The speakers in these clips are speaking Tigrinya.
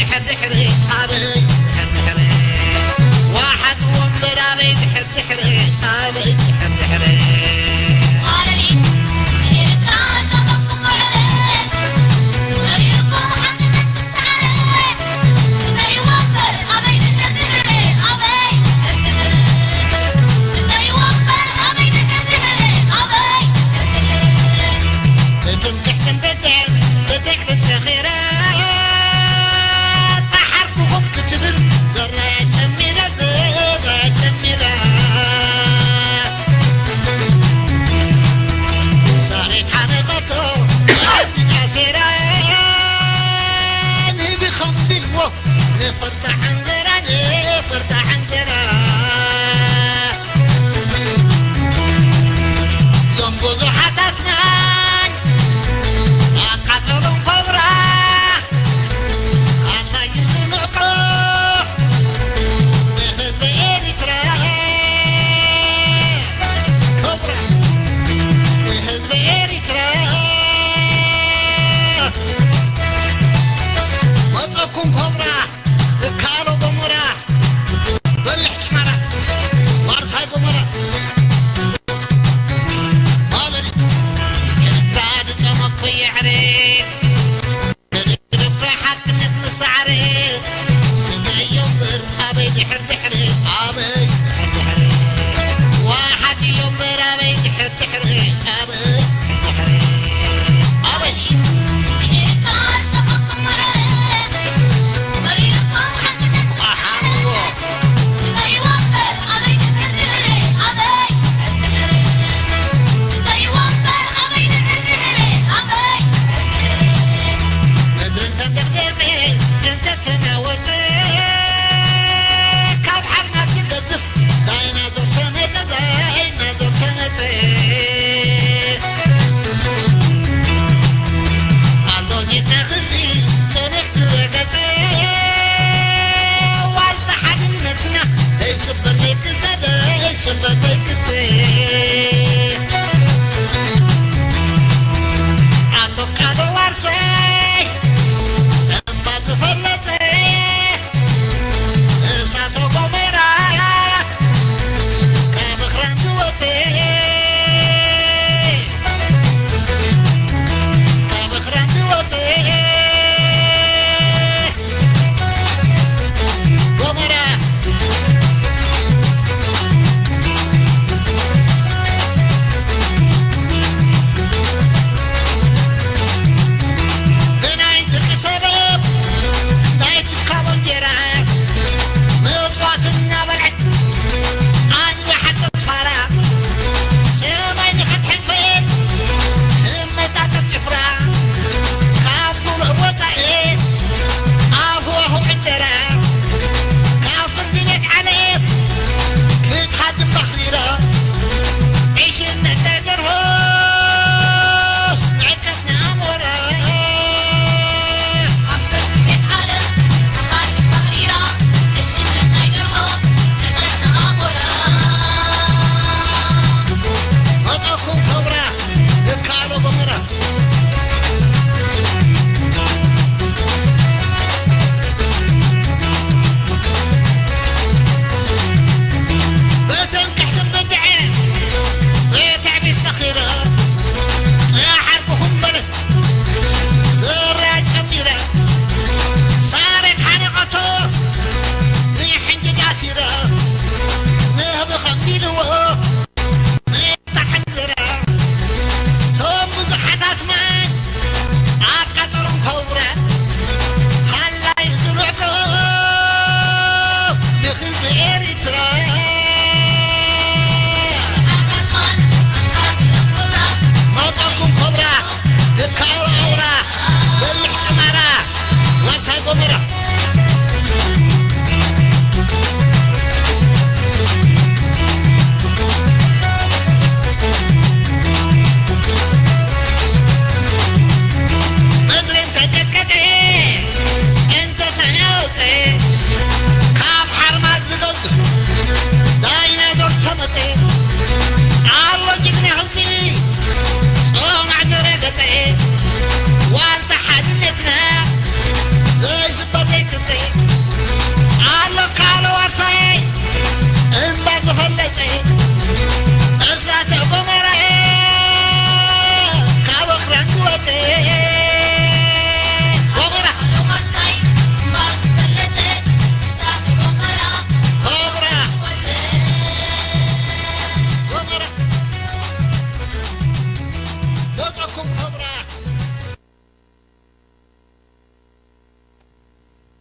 دحر دحري أبي دحر دحري واحد ومبر أبي دحر دحري أبي دحر دحري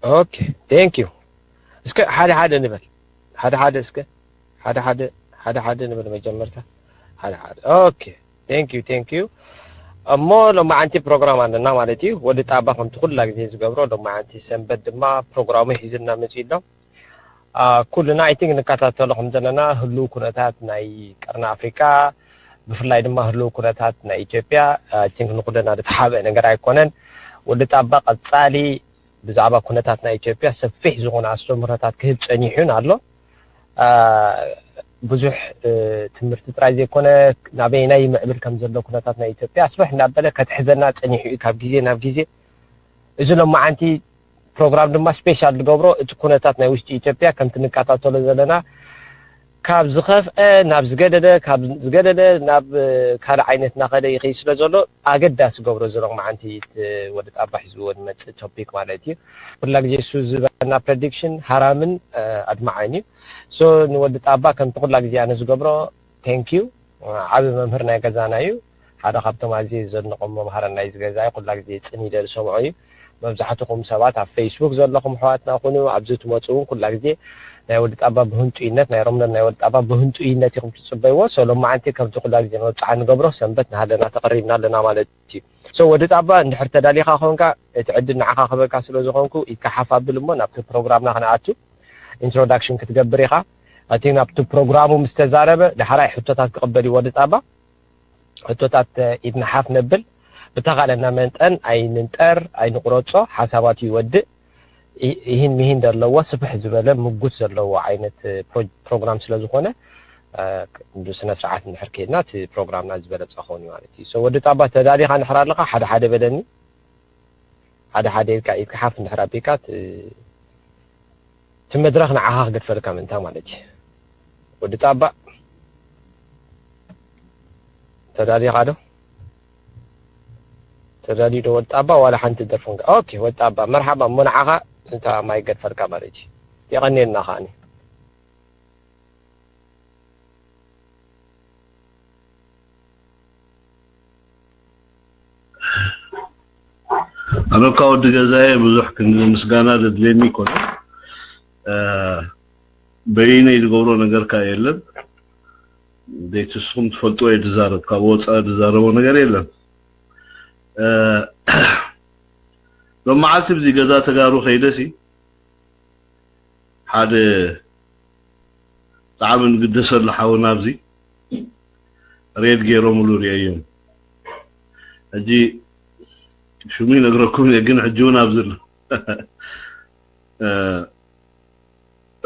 اوكي ثانك يو اسك حدا نبل حدا اسك حدا نبل مجمرته حدا اوكي ثانك يو اما لما انت بروجرام عندنا مالتي ودي طابا كم تقول لك زي زغبرو لما انت سنبد ما بروجرام يزنا مزيدو كلنا اي ثينك نكاتاتلهم ዘለና ህሉ ኩነታት ናይ ቀርና አፍሪካ ብፍላይ ድማ ህሉ ኩነታት ናይ ኢትዮጵያ አይ ቲንክ ንኩለና ተሓበ ነገር አይኮነን ወዲ ጣባ ቀጻሊ ብዛዕባ ኩነታት ናይ ኢትዮጵያ ሰፊሕ ዝኾነ አስተምሮታት ክህብ ጸኒሑን ኣሎ ብዙሕ ትምህርቲ ጥራይ ዘይኮነ ናበይ ናይ ምዕብል ከም ዘሎ ኩነታት ናይ ኢትዮጵያ አስበሕ እናበለ ከትሕዘና ጸኒሑ ካብ ግዜ ናብ ግዜ እዚ ለማዓንቲ ፕሮግራም ድማ ስፔሻል ዝገብሮ እቲ ኩነታት ናይ ውሽጢ ኢትዮጵያ ከም ትንካታተሎ ዘለና ካብ ዝኸፍአ ናብ ዝገደደ ናብ ካል ዓይነት ናኸደ ይኸይ ስለ ዘሎ ኣገዳሲ ገብሮ ዘሎ ማዓንቲ ወዲ ጣባ ሒዝዎ ዝመጽእ ቶፒክ ማለት እዩ ኩላ ግዜ እሱ ዝበና ፕሬዲክሽን ሃራምን ኣድማዓኒ ሶ ንወዲ ጣባ ከም ኩላ ግዜ ኣነ ዝገብሮ ቴንክ ዩ ዓብ መምህር ናይ ገዛና እዩ ሓደ ካብቶም ኣዝየ ዘንቆም መምሃራን ናይ ዝገዛይ ኩላ ግዜ ጽኒደ ዝሰምዖ እዩ መብዛሕትኩም ሰባት ኣብ ፌስቡክ ዘለኹም ሕዋትና ኮኑ ኣብዚ ትመጹውን ኩላ ግዜ ናይ ወዲ ጣባ ብህንጡይነት ናይ ሮምና ናይ ወዲ ጣባ ብህንጡይነት ይኹም ትጽበይዎ ሰሎም ማዓንቲ ከምቲ ኩላ ግዜ መብጻዕ ንገብሮ ሰንበት ንሃለና ተቀሪብና ኣለና ማለት እዩ ሶ ወዲ ጣባ እንድሕር ተዳሊኻ ኮንካ እቲ ዕድል ንዓኻ ክበካ ስለ ዝኾንኩ ኢትካ ሓፋብል እሞ ናብቲ ፕሮግራምና ክነኣቱ ኢንትሮዳክሽን ክትገብር ኢኻ እቲ ናብቲ ፕሮግራሙ ምስ ተዛረበ ድሓራይ ሕቶታት ክቕበል ወዲ ጣባ ሕቶታት ኢድና ሓፍ ነብል بتغالنا منطن اي ننطر اي نقرصو حسابات يودء ይህን ምሂን ደለዎ ስፍሕ ዝበለ ምጉት ዘለዎ ዓይነት ፕሮግራም ስለ ዝኾነ እንደስነ ስርዓት ንሕርኬና እቲ ፕሮግራምና ዝበለጸ ኾን ማለት እዩ ሶ ወዲ ጣባ ተዳሊኻ ንሕራለኻ ሓደ በለኒ ሓደ ኢልካ ኢትሓፍ ንሕራቢካት ትመድረኽ ንዓኻ ክገድፈልካ ምንታ ማለት እዩ ወዲ ጣባ ተዳሊኻ ዶ تدالي دو والطابا ولا حنت درفون اوكي والطابا مرحبا منعها انت ما يقد فرق مالتي يغني لنا خاني انا كاود جزاي بزح كن مسغانا دليني كون بيني يغورو نغير كايلن ديتسوم تفلطو يدزارب كاوصا دزاربو نغير يلن لما عاتب زي غزا تغارو خيدسي حد طعم قدسر لحاونا بزي ريد غيرو ملو ريايم اجي شو مين اقرأكم يقين حجونا بزل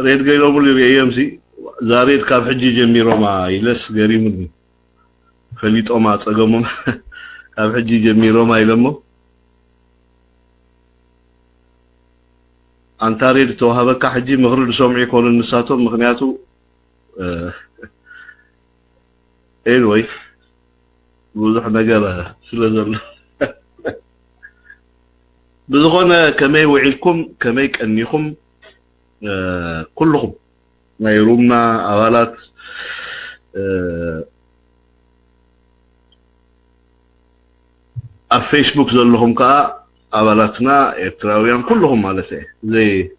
ريد غيرو ملو ريايم سي زاريد كاب حجي جميرو ما يلس غيري مني فليت اوما تصقمم كاب حجي جميرو ما يلمو أنت ريد توهبك حجي مغرد سمعي كون النساتو مغنياتو anyway بوضح نقر سلزل بزغونا كما يوعيلكم كما يكأنيكم كلكم ما يرومنا أولات الفيسبوك زلهم كا أولاتنا إرتراويان كلهم مالته زي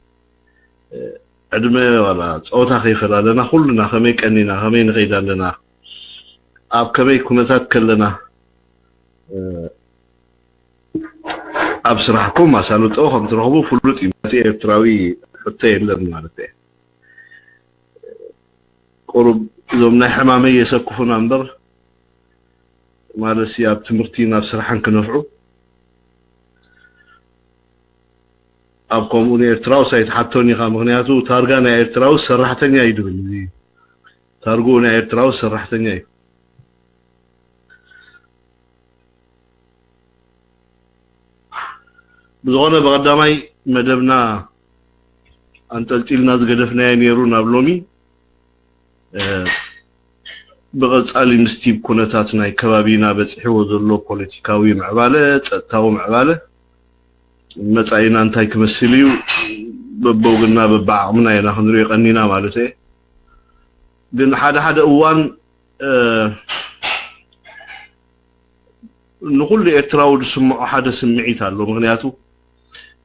عدمه ولا صوتا خيفر لنا كلنا خميك أننا خمين غيدا لنا أب كميك كنتات كلنا أبصرحكم ما سالوت أوخم ترغبوا فلوت إمتي إرتراوي حتى لنا مالته قرب زمنا حمامي يسكفون أنبر مالسي أب تمرتينا بصرحان كنفعو أبكم أني إرتراو سيتحطوني خامغنياتو تارغانا إرتراو سرحتني أيدو بالذي تارغونا إرتراو سرحتني أيدو بزغونا بغدامي مدبنا أنتلتيلنا زغدفنا ينيرون أبلومي بغدالي مستيب كونتاتنا كبابينا بتحيو ذلو بوليتيكاوي معبالة تأتاو معبالة متعينا انتاي كمسليو ببوغنا ببعضنا ينا خنري قنينا مالتي لأن حدا اوان نقول لي اتراود سمعو حدا سمعيت هالو مغنياتو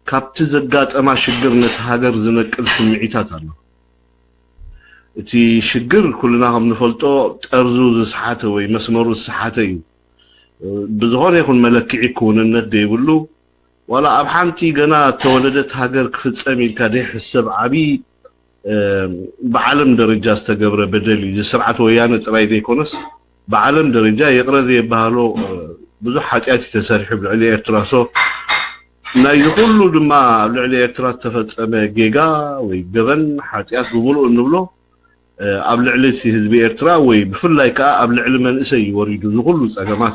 ካብቲ ዘጋጠማ ሽግር ነቲ ሃገር ዝነቅል ስምዒታት ኣሎ እቲ ሽግር ኩልና ከም ንፈልጦ ጠርዙ ዝስሓተ ወይ መስመሩ ዝስሓተ እዩ ብዝኾነ ይኹን መለክዒ ክውንነት ደይብሉ ወላ ኣብ ሓንቲ ገና ተወለደት ሃገር ክፍፀም ኢልካ ደይሕሰብ ዓብዪ بعالم درجة استجبر بدلي إذا سرعة ويانا تراي ديكونس بعالم درجة يقرأ ذي بهالو بزو حاجات تسرح بالعلي إرتراسو نايقول له لما بالعلي إرتراس تفت أما جيجا ويجبن حاجات بقولوا إنه بلو قبل علي سيهزبي إرترا ويبفل لايك قبل علم من إسي يوريدو زغلو تأجمات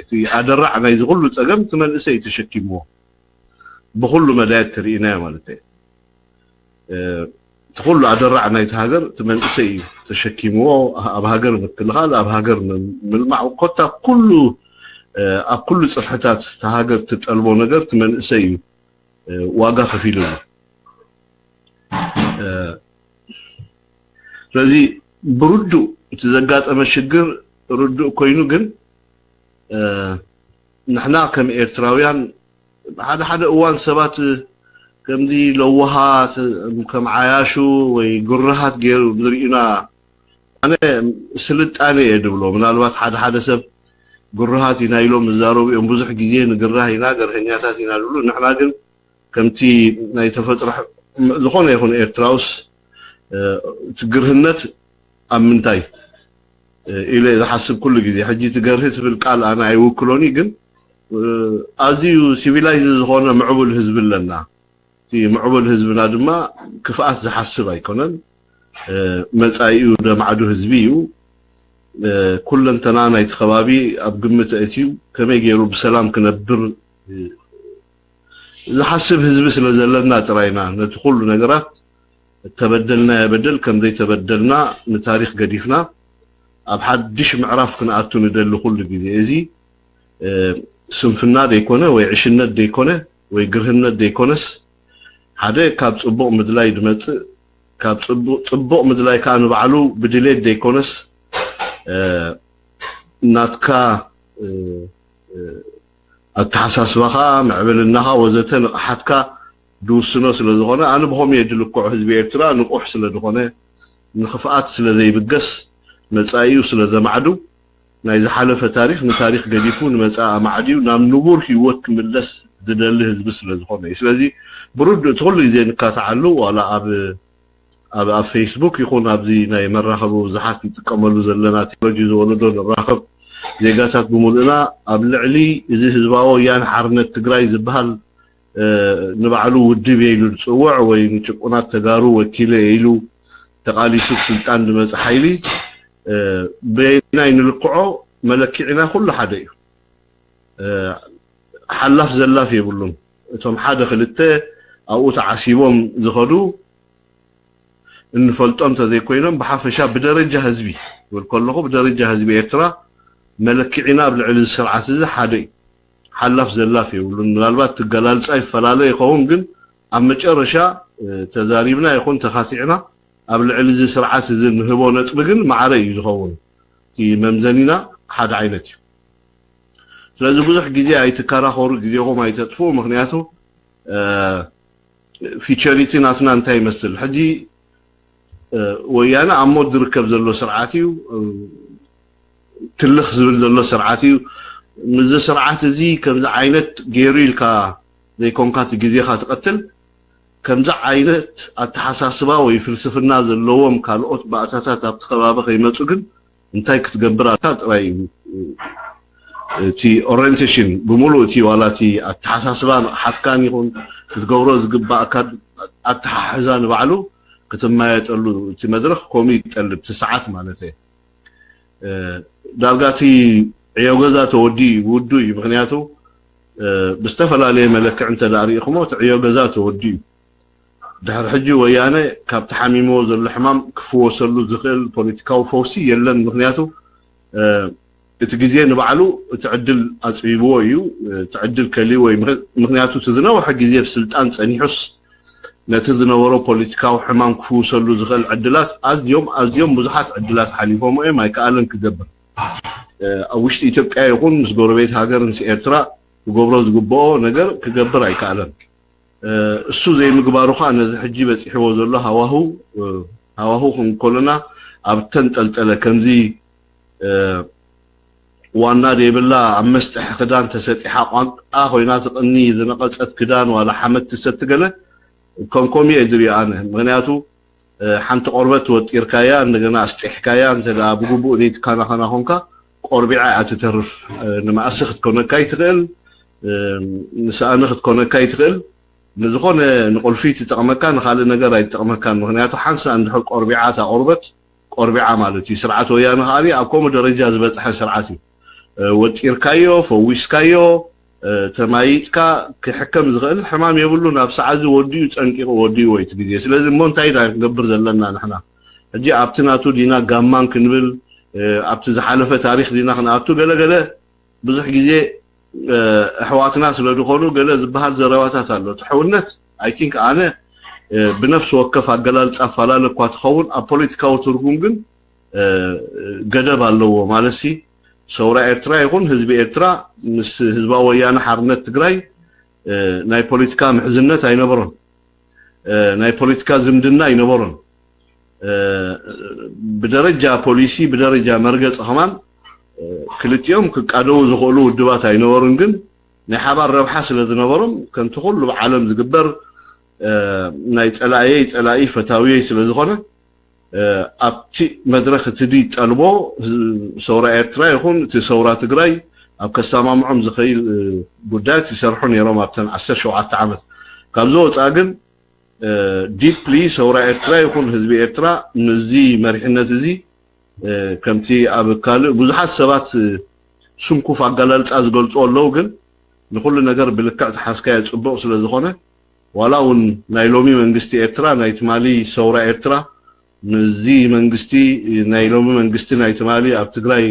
تي أدرعنا يزغلو تأجمت من إسي تشكيموه بخلو مدات ترينا مالتي تقول له أدرعنا يتهاجر تمن إسي تشكيموه أبهاجر مثل هذا أبهاجر من المعقدة كله كل صفحات تهاجر تتقلبون نجر تمن إسي واقف في له لذي بردو تزقات أما الشجر ردو كوينو جن نحنا كم إيرتراويان هذا أوان سبات كم دي لوهات كم عياشو ويقرهات غير بدرينا أنا سلت أنا يدبلو من الوقت حدا سب قرهات ينايلو مزارو ينبزح جزين قرها يناقر هنياتات ينالولو نحنا قل كم تي نايتفتر لخونا يكون إيرتراوس تقرهنت أمنتاي إلى إذا حسب كل جزي حجي تقرهت بالقال أنا يوكلوني قل أزيو سيفيلايز هون معبول حزب لنا تي معبول حزبنا دما كفاءات زحسب أيكونن مسايو دم عدو حزبيو كلن تنانا يتخبابي أبقمة أتيو كما يجيرو بسلام كنبر زحسب حزب سلزلنا تراينا ندخل نقرات تبدلنا يبدل كم ذي تبدلنا من تاريخ قديفنا أبحد ديش معرف كنا أتو ندل كل جزء سنفنا ديكونه ويعشنا ديكونه ويقرهنا ديكونس هذا كاب صبوق مدلاي دمت كاب صبوق مدلاي كانوا بعلو بدليل ديكونس ناتكا التحساس بخا معبل النها وزتن حتكا دوسنا سلذغنا أنا بهم يدلكوا حزب إيرترا نقوح سلذغنا نخفات سلذي بقص مسايو سلذا معدو نايز حلف تاريخ نتاريخ قديفون مساء معديو نام نبور هيوت ملس ددله حزب سلذغنا سلذي برد تقول لي زين كاتعلو ولا أب فيسبوك يكون أبزي ناي مرحبا زحات يتكملوا زلنا تيجي زولدون الراخب زيجاتات بمولنا أبلعلي إذا حزباو يان حرنت تجراي زبهال نبعلو ودي بيلو تصوع وينشقونات تجارو وكيله يلو تقالي سوق سلطان دمز حيلي بيناي نلقعو ملكينا كل حدا حلاف زلاف يقولون توم حدا خلته أو تعسيبهم زخدو إن فلتون تذي كوينهم بحفشة بدرجة حزبي والكلهم بدرجة حزبي ترى ملكينا بالعلم السرعة زي حدا حلاف زلاف يقولون البات تقلال صيف فلالة يقوم جن أما تشرشة تزاريبنا يكون تخاطعنا قبل علز سرعات زي نهبونة بجن معري يقوون تي ممزنينا حد عينتي لازم بزح جزء أي تكرر خور جزء هو ما يتطفو مخنياته في شريطي ناسنا انتهي مثل حدي ويانا عمود ركب زلو سرعاتي تلخ زلو سرعاتي مز سرعات زي كم عينت جيريل كا زي كونكات جزء خاتقتل كم عينت التحساسبا ويفلسفنا زلوهم كالوت بأساسات أبتخبابا خيمتو جن انتهي كتقبرات رأي تي اورينتيشن بمولو تي ولا تي التحساسبان حد كان يكون تتقورو زقبا أكاد التحزان بعلو كتما يتقلو تي مدرخ كومي يتقلب تسعات مالتي دالقاتي عيوغزا تودي ودوي مغنياتو بستفل عليه ملك انت داري خموت عيوغزا تودي دحر حجي ويانا كاب تحميمو زل الحمام كفو وصلو زخيل بوليتيكاو فوسي يلن مغنياتو تجزين بعلو تعدل أصيبويو تعدل كليوي مغنياتو تذنو حق جزيه بسلطان صنيحس نتذنو ورو بوليتيكاو حمام كفوسلو زغل عدلات از يوم بزحات عدلات حليفهم اي ما يكالن كدبر اوشت ኢትዮጵያ ይሁን ዝጎረቤት ሀገር ኤርትራ ጎብሮ ዝግቦ ነገር ከገበር አይካለን እሱ ዘይምግባሩ ኸ ነዚ ሕጂ በጽሕዎ ዘሎ ሃዋሁ ክንኮለና ኣብ ተንጠልጠለ ከምዚ ዋና ደይብላ ኣብ መስጥሕ ክዳን ተሰጢሓ ቋንቋ ኮይና ትቕኒ ዝነቐፀት ክዳን ዋላ ሓመድ ትሰቲ ገለ ከምኮም እየ ድሪኦ ኣነ ምክንያቱ ሓንቲ ቆርበት ወጢርካያ እንደገና ኣስጢሕካያ እንተዳ ብግቡእ ዘይትካናኸና ኾንካ ቆርቢዓ ኣትተርፍ ንማእሲ ክትኮነካ ይትኽእል ንሰኣኒ ክትኮነካ ይትኽእል ንዝኾነ ንቁልፊ ትጠቕመካ ንኻልእ ነገር ኣይትጠቕመካን ምክንያቱ ሓንሳ እንድሕር ቆርቢዓ እታ ቆርበት ቆርቢዓ ማለት እዩ ስርዓት ወያነ ኸኣኒ ኣብ ከምኡ ደረጃ ዝበፅሐ ስርዓት እዩ ወጢርካዮ ፈዊስካዮ ተማይጥካ ክሕከም ዝኽእል ሕማም የብሉ ናብ ሰዓዚ ወዲኡ ፀንቂቑ ወዲኡ ወይቲ ግዜ ስለዚ እሞ እንታይ ኢና ክንገብር ዘለና ንሕና ሕጂ ኣብቲ ናቱ ዲና ጋማን ክንብል ኣብቲ ዝሓለፈ ታሪክ ዲና ክንኣቱ ገለገለ ብዙሕ ግዜ ኣሕዋትና ስለ ዝኾኑ ገለ ዝበሃል ዘረባታት ኣሎ ትሕውነት ኣይ ቲንክ ኣነ ብነፍሲ ወከፍ ኣገላልፃ ኣፈላለ እኳ ትኸውን ኣብ ፖለቲካዊ ትርጉም ግን ገደብ ኣለዎ ማለት ሲ ሰውራ ኤርትራ ይኹን ህዝቢ ኤርትራ ምስ ህዝባዊ ወያነ ሓርነት ትግራይ ናይ ፖለቲካ ምሕዝነት ኣይነበሮን ናይ ፖለቲካ ዝምድና ኣይነበሮን ብደረጃ ፖሊሲ ብደረጃ መርገፅ ኸማን ክልቲኦም ክቃደው ዝኽእሉ ውድባት ኣይነበሩን ግን ናይ ሓባር ረብሓ ስለ ዝነበሮም ከምቲ ኩሉ ብዓለም ዝግበር ናይ ፀላኢ ፈታዊ ስለ ዝኾነ ኣብቲ መድረኽ ትዲ ጠልቦ ሰውራ ኤርትራ ይኹን እቲ ሰውራ ትግራይ ኣብ ከሰማምዖም ዝኽእል ጉዳያት ይሰርሑ ነይሮም ኣብተን 17 ዓመት ካብዚ ወፃኢ ግን ዲፕሊ ሰውራ ኤርትራ ይኹን ህዝቢ ኤርትራ ነዚ መሪሕነት እዚ ከምቲ ኣብ ካልእ ብዙሓት ሰባት ስንኩፍ ኣገላልፃ ዝገልፁ ኣለዉ ግን ንኩሉ ነገር ብልክዕ ተሓስካዮ ፅቡቕ ስለ ዝኾነ ዋላ እውን ናይ ሎሚ መንግስቲ ኤርትራ ናይ ትማሊ ሰውራ ኤርትራ ነዚ መንግስቲ ናይ ሎሚ መንግስቲ ናይ ትማሊ ኣብ ትግራይ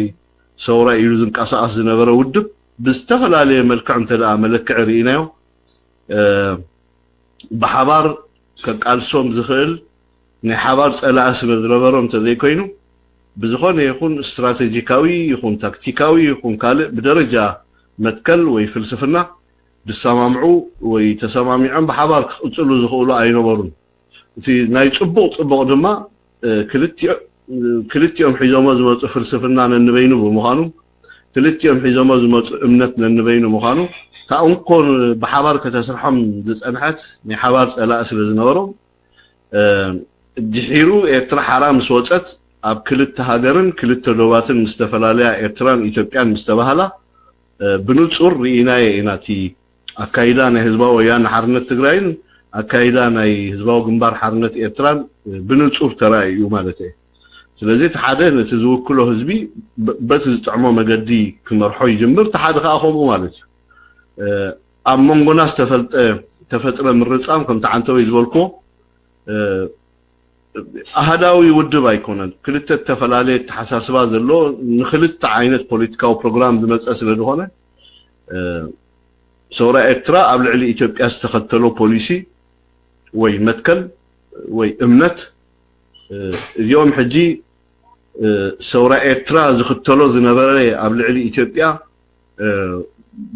ሰውራ ኢሉ ዝንቀሳቐስ ዝነበረ ውድብ ብዝተፈላለየ መልክዕ እንተደኣ መለክዕ ርኢናዮ ብሓባር ከቃልሶም ዝኽእል ናይ ሓባር ፀላኢ ስለ ዝነበሮም እንተዘይኮይኑ ብዝኾነ ይኹን ስትራቴጂካዊ ይኹን ታክቲካዊ ይኹን ካልእ ብደረጃ መትከል ወይ ፍልስፍና ድሰማምዑ ወይ ተሰማሚዖም ብሓባር ክቕፅሉ ዝኽእሉ ኣይነበሩን እቲ ናይ ፅቡቕ ድማ ክልቲኦም ሒዞሞ ዝመፁ ፍልስፍና ነንበይኑ ብምዃኑ ክልቲኦም ሒዞሞ ዝመፁ እምነት ነንበይኑ ምዃኑ ታው እንኮን ብሓባር ከተስርሖም ዝፀንሐት ናይ ሓባር ፀላኢ ስለ ዝነበሮም ድሒሩ ኤርትራ ሓራ ምስ ወፀት ኣብ ክልተ ሃገርን ክልተ ዶባትን ምስ ተፈላለያ ኤርትራን ኢትዮጵያን ምስ ተባሃላ ብንጹር ርኢናየ ኢና እቲ ኣካይዳ ናይ ህዝባዊ ወያነ ሓርነት ትግራይን ኣካይዳ ናይ ህዝባዊ ግንባር ሓርነት ኤርትራን ብንጹር ተራእዩ ማለት እዩ ስለዚ እቲ ሓደ ነቲ ዝውክሎ ህዝቢ በቲ ዝጥዕሞ መገዲ ክመርሖ ይጅምር እቲ ሓደ ከዓ ከምኡ ማለት እዩ ኣብ መንጎና ተፈጥረ ምርፃም ከምቲ ዓንተወይ ዝበልክዎ ኣሃዳዊ ውድብ ኣይኮነን ክልተ ተፈላለየ ተሓሳስባ ዘሎ ንክልተ ዓይነት ፖለቲካዊ ፕሮግራም ዝመፀ ስለ ዝኾነ ሰውራ ኤርትራ ኣብ ልዕሊ ኢትዮጵያ ዝተኸተሎ ፖሊሲ ወይ መትከል ወይ እምነት እዚኦም ሕጂ ሰውራ ኤርትራ ዝኽተሎ ዝነበረ ኣብ ልዕሊ ኢትዮጵያ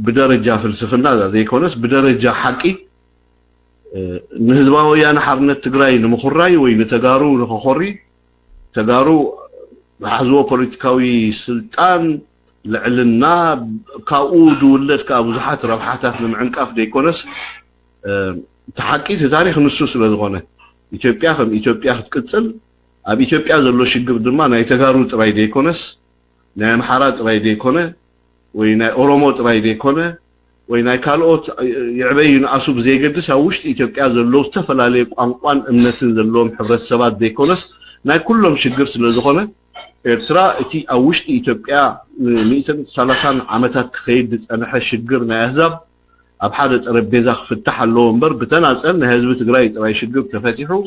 ብደረጃ ፍልስፍና ዘይኮነስ ብደረጃ ሓቂ ንህዝባዊ ወያነ ሓርነት ትግራይ ንምኹራይ ወይ ንተጋሩ ንኽኾሪ ተጋሩ ዝሓዝዎ ፖለቲካዊ ስልጣን ልዕልና ካብኡ ዝውለድ ካብ ብዙሓት ረብሓታት ንምዕንቃፍ ዘይኮነስ ተሓቂ ታሪክ ንሱ ስለ ዝኾነ ኢትዮጵያ ከም ኢትዮጵያ ክትቅፅል ኣብ ኢትዮጵያ ዘሎ ሽግር ድማ ናይ ተጋሩ ጥራይ ዘይኮነስ ናይ ኣምሓራ ጥራይ ዘይኮነ ወይ ናይ ኦሮሞ ጥራይ ዘይኮነ ወይ ናይ ካልኦት ይዕበይ ንኣሱ ብዘይገድስ ኣብ ውሽጢ ኢትዮጵያ ዘሎ ዝተፈላለዩ ቋንቋን እምነትን ዘለዎም ሕብረተሰባት ዘይኮነስ ናይ ኩሎም ሽግር ስለ ዝኾነ ኤርትራ እቲ ኣብ ውሽጢ ኢትዮጵያ 130 ዓመታት ክኸይድ ዝፀንሐ ሽግር ናይ ኣህዛብ ኣብ ሓደ ጠረጴዛ ክፍታሕ ኣለዎ እምበር ብተናፀል ናይ ህዝቢ ትግራይ ጥራይ ሽግር ተፈቲሑ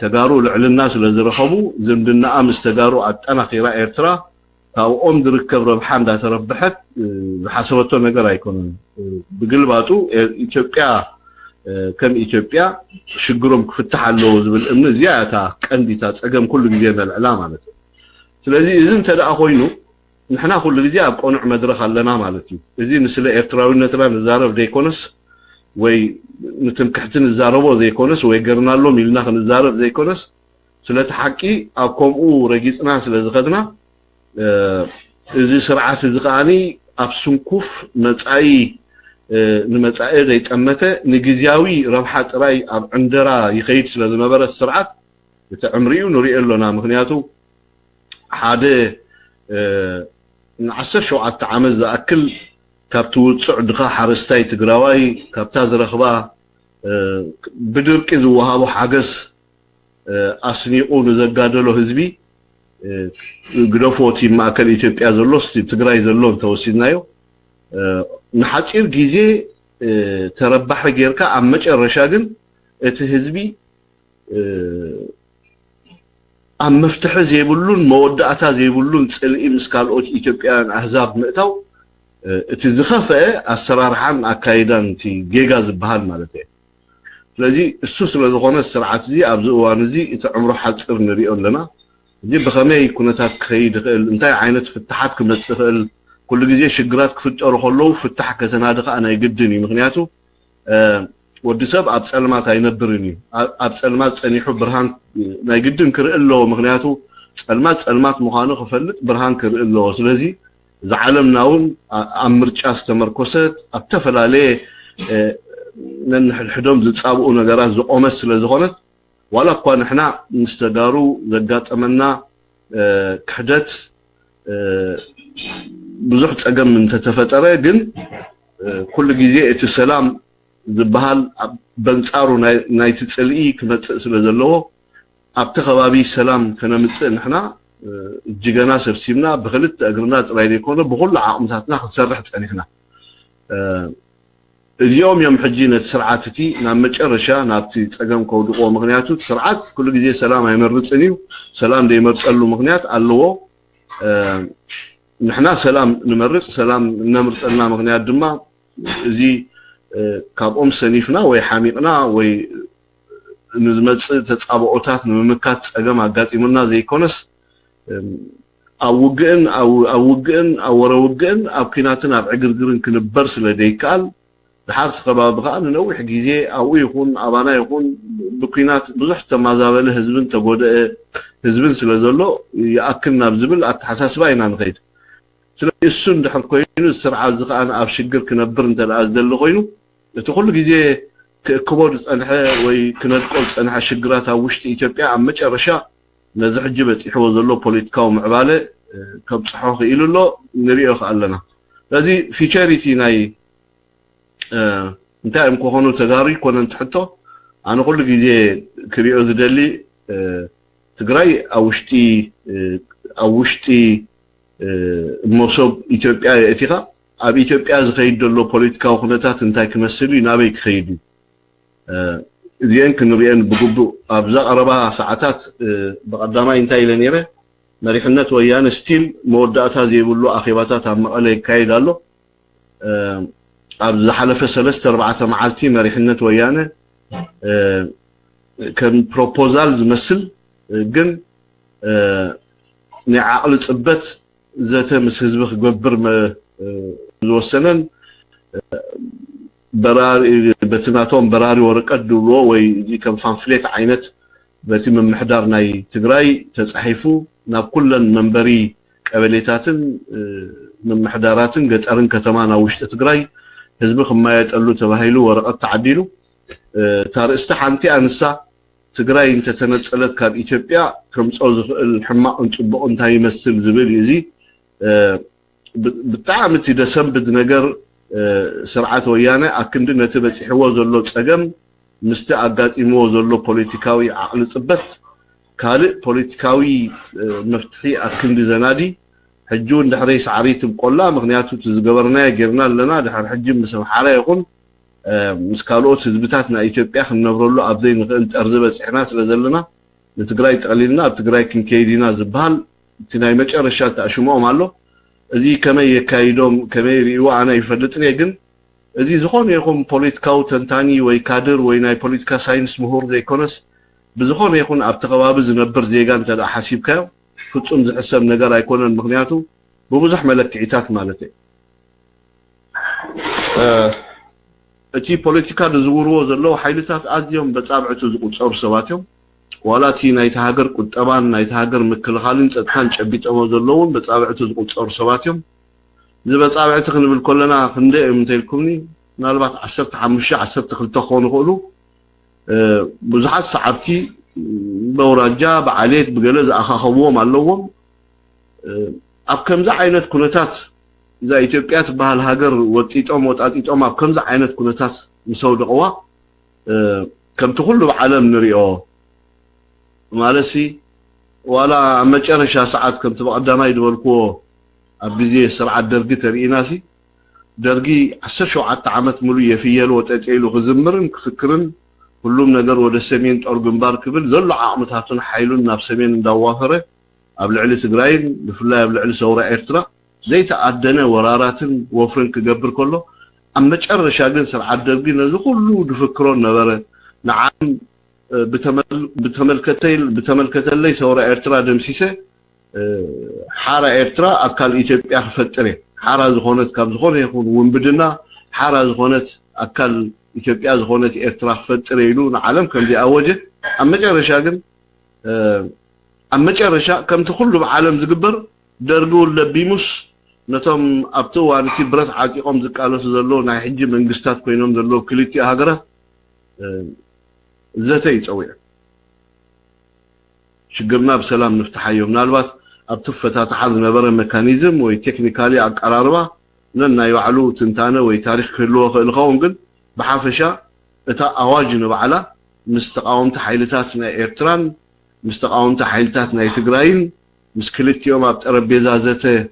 ተጋሩ ልዕልና ስለ ዝረኸቡ ዝምድናኣ ምስ ተጋሩ ኣጠናኺራ ኤርትራ ካብኦም ዝርከብ ረብሓ እንዳተረብሐት ዝሓሰበቶ ነገር ኣይኮነን ብግልባጡ ኢትዮጵያ ከም ኢትዮጵያ ሽግሮም ክፍታሕ ኣለዎ ዝብል እምነት እዚኣ እታ ቀንዲታ ፀገም ኩሉ ግዜ መልዕላ ማለት እዩ ስለዚ እዚ እንተደኣ ኮይኑ ንሕና ኩሉ ግዜ ኣብ ቆኑዕ መድረኽ ኣለና ማለት እዩ እዚ ንስለ ኤርትራዊነትና ንዛረብ ዘይኮነስ ወይ ንትምክሕትን ዝዛረቦ ዘይኮነስ ወይ ገርናሎም ኢልና ክንዛረብ ዘይኮነስ ስለቲ ሓቂ ኣብ ከምኡ ረጊፅና ስለዝኸድና እዚ ስርዓት እዚ ከዓኒ ኣብ ስንኩፍ መጻኢ ንመጻኢ ዘይጠመተ ንግዚያዊ ረብሓ ጥራይ ኣብ ዕንደራ ይኸይድ ስለዝነበረ ስርዓት እቲ ዕምሪኡ ንሪኦ ኣለና ምክንያቱ ሓደ ን17 ዓመት ዝኣክል ካብቲ ውፅዕ ድኻ ሓረስታይ ትግራዋይ ካብታ ዝረኽባ ብድርቂ ዝወሃቦ ሓገዝ ኣስኒቑ ንዘጋደሎ ህዝቢ ግደፎ ቲም ማእከል ኢትዮጵያ ዘሎስ ትግራይ ዘሎ እንተወሲድናዮ ንሓፂር ግዜ ተረባሒ ጌርካ ኣብ መጨረሻ ግን እቲ ህዝቢ ኣብ መፍትሒ ዘይብሉን መወዳእታ ዘይብሉን ፅልኢ ምስ ካልኦት ኢትዮጵያውያን ኣህዛብ ምእታው እቲ ዝኸፍአ ኣሰራርሓን ኣካይዳን እቲ ጌጋ ዝበሃል ማለት እዩ ስለዚ እሱ ስለዝኾነ ስርዓት እዚ ኣብዚ እዋን እዚ እቲ ዕምሮ ሓፂር ንሪኦ ኣለና እዚ ብኸመይ ኩነታት ክኸይድ ይኽእል እንታይ ዓይነት ፍትሓት ክመፅእ ይኽእል ኩሉ ግዜ ሽግራት ክፍጠሩ ከለዉ ፍታሕ ከተናድኻ ናይ ግድን እዩ ምክንያቱ ወዲ ሰብ ኣብ ፀልማት ኣይነብርን እዩ ኣብ ፀልማት ፀኒሑ ብርሃን ናይ ግድን ክርኢ ኣለዎ ምክንያቱ ፀልማት ምዃኑ ክፈልጥ ብርሃን ክርኢ ኣለዎ ስለዚ ዝዓለምና እውን ኣብ ምርጫ ዝተመርኮሰት ኣብ ተፈላለየ ነንሕድሕዶም ዝፃብኡ ነገራት ዝቆመት ስለዝኾነት ዋላ እኳ ንሕና ምስ ተጋሩ ዘጋጠመና ክሕደት ብዙሕ ፀገም እንተተፈጠረ ግን ኩሉ ግዜ እቲ ሰላም ዝበሃል በንፃሩ ናይቲ ፅልኢ ክመፅእ ስለ ዘለዎ ኣብቲ ከባቢ ሰላም ከነምፅእ ንሕና እጅገና ሰብሲብና ብክልተ እግርና ጥራይ ዘይኮነ ብኩሉ ዓቕምታትና ክንሰርሕ ፀኒሕና እዚኦም እዮም ሕጂ ነቲ ስርዓት እቲ ናብ መጨረሻ ናብቲ ፀገም ከውድቕዎ ምክንያቱ ስርዓት ኩሉ ግዜ ሰላም ኣይመርፅን እዩ ሰላም ዘይመርፀሉ ምክንያት ኣለዎ ንሕና ሰላም ንመርፅ ሰላም ነምርፀልና ምክንያት ድማ እዚ ካብኦም ሰኒፍና ወይ ሓሚቕና ወይ ንዝመፅእ ተፃብኦታት ንምምካት ፀገም ኣጋጢሙና ዘይኮነስ ኣብ ውግእን ኣብ ወረ ውግእን ኣብ ኩናትን ኣብ ዕግርግርን ክንበር ስለ ዘይከኣል ድሓርቲ ከባቢ ከዓ ንነዊሕ ግዜ ኣብኡ ይኹን ኣባና ይኹን ብኩናት ብዙሕ ተመዛበለ ህዝብን ተጎደአ ህዝብን ስለ ዘሎ ይኣክል ናብ ዝብል ኣተሓሳስባ ኢና ንኸይድ ስለዚ እሱ እንድሕር ኮይኑ ስርዓት እዚ ከዓ ኣብ ሽግር ክነብር እንተደኣ ዝደሊ ኮይኑ እቲ ኩሉ ግዜ ክእክቦ ዝፀንሐ ወይ ክነድቆ ዝፀንሐ ሽግራት ኣብ ውሽጢ ኢትዮጵያ ኣብ መጨረሻ ነዚ ሕጂ በፂሕዎ ዘሎ ፖለቲካዊ ምዕባለ ከብፅሖ ክኢሉ ኣሎ ንሪኦ ኣለና ስለዚ ፊቸሪቲ ናይ እንታይ እዮም ክኾኑ ተጋሩ ይኮነን ትሕቶ ኣነ ኩሉ ግዜ ክሪኦ ዝደሊ ትግራይ ኣብ ውሽጢ መሶብ ኢትዮጵያ እቲኻ ኣብ ኢትዮጵያ ዝኸይድ ዘሎ ፖለቲካዊ ኩነታት እንታይ ክመስል እዩ ናበይ ክኸይድ እዩ እዚአን ክንሪአን ብግቡእ ኣብዛ ቀረባ ሰዓታት ብቐዳማይ እንታይ ኢለ ነይረ መሪሕነት ወያነ ስቲል መወዳእታ ዘይብሉ ኣኼባታት ኣብ መቐለ ይካየድ ኣሎ ኣብ ዝሓለፈ 3-4 መዓልቲ መሪሕነት ወያነ ከም ፕሮፖዛል ዝመስል ግን ናይ ዓቕሊ ፅበት ዘተ ምስ ህዝቢ ክገብር ዝወሰነን በትናቶም በራሪ ወረቀት ድብልዎ ወይ ከም ፓምፍሌት ዓይነት በቲ ምምሕዳር ናይ ትግራይ ተፃሒፉ ናብ ኩለን መንበሪ ቀበሌታትን ምምሕዳራትን ገጠርን ከተማን ኣብ ውሽጢ ትግራይ ህዝቢ ክማየጠሉ ተባሂሉ ወረቀት ተዓዲሉ ታርእስቲ ሓንቲ ኣንሳ ትግራይ እንተተነፀለት ካብ ኢትዮጵያ ከምፆ ዝኽእል ሕማቕን ፅቡቕ እንታይ ይመስል ዝብል እዩ እዚ ብጣዕሚ እቲ ደሰንብድ ነገር ስርዓት ወያነ ኣክንዲ ነቲ በፂሕዎ ዘሎ ፀገም ምስቲ ኣጋጢምዎ ዘሎ ፖለቲካዊ ዓቕሊ ፅበት ካልእ ፖለቲካዊ መፍትሒ ኣክንዲ ዘናዲ ሕጂ እውን ድሕረይ ሳዕሪ ትብቆላ ምክንያቱ እቲ ዝገበርናዮ ጌርና ኣለና ድሕሪ ሕጂ ምስ ኣምሓራ ይኹን ምስ ካልኦት ህዝብታት ናይ ኢትዮጵያ ክንነብረሉ ኣብ ዘይንኽእል ጠርዚ በፂሕና ስለ ዘለና ንትግራይ ጠቕሊልና ኣብ ትግራይ ክንከይድ ኢና ዝበሃል እቲ ናይ መጨረሻ ተኣሽሞኦም ኣሎ እዚ ከመይ የካይዶም ከመይ ሪእዎ ኣነ ይፈልጥን እየ ግን እዚ ዝኾነ ይኹን ፖለቲካዊ ተንታኒ ወይ ካድር ወይ ናይ ፖለቲካ ሳይንስ ምሁር ዘይኮነስ ብዝኾነ ይኹን ኣብቲ ከባቢ ዝነብር ዜጋ እንተደኣ ሓሲብካዮ ፍጹም ዝሕሰብ ነገር ኣይኮነን ምክንያቱ ብብዙሕ መለክዒታት ማለት እዩ اتي بوليتيكا زغورو زلو حيلتات ازيوم بصابعته زقصور سباتهم ولاتي نايت هاجر قطبان نايت هاجر مكلخالين صدحان ጨቢጠሞ ዘለውን በጻብዕቱ ዝቁጽሩ ሰባትዮም ዝበጻብዕቱ ክንብል ኮለና ክንደ እምንተልኩምኒ ምናልባት 15 12 ኾኑ ኾሉ ብዙሓት ሰዓብቲ በውራጃ በዓሌት በገለ ዝኣኻኸብዎም ኣለዎም ኣብ ከምዛ ዓይነት ኩነታት እዛ ኢትዮጵያ ትበሃል ሃገር ወጢጦም ወጣጢጦም ኣብ ከምዛ ዓይነት ኩነታት ምሰውድቕዋ ከምቲ ኩሉ ብዓለም ንሪኦ مالسي ولا مچرشا ساعات كنت بقدامي دولكو ابيزي سرعه درغي تريناسي درغي 17 عامات ملو يفيلو وتطيلو خزمرن كفكرن كلهم ነገር ወደ ሰሜን ጦር ግንባር ክብል ዘሎ ዓመታቱን ኃይሉን ናብ ሰሜን እንዳዋፈረ ኣብ ልዕሊ ትግራይን ብፍላይ ኣብ ልዕሊ ሰውራ ኤርትራ ዘይተኣደነ ወራራትን ወፍርን ክገብር ከሎ ኣብ መጨረሻ ግን ስርዓት ደርጊ ነዚ ሁሉ ድፍክሮ ነበረ ንዓም بتملكتلي سورة إرترا دمسيسة حارة إرترا أكل إثيوبيا خفتري حارة زخونت كاب زخونة يكون ونبدنا حارة زخونت أكل إثيوبيا زخونت إرترا خفتري لون عالم كم دي أوجه أما جرشا كم تخلوا بعالم زقبر درجول لبيموس نتوم أبتو وانتي برات عاتيقهم ذكالو سزلو ناي حجي من قستات كوينهم زلو كليتي هاجرات زتي تسوي شجرنا بسلام نفتح يوم نالبات ابتفت تحظ نبره ميكانيزم وي تكنيكالي اقراربا لنا يعلو تنتانه وي تاريخ كله الخون قل بحافشا اتا اواجن بعلا مستقاومت حيلتاتنا ايرتران مستقاومت حيلتاتنا تግራይን مسكلتيوم اب طربيزا زته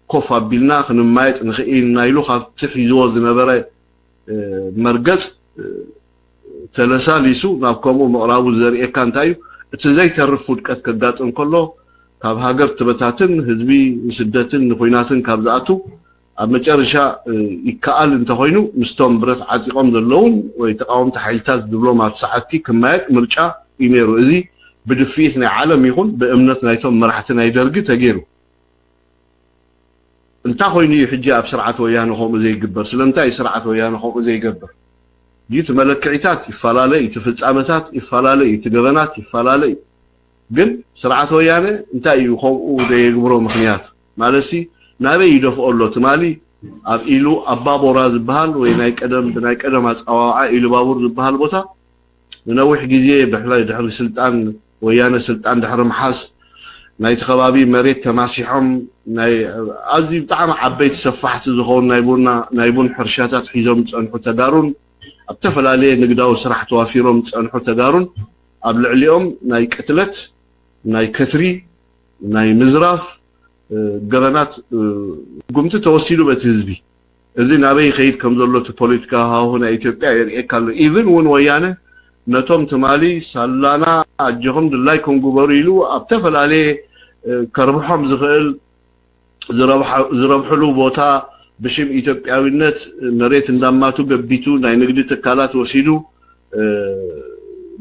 كوفا بيلنا خنمايت نخيل نايلو خاطر تحيزو زنبره مرقص تلساليسو نابكمو مقرابو زرئ كانتايو اتزاي ترفود قد كغاطن كله ካብ ሃገር ትበታትን ህዝቢ ስደትን ኮይናትን ካብ ዛአቱ ኣብ መጨረሻ ይካአል እንተኮይኑ ምስቶም ብረት ዓጢቆም ዘለውን ወይ ተቃወምቲ ሓይልታት ዝብሎም ኣብ ሰዓቲ ከማይቅ ምርጫ ይነሩ እዚ ብድፊት ናይ ዓለም ይኹን በእምነት ናይቶም መራሕቲ ናይ ደርጊ ተገይሩ እንታ ኮይኑ ሕጂ ኣብ ስርዓት ወያነ ኸም ዘይግበር ስለምንታይ ስርዓት ወያነ ኸም ዘይግበር ዲት መለክዒታት ይፈላለዩ ትፍጻመታት ይፈላለዩ ትገበናት ይፈላለዩ ግን ስርዓት ወያነ እንታይ እዩ ኸምኡ ዘይግብሮ ምኽንያት ማለሲ ናበይ ይደፍኦሎ ትማሊ ኣብ ኢሉ ኣባቦራ ዝበሃል ወይ ናይ ቀደም ኣጻዋዓ ኢሉ ባቡር ዝበሃል ቦታ ንነዊሕ ግዜ ብሕላይ ድሕሪ ስልጣን ወያነ ስልጣን ድሕሪ መሓስ ናይ ተኸባቢ መሬት ተማሲሖም ናይ ኣዝዩ ብጣዕሚ ዓበይቲ ሰፋሕቲ ዝኾኑ ናይ ቡን ሕርሻታት ሒዞም ፀንሑ ተጋሩን ኣብ ተፈላለየ ንግዳዊ ስራሕ ተዋፊሮም ፀንሑ ተጋሩን ኣብ ልዕሊኦም ናይ ቅትለት ናይ ከትሪ ናይ ምዝራፍ ገበናት ጉምቲ ተወሲዱ በቲ ህዝቢ እዚ ናበይ ኸይድ ከም ዘሎ ቲ ፖለቲካ ሃሁና ኢትዮጵያ የርእየካሉ ኢቭን ውን ወያነ ነቶም ትማሊ ሳላና ኣጅኹም ድላይ ኮንጉበሩ ኢሉ ኣብ ተፈላለየ ከርብሖም ዝኽእል ዝረብሕሉ ቦታ ብሽም ኢትዮጵያዊነት መሬት እንዳማቱ ገቢቱ ናይ ንግዲ ትካላት ወሲዱ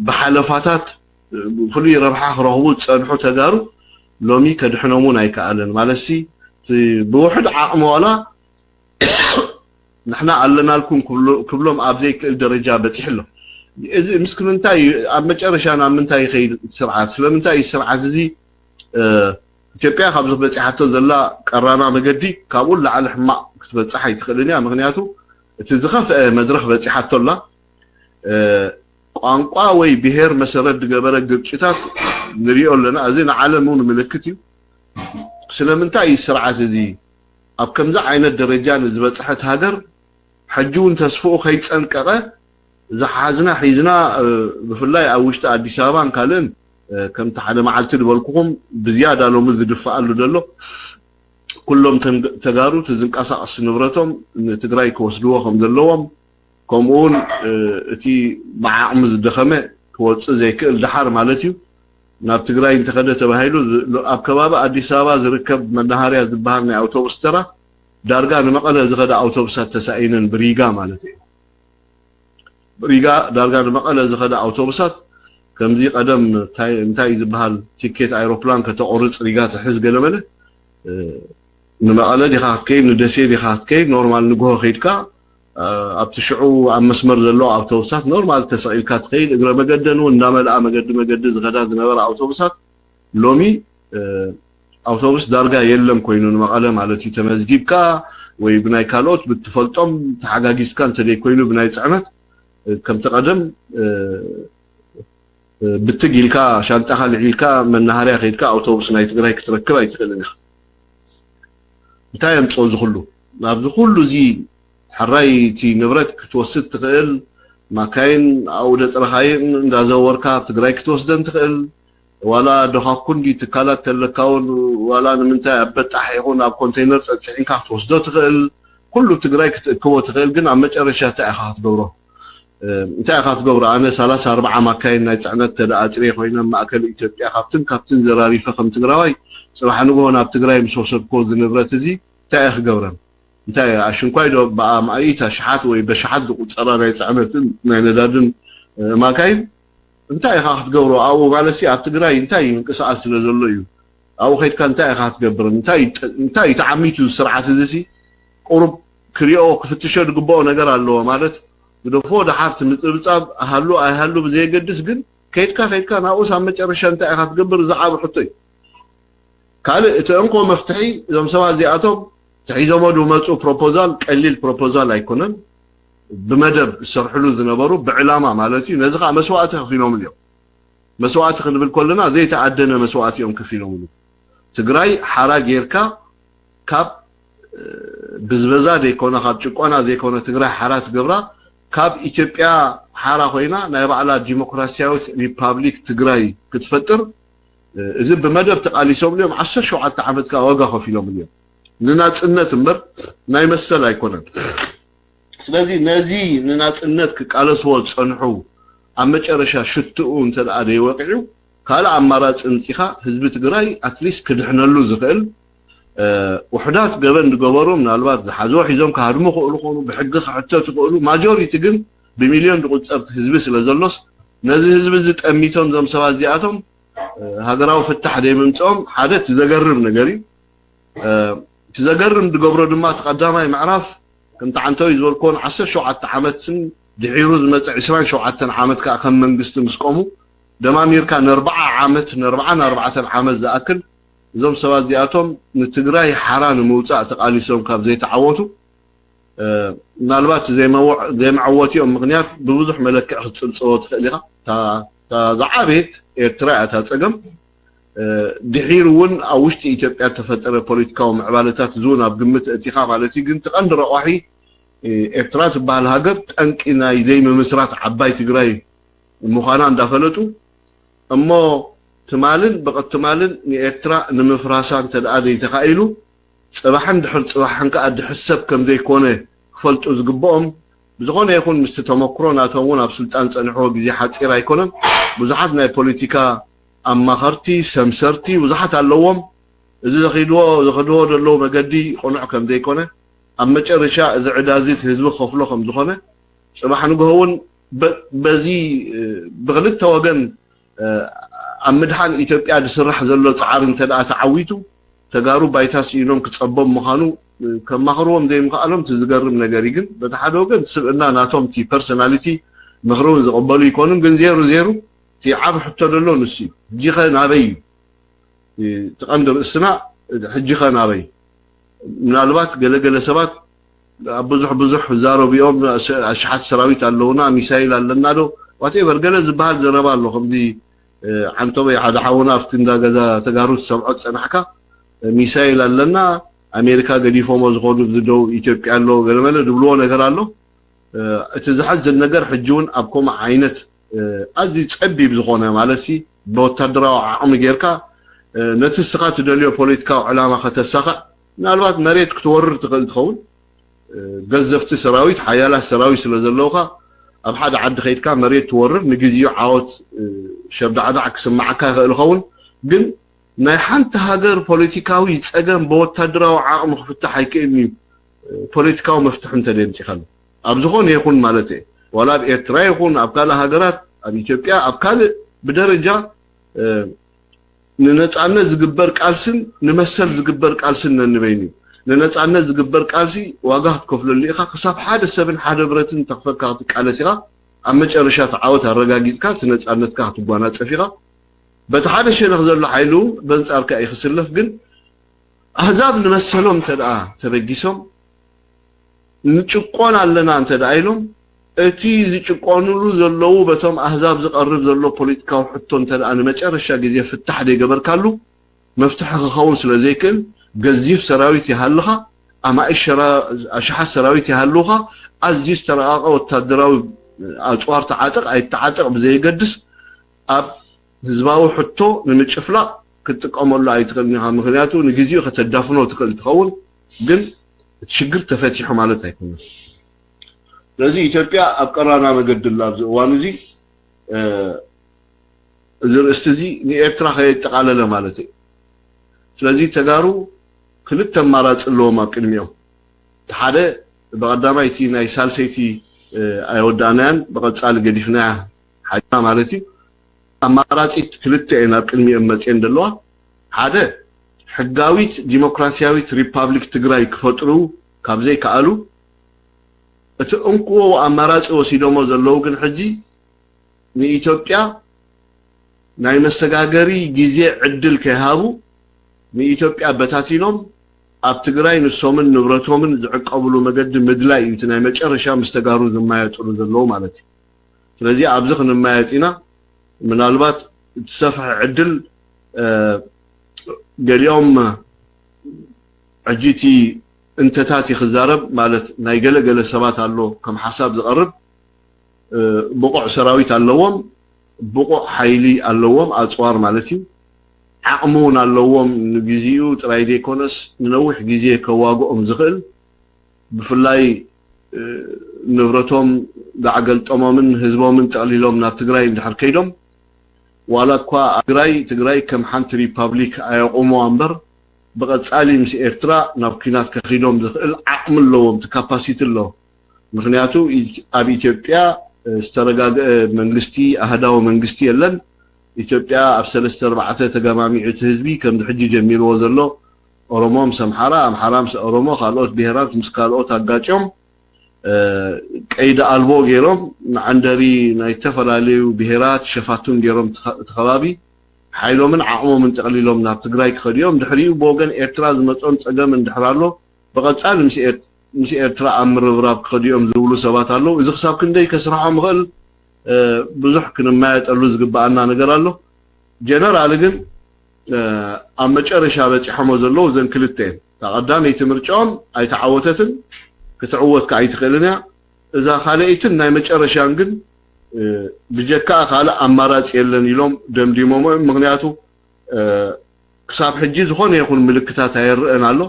ብሓለፋታት ፍሉይ ረብሓ ክረኽቡ ፀንሑ ተጋሩ ሎሚ ከድሕኖሙን ኣይከኣለን ማለሲ ብውሕድ ዓቕሚ ዋላ ንሕና ኣለናልኩም ክብሎም ኣብ ዘይክእል ደረጃ በፂሕሎ እዚ ምስክምንታይ ኣብ መጨረሻ ናብ ምንታይ ይኸይድ ስርዓት ስለምንታይ ስርዓት እዚ ኢትዮጵያ ካብ ዝበፅሓቶ ዘላ ቀራና መገዲ ካብኡ ላዕሊ ሕማቕ ክትበፅሕ ኣይትኽእልን እያ ምክንያቱ እቲ ዝኸፍአ መድረኽ በፂሓቶላ ቋንቋ ወይ ብሄር መሰረት ዝገበረ ግጭታት ንሪኦ ኣለና እዚ ንዓለም እውን ምልክት እዩ ስለምንታይ ስርዓት እዚ ኣብ ከምዛ ዓይነት ደረጃ ንዝበፅሐት ሃገር ሕጂ እውን ተስፍኡ ከይፀንቀቐ ዝሓዝና ሒዝና ብፍላይ ኣብ ውሽጢ ኣዲስ ኣበባን ካልእን ከምቲ ሓደ መዓልቲ ዝበልኩኹም ብዝያዳ ሎሚ ዝድፈኣሉ ዘሎ ኩሎም ተጋሩ ትዝንቀሳቐስ ንብረቶም ንትግራይ ክወስድዎ ከም ዘለዎም ከምኡውን እቲ ብዓቕሚ ዝደኸመ ክወፅእ ዘይክእል ድሓር ማለት እዩ ናብ ትግራይ እንተኸደ ተባሂሉ ኣብ ከባቢ ኣዲስ ኣበባ ዝርከብ መናሃርያ ዝበሃል ናይ ኣውቶቡስ ተራ ዳርጋ ንመቐለ ዝኸደ ኣውቶቡሳት ተሳኢነን ብሪጋ ማለት እዩ ብሪጋ ዳርጋ ንመቐለ ዝኸደ ኣውቶቡሳት ከምዚ ቀደም እንታይ ዝበሃል ቲኬት ኣይሮፕላን ከተቆርፅ ሪጋ ትሕዝ ገለመለ ንመቐለ ዲኻ ክትከይድ ንደሴ ዲኻ ክትከይድ ኖርማል ንግሆ ኸይድካ ابتشعو ام مسمر زلو اوتوبسات نورمال تسعيلكا تخيل اغرى مقدنو انداملأ مقد زغدا زنبر اوتوبسات لومي اوتوبس دارغا يلم كوينو مقاله مالتي تمزجيبكا وي بناي كالوت بتفلطم تحغاغيسكا انت دي كوينو بناي صعمت كم تقدم بتجيلكا شانطخا لعيلكا منهاريا خيدكا اوتوبس ناي تغراي كتركب ايتخلني انتاي امصو زخلو نابز كله زي حرايتي نبرت كتوسد تخيل ما كاين او لطرخاين اندازوركا تغراي كتوسدن تخيل ولا دخاكون دي تكالات تلكاون ولا نمنتا ابطح يكون اب كونتينر تصعين كا توسدو تخيل كله تغراي كتكو تخيل ግን ኣብ መጨረሻ ታይኻ ትገብሮ እንታይ ኻ ትገብሮ ኣነ 34 ማካይን ናይ ጽዕነት ተዳኣጥሪ ኮይነ ማእከል ኢትዮጵያ ካብትን ዘራሪፈ ከም ትግራዋይ ጽባሕ ንግሆ ናብ ትግራይ ምስወሰድኮ ዝንብረት እዚ እንታይ ክገብረን እንታይ ኣሽንኳይ ዶ በኣማኢታ ሽሓት ወይ በሽሓት ቁጽራ ናይ ጽዕነትን ናይ ነዳድን ማካይን እንታይ ኻ ክትገብሮ ኣው ማለሲ ኣብ ትግራይ እንታይ እንቅስቃስ ስለ ዘሎ እዩ ኣው ኸይድካ እንታይ ኻ ትገብር እንታይ ተዓሚቱ ስርዓት እዚ ቁሩብ ክሪኦ ክፍትሾ ድግቦ ነገር ኣለዎ ማለት بدفو ده حافت مصبصاب هالو اي هالو بزي يقدس ግን ከይድካ ናውስ ኣብ መጨረሻ እንታይ ኢኻ ትገብር ዝዓብ ሕቶይ ካልእ እቲ እንኮ መፍትሒ እዞም ሰባት እዚኣቶም ተሒዞሞ መፁ ፕሮፖዛል ቀሊል ፕሮፖዛል ኣይኮነን ብመደብ ዝሰርሕሉ ዝነበሩ ብዕላማ ማለት እዩ ነዚ ከዓ መስዋዕቲ ከፊሎም እዮም መስዋዕቲ ክንብል ከለና ዘይተዓደነ መስዋዕቲ እዮም ከፊሎም ትግራይ ሓራ ጌርካ ካብ ብዝበዛ ዘይኮነ ካብ ጭቆና ዘይኮነ ትግራይ ሓራ ትገብራ ካብ ኢትዮጵያ ሓራ ኮይና ናይ ባዕላ ዲሞክራሲያዊት ሪፓብሊክ ትግራይ ክትፈጥር እዚ ብመደብ ተቃሊሶም እዮም 17 ዓመት ካ ዋጋ ከፊሎም እዮም ንናጽነት እምበር ናይ መሰል ኣይኮነን ስለዚ ነዚ ንናጽነት ክቃለስዎ ጸንሑ ኣብ መጨረሻ ሽትኡ እንተደኣ ደይወቅዑ ካለ ኣማራጽ እንጽኻ ህዝቢ ትግራይ ኣትሊስት ክድሕነሉ ዝኽእል وحدات قبل نقبروا من البعض حزوا حزام كهرمو خلقوا بحق حتى تقولوا ماجوريتي جن بمليون دقيقة صرت حزبس لزلص نزل حزب زت أميتهم زم سواء زياتهم هجراو فتح دايما تقوم حدث تزجرم نجري تزجرم تقبروا دمات قدامي معرف كنت عن توي زور كون 10 شو عت عمت سن دحيروز متع 20 شو عت عمت كأخم من قست مسقومه دمامير كان 4 عمت 4 عمت زأكل زم سواد زياتهم نتجراي حران موتى تقاليسهم كاب زي تعوتوا نالبات زي معوتي مغنيات بوضح ملك اخذ صوت خليها تا زعابيت ارتراع تاصقم دحيرون اوشتي ايثيوبيا تفطر بوليتيكاو معبالتات زونا بقمت اتخاف مالتي كنت قند رواحي ارترات بالهاجر طنقنا زي مسرات عباي تجراي مخانا اندافلطو اما تمالن بقى تمالن نيترا نمفراسان تدادي تخايلو صباحن دحل صباحن كاد حسب كم زي كونه فلطو زغبوم بزغونه يكون مستتمكرونا تمون اب سلطان صنحو غزي حاطير ايكونن بزحات ناي بوليتيكا امخرتي سمسرتي وزحات اللوم اذا زخدو دلو مغدي قنع كم زي كونه ام مچرشا اذا عدازيت حزب خفلو كم زخونه صباحن غون بزي بغلت وغن امدحان ايثيوبيا دسرح زلو صعار انت تعويتو تغارو بايتاس ينوم كتصبم مخانو كمخروم زي مخالم تزغرم نغري ግን በተሓደ ወገን ስብዕና ናቶም ቲ ፐርሶናሊቲ መخرون ዝقبلوا ይኮኑን ግን ዜሮ ቲ ዓብ ሕቶ ደሎ ንሲ ጂኸ ናበይ ተቀንደር እስና ሕጂኸ ናበይ ምናልባት ገለገለ ሰባት ብዙሕ ዛረቢኦም አሽሓት ሰራዊት ኣለውና ሚሳኤል ኣለና ዶ ዋቴቨር ገለ ዝበሃል ዘረባ ኣሎ ከምዚ عنتوبي حدا حاونا افتندا غزا تغاروت سمعت صنحكا ميسايل لنا امريكا غديفو مزغودو زدو ايثيوبيا لو غلمل دبلو ነገር አለው اتزحز النجر حجون ابكم عينت ازي ጸبي بزخونه مالسي بوتادراو عم غيركا نتسخات دليو بوليتيكاو علامه ከተሰخ ምናልባት መሬት ክትወርር ትخون ገዘፍቲ ሰራዊት ሓያላ ሰራዊት ስለዘለውካ ኣብ ሓደ ዓዲ ኸይድካ መሬት ትወርር ንግዚኡ ዓወት شبدعدع كسمعك الخون ግን ናይ ሓንቲ ሃገር ፖለቲካዊ ጸገም በወታደራዊ ዓቕሚ ክፍታሕ ኣይከኣልኒ ፖለቲካዊ መፍትሕ እንተደንጽ ይኸል ኣብ ዝኾነ ይኹን ማለት ወላ ኤርትራ ይኹን ኣብ ካለ ሃገራት ኣብ ኢትዮጵያ ኣብ ካለ ብደረጃ ንነጻነት ዝግበር ቃልስን ንመሰል ዝግበር ቃልስን ነንበይኒ ንነጻነት ዝግበር ቃልሲ ዋጋ ክትከፍለሉ ኢኻ ክሳብ ሓደ ሰብን ሓደ ብረትን ተኽፈካ ክትቃለስ ኢኻ ኣብ መጨረሻ ተዓወት ኣረጋጊጽካ ትነጻነትካ ክትጓናጸፍ ኢኻ በቲ ሓደ ሸነኽ ዘሎ ሓይሉ በንጻርካ ይኽስለፍ ግን ኣህዛብ ንመሰሎም ተደኣ ተበጊሶም ንጭቆን ኣለና እንተ ደኣ ኢሎም እቲ ዝጭቆንሉ ዘለዉ በቶም ኣህዛብ ዝቐርብ ዘሎ ፖለቲካዊ ሕቶ እንተ ደኣ ንመጨረሻ ግዜ ፍታሕ ደይገበርካሉ መፍትሒ ክኸውን ስለ ዘይክእል ገዚፍ ሰራዊት ይሃልኻ ኣሽሓት ሰራዊት ይሃልውኻ ኣዝዩ ዝተረቓቐ ወታደራዊ ኣፅዋር ተዓጥቕ ኣይተዓጥቕ ብዘይገድስ ኣብ ህዝባዊ ሕቶ ንምጭፍላቕ ክትጥቀመሉ ኣይትኽእልን ኢኻ ምክንያቱ ንግዜኡ ከተዳፍኖ ትኽእል ትኸውን ግን ችግር ተፈቲሑ ማለት ኣይኮነን ስለዚ ኢትዮጵያ ኣብ ቀራና መገድላ ኣብዚ እዋን እዚ እዚ ርእስቲ እዚ ንኤርትራ ከየጠቃለለ ማለት እዩ ስለዚ ተጋሩ ክልተ ኣማራፂ ኣለዎም ኣብ ቅድሚኦም ሓደ ብቐዳማይ እቲ ናይ ሳልሰይቲ ኣይወዳእናያን ብቐፃሊ ገዲፍናያ ሓጅና ማለት እዩ ኣማራፂት ክልተ እየን ኣብ ቅድሚኦም መፅአን ዘለዋ ሓደ ሕጋዊት ዲሞክራሲያዊት ሪፓብሊክ ትግራይ ክፈጥሩ ካብ ዘይከኣሉ እቲ እንኩዎ ኣማራፂ ወሲዶሞ ዘለዉ ግን ሕጂ ንኢትዮጵያ ናይ መሰጋገሪ ግዜ ዕድል ከይሃቡ ንኢትዮጵያ በታቲኖም ኣብ ትግራይ ንሶምን ንብረቶምን ዝዕቀብሉ መገዲ ምድላይ እዩ እቲ ናይ መጨረሻ ምስተጋሩ ዝማየጥሉ ዘለዉ ማለት እዩ ስለዚ ኣብዚ ክንማየጥ ኢና ምናልባት እትሰፍሐ ዕድል ገሊኦም ሕጂቲ እንተታት ይኽዛረብ ማለት ናይ ገለገለ ሰባት ኣሎ ከም ሓሳብ ዝቐርብ ብቑዕ ሰራዊት ኣለዎም ብቑዕ ሓይሊ ኣለዎም ኣፅዋር ማለት እዩ ዓቕሙን ኣለዎም ንግዚኡ ጥራይ ዘይኮነስ ንነዊሕ ግዜ ከዋግኦም ዝኽእል ብፍላይ ንብረቶም ዳዕገልጠሞምን ህዝቦምን ጠቕሊሎም ናብ ትግራይ እንድሕር ከይዶም ዋላ እኳ ትግራይ ከም ሓንቲ ሪፓብሊክ ኣየቑሞዋ እምበር ብቐፃሊ ምስ ኤርትራ ናብ ኩናት ከኺዶም ዝኽእል ዓቕሚ ኣለዎም እቲ ካፓሲቲ ኣለዎ ምክንያቱ ኣብ ኢትዮጵያ ዝተረጋግአ መንግስቲ ኣህዳዊ መንግስቲ የለን ኢትዮጵያ ኣብ 3-4 ተገማሚዑ ህዝቢ ከም ሕጂ ጀሚርዎ ዘሎ ኦሮሞ ምስ ኣምሓራ ምስ ኦሮሞ ካልኦት ብሄራት ምስ ካልኦት ኣጋጭዮም ቀይዲ ኣልቦ ገይሮም ንዓንደሪ ናይ ተፈላለዩ ብሄራት ሸፋቱን ገይሮም ተኸባቢ ሓይሎምን ዓቕሞምን ጠቕሊሎም ናብ ትግራይ ክኸድዮም ድሕሪኡ ብወገን ኤርትራ ዝመፆም ፀገም እንድሕር ኣሎ ብቐፃሊ ምስ ኤርትራ ኣብ ምርብራብ ክኸድዮም ዝብሉ ሰባት ኣለዉ እዚ ክሳብ ክንደይ ከስርሖም ይኽእል ብዙሕ ክንማየጠሉ ዝግባአና ነገር ኣሎ ጀነራል ግን ኣብ መጨረሻ በፂሖሞ ዘለዉ ዘን ክልተ እየን ተቐዳመይቲ ምርጫኦም ኣይተዓወተትን ክትዕወትካ ኣይትኽእልን እያ እዛ ካልአይትን ናይ መጨረሻን ግን ብጀካ ካልእ ኣማራፂ የለን ኢሎም ደምዲሞሞ ምክንያቱ ክሳብ ሕጂ ዝኾነ ይኹን ምልክታት ኣይርአን ኣሎ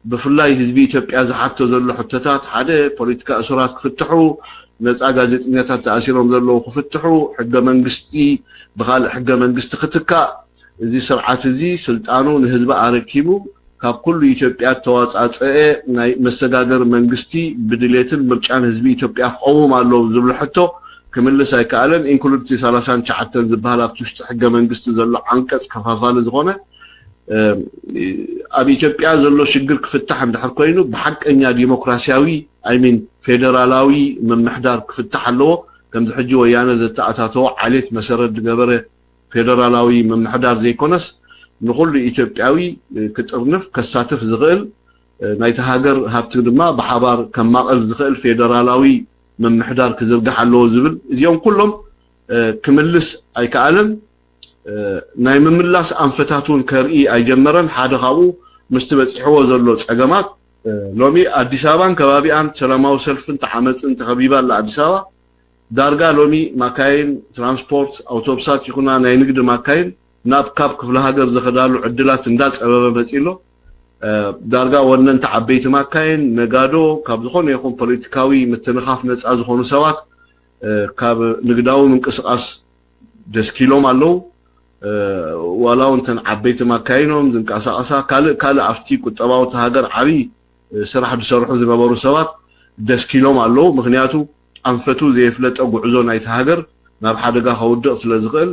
ብፍላይ ህዝቢ ኢትዮጵያ ዝሓቶ ዘሎ ሕቶታት ሓደ ፖለቲካ እስራት ክፍትሑ ነፃ ጋዜጠኛታት ተኣሲሮም ዘለዉ ክፍትሑ ሕገ መንግስቲ ብኻልእ ሕገ መንግስቲ ክትካእ እዚ ስርዓት እዚ ስልጣኑ ንህዝቢ ኣረኪቡ ካብ ኩሉ ኢትዮጵያ ተዋፃፀአ ናይ መሰጋገር መንግስቲ ብድሌትን ምርጫን ህዝቢ ኢትዮጵያ ክቀውም ኣለዎ ዝብሉ ሕቶ ክምልስ ኣይከኣለን ኢንክሉድ 39 ዝበሃል ኣብቲ ውሽጢ ሕገ መንግስቲ ዘሎ ዓንቀጽ ከፋፋሊ ዝኾነ ኣብ ኢትዮጵያ ዘሎ ሽግር ክፍታሕ እንድሕር ኮይኑ ብሓቀኛ ዲሞክራሲያዊ ኣይሚን ፌደራላዊ ምምሕዳር ክፍታሕ ኣለዎ ከምዚ ሕጂ ወያነ ዘተኣታተወ ዓሌት መሰረት ዝገበረ ፌደራላዊ ምምሕዳር ዘይኮነስ ንኩሉ ኢትዮጵያዊ ክጥርንፍ ከሳትፍ ዝኽእል ናይቲ ሃገር ሃብቲ ድማ ብሓባር ከማቐል ዝኽእል ፌደራላዊ ምምሕዳር ክዝርጋሕ ኣለዎ ዝብል እዚኦም ኩሎም ክምልስ ኣይከኣለን ናይ ምምላስ ኣንፈታቱን ከርኢ ኣይጀመረን ሓደ ካብኡ ምስቲ በፂሕዎ ዘሎ ፀገማት ሎሚ ኣዲስ ኣበባን ከባቢኣን ሰላማዊ ሰልፍን ተዓመፅን ተኸቢባ ኣላ ኣዲስ ኣበባ ዳርጋ ሎሚ ማካይን ትራንስፖርት ኣውቶቡሳት ይኹና ናይ ንግዲ ማካይን ናብ ካብ ክፍለ ሃገር ዝኸዳሉ ዕድላት እንዳፀበበ መፂሎ ዳርጋ ወነንቲ ዓበይቲ ማካይን ነጋዶ ካብ ዝኾነ ይኹን ፖለቲካዊ ምትንኻፍ ነፃ ዝኾኑ ሰባት ካብ ንግዳዊ ምንቅስቃስ ደስኪሎም ኣለዉ ዋላው እንተን ዓበይቲ ማካይኖም ዝንቀሳቐሳ ካልእ ኣፍቲ ቁጠባዊ ሃገር ዓብዪ ስራሕ ዝሰርሑ ዝነበሩ ሰባት ደስኪሎም ኣለዉ ምክንያቱ ኣንፈቱ ዘይፍለጠ ጉዕዞ ናይቲ ሃገር ናብ ሓደጋ ከውድቕ ስለ ዝኽእል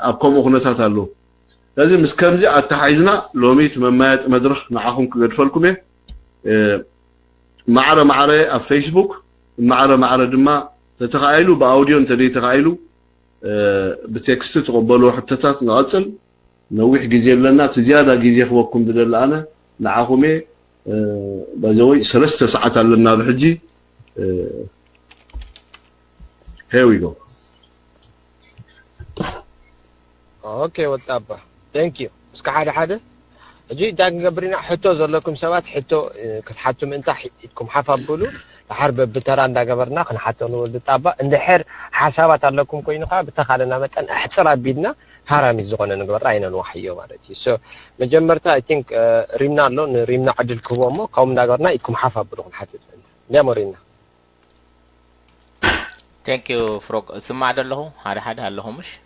ኣብ ከምኡ ኩነታት ኣለዉ لازم مسكمزي اتحايزنا لوميت ممايات مدرخ نعاهم كغدفلكم معره على فيسبوك معره دما تتخايلوا باوديو انت دي تخايلوا بتكست تقبلوا حتتات نقصل نوح غيزي لنا زياده غيزي خوكم دل انا نعاهم بازوي 3 ساعات لنا بحجي here we go اوكي وطابا ثانك يو اسك حدا اجي داك قبرنا حتو زلكم سوات حتو كتحتم انت حيتكم حفابلو حرب بترا اندا قبرنا كنحتو نولد طابا اندحر حسابات لكم كوينخا بتخالنا متن احصر ابيدنا هرامي زغونه نغبر راينا نوحيو مالتي سو مجمرتا اي ثينك ريمنا لون ريمنا عدل كومو كوم داغرنا يتكم حفابلو كنحتت انت ميمورينا ثانك يو فروغ سمع دلهو حدا هلهو مش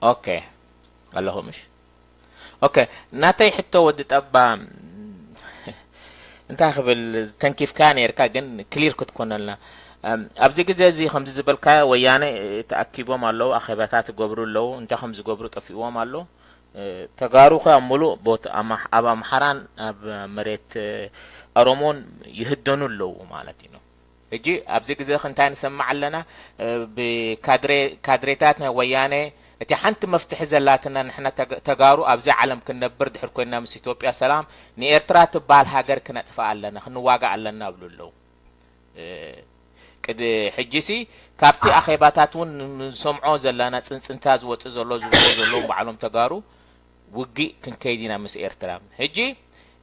اوكي الله مش اوكي ناتي حتى ودت ابا انت قبل تنكيف كان يركا جن كلير كنت كنا لنا ابزي غزي خمس زبلكا ويانا تاكيبو مالو اخباتات غبرو لو انت خمس غبرو طفيو مالو تغارو خاملو بوت ابا محران اب مريت ارومون يهدنو لو مالتي نو اجي ابزي غزي خنتان نسمع لنا بكادريتاتنا ويانا اتي حنت مفتح زلاتنا نحنا تغارو ابزي عالم كنبر دحر كوينا مس اثيوبيا سلام ني ارترا تبال هاجر كنطفا علنا خنواغا علنا بلولو قد حجسي كابتي اخيباتاتون نسمعو زلانا صنصنتا زوط زلو زلو بعلم تغارو وغي كنكيدينا مس ارترا حجي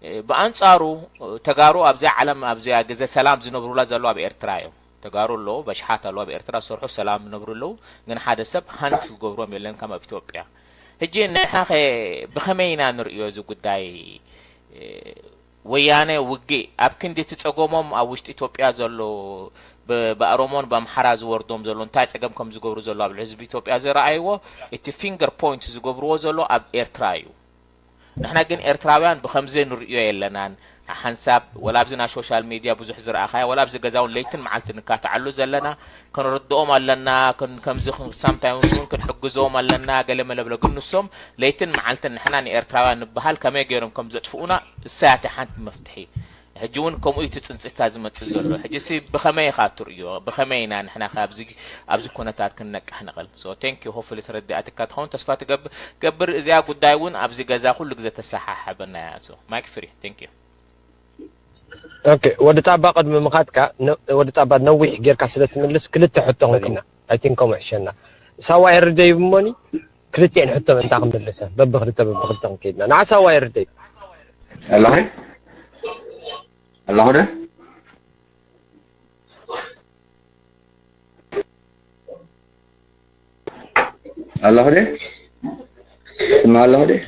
بانصارو تغارو ابزي عالم ابزي غزه سلام زنبرولا زلو اب ارترايو تغارو لو بشحات لو بارترا سرحو سلام نبرلو غن حدا سب هانت غبرو ميلن كما اثيوبيا هجي نحا بخمينا نريو زو غداي ويانه وغي ابكندي تصغومم اوشت اثيوبيا زلو بأرومون بمحراز وردوم زلو انتاي صغم كم زغبرو زلو اب حزب اثيوبيا زرايو ات فينجر بوينت زغبرو زلو اب ارترايو نحنا جن ارتراويان بخمزه نريو يلنان حنساب ولا بزنا سوشيال ميديا بزح زرا اخاي ولا بز غزاون ليتن معلت نكاتعلو زلنا كنردوم علنا كن كمزخ سام تايمز كن حجزوم علنا قلم لبلغ نصوم ليتن معلت نحنا ارتراويان نبحال كما يغيرم كم زطفونا الساعه حنت مفتحي هجون كم ايت تصنصتا زمت زلو حجسي بخمي خاطريو بخمينا نحنا خابزي ابز كونتات كنقح نقل سو ثانك يو هوفلي ترداتك تكون تسفات قبر ازيا غدايون ابزي غزا كل غزه تسححبنا ياسو مايك فري ثانك يو اوكي ودي تابع قد مخاتك ودي تابع نوح غيرك سلتملس كلت حطهم كنا اي ثينكم عشنا سوا يردي بموني كلتين حطهم انت ملسه ببخرتهم كيدنا نع سوا يردي الله ده الله ده ما الله ده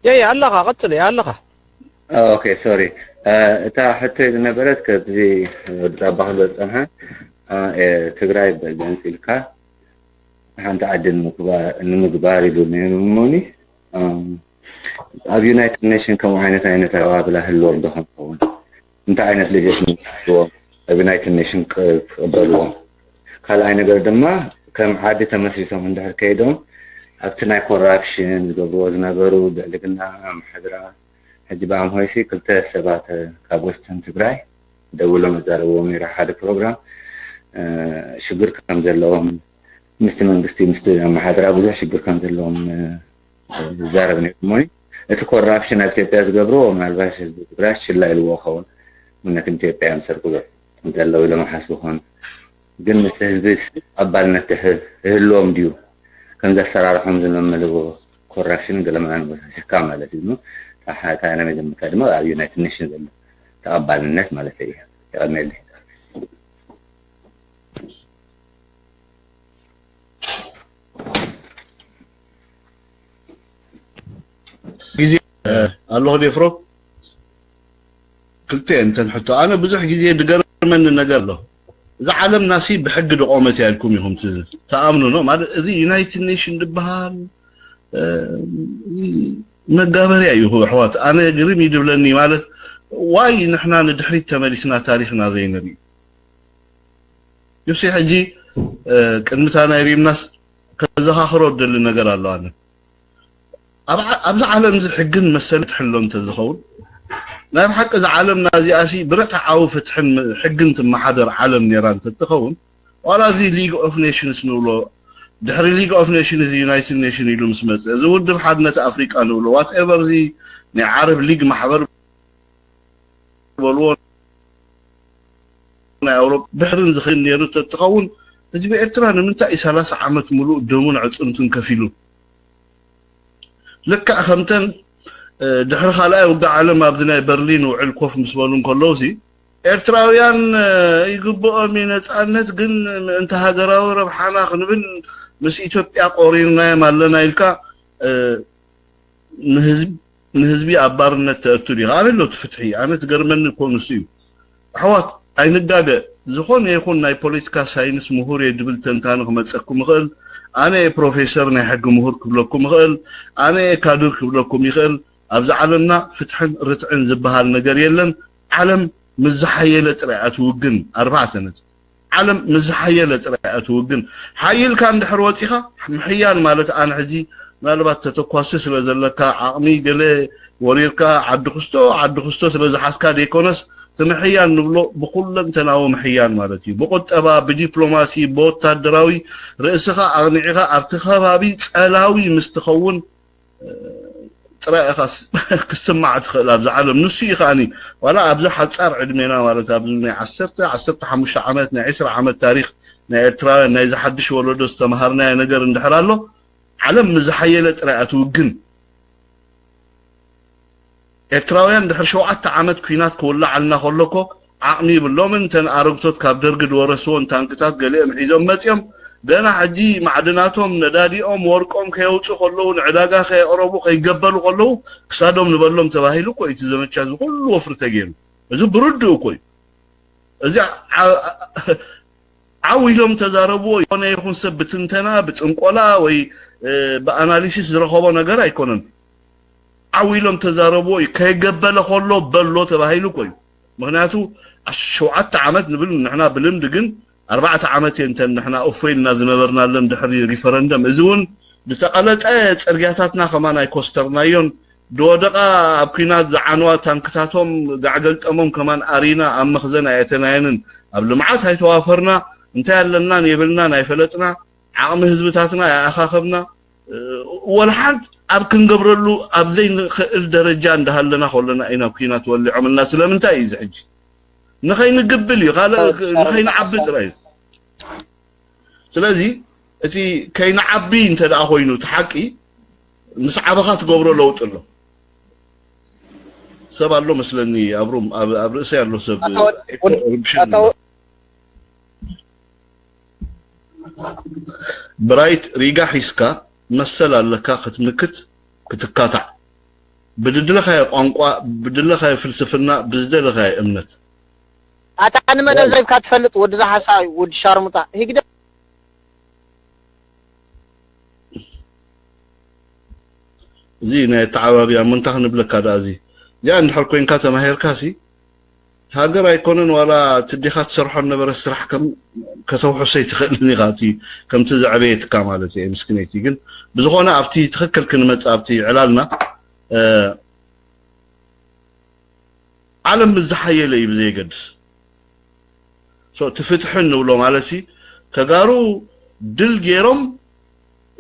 يا الله قتل يا الله اوكي سوري تا حتى نبرت كذي دابخل بصنها تግራይ በጀንሲልካ አንተ አድን ምግባር ይሉኝኒ ኣብ ዩናይትድ ኔሽን ከም አይነት አዋብላ ህልወም ደኸም እንተ አይነት ልጅት ነው ኣብ ዩናይትድ ኔሽን ቀበልዎ ካልአይ ነገር ድማ ከም ዓዲ ተመስሪቶም እንዳር ከይዶም ኣብቲ ናይ ኮራፕሽን ዝገብርዎ ዝነበሩ ደልግና ማሕድራ حجبام هايسي كلت سبات كابوستن تግራይ دولهم زاروا ميرا حد بروجرام شجر كم زلهم مستي محاضرة بزح شجر كم زلهم زاربني موي الكورابشن التي زغبرو ما الباش تግራይ شلا الوخون من ኢትዮጵያ ያምሰርኩ ዘለው ለማሐስበሆን ግን ህዝብስ አባልነት ህሎም ዲዩ ከምዛ ሰራርሖም ዝመመልዎ ኮራፕሽን ገለማን ወሰካ ማለት ነው حتى أنا مدام مكلمة على يونايتد نيشنز تقبل الناس مالتي يعمل لي جزء الله يفرق كلتين تنحطوا أنا بزح جزء دقر من النجار له إذا عالم ناسي بحق دقومة يالكم يهم تأمنوا ما ذي يونايتد نيشن دبهان مقابري أيها حوات أنا قريب يدبلني مالت واي نحنا ندحريت تمارسنا تاريخنا ذي نبي يوسي حجي كلمتانا يريم ناس كذا خرود اللي نقر الله أنا أبز عالم زي حقن مسألة حلون تزخون لا بحق إذا عالمنا زي أسي برت عاوفة حقن تم حضر عالم نيران تتخون ولا زي League of Nations نولو دحري League of Nations زي United Nations يلو مسمت إذا ودف حدنا أفريقيا نولو whatever زي نعرب ليج محبر والون أوروبا بحرن زخين نيرو تتخون إذا بإرترا نمنتا إسالة عامة ملو دومون عطنتن كفيلو لك أخمتن دحر خلاء وقع عالم أبدنا برلين وعلكوف مسبولون كلوسي إرتراويان يقبقوا من أنت قن أنت هاجراو ربحانا خنبل مس إثيوبيا قورينا مالنا إلكا نهزبي أبارنا تأتوري غامل لو تفتحي أنا تقرمن كونسيو حوات أين الداقة زخون يكون ناي بوليتيكا ساينس مهور يدبل تنتان خمتسكم مخل أنا بروفيسور ناي حق مهور كبلكم مخل أنا كادر كبلكم يخل أبزع علمنا فتحن رتعن زبهال نجار يلن علم مزحيلة رأت وجن 4 سنة علم مزحيلة رأت وجن حيل كان دحروتيها محيان مالت أنا حجي مالبات تتقاسس لزلك عمي قلي وريركا عد خستو سلز حسكا ديكونس تمحيان نبلو بخلن تناو محيان مالتي بقط أبا بديبلوماسي بوتادراوي رئيسها أغنيعها أبتخابابي تسألاوي مستخون ترى خاص كسمع أدخل أبز عالم نسي خاني ولا أبز حد صار عدمنا ولا أبز 10 5 عامات 10 عامات تاريخ ترى إذا حدش ولد استمهرنا نقدر ندحر له علم مزحيلة رأت وجن تراويان دحر شو عت عامات كينات كلها علنا خلكو عقني باللومن تن أرقطت كابدرجد ورسون تانكتات قليل محيزهم متيم دانا حجي معدناتهم نداديهم ورقهم كيوصو خلو نعلاقا خي قربو خي قبلو خلو كسادهم نبلهم تباهيلو كوي تزمتشاز كله وفر تجيل إذا بردو كوي إذا عويلهم تزاربو يكون يكون سبتنتنا بتنقلا وي بأناليسيس رخبو نقر يكونن عويلهم تزاربو كي قبل خلو بلو تباهيلو كوي مغناتو شوعات عامات نبلو نحنا بلمدقن 4 عامتين تن نحنا أوفيلنا زنبرنا لن دحري ريفرندم إذون بتقلت أرجعتنا كمان أي كوسترنايون دو دقة أبكينات زعنوا تنكتاتهم دعجلت أمم كمان أرينا أم خزنا يتناينن قبل معات هاي توافرنا انتهى لنا يبلنا نايفلتنا عام هزبتاتنا يا أخاخبنا والحد أبكن قبرلو أبزين الدرجان دهلنا خلنا أين أبكينات واللي عملنا سلام انتهى يزعج نخين نقبلي قال نخين عبد رئيس سلازي اتي كاين عبي انت دا خوينو تحقي مسعبخات قبرو لوط له سبا له مسلني ابروم ابرسي له سب برايت ريغا حيسكا مسل لك ختمكت كتقاطع بدلخه قانقوا بدلخه فلسفنا بزدلخه امنت أنا ما نزرب كاتفلت ود زحسا ود شارمطا هيك زين تعاوبيا منتخن بلك هذا زي جا نحر كوين كاتا ماهر كاسي هاجر يكونن ولا تديخات سرح النبر السرح كم كتوح سيت خلني غاتي كم تزعبيت كمالتي مسكنيتي قل بزغونا ابتي تخكل كلمه ابتي علالنا عالم بالزحيه لي بزي قدس سو تفتحن ولو مالسي تقارو دل جيرم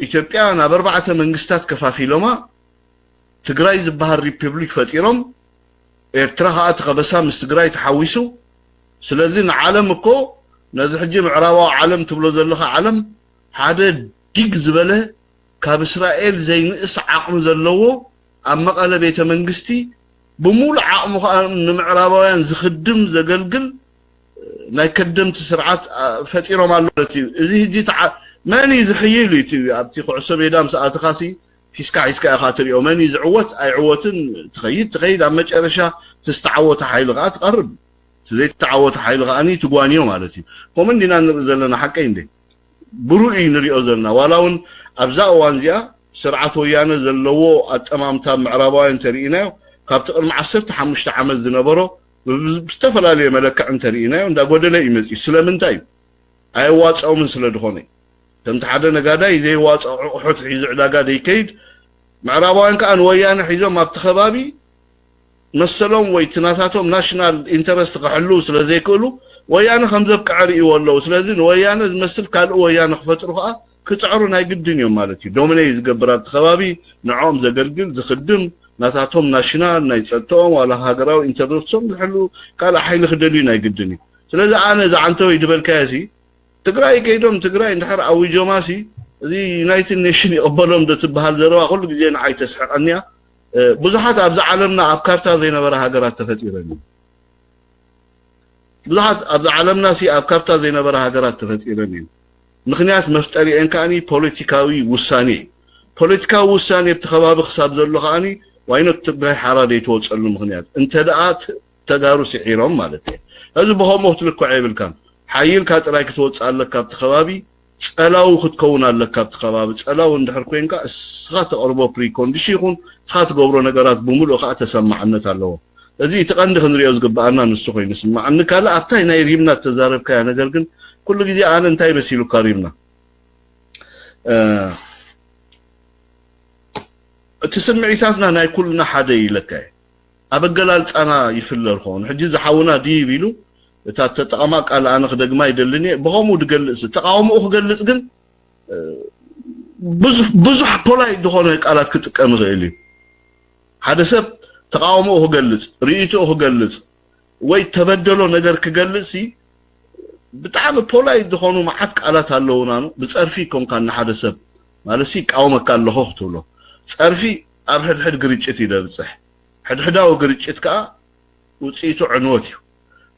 إثيوبيا أنا ب4 منجستات كفافيلوما تجراي زبهر ريبوبليك فتيرم إرتراها أتقبسها مستجراي تحويسو سلذين عالمكو نازل حجي معراوا عالم تبلو زلخا عالم هذا ديك زبله كاب إسرائيل زي نقص عقم زلوه أما قال بيت منجستي بمول عقم معراويان زخدم زقلقل ناي كدمت سرعات فتيرو مالتي إذا جيت ماني زحيلي تي أبتي قعصب يدام ساعات خاسي في سكاي خاطر يوماني زعوت أي عوتن تخيل أما جرشة تستعوت حيلغة تقرب تزيد تعوت حيلغة أني تقوانيو مالتي ومن دينا نرزلنا حقين دي بروئي نريو زلنا ولون أبزاء وانزيا سرعات ويانا زلوو أتأمام تام معرابوين ترينا كابتقر مع 15 عام زنبرو بستفل عليه ملكة عن ترينا وندا قودة يمزي سلامنتاي أي واتس أو من سلدخوني كنت حدا نقادا إذا واتس أو حوت عيز علاقا دي كيد معرابوين كان ويانا حيزوم ابت خبابي مسلوم ويتناتاتهم ناشنال انترست قحلو سلازي كلو ويانا خمزب كعري والله سلازين ويانا زمسل كالو ويانا خفترو خا كتعرو ناي قدن يوم مالتي دوميني زقبرات خبابي نعوم زقلقل زخدم ناتاتهم ناشنال ناي صتوم ولا هاغراو انترستهم لحلو قال حيل خدلي ناي قدني سلازي انا اذا عنتو يدبل كاسي تقراي كيدوم تقراي اندحر اوي جوماسي زي يونايتد نيشن يقبلهم دتبحال زروا كل غزي نعاي تسحقنيا بزحات ابز عالمنا اب كارتا زي نبره هاغرات تفطيرني بزحات ابز عالمنا سي اب كارتا زي نبره هاغرات تفطيرني مخنيات مفتري ان كاني بوليتيكاوي وساني بتخباب حساب زلو خاني واينو تبغي حرادي توصلو مخنيات انت دات تدارو سعيرهم مالتي هذا بهم وقت لك عيبل كان حيل كاترايك توصل لك بتخبابي صلاو ክትከውን ኣለካ ተኸባብ صلاو እንድሕር ኮይንካ እስኻ ተقرቦ ፕሪ ኮንዲሽን ይኹን እስኻ ትገብሮ ነገራት ብሙሉእ ካ ተሰማዕነት ኣለዎ እዚ ተቀንዲ ክንሪኦ ዝግባአና ንሱ ኮይኑ ስማዕን ካለ ኣብታይ ናይ ሪምና ተዛረብካ ነገር ግን ኩሉ ግዜ ኣነ እንታይ መሲሉ ካሪምና እትስምዒታትና ናይ ኩልና ሓደ ይለካ ኣበገላልፃና ይፍለር ኾን ሕጂ ዝሓውና ዲብ ኢሉ ተጠቀማ ቃል አነ ደግማ ይደልኒ በሆሙ ድገልጽ ተቃውሞ ክገልጽ ግን ብዙ ፖላይ ደሆነ ቃላት ክጥቀም ይኽእል ሓደ ሰብ ተቃውሞ ክገልጽ ሪኢቶ ክገልጽ ወይ ተበደሎ ነገር ክገልጽ ብጣዕሚ ፖላይ ደሆኑ ማዓት ቃላት ኣለውና ነው ብጸርፊ ኮንካና ሓደ ሰብ ማለሲ ቃውመካ ኣለኹ ክትብሎ ጸርፊ ኣብ ሕድሕድ ግርጭት ይደብጽሕ ሕድሕዳው ግርጭት ከ ውጽኢቱ ዕንወት እዩ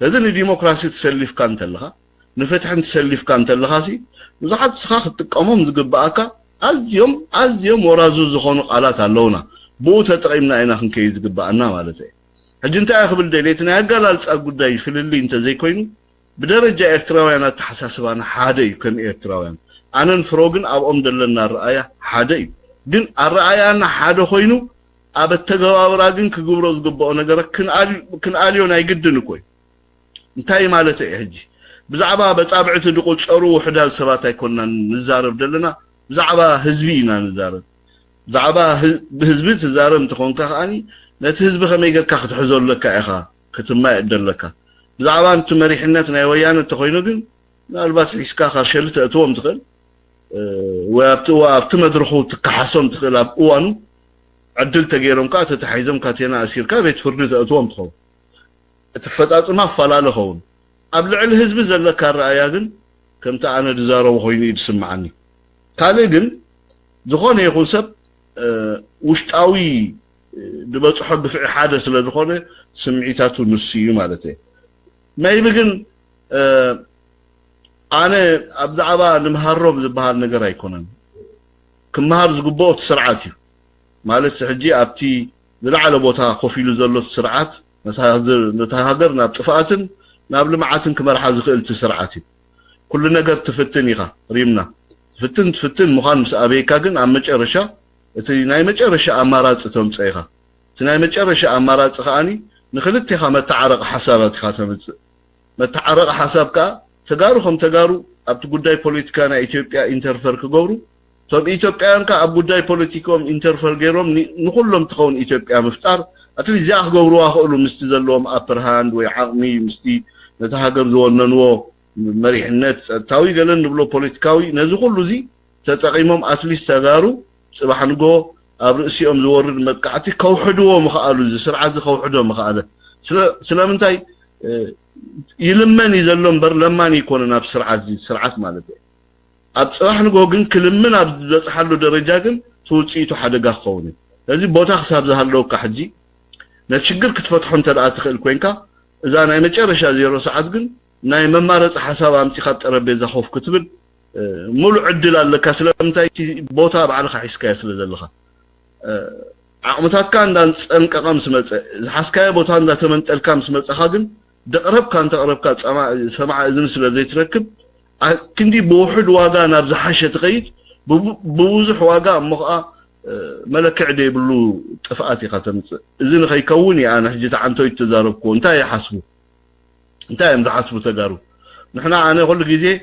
لازم الديمقراطية تسلف كانت لها نفتح تسلف كانت لها سي وزحت سخاخ تقامهم زغباكا ازيوم ورازو زخونو قالات اللونا بو تطقيمنا اينا خنكي زغبانا مالتي حج انت اخبل دليتنا يقال صاب غداي فللي انت زي كوينو بدرجه ارتراويان تحساسبانا حادي كم ارتراويان انن فروغن ابኦም دلنا الرأي حادي ግን الرأينا حاده ኮይኑ اب التغبابرا ግን كغبرو زغباو ነገር كناليون አይግድን کوي እንታይ ማለት እዩ ሕጂ ብዛዕባ በጻብዕቲ ድቆጨሩ ውሕዳት ሰባት ኣይኮንናን ንዛረብ ደለና ብዛዕባ ህዝቢ ኢና ንዛረብ ብዛዕባ ህዝቢ ትዛረብ እንትኾንካ ከኣኒ ነቲ ህዝቢ ከመይ ጌርካ ክትሕዘለካ ኢኻ ክትማይ ደለካ ብዛዕባ ነቲ መሪሕነት ናይ ወያነ ተኮይኑ ግን ምናልባት ሒስካ ካርሸል ተእትዎም ትኽእል ወኣብቲ መድረኹ ትከሓሶም ትኽእል ኣብ እዋኑ ዕድል ተገይሮም ከዓ ተተሓይዞም ካቴና ኣሲርካ ቤት ፍርዲ ተእትዎም ትኸውን تفطاطما فلالخون اب لعل حزب زلك الرأيا ግን ከምታ ኣነ ድዛረቡ ኮይኑ ይስማዓኒ ካለ ግን ዝኾነ ይኹን ሰብ ውሽጣዊ ድበጽሖ ግፍዕ ሓደ ስለ ዝኾነ ስምዒታቱ ንስዩ ማለት እዩ ማይብ ግን ኣነ ኣብ ዛዕባ ንምሃሮም ዝበሃል ነገር ኣይኮነን ክመሃር ዝግብኦ ስርዓት እዩ ማለት ሕጂ ኣብቲ ዝለዓለ ቦታ ኮፍ ኢሉ ዘሎ ስርዓት نتهاجر ناب طفاتن ناب لمعاتن كمرحا زخيل تسرعاتي كل ነገር تفتن ይኻ ሪምና تفتن مخان مس ابيكا ግን ኣብ መጨረሻ እቲ ናይ መጨረሻ ኣማራጽ ተምጽኢኻ እቲ ናይ መጨረሻ ኣማራጽ ኻኒ ንኽልት ይኻ መተዓረቕ ሓሳባት ይኻ ተምጽእ መተዓረቕ ሓሳብካ ተጋሩኹም ተጋሩ ኣብቲ ጉዳይ ፖለቲካ ናይ ኢትዮጵያ ኢንተርፈር ክገብሩ ቶም ኢትዮጵያውያን ኣብ ጉዳይ ፖለቲኮም ኢንተርፈር ገይሮም ንኹሎም ተኸውን ኢትዮጵያ ምፍጣር أتري زاخ قبروا أخلو مستزلهم أبر هاند وعقمي مستي نتهاجر زوننو مريح النت تاوي قالن نبلو بوليتيكاوي نزخل لزي تتقيمهم أتليس تجارو صباح نجو أبرئسيهم زور المتقعتي كوحدوا مخالو زي سرعة كوحدوا مخاله سلام انتاي يلمن يزلهم بر لما يكوننا بسرعة مالته أب صباح نجو جن كلمن أب حلو درجة جن توصيتو حدا جاخوني لازم بوتا حساب زهلو كحجي نتشجر كتفتحون ترى تخيل كوينكا إذا أنا متجرش زيرو ساعات جن ناي ممارس حساب أمسي خط ربيزة خوف كتبل مول عدل على كسلام تاي بوتا بعد خايس كاس لزلخا عمتات كان دان أنك قام سمت حسكاي بوتا دان تمنت الكام سمت خاجن دقرب كان تقرب كات سمع إذن سلا زي تركب كندي بوحد واقع نبز حشة تغيد بوزح واقع مقا ملك عدي بلو تفقاتي خاتمت إذن خيكوني أنا حجيت عن توي تجاربكم انتهي حسبوا انتهي متحسبوا تجارب نحن أنا أقول لك زي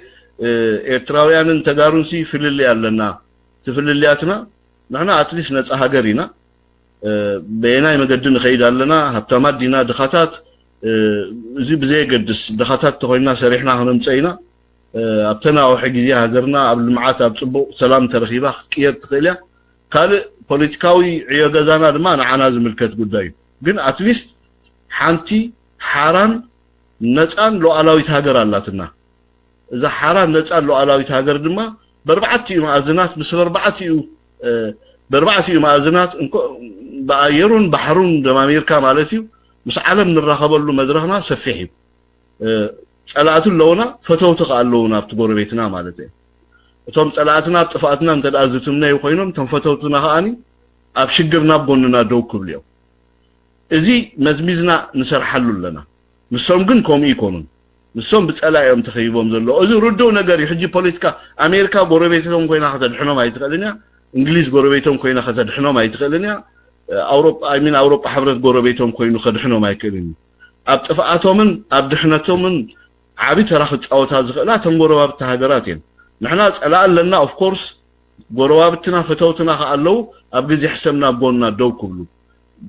إرتراويان تجارون سي في اللي علنا تفل اللياتنا نحنا اتليست نص هاجرينا بيناي مقدن خيد لنا هبتمات دينا دخاتات زي بزي قدس دخاتات تخوينا سريحنا هنمصينا ابتنا او حجزي هاجرنا قبل معات ابصبو سلام ترخيبه كير تخيليا قال بوليتيكاوي عيا غزانا دما نعنا زملكت غداي ግን اتليست حانتي حاران نصان لوعلاويت هاجر አላትና اذا حاران نصان لوعلاويت هاجر دما بربعتي مازنات بس بربعتي مازنات بايرون بحرون دم امريكا مالتيو مس عالم نرخبلو مدرخنا سفيحي صلاتو لونا فتوت قالونا بتغوربيتنا مالتي اتوم صلاتنا طفاتنا انت دازتمنا يخوينم تنفتوتنا خاني اب شجرنا بغوننا دوكبليو ازي مزميزنا نسرحلو لنا مسوم ግን ኮሚ ኢኮኖሚ مسوم بصلايهم تخيبهم زلو ازي ردو ነገር يحجي ፖለቲካ امريكا غوربيتهم ኮይና ከተድሕኖም አይትቀልኛ እንግሊዝ ጎረቤቶም ኮይና ከተድሕኖም አይትቀልኛ አውሮፓ ሕብረት ጎረቤቶም ኮይኑ ከድሕኖም አይከልኝ ኣብ ጥፋኣቶምን ኣብ ድሕነቶምን ዓቢ ተራኽ ጻውታ ዝኽእላ ተንጎረባብታ ሃገራት እየን ንሕና ጸላእ ኣለና ኦፍ ኮርስ ጎረባብትና ፈተውትና ካለው ኣብ ግዜ ሕሰብና ጎንና ደው ክብሉ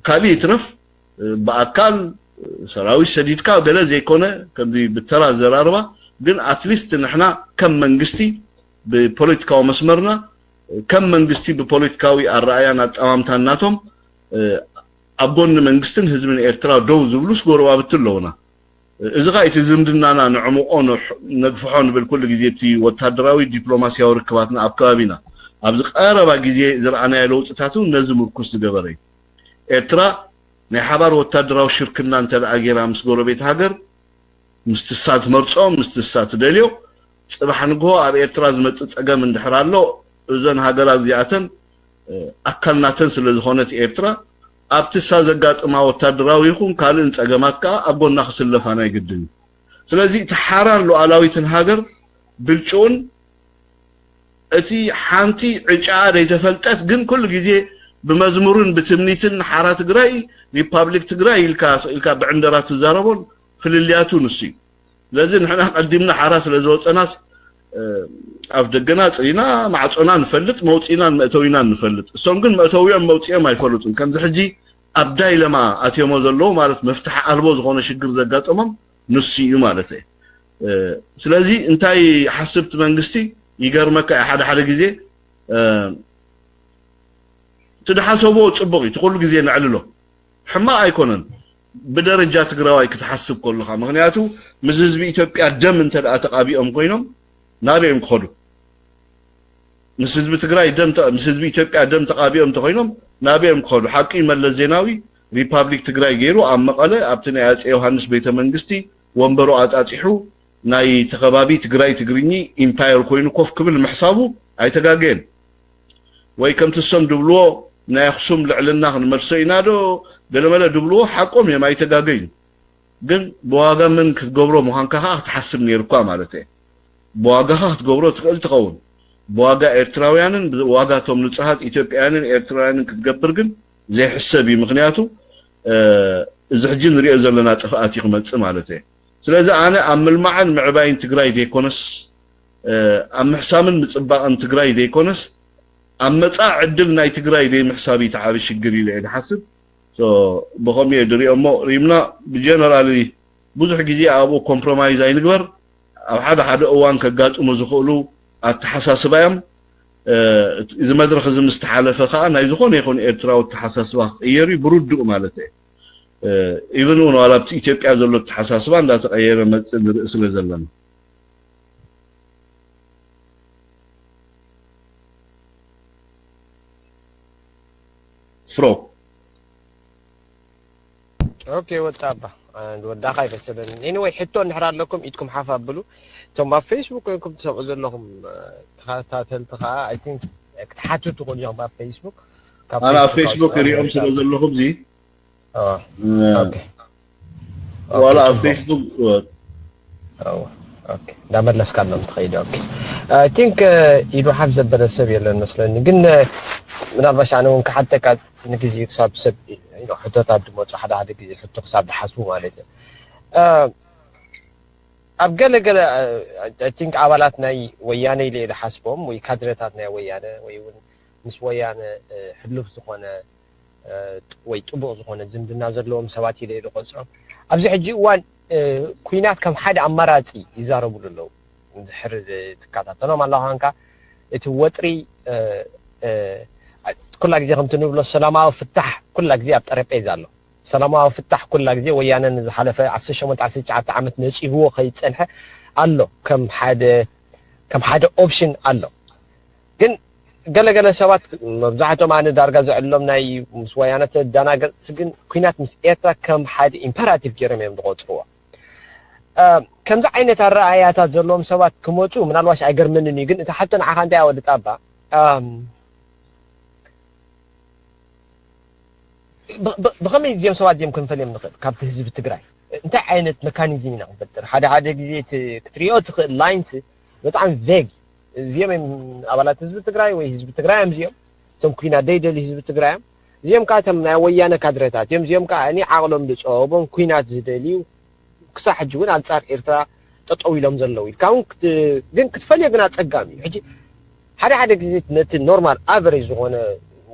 ካሊ ይትረፍ በአካል ሰራዊት ሰዲድካ ገለ ዘይኮነ ከምዚ ብተራ ዘራርባ ግን አትሊስት ንሕና ከም መንግስቲ በፖለቲካው መስመርና ከም መንግስቲ በፖለቲካዊ አራያን አጣማምታናቶም አቦን መንግስትን ህዝብን ኤርትራ ደው ዝብሉስ ጎረባብትለውና እዚ ጋይት ዝምድናና ንዕሙቆን ነግፍሖን بالكل ግዜ እቲ ወታደራዊ ዲፕሎማሲያዊ ርክባትና አብካቢና ኣብዚ ቀረባ ግዜ ዝርአና ያለውጥታቱ ነዚ ምርኩስ ዝገበረ ኤርትራ ናይ ሓባር ወታደራዊ ሽርክና እንተላአጌራ ምስ ጎረቤት ሃገር ምስትሳት መርጾም ምስትሳት ደልዮ ጽባሕ ንጎ ኣብ ኤርትራ ዝመጽእ ጸገም እንድሕራሎ እዘን ሃገራት ዚኣተን ኣካልናተን ስለ ዝኾነት ኤርትራ ኣብቲ ሳዘጋጥማ ወታደራዊ ይኹን ካልእ ጸገማት ከ ኣብ ጎና ክስለፋና ይግድን ስለዚ ተሓራን ሉዓላዊትን ሃገር ብልጩን እቲ ሓንቲ ዕጫ ዘይተፈልጠት ግን ኩሉ ግዜ بمزمورن بتمنيتن حارات تግራይ ريبابليك تግራይ ኢልካ بعندرات تزاربون فللياتو نسي لازم نحنا قدمنا حراس لزوصناس اف دغنا صينا معصنا نفلط موصينا مأتوينا نفلط እሶም ግን መእተውዮም መውጽኦም አይፈልጡን ከምዚ ሕጂ አብዳይ ለማ አትየሞ ዘሎ ማለት መፍትሕ አልቦ ዝኾነ ሽግር ዘጋጠሞም ንስዩ ማለት እዩ ስለዚ እንታይ ሓስብት መንግስቲ ይገርመካ ሓደ ግዜ تدحسبو صبغي تقول غزي نعللو حما ايكونن بدرجه تግራዋይ ክትحسب كلها مغنياتو مزز بإثيوبيا دم انت تقابيهم ኮይኖም ናበይም خدو مزز بتግራይ دم مزز بإثيوبيا دم تقابيهم ተኮይኖም ናበይም خدو حقي ملز ዜናዊ ሪፓብሊክ ትግራይ ገይሩ ኣብ መቀለ ኣብቲ ናይ አፄ ዮሐንስ ቤተ መንግስቲ ወንበሩ አጣጪሑ ናይ ተኸባቢ ትግራይ ትግርኝ ኢምፓየር ኮይኑ ኮፍ ክብል محسابو ኣይተጋገን ወይ ከምቲ ሰም ድብሎ ናይ አክሱም ልዕልና ክንመርሰይና ዶ ገለመለ ድብሎ ሓቆም የማይተጋገኝ ግን በዋጋ ምን ክትገብሮ መሃንካ ክትሐስብ ነርኳ ማለት እዩ በዋጋ ክትገብሮ ትኽእል ትኸውን በዋጋ ኤርትራውያንን በዋጋቶም ንጹሃት ኢትዮጵያውያንን ኤርትራውያንን ክትገብር ግን ዘይሕሰብ ምክንያቱ እዚ ሕጂ ንሪኦ ዘለና ጥፋኣት ይክመጽእ ማለት እዩ ስለዚ ኣነ ኣብ ምልማዕን ምዕባይን ትግራይ ደይኮነስ ኣብ ምሕሳምን ምጽባቕን ትግራይ ደይኮነስ أمتى عدل ناي تقرأي دي محسابي تعابي شقري لعين حسب بخمي يدري أمو ريمنا بجنرالي بوزح جزي أبو كومبرومايز أي نقبر أو حدا أوان كقات أمزخولو التحساس بايم إذا ما درخ زم استحالة فخانا يزخون يخون إرترا والتحساس باه يري برودو مالته إذن ونو على إثيوبيا زلو التحساس بان لا تغير متسن رئيس لزلن فرو اوكي وطابا وداخاي فسدن anyway حتو نحرار لكم ايدكم حافظلو ثم فيسبوك انكم تسوقوا زلهم تخاتل تخا اي ثينك تحاتو تقول يوم فيسبوك انا فيسبوك اليوم سنزلهم زي اوكي ولا فيسبوك اوكي دا مدلس كانوا متخيل اوكي اي ثينك يدو حفظ الدرسه يلا مثلا قلنا من أربع شهور كحتى كات نجزي حساب سب إنه حتى تعد موت حدا جزي حتى حساب حسبه مالته أبقى لقى I think عوالاتنا ويانا اللي حسبهم ويكادرتاتنا ويانا ويون ምስ ወያነ ሕልፍ ዝኾነ ወይ ጥቡቕ ዝኾነ ዝምድና ዘለዎም ሰባት ኢለ ዝቆፅሮም ኣብዚ ሕጂ እዋን ኩናት ከም ሓደ ኣማራፂ ይዛረቡሉ ኣለዉ ዝሕር ትከታተሎም ኣለኻ እቲ ወጥሪ ኩላ ግዜ ከምቲ ንብሎ ሰላማዊ ፍታሕ ኩላ ግዜ ኣብ ጠረጴዛ ኣሎ ሰላማዊ ፍታሕ ኩላ ግዜ ወያነ ዝሓለፈ 18-19 ዓመት ነፂብዎ ከይፀንሐ ኣሎ ከም ሓደ ኦፕሽን ኣሎ ግን ገለገለ ሰባት መብዛሕትኦም ኣነ ዳርጋ ዝዕሎም ናይ ምስ ወያነ ተደናገፅቲ ግን ኩናት ምስ ኤርትራ ከም ሓደ ኢምፐራቲቭ ገይሮም እዮም ዝቆፅርዎ ከምዚ ዓይነት ኣረኣያታት ዘለዎም ሰባት ክመፁ ምናልባሽ ኣይገርመንን እዩ ግን እቲ ሓቶ ንዓኻ እንታይ ኣወዲ ጣባ ብኸመይ እዚኦም ሰባት እዚኦም ክንፈልዮም ንኽእል ካብቲ ህዝቢ ትግራይ እንታይ ዓይነት መካኒዝም ኢና ክንፈጥር ሓደ ግዜ ክትሪኦ ትኽእል ላይንስ በጣም ቬግ እዚኦም ኣባላት ህዝቢ ትግራይ ወይ ህዝቢ ትግራይ እዚኦም እቶም ኩናት ደይደልዩ ህዝቢ ትግራይ እዚኦም ከዓ እቶም ናይ ወያነ ካድሬታት እዮም እዚኦም ከዓ እኒ ዓቕሎም ዝፀወቦም ኩናት ዝደልዩ ክሳብ ሕጂ እውን ኣንጻር ኤርትራ ጠጠው ኢሎም ዘለዉ ኢልካ እውን ግን ክትፈልዮ ግን ኣፀጋሚ እዩ ሕጂ ሓደ ግዜ ነቲ ኖርማል ኣቨሬጅ ዝኾነ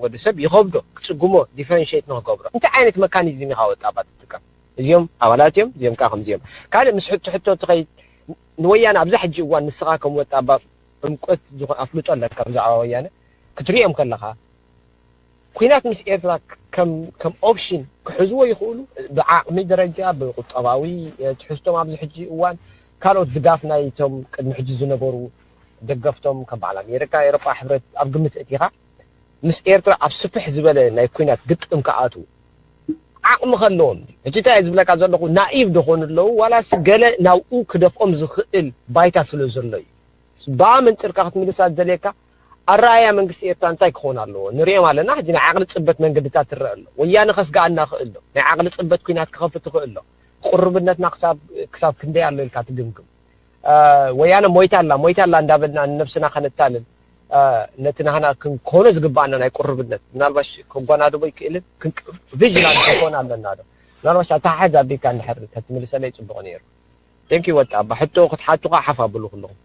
ወዲ ሰብ ይኸብዶ ክፅጉሞ ዲፈረንሽት ንክገብሮ እንታይ ዓይነት መካኒዝም ኢኻ ወጣባት ትጥቀም እዚኦም ኣባላት እዮም እዚኦም ከዓ ከምዚኦም ካልእ ምስ ሕቶ ትኸይድ ንወያነ ኣብዛ ሕጂ እዋን ንስኻ ከም ወጣባ ዕምቆት ዝኾነ ኣፍልጦ ኣለካ ብዛዕባ ወያነ ክትሪኦም ከለኻ ኩናት ምስ ኤርትራ ከም ኦፕሽን ክሕዝዎ ይኽእሉ ብዓቕሚ ደረጃ ብቁጠባዊ ትሕዝቶም ኣብዚ ሕጂ እዋን ካልኦት ድጋፍ ናይቶም ቅድሚ ሕጂ ዝነበሩ ደገፍቶም ከም በዓል ኣሜሪካ ኤሮጳ ሕብረት ኣብ ግምት እቲኻ ምስ ኤርትራ ኣብ ስፍሕ ዝበለ ናይ ኩናት ግጥም ከኣቱ ዓቕሚ ከለዎም ሕጂ እንታይ ዝብለካ ዘለኹ ናኢቭ ድኾኑ ኣለዉ ዋላስ ገለ ናብኡ ክደፍኦም ዝኽእል ባይታ ስለ ዘሎ እዩ ብኣመንፅርካ ክትምልሳ ዝደልየካ ኣረኣያ መንግስቲ ኤርትራ እንታይ ክኾን ኣለዎ ንሪኦም ኣለና ሕጂ ናይ ዓቕሊ ፅበት መንገድታት ትረአ ኣሎ ወያነ ከስጋኣና ክእል ዶ ናይ ዓቕሊ ፅበት ኩናት ክኸፍት ትኽእል ዶ ቁርብነትና ክሳብ ክንደይ ኣሎ ኢልካ ትግምግም ወያነ ሞይታ ኣላ እንዳበልና ንነብስና ከነታልል ነቲ ናህና ክንኮነ ዝግባአና ናይ ቁርብነት ምናልባሽ ክጓናድቦ ይክእልን ቪጅላንት ክኾን ኣለና ዶ ምናልባሽ ኣታሓዝ ኣቢልካ እንድሕር ከተምልሰለይ ፅቡቕ ነይሩ ቴንኪ ወጣ ሕቶ ክትሓቱካ ሓፍ ኣብሉ ኩለኹም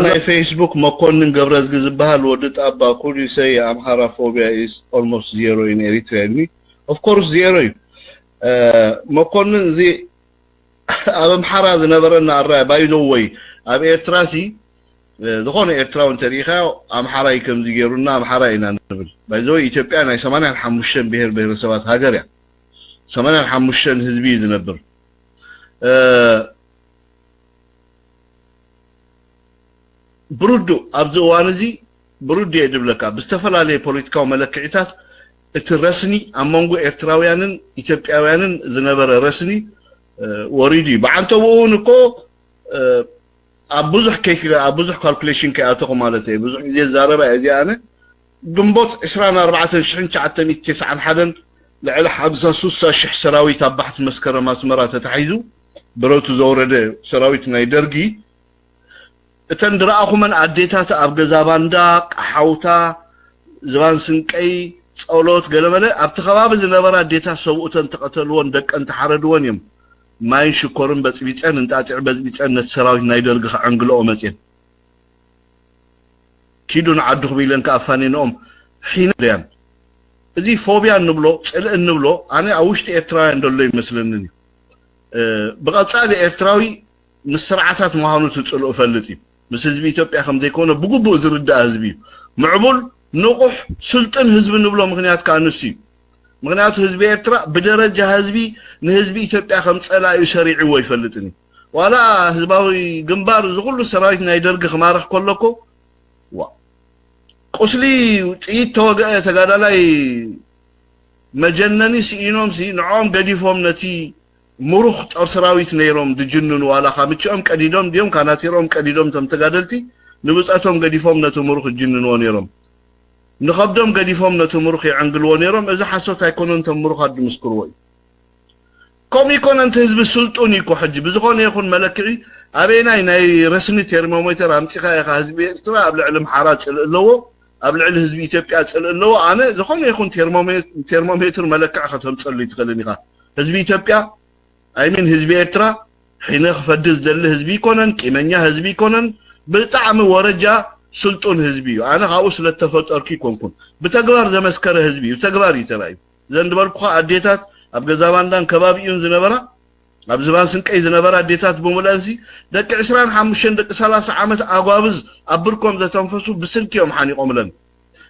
my Facebook Mokonin Gabrazgi ዝበሃል ወዲ ጣባ could you say Amhara phobia is almost zero in Eritrea? Of course zero. Mokonin the Amhara ዝነበረና ኣራያ by the way ኣብ ኤርትራ ሲ ዝኾነ ኤርትራውን ታሪኻ ኣምሓራ ከም ዝገሩና ኣምሓራ ኢና ንብል by the way ኢትዮጵያ ናይ 85 ብሄር ብሄረሰባት ሃገር እያ 85 ህዝቢ ዝነብር ብሩዱ ኣብዚ እዋን እዚ ብሩድ የድብለካ ብዝተፈላለየ ፖለቲካዊ መለክዒታት እቲ ረስኒ ኣብ መንጎ ኤርትራውያንን ኢትዮጵያውያንን ዝነበረ ረስኒ ወሪዱ ብዓንተው እውን እኮ ኣብ ብዙሕ ካልኩሌሽን ከኣተኹ ማለት እዩ ብዙሕ ግዜ ዛረባ እዚ ኣነ ግንቦት 24991 ልዕሊ 56000 ሰራዊት ኣብ ባሕቲ መስከረም ኣስመራ ተታሒዙ ብረቱ ዘውረደ ሰራዊት ናይ ደርጊ እተን ድረኣኹመን ኣዴታት ኣብ ገዛ ባንዳ ቃሓውታ ዝባን ስንቀይ ጸሎት ገለመለ ኣብቲ ከባቢ ዝነበራ ኣዴታት ሰብኡተን ተቐተልዎን ደቀን ተሓረድዎን እዮም ማይን ሽኮርን በፅቢፀን እንጣጢዕ በፅቢፀን ነቲ ሰራዊት ናይ ደርጊ ክዕንግልኦ መፅን ኪዱ ንዓዱ ክቢለን ከኣፋኒኖኦም ሒነድያን እዚ ፎብያ ንብሎ ፅልእ ንብሎ ኣነ ኣብ ውሽጢ ኤርትራውያን ደሎ ይመስለኒ ብቐፃሊ ኤርትራዊ ምስ ስርዓታት ምዃኑ ትፅልኡ ፈልጥ እዩ ምስ ህዝቢ ኢትዮጵያ ከም ዘይኮነ ብግቡእ ዝርዳእ ህዝቢ እዩ ምዕቡል ንቑሕ ስልጥን ህዝቢ ንብሎ ምክንያት ካንስ እዩ ምክንያቱ ህዝቢ ኤርትራ ብደረጃ ህዝቢ ንህዝቢ ኢትዮጵያ ከም ፀላእዩ ሰሪዕዎ ይፈልጥኒ ዋላ ህዝባዊ ግንባር ዝኩሉ ሰራዊት ናይ ደርጊ ክማርኽ ከለኮ ቁስሊ ጥይት ተወግአ ተጋዳላይ መጀነኒ ሲኢኖም ንዖም ገዲፎም ነቲ ሙሩኽ ጦር ሰራዊት ነይሮም ድጅንኑ ዋላ ካምጭኦም ቀዲዶም ዲዮም ካናቲሮም ቀዲዶም ተም ተጋደልቲ ንብፀቶም ገዲፎም ነቲ ሙሩኽ ጅንንዎ ነይሮም ንኸብዶም ገዲፎም ነቲ ሙሩኽ ይዕንግልዎ ነይሮም እዚ ሓሶት ኣይኮነን ተም ሙሩኻት ድምስክርዎ እዩ ከምኡ ይኮነ እንተ ህዝቢ ስልጡን ይኮ ሕጂ ብዝኾነ ይኹን መለክዒ ኣበየናይ ናይ ረስኒ ቴርሞሜተር ኣምፂኻ ኢኻ ህዝቢ ኤርትራ ኣብ ልዕሊ ምሓራ ፅልእ ኣለዎ ኣብ ልዕሊ ህዝቢ ኢትዮጵያ ፅልእ ኣለዎ ኣነ ዝኾነ ይኹን ቴርሞሜተር መለክዕ ከተምፀሉ ይትኽእልን ኢኻ ህዝቢ ኢትዮጵያ ኣይሚን ህዝቢ ኤርትራ ሒነ ክፈድስ ዝደሊ ህዝቢ ይኮነን ቂመኛ ህዝቢ ይኮነን ብጣዕሚ ወረጃ سلطون هزبي انا هاوس لتفطركي كونكون بتغبار زمسكره هزبي بتغبار يتراي زندبلكو اديتات اب غزاباندان كبابيون زنبرا اب زبان سنقي زنبرا اديتات بمولانسي دق 25 دق 30 عامت اغوابز ابركم زتنفسو بسلكيوم حنيقوم لن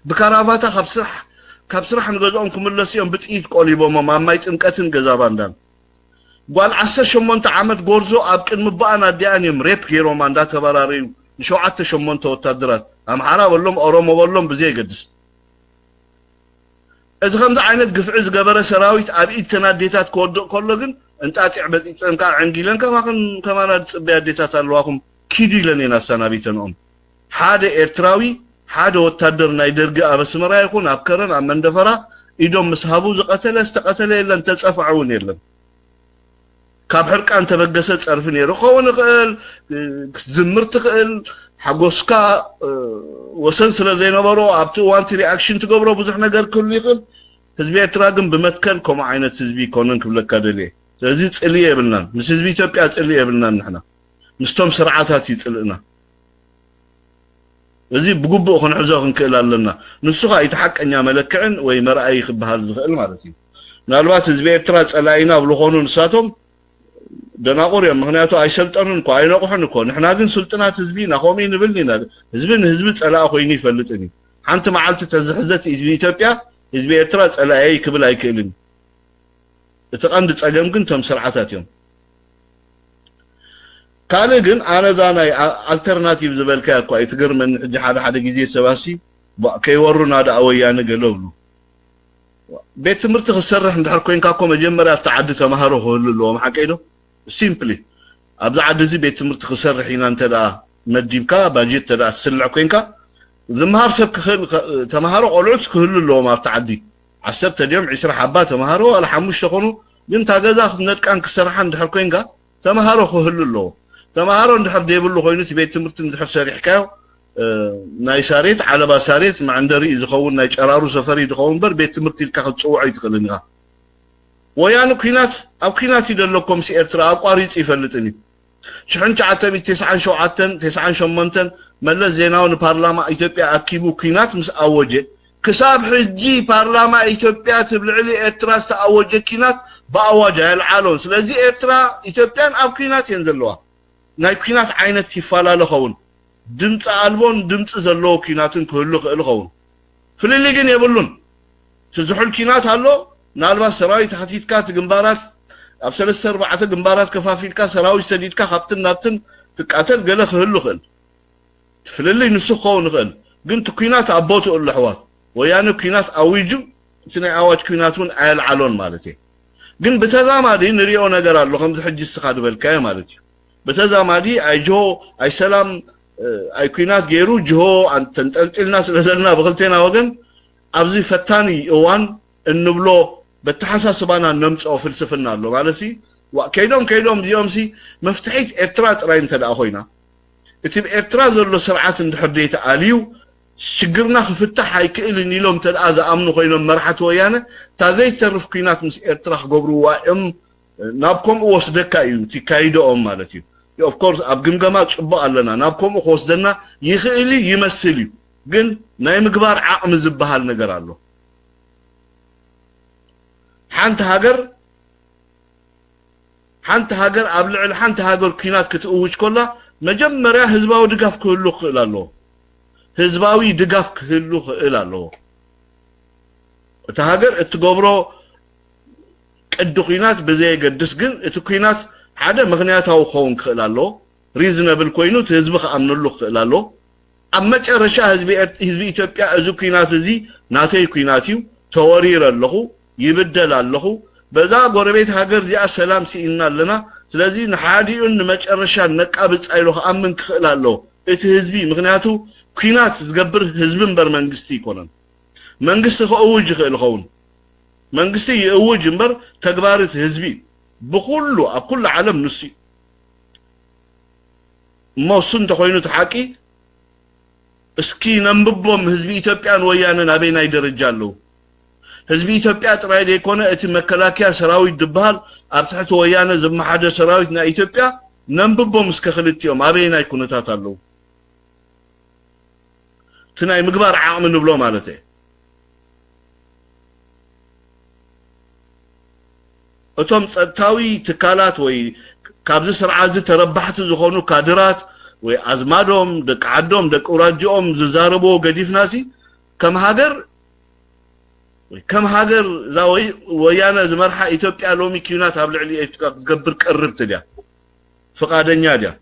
بكرافاتا كبسرح نغزوم كملسيوم بتقيت قوليبوم ماماي طمقتن غزاباندان قال 18 عامت غورزو اب قدم بانا ديانيم ريب غيرو ماندا تبراريو شوعت 8 وتادرات امحارا ولهم اورومو ولهم بزي قدس اذا خمس عينت قفع زغبره سراويت ابي تناديتات كله كن انت تعبت انت عنجيلن كما نصبي اديتات الواكم كيدي لنينا سنابيتنهم حاده ارتراوي حاده وتادر ناي درغ ابسمرا يكون ابكرن امندفرا ايدوم مسحابو زقتل استقتل يلن تصفعون يلن كاب حرقان تبغسه صرف نيرو خون قال زمرت قال حغوسكا وسن سلا زينبرو ابتو وانت رياكشن تغبرو بزح ነገር كل يقل حزب اتراغم بمتكل كوم عينت حزبي كونن كبلك دلي ስለዚህ ጽልይ ይብልና ምስ ህዝቢ ኢትዮጵያ ጽልይ ይብልና ንحنا ምስቶም ስርዓታት ይጽልእና እዚ ብጉቡ ክንሕዞ ክንክእል ኣለና ንሱኻ ይተሐቀኛ መለክዕን ወይ መርአይ ክበሃል ዝኽእል ማለት እዩ ምናልባት ህዝቢ ኤርትራ ጸላይና ብልኾኑ ንሳቶም ደናቆር እዮም ምክንያቱ አይሰልጠኑን እኮ አይነቁሑን እኮ ንሕና ግን ስልጥናት ህዝቢ ናኾሚ ንብልኒና ህዝቢ ጸላእ ኮይኑ ይፈልጥኒ ሓንቲ መዓልቲ ተዝሕዘት ህዝቢ ኢትዮጵያ ህዝቢ ኤርትራ ጸላኣይ ክብል አይክእልን እተቀንድ ጸገም ግን ተም ስርዓታት እዮም ካለ ግን ኣነ ዛናይ አልተርናቲቭ ዝበልካ እኮ አይትገርመን እጅ ሓደ ጊዜ ሰባሲ ከይወሩና ዳ ወያነ ገለብሉ ቤት ትምህርት ክሰርሕ እንድሕር ኮይንካ እኮ መጀመርያ ተዓዲ ተማሃሮ ክህልዎም ሓቀይዶ ሲምፕሊ ኣብዛ ዓዲ እዚ ቤት ትምህርት ክሰርሕ ኢና እንተዳ መዲብካ ባጀት ተዳ ስልዕ ኮይንካ ዝምሃር ሰብ ክህል ተማሃሮ ቆልዑት ክህልዎም ኣብ ተዓዲ 10 ድዮም 20 ሓባ ተማሃሮ ወላ 5 ኮኑ ግን ታገዛ ነጥቃን ክሰርሓ እንድሕር ኮይንካ ተማሃሮ ክህልዎ ተማሃሮ እንድሕር ደይብሉ ኮይኑ ቤት ትምህርት እንድሕር ሰሪሕካዮ ናይ ሳሬት ዓለባ ሳሬት ማዕንደሪ ዝኸውን ናይ ጨራሩ ሰፈሪ ዝኸውን በር ቤት ትምህርት ኢልካ ክጽውዑ ይትኽእልንኻ ወያኑ ኩናት ኣብ ኩናት ይደለኩም ሲ ኤርትራ አቋሪጽ ይፈልጥኒ 1997 መለስ ዜናውን ፓርላማ ኢትዮጵያ አኪቡ ኩናት ምስ አወጀ كساب حجي بارلاما إثيوبيا تبلعلي إرترا استأوجه كينات بأواجه العالم سلازي إرترا إثيوبيان أو كينات ينزلوها ناي كينات عينت كفالا لخون دمت ألبون دمت زلو كيناتن كهلو لخون فللي جن يبلون تزحل كينات هلو نالبا سراوي تحتيتكا تجنبارات أبسل السربعة جنبارات كفافيلكا سراوي سديدكا خبتن نابتن تقاتل قال خهلو خل فللي نسخون خل قلت كينات عبوتو الحوات ويانو كينات اويجو سنه اواج كيناتون عيل علون مالتي ግን በተዛማዲ ንሪኦ ነገር አለ ከምዚ ሕጂ ስኻድ በልካይ ማለት እዩ በተዛማዲ አይጆ አይሰላም አይኩናት ገይሩ ጆ አንተንጠልጥልና ስለዘልና በክልቴና ወገን ኣብዚ ፈታኒ እዋን እንብሎ በተሐሳስባና ነምጽኦ ፍልስፍና አለ ማለሲ ከይዶም ዚዮምሲ መፍትሒት ኤርትራ ጥራይ እንተዳ ኮይና እቲ ኤርትራ ዘሎ ስርዓት እንድሕርዴት አልዩ شجرنا خفتح هيكئلني لهم تلقى أمنوا خينهم مرحة ويانا تازي ترف كينات مس ارتراح قبروا وائم نابكم وصدك أيو تكايدو مالتي of course أبقمقامات شبقى لنا نابكم وصدنا يخيلي يمثلي قل نايم قبار عقم زبها النقر له حانت هاجر أبلع حانت هاجر كينات كتقوش كلها مجمرة هزبا ودقاف كله خلاله ህዝባዊ ድጋፍ ክህሉ እላለሁ ተሃገር እትገብሮ ቅድ ኩናት በዘይ ገድስ ግን እቲ ኩናት ሓደ ምክንያታው ኾን ክእላለሁ ሪዝነብል ኮይኑ ህዝብ ከአምነሉ ክእላለሁ ኣብ መጨረሻ ህዝቢ ኢትዮጵያ እዚ ኩናት እዚ ናተይ ኩናትዩ ተወሪር ኣለኹ ይብደል ኣለኹ በዛ ጎረቤት ሃገር ዚኣ ሰላም ሲኢልና ኣለና ስለዚህ ንሓዲኡን መጨረሻ ነቃብጽ አይሎ ከአምን ክእላለሁ እቲ ህዝቢ ምክንያቱ ኩናት ዝገብር ህዝብን በር መንግስቲ ይኮነን መንግስቲ ከውጅ ይኽእል መንግስቲ ይውጅ እምበር ተግባራት ህዝቢ ብኩሉ ኣብ ኩሉ ዓለም ንሲ መውሱን ተኮይኑ ተሓቂ እስኪ ነምብቦም ህዝቢ ኢትዮጵያን ወያነን አበይናይ ደረጃ አለው ህዝቢ ኢትዮጵያ ጥራይ ደይኮነ እቲ መከላከያ ሰራዊት ድበሃል ኣብ ትሕቲ ወያነ ዝመሓደ ሰራዊት ና ኢትዮጵያ ነምብቦም እስከ ክልቲኦም አበይናይ ኩነታት አለው تناي مقبار عاقم نبلو مالته اتوم صدتاوي تكالات وي كابز سرعه تربحت زخونو كادرات وي ازمادوم دق عدوم دق اوراجوم ززاربو غديف ناسي كم هاجر زاوي ويانا زمرحه اثيوبيا لومي كيونات ابلعلي تقبر قرب تديا فقادنيا ديا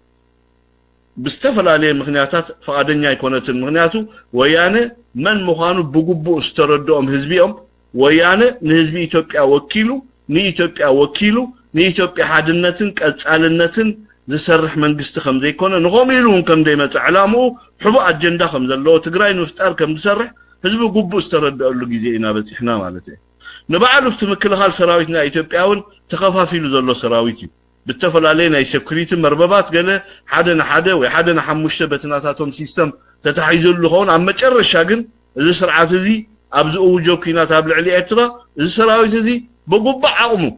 بستفلالي مخنياتات فقادنيا يكونتن مخنياتو ويانا من مخانو بغبو استردوم حزبيهم ويانا نحزبي اثيوبيا وكيلو ني اثيوبيا وكيلو ني اثيوبيا حدنتن قصالنتن زسرح منغست خم زي كونه نقوميلون كم ديمت علامو حبو اجندا خم زلو تግራይ نفتار كم زسرح حزب غبو استردالو غيزينا بصحنا معناته نبعلو تمكلخال سراويتنا اثيوبياون تخفافيلو زلو سراويتي بالتفلالينا سيكوريتي مرببات قال حدنا حدا وحدنا حمشته بتناتاتهم سيستم تتحيزلو خون ام مጨረሻ ግን እዚ ስርዓት እዚ ابز اوجو كينات ابلعلي اترا እዚ سراويت እዚ بغبا عقمو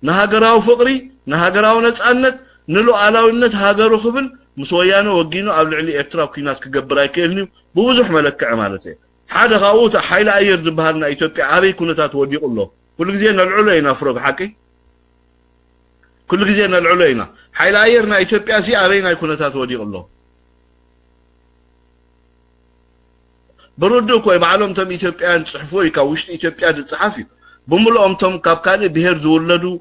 نهاجراو فقري نهاجراو نصانت نلو علاوነት هاجرو خبل مسويانو وغينو ابلعلي اترا كينات كغبر ايكلني بوزح ملكع مالته حدا خاوت حيل اير زبهالنا اثيوبيا ابي كنتات وديقلو كل غزي نلعلينا فروق حقي كل غزي نلعلينا حيل ايرنا اثيوبيا سي ابينا كنتات وديقلو برودو كوي بعلم تم اثيوبيان صحفوي كاوشت اثيوبيا دصحافي بملؤم تم كابكالي بهر زولدو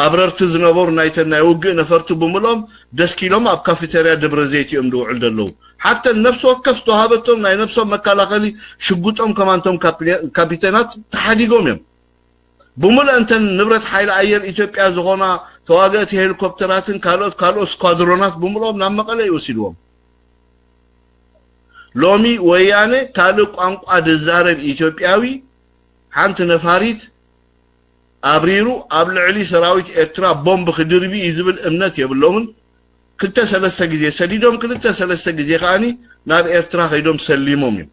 ابررت زنبور نايتنا يوغ نفرت بملؤم دسكيلوم اب كافيتيريا دبرزيتيوم دوعل دلو حتى نفسه كفتو هابتهم ناي نفسه مكالاخلي شغوطهم كمانتهم كابيتانات تحديقهم يم بمل انت نبرت حيل اير اثيوبيا زغونا تواغت هليكوبتراتن كالوس سكوادرونات بملؤم نامقله يوسيدوم لومي ويانه كالو قانقا دزارب اثيوبياوي حنت نفاريت ابريرو ابلعلي سراويت ارترا بومب خدربي يزبل امنت يبلومن كلتا سلسة جزيه سديدهم كلتا سلسة جزيه خاني ناب ارترا خيدوم سليموم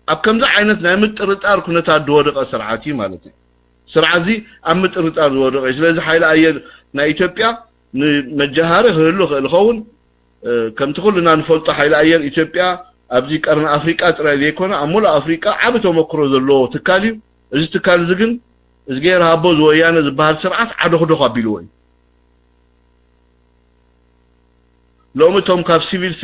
اب كمزا عينت ناي مطرطار كنتا دودق سرعاتي مالتي سرعزي ام مطرطار دودق سلاذ حيل اير نا اثيوبيا مجهاره هلو خلخون كم تقولنا نفلط حيل اير اثيوبيا ابزي قرن افريقيا طرا يكون امول افريقيا عبتو مكرو زلو تكاليو እዚ تكال زغن ازغير هابوز ويانا زبال سرعات عدو خدو قبيلوي لومتهم كاب سيفيل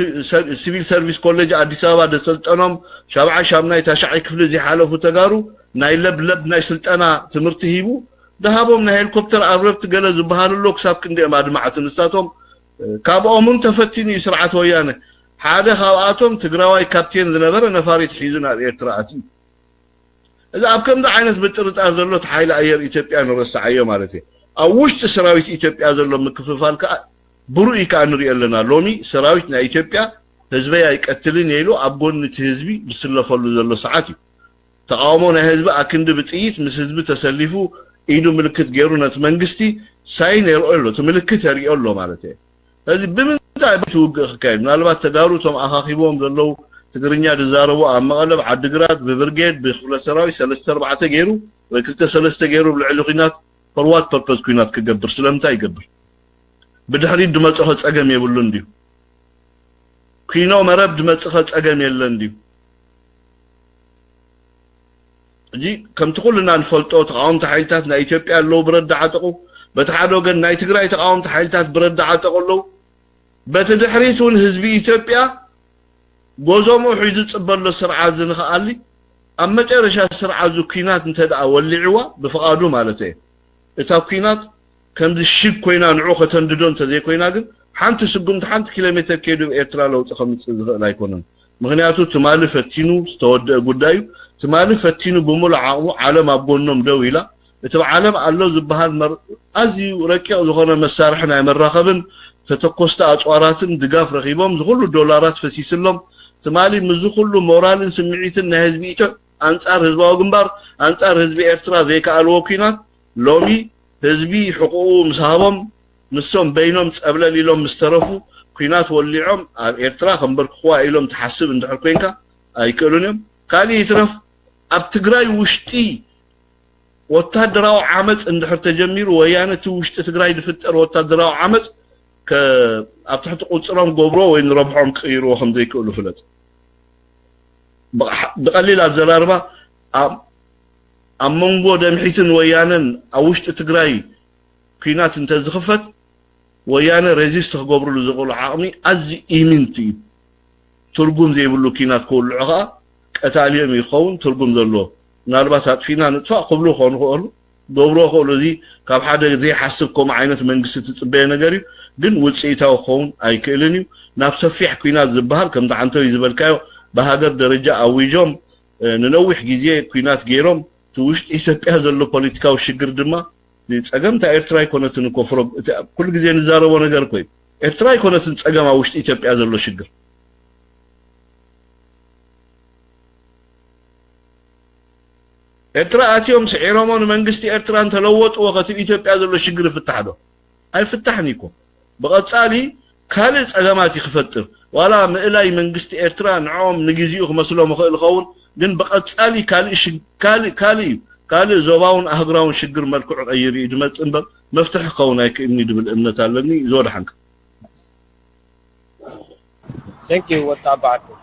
سيرفيس كوليج اديس ابا دسلطنهم شابع شامناي تاشعي كفل زي حالفو تغارو ناي لب ناي سلطنا تمرت هيبو دهابهم ناي هليكوبتر ابرفت غلا زبال لوك ساب كندي مادمعت نساتهم كابومن تفتيني سرعات ويانا حاده خاواتهم تግራዋይ كابتن زنبر نفاريت حيزنا الارتراتي اذا ابكم ده عينت بترطار زلو حيل اير اثيوبيا نرسعيه مالتي او وشت سراويت اثيوبيا زلو مكففالك برؤي كان ريالنا لومي سراويتنا اثيوبيا حزبي يقتلن يلو ابغون حزبي بسلفلو زلو ساعتي تقاومونا حزب اكند بطيت مس حزب تسلفو ايدو ملكت غيرونت منغستي ساين يلو تملكت يريالو مالتي هذه بمنتا بتوق كاي مالبات تداروتهم اخاخيبهم زلو تقرنيا دزاربو امقلب عدغرات ببرغيد بخله سراوي 3-4 غيرو وكلتا 3 غيرو بالعلقينات فروات بيربز كوينات كغبر سلامتا يغبر بدحري دمصخ صقم يبلو اندي كينو مرب دمصخ صقم يله اندي اجي كم تقولنا نفلطو تقاوم تحيلتات نا اثيوبيا لو برد عتقو بتحادو غن نا تግራይ تقاوم تحيلتات برد عتقلو بتدحريتون حزبي اثيوبيا غوزومو حيز صبلو سرعات زنخالي اما مጨረሻ سرعات كينات انتدع ولعوا بفقادو مالته اتا كينات كم الشيك كوينا نعو ختنددون تزي كوينا ግን حنت سقمت حنت كيلومتر كيدو ኤርትራ لو تخمص لا يكونن مغنياتو تمال فتينو استود غدايو تمال فتينو بمول عالم ابغونم دويلا اتو عالم الله زبحال ازي رقيق زخونه مسارحنا يمراخبن تتكوستا اصواراتن دغاف رخيبهم زخلو دولارات فسيسلم تمالي مزو كله مورالن سمعيتن حزبيته انصار حزباو غنبار انصار حزب ኤርትራ زيك الوكينات لومي حزبي حقوق مسحبهم نسهم بينهم صبلل يلوم مسترفو كينات وليعهم ኤርትራ خنبرك خوا يلوم تحسب اندحر كوينكا ايكلونم كالي يترف اب تግራይ وشتي وتادراو عمص اندحر تجمير ويانه وشت تግራይ دفتر وتادراو عمص ك اب تحت قصرهم غبرو وين ربحهم قيرو خم زي كله فلت بقليل الزراربة أمونغو دمحيتن ويانن أوشت تقراي كينات انتزخفت ويانا ريزيست خقبرو لزقول عاقمي أزي إيمنتي ترقم زي بلو كينات كل عقا قتاليهم يخون ترقم ذلو نالبات فينا نتفاق قبلو خون خولو قبرو خولو زي كاب حدا زي حسبكم عينة منقسة تتبين نقريو دين وصيتاو خون أي كيلنيو نابسفيح كينات زبهار كم دعنتو يزبالكايو بهاجر درجة أويجوم ننوح جزية كينات غيرهم توشت إيسابيا زلو بوليتيكاو شجر دما ጸገምታ ኤርትራ ኢኮኖሚን ኮፍሮ ኩሉ ጊዜ ንዛረቦ ነገር ኮይ ኤርትራ ኢኮኖሚን ጸገማ ውሽጥ ኢትዮጵያ ዘሎ ሽግር ኤርትራ አትዮም ስዒሮሞን መንግስቲ ኤርትራን ተለወጡ ወቀት ኢትዮጵያ ዘሎ ሽግር ፍታሕዶ አይፍታሕኒኮ በቀጻሊ ካለ ጸገማት ይخፈጥር ዋላ ምእላይ መንግስቲ ኤርትራ ንዖም ንግዚኡ መስሎ መخእል ኸውን ግን በቀጻሊ ካሊ قال زوباون أهجراون شجر ملكو عيري إدمت إنبر مفتح قوناك إني دبل إمنة علني زود حنك. Thank you وتابعكم.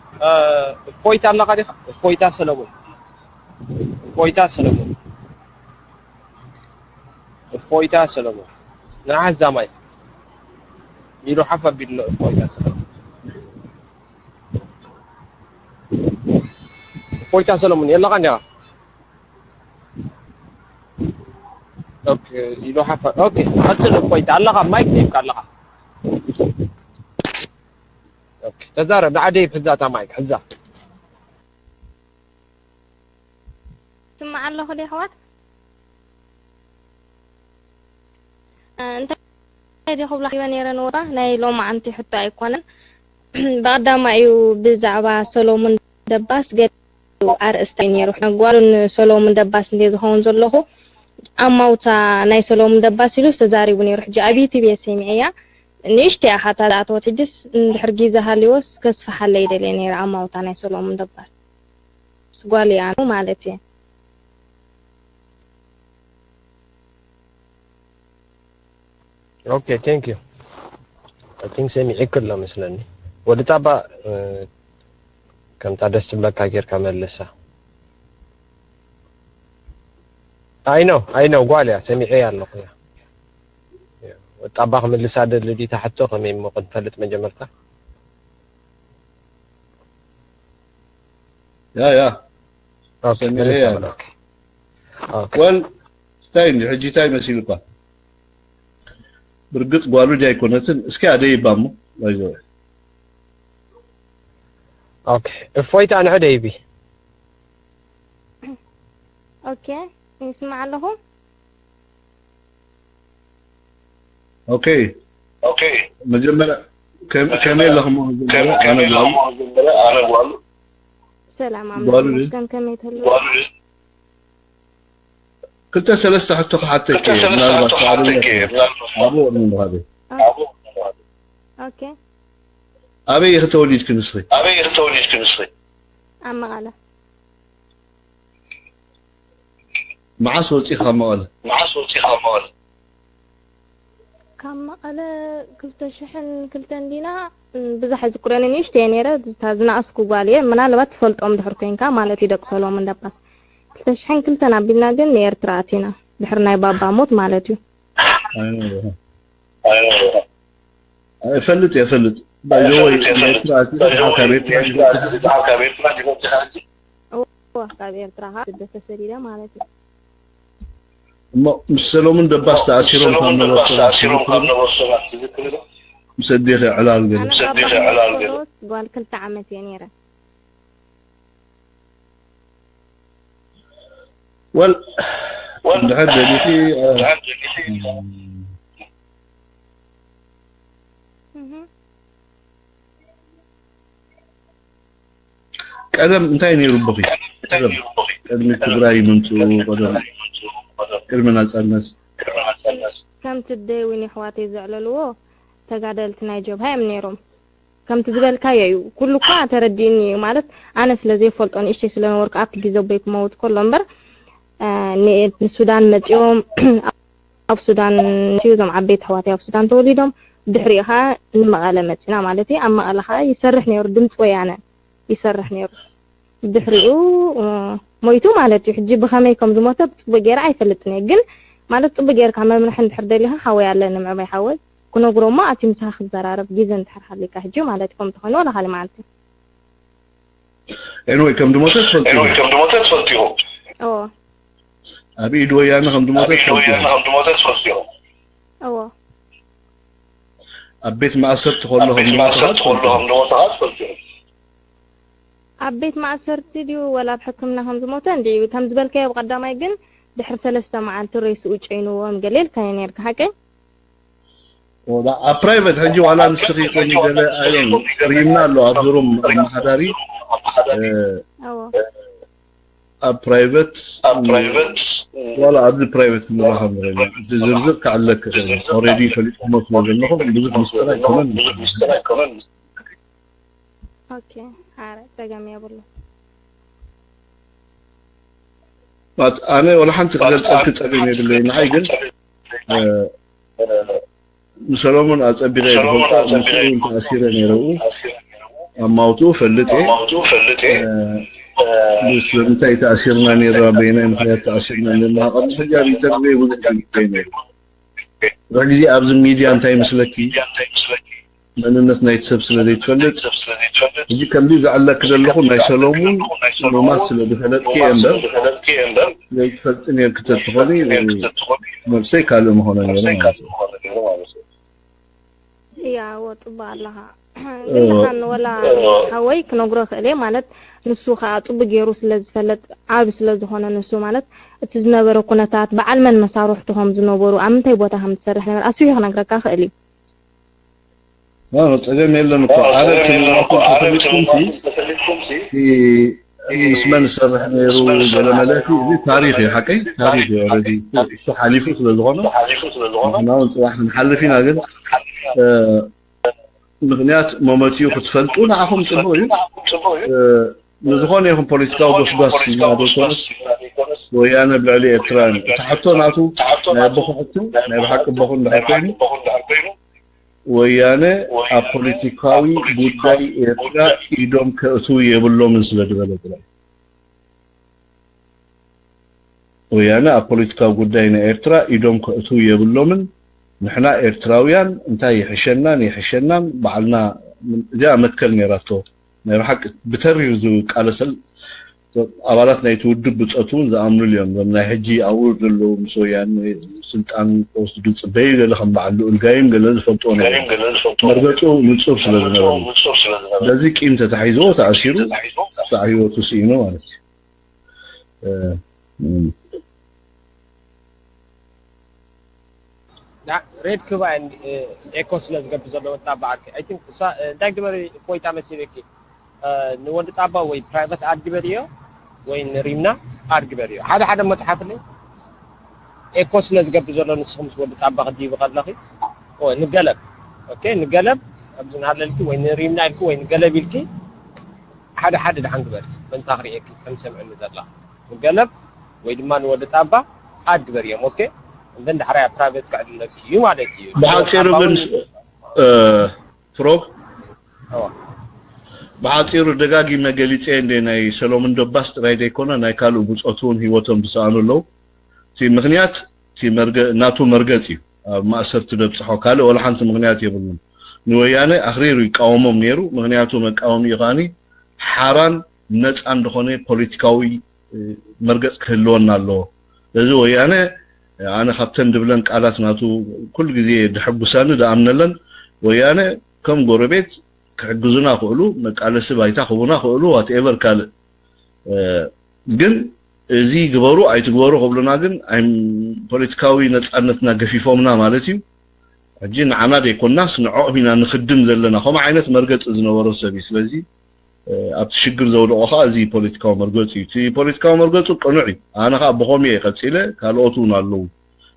فويتا الله قدي فويتا سلامون. فويتا سلامون. نعم زماي. يروح حفا بالله فويتا سلامون. فويتا سلامون يلا قنيا. اوكي يروح حفا اوكي حصل فويتا الله مايك ديف قال لها. اوكي تزارب عادي بحزاتها مايك حزا. سمع الله خدي حوات. انت هذه خبلا خيبان يرنورا نايلو ما انت حتى يكونن بعد ما يو بزعبا سولومون دباس قالوا ارستين يروح نقولن سولومون دباس ندي زخون زلهو أموتا ناي سولومون دباس يلوس تزاريبون يروح جابيتي بيسمعيا نيشتي حتى دعوة تجس حرجيزة هاليوس كسف حلي دليني أموتا ناي سولومون دباس قالي عنو مالتي. Okay, thank you. I think سامعي كله مثلني. ولتابع كم تعدست بلا كاجر كامل لسه. I know قالي سامعي الله يا. وتابع من لسه هذا اللي تحته كمين ممكن فلت من جمرته. يا. Okay, لسه okay. Okay. well تايم حجي تايم مسيلكوا. برقط قالوا جاي كونتن اسكي عدي بامو لايزو اوكي فويت انا عديبي اوكي نسمع لهم. اوكي مجمرة كمل لهم انا قال سلام عمرو كم كميت هلو كنت سلست حتى كيف أبو من هذا اوكي أبي يختوليج كنسخي أما غلا مع صوتي خمال كم غلا كلت شحن كلت عندنا بزح ذكرني نيشتي نيرة تازنا أسكو بالي منالبات فلت أم دحركين كا مالتي دك سولو من دباس تشحن كلتنا بينا قل نير تراتينا دحرنا بابا موت مالتيو. أيوه فلت بايوي اوه كبير تراها سدة سريرة مالتي مش سلومن دباس تعشيرهم كامل مسديها على القلب قال كلت عمتي نيرة لحد اللي في قدم انتي يربخي قدم تبراي منتو قدم ناس كم تداويني حواتي زعللو تقعدلت نايجوب هاي منيرهم كم تزبل كايو كله كا ترديني مالت انا سلازي فولطون ايشي سلانورك ابت غيزو بيك موت كلهم السودان متيوم أب السودان شيوزم عبيت حواتي أب السودان توليدهم بحريها نمغالة متنا مالتي أما قالها يسرحني يردمت ويانا يسرحني ድሕሪኡ ሞይቱ ማለት እዩ ሕጂ ብኸመይ ከም ዝሞተ ብፅቡቅ ጌራ ኣይፈልጥን እየ ግን ማለት ፅቡቅ ጌርካ መምርሒ እንድሕር ደሊኻ ሓወይ ኣለኒ ምዕባይ ሓወይ ክነግሮ እሞ ኣቲ ምሳኻ ክትዘራረብ ግዜ እንድሕር ሃሊካ ሕጂ ማለት ከም ትኾይኑ ወላ ካሊእ መዓልቲ anyway ከም ድሞተ ትፈልጥዎ ኣብ ኢድ ወያነ ከም ድሞተ ትፈልጥዎ ኣብ ቤት ማእሰርቲ ከለኹም ድሞተ ትፈልጥዎ ኣብ ቤት ማእሰርቲ ድዩ ወላ ብሕክምና ከም ዝሞተ እንዲ ከም ዝበልከዮ ብቀዳማይ ግን ድሕሪ 3 መዓልቲ ሬስኡ ጨይንዎም ገሌልካዮ ነርካ ሓቀይ ولا برايفت حجي ولا نسخي كوني قال ايون ريمنا له ابدروم محداري برايفت ولا عبد برايفت من الله غير تزرزق عليك اوريدي فليت مسلم لهم بزق مسترا كمان اوكي عارف تجمع يا بلو بات انا ولا حنت قدرت تصبيني بالله معي قلت سلامون أصبغ الفلطة مسؤول تأثير نيرو أماوتو فلتة بس متى تأثيرنا نيرو بينه مخير تأثيرنا لما قد حجاري تربي وذكي بينه رجزي أبز الميديا أنتي مسلكي من الناس نيتسبس الذي تفلت يجي كم دي زعل لك للخو نيسلامون ممثل بفلت كي أمبر يفلت إني كتبت تخوني مرسي كلام هنا نيرو يا وطبع لها زلحان ولا حوي كنغرو خلي مالت نسو خا طب غيرو سلاز فلت عاب سلاز هونه نسو مالت اتزنبرو كنتات بعلمن مساروحتهم زنبرو امنتي بوتا هم تسرح نبر اسوي خنغركا خلي تقدم يلن كو عارف اسمان سرح نيرو جلملاتي تاريخي حكي تاريخي اوريدي شو حليفو سلازغونه احنا واحد محلفين اجل ምክንያት ሞመቲዩ ክትፈልጡ ንዓኹም ጽቡቕ እዩ ንዝኾነ ይኹን ፖለቲካዊ ጎስጓስ ይናደኮነስ ወያነ ብልዕሊ ኤርትራ ተሓቶ ናቱ ናይ ቦኽሕቱ ናይ ብሓቂ ቦኹ እንዳሕር ኮይኑ ወያነ ኣብ ፖለቲካዊ ጉዳይ ኤርትራ ኢዶም ከእቱ የብሎምን ስለ ድበለ ጥራይ ወያነ ኣብ ፖለቲካዊ ጉዳይ ናይ ኤርትራ ኢዶም ከእቱ የብሎምን نحنا إرتراويان انتهي يحشنان بعلنا جاء متكل نيراتو نحق بتريزو قالسل أبالاتنا يتودو بتصطون زي أمر اليوم زمنا هجي أول دلو مسويان سلطان وسط بيص بيغ لهم بعلو القايم قال لازم فطون مرغتو نصوف سلازنا لذي قيمته تحيزو تعشيرو صحيو تسينو مالتي لا ريد كوبا ان ايكوس لازم بزلو تابعك اي ثينك داك دبري فويتا مسيبكي نود تابع وي برايفت ادبريو وي ريمنا ادبريو حدا متحف لي ايكوس لازم بزلو نسخمس ود تابع دي بقلخي او نقلب اوكي نقلب ابزن هللكي وي ريمنا لكي وي نقلب لكي حدا دحن دبر من تخريك كم سمعنا زلا نقلب وي دما نود تابع ادبريو اوكي عندنا حرا برايفت قاعد لك يو مالتي بحاطيرو بن فروغ بحاطيرو دغاغي مغليصه اندي ناي سلومون دوباس رايد ايكونا ناي كالو بصوتون هيوتهم بسانولو تي مغنيات تي مرغ ناتو مرغتي ما اسرت دبصحو كالو ولا حنت مغنيات يبلون نويانه اخريرو يقاومم نيرو مغنياتو مقاوم يغاني حران نص اندخونه بوليتيكاوي مرغص كهلونالو لذو ويانه أنا خبتن دبلن قالات ناتو كل جزء دحبسانه دامنلن ويانا كم غربيت كحجزنا خلو مقالس بايتا خبونا خلو وات ايفر قال ግን እዚ ግበሩ ኣይትግበሩ خبلنا ግን አይም ፖለቲካዊ ነፃነትና ገፊፎምና ማለት እዩ እጂ ንዓና ደይኮናስ ንዖ ኢና ንخدم ዘለና ከም ዓይነት መርገጽ ዝነበሮ ሰብ ስለዚ ኣብ ትሽግር ዘውድቆ እዚ ፖለቲካዊ መርገጽ እዩ እቲ ፖለቲካዊ መርገጹ ቅኑዕ እዩ ኣነ ካ ብኾም እየ ቀፂለ ካልኦቱን ኣለዉ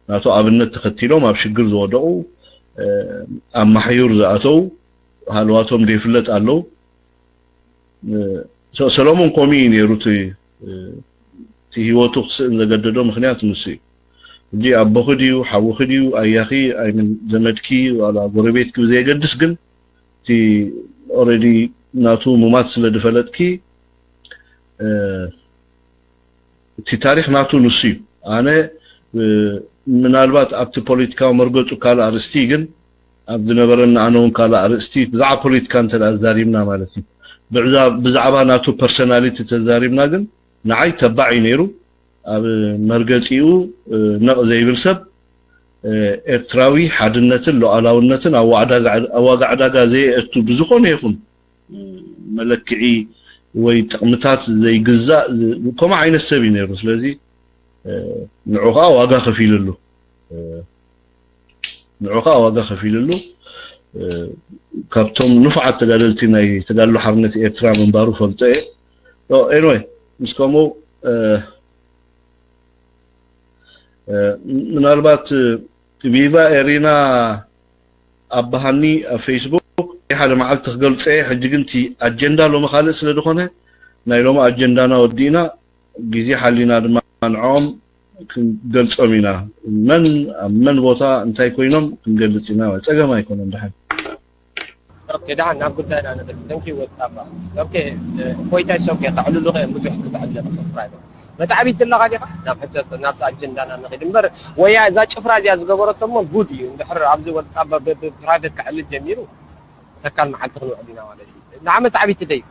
ናቱ ኣብነት ተኸቲሎም ኣብ ሽግር ዝወደቁ ኣብ ማሕዩር ዝኣተው ሃልዋቶም ደይፍለጥ ኣለዉ ሰሎሞን ኮሚ ነይሩ እቲ ህይወቱ ክስእን ዘገደዶ ምክንያት ንሱ እዩ እንጂ ኣቦኹ ድዩ ሓውኹ ድዩ ኣያኺ ኣይምን ዘመድኪ ዋላ ጎረቤትኪ ብዘየገድስ ግን እቲ ኦልሬዲ ناتو ممات سلا دفلتكي እቲ ታሪክ ናቱ ንሱ እዩ ኣነ ምናልባት ኣብቲ ፖለቲካዊ መርገፁ ካልእ ኣርእስቲ ግን ኣብ ዝነበረና ኣነ እውን ካልእ ኣርእስቲ ብዛዕባ ፖለቲካ እንተዛሪብና ማለት እዩ ብዛዕባ ናቱ ፐርሶናሊቲ ተዛሪብና ግን ንዓይ ተባዕ እዩ ነይሩ ኣብ መርገፂኡ ነቕ ዘይብል ሰብ ኤርትራዊ ሓድነትን ሉዓላውነትን ኣብ ዋጋ ዕዳጋ ዘየእቱ ብዝኾነ ይኹን መለክዒ ወይ ጥቕምታት ዘይግዛእ ከምኡ ዓይነት ሰብ እዩ ነይሩ ስለዚ ንዑ ከዓ ዋጋ ከፊልሉ ካብቶም ንፉዓት ተጋደልቲ ናይ ተጋድሎ ሓርነት ኤርትራ ምንባሩ ፈልጦ እየ ኤንዌይ ምስ ከምኡ ምናልባት ቪቫ ኤሪና ኣባሃኒ ኣብ ፌስቡክ ሓደ መዓልቲ ክገልፀ ሕጂ ግን እቲ ኣጀንዳ ሎሚ ካልእ ስለ ዝኾነ ናይ ሎሚ ኣጀንዳና ወዲእና ግዜ ሓሊና ድማ ንዖም ክንገልፆም ኢና መን ቦታ እንታይ ኮይኖም ክንገልፅ ኢና ፀገም ኣይኮነን ድሓን ኦኬ ድሓን ናብ ጉዳይና ንግል ተንኪ ወጣባ ኦኬ ፎይታ ሶኬ تعلሉ ብዙሕ ክትዕለለ ፍራይዶ መታዓቢት ለኻ ዲኻ ናብ ሕተት ናብ ኣጀንዳና ንግል እምበር ወያ እዛ ጭፍራ እዚኣ ዝገበረቶሞ ጉድ እዩ እንድሕር ኣብዚ ወጣባ ብፕራይቬት ክዕልል ጀሚሩ ተካል መዓልቲ ክንውዕል ኢና ማለት እዩ ንዓመ መታዓቢት ደይ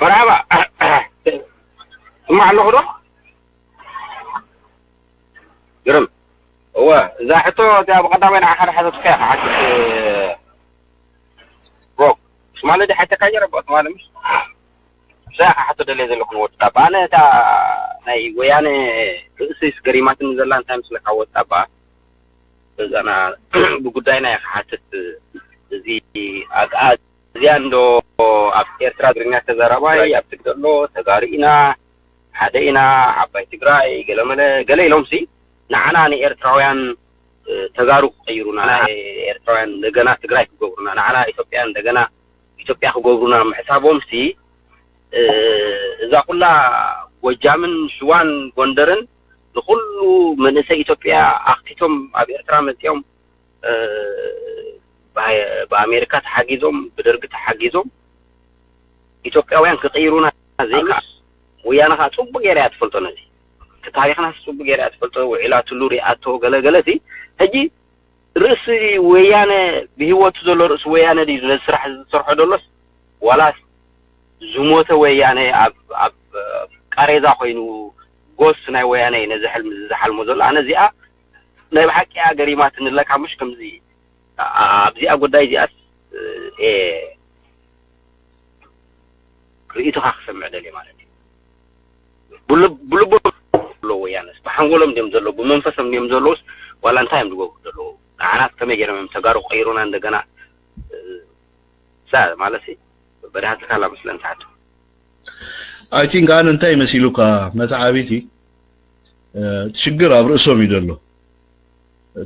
مرحبا اسمع له خدو جرم هو زاحته تي ابو قدامين احد حدث كيف حدث روك اسمع له دي حتى كاجر بس ما مش ساعه حتى دلي زي لكم وطا انا تا ناي ويانه سيس غريمات نزلان تايمز لك وطا با انا بغداينا حدث زي اقاد زياندو ኣብ ኤርትራ ድርኛ ተዛራባይ ኣብ ትግደሎ ተጋሪእና ሓደኢና ዓባይ ትግራይ ገለ ኢሎም ሲ ንዓና ንኤርትራውያን ተጋሩ ቀይሩና ኤርትራውያን እንደገና ትግራይ ክገብሩና ንዓና ኢትዮጵያ እንደገና ኢትዮጵያ ክገብሩና ምሕሳቦም ሲ እዛ ኩላ ጎጃምን ሸዋን ጎንደርን ንኩሉ መንእሰይ ኢትዮጵያ ኣኽቲቶም ኣብ ኤርትራ መፅኦም በአሜሪካ ተሓጊዞም በደርግ ተሓጊዞም ኢትዮጵያውያን ከቀይሩና ዘይካ ወያነ ካጽቡ ገሪያ ተፈልጦ ነዚ ታሪኽና ጽቡ ገሪያ ተፈልጦ ወዒላቱ ሉሪአቶ ገለገለቲ ሕጂ ርእሲ ወያነ ብህይወቱ ዘሎ ርእሲ ወያነ ዲ ዝስራሕ ዝሰርሖ ደሎስ ዋላስ ዝሞተ ወያነ ኣብ ቃሬዛ ኮይኑ ጎስ ናይ ወያነ ነዝሕልም ዝሓልሞ ዘሎ ኣነ እዚኣ ናይ ብሓቂያ ገሪማት ንለካ ምሽ ከምዚ ኣብዚኣ ጉዳይ እዚኣስ ርእይቱኻ ክሰምዕ ደልየ ማለት እዩ ብልቦ ዘሎ ወያነስ ብሓንጎሎም ድዮም ዘሎ ብመንፈሶም ድዮም ዘለውስ ዋላ እንታይ እዮም ዝገብሩ ዘለዉ ንዓናት ከመይ ገይሮም እዮም ተጋሩ ቀይሩና እንደገና ማለት በዳሃት ካላ መስለን ተሓቱ አይ ቲንክ ኣነ እንታይ መሲሉካ መትዓቢቲ ሽግር ኣብ ርእሶም እዩ ዘሎ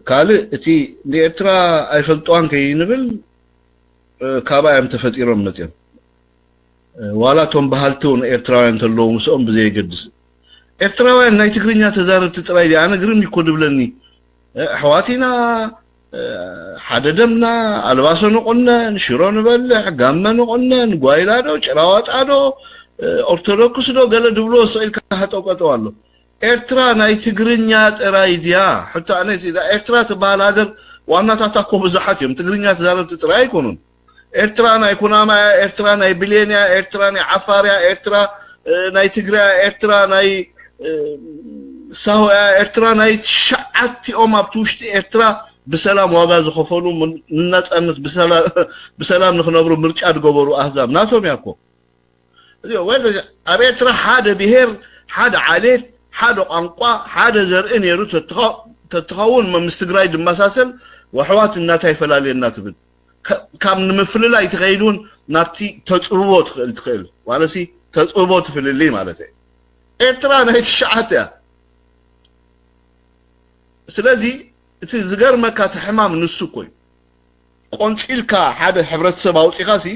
ካልእ እቲ ንኤርትራ ኣይፈልጥዋን ከይንብል ካባዮም ተፈጢሮም መፅኦም ዋላ ቶም ባህልቲ እውን ኤርትራውያን ተለዉ ምስኦም ብዘይገድስ ኤርትራውያን ናይ ትግርኛ ተዛረብቲ ጥራይ ዲ ኣነ ግርም ይኮ ድብለኒ ኣሕዋቲና ሓደ ደምና ኣልባሶ ንቁነን ሽሮ ንበልዕ ጋመ ንቁነን ጓይላዶ ጭራዋጣዶ ኦርቶዶክስ ዶ ገለ ድብሎ ስኢልካ ሃጠውቀጠው ኣሎ ኤርትራ ናይ ትግርኛ ጥራይ ዲያ ሕቶ ኣነ እዛ ኤርትራ ትበሃል ሃገር ዋናታት እኮ ብዙሓት እዮም ትግርኛ ተዛረብቲ ጥራይ ኣይኮኑን ኤርትራ ናይ ኩናማ ኤርትራ ናይ ብሌንያ ኤርትራ ናይ ዓፋርያ ኤርትራ ናይ ትግራይ ኤርትራ ናይ ሳውያ ኤርትራ ናይ ሸዓቲኦም ኣብቲ ውሽጢ ኤርትራ ብሰላም ዋጋ ዝኸፈሉ ንነፃነት ብሰላም ንኽነብሩ ምርጫ ዝገበሩ ኣህዛብ ናቶም እያ እኮ እዚኦ ወይለ ኣብ ኤርትራ ሓደ ብሄር ሓደ ዓሌት ሓደ ቋንቋ ሓደ ዘርኢ ነይሩ ተትኸውን ምስ ትግራይ ድመሳሰል ወሕዋት እናታይ ፈላለየና ትብል ካብ ንምፍልላይ ትኸይዱን ናብቲ ተፅብቦ ትኽእል ዋለሲ ተፅብቦ ትፍልልይ ማለት እዩ ኤርትራ ናይ ትሽዓተ እያ ስለዚ እቲ ዝገርመካ እቲ ሕማም ንሱ እኮ እዩ ቆንፂልካ ሓደ ሕብረተሰብ ኣውፂኻ ሲ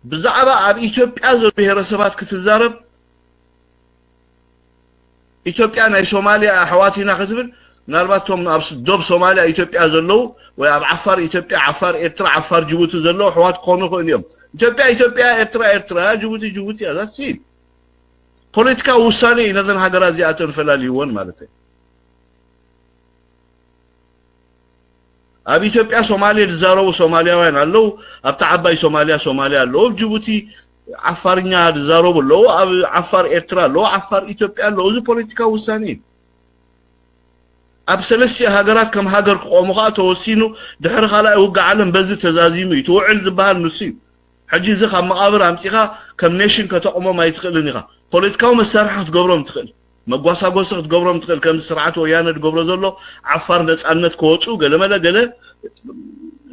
ብዛዕባ ኣብ ኢትዮጵያ ዘሎ ብሄረሰባት ክትዛረብ ኢትዮጵያ ናይ ሶማልያ ኣሕዋቲና ክትብል ምናልባቶም ኣብ ዶብ ሶማሊያ ኢትዮጵያ ዘለው ወይ ኣብ ዓፋር ኢትዮጵያ ዓፋር ኤርትራ ዓፋር ጅቡቲ ዘለው ሕዋት ኮኑ ኮይኖም ኢትዮጵያ ኤርትራ ጅቡቲ አዛሲ ፖለቲካ ውሳኔ ነዘን ሃገራት ዚኣተን ፈላልይዎን ማለት እዩ ኣብ ኢትዮጵያ ሶማሊያ ዝዛረቡ ሶማሊያውያን ኣለው ኣብ ተዓባይ ሶማሊያ ኣለው ጅቡቲ ዓፋርኛ ዝዛረቡ ኣለው ኣብ ዓፋር ኤርትራ ኣለው ዓፋር ኢትዮጵያ ኣለው እዚ ፖለቲካ ውሳኔ ኣብ ሰለስተ ሃገራት ከም ሃገር ክቆሙ ኸ ተወሲኑ ድሕሪ ካልኣይ ውግእ ዓለም በዚ ተዛዚሙ ይትውዕል ዝበሃል ንሱ ሕጂ እዚ ካብ መቃብር ኣምፂኻ ከም ኔሽን ከተቆሞም ኣይትኽእልን ኢኻ ፖለቲካዊ መሳርሒ ክትገብሮም ትኽእል መጓሳጎሲ ክትገብሮም ትኽእል ከም ስርዓት ወያነ ዝገብሮ ዘሎ ዓፋር ነፃነት ክወፁ ገለመለ ገለ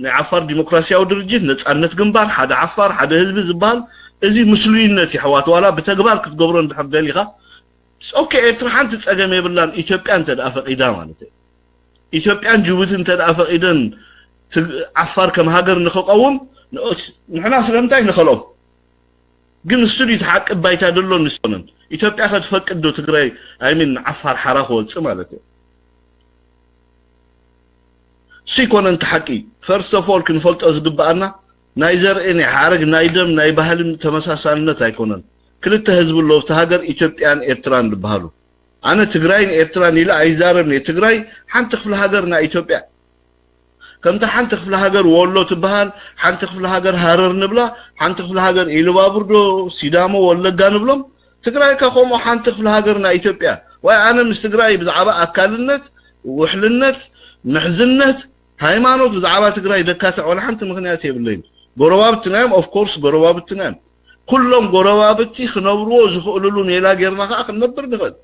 ናይ ዓፋር ዲሞክራሲያዊ ድርጅት ነፃነት ግንባር ሓደ ዓፋር ሓደ ህዝቢ ዝበሃል እዚ ምስሉይነት ይሕዋት ዋላ ብተግባር ክትገብሮ እንድሕር ደሊኻ ኦኬ ኤርትራ ሓንቲ ፀገም የብላን ኢትዮጵያ እንተደኣ ፈቂዳ ማለት እዩ ኢትዮጵያን ጅቡቲ እንተደኣ ፈቂደን ዓፋር ከም ሃገር ንኽቀውም ንሕና ስለምንታይ ንኸሎም ግን እሱን ይተሓቅብ ባይታ ደሎ ንስቶንን ኢትዮጵያ ክትፈቅድ ዶ ትግራይ አይሚን ዓፋር ሓራ ክወፅእ ማለት እዩ ሲኮነን ተሓቂ ፈርስት ኦፍ ኦል ክንፈልጦ ዝግባአና ናይ ዘርኢ ናይ ሓረግ ናይ ደም ናይ ባህልን ተመሳሳልነት ኣይኮነን ክልተ ህዝብ ለው ሃገር ኢትዮጵያን ኤርትራን ዝበሃሉ ኣነ ትግራይን ኤርትራን ኢላ ኣይዛረብኒ ትግራይ ሓንቲ ክፍለ ሃገር ናይ ኢትዮጵያ ከምታ ሓንቲ ክፍለ ሃገር ወሎ ትበሃል ሓንቲ ክፍለ ሃገር ሃረር ንብላ ሓንቲ ክፍለ ሃገር ኢሉባቡርዶ ሲዳሞ ወለጋ ንብሎም ትግራይ ከኸሞ ሓንቲ ክፍለ ሃገር ናይ ኢትዮጵያ ወይ ኣነ ምስ ትግራይ ብዛዕባ ኣካልነት ውሕልነት ምሕዝነት ሃይማኖት ብዛዕባ ትግራይ ደካትዕ ወላ ሓንቲ ምክንያት የብለይን ጎረባብትናዮም ኦፍ ኮርስ ጎረባብትናዮም ኩሎም ጎረባብቲ ክነብርዎ ዝኽእልሉ ሜላ ጌርና ከዓ ክንነብር ንኽእል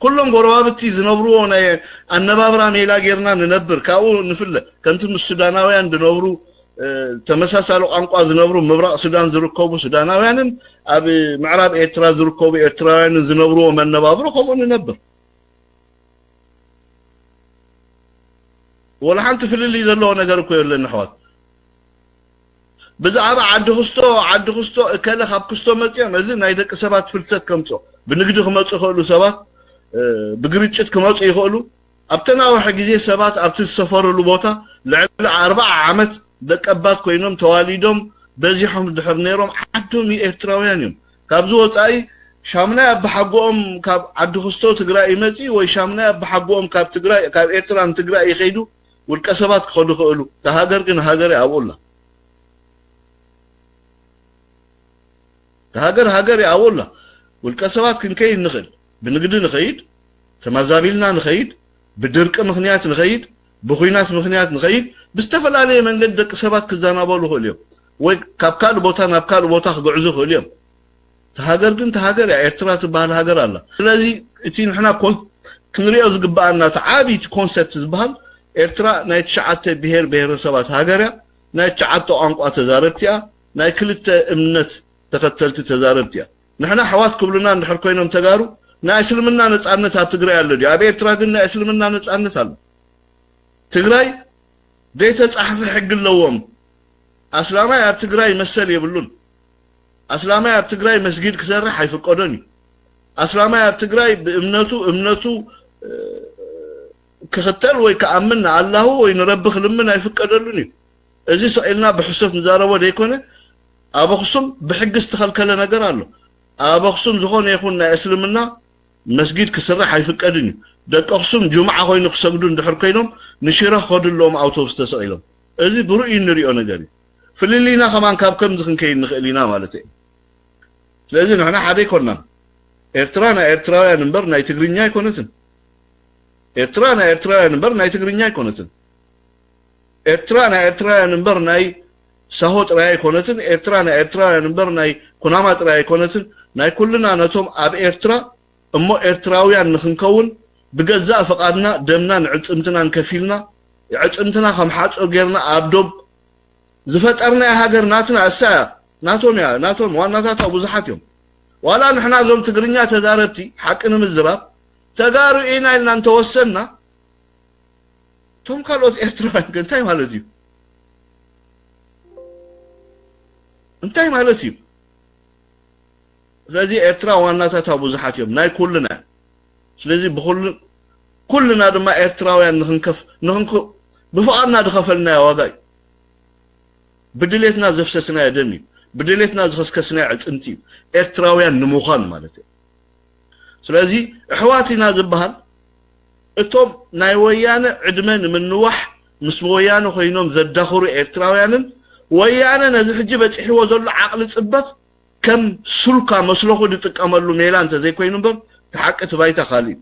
ኩሎም ጎረባብቲ ዝነብርዎ ናይ ኣነባብራ ሜላ ጌርና ንነብር ካብኡ ንፍለ ከምቲ ምስ ሱዳናውያን ዝነብሩ ተመሳሳሊ ቋንቋ ዝነብሩ ምብራቅ ሱዳን ዝርከቡ ሱዳናውያንን ኣብ ምዕራብ ኤርትራ ዝርከቡ ኤርትራውያንን ዝነብርዎ መነባብሮ ከምኡ ንነብር ወላ ሓንቲ ፍልልይ ዘለዎ ነገር እኮ የለን ኣሕዋት ብዛዕባ ዓዲ ክስቶ እከለ ካብ ክስቶ መፅኦም እዚ ናይ ደቂ ሰባት ፍልሰት ከምፅኦ ብንግዲ ክመፁ ይኽእሉ ሰባት ብግርጭት ክመፁ ይኽእሉ ኣብ ተናውሒ ግዜ ሰባት ኣብቲ ዝሰፈረሉ ቦታ ልዕሊ 40 ዓመት ደቀባት ኮይኖም ተዋሊዶም በዚሖም ድሕር ነይሮም ዓዶም ኤርትራውያን እዮም ካብዚ ወፃኢ ሻምናይ ኣባሓጎኦም ካብ ዓዲ ክስቶ ትግራይ ይመፂ ወይ ሻምናይ ኣባሓጎኦም ካብ ትግራይ ካብ ኤርትራን ትግራይ ይኸይዱ ውልቀ ሰባት ክኸዱ ይኽእሉ ተሃገር ግን ሃገር ኣብኡላ ሃገር ኣብኡላ ውልቀ ሰባት ክንከይድ ንኽእል ብንግዲ ንኸይድ ተመዛቢልና ንኸይድ ብድርቂ ምክንያት ንኸይድ ብኹይናት ምክንያት ንኸይድ ብዝተፈላለየ መንገዲ ደቂ ሰባት ክዘናበሉ ይኽእሉ እዮም ወይ ካብ ካልእ ቦታ ናብ ካልእ ቦታ ክጉዕዙ ይኽእሉ እዮም ተሃገር ግን ተሃገር ኤርትራ ትበሃል ሃገር ኣላ ስለዚ እቲ ንሕና ክንሪኦ ዝግባአና ዓብይቲ ኮንሰፕት ዝበሃል ኤርትራ ናይ 9 ብሄር ብሄረሰባት ሃገር እያ ናይ 9 ቋንቋ ተዛረብቲ እያ ናይ ክልተ እምነት ተኸተልቲ ተዛረብቲ እያ ንሕና ሕዋት ክብሉና እንድሕር ኮይኖም ተጋሩ ናይ እስልምና ነፃነት ኣብ ትግራይ ኣሎ ድዩ ኣብ ኤርትራ ግን ናይ እስልምና ነፃነት ኣሎ ትግራይ ዘይተፃሕፈ ሕጊ ኣለዎም ኣስላማይ ኣብ ትግራይ መሰል የብሉን ኣስላማይ ኣብ ትግራይ መስጊድ ክሰርሕ ኣይፍቀዶን እዩ ኣስላማይ ኣብ ትግራይ ብእምነቱ ክኽተል ወይ ከኣምን ኣላሁ ወይ ንረቢ ክልምን ኣይፍቀደሉን እዩ እዚ ሰቂልና ብሕሶት ንዛረቦ ደይኮነ ኣብ ኣክሱም ብሕጊ ዝተኸልከለ ነገር ኣሎ ኣብ ኣክሱም ዝኾነ ይኹን ናይ እስልምና መስጊድ ክስራሕ ኣይፍቀድን እዩ ደቂ ኣክሱም ጁምዓ ኮይኑ ክሰግዱ እንድሕር ኮይኖም ንሽረ ክኸዱሎም ኣውቶቡስ ተሰቂሎም እዚ ብሩእዩ ንሪኦ ነገር እዩ ፍልሊና ከማን ካብ ከምዚ ክንከይድ ንኽእል ኢና ማለት እዩ ስለዚ ንሕና ሓደ ይኮንናን ኤርትራ ናይ ኤርትራውያን እምበር ናይ ትግርኛ ኣይኮነትን ኤርትራ ናይ ኤርትራውያን እምበር ናይ ትግርኛ ኣይኮነትን ኤርትራ ናይ ኤርትራውያን እምበር ናይ ሳሆ ጥራይ ኣይኮነትን ኤርትራ ናይ ኤርትራውያን እምበር ናይ ኩናማ ጥራይ ኣይኮነትን ናይ ኩልና ነቶም ኣብ ኤርትራ እሞ ኤርትራውያን ንኽንከውን ብገዛእ ፈቃድና ደምናን ዕፅምትናን ከፊልና ዕፅምትና ከም ሓፆር ጌርና ኣብ ዶብ ዝፈጠርና ሃገር ናትና እሳያ ናቶም ዋናታት ብዙሓት እዮም ዋላ ንሕና ዞም ትግርኛ ተዛረብቲ ሓቂ ንምዝራብ ተጋሩ ኢና ኢልና እንተወሰና ቶም ካልኦት ኤርትራውያን እንታይ ማለት እዩ እንታይ ማለት እዩ ስለዚ ኤርትራ ዋናታት ብዙሓት እዮም ናይ ኩልና ስለዚ كلنا دما إرتراويان نخنكو بفقرنا دخفلنا يا واقعي بدليتنا زفسسنا يا دمي بدليتنا زخسكسنا عصنتي إرتراويان نموخان مالتي سلازي احواتنا زبهان اتوم ناي ويانا عدمن من نوح مس ويانا خوينوم زدخرو إرتراويانن ويانا نزي حجي بصحيو زلو عقل صبت كم سلكا مسلخو دتقملو ميلان تزي كوينو بر تحقت بايتا خالي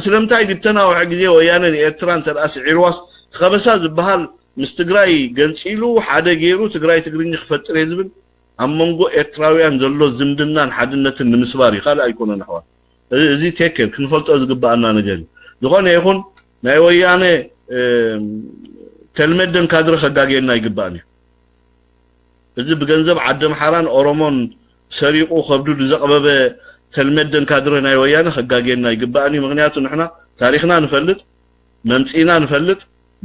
سلامتاي دبتنا وحجي ويانا إرتران تراس عرواس تخبسا زبهال مستغراي غنصيلو حدا غيرو تغراي تغريني خفطر يزبل امنغو إرتراويان زلو زمدنان حدنتن نمسباري خال ايكونن حوا ازي تيكر كنفلطو زغبانا نجري زغونه يكون ناي ويانا تلمدن كادر خغاغينا يغباني ازي بغنزب عدم حران اورومون سريقو خبدو زقببه تلمدن كادر ناي ويانا خغاغينا يغباني مغنياتو نحنا تاريخنا نفلط ممصينا نفلط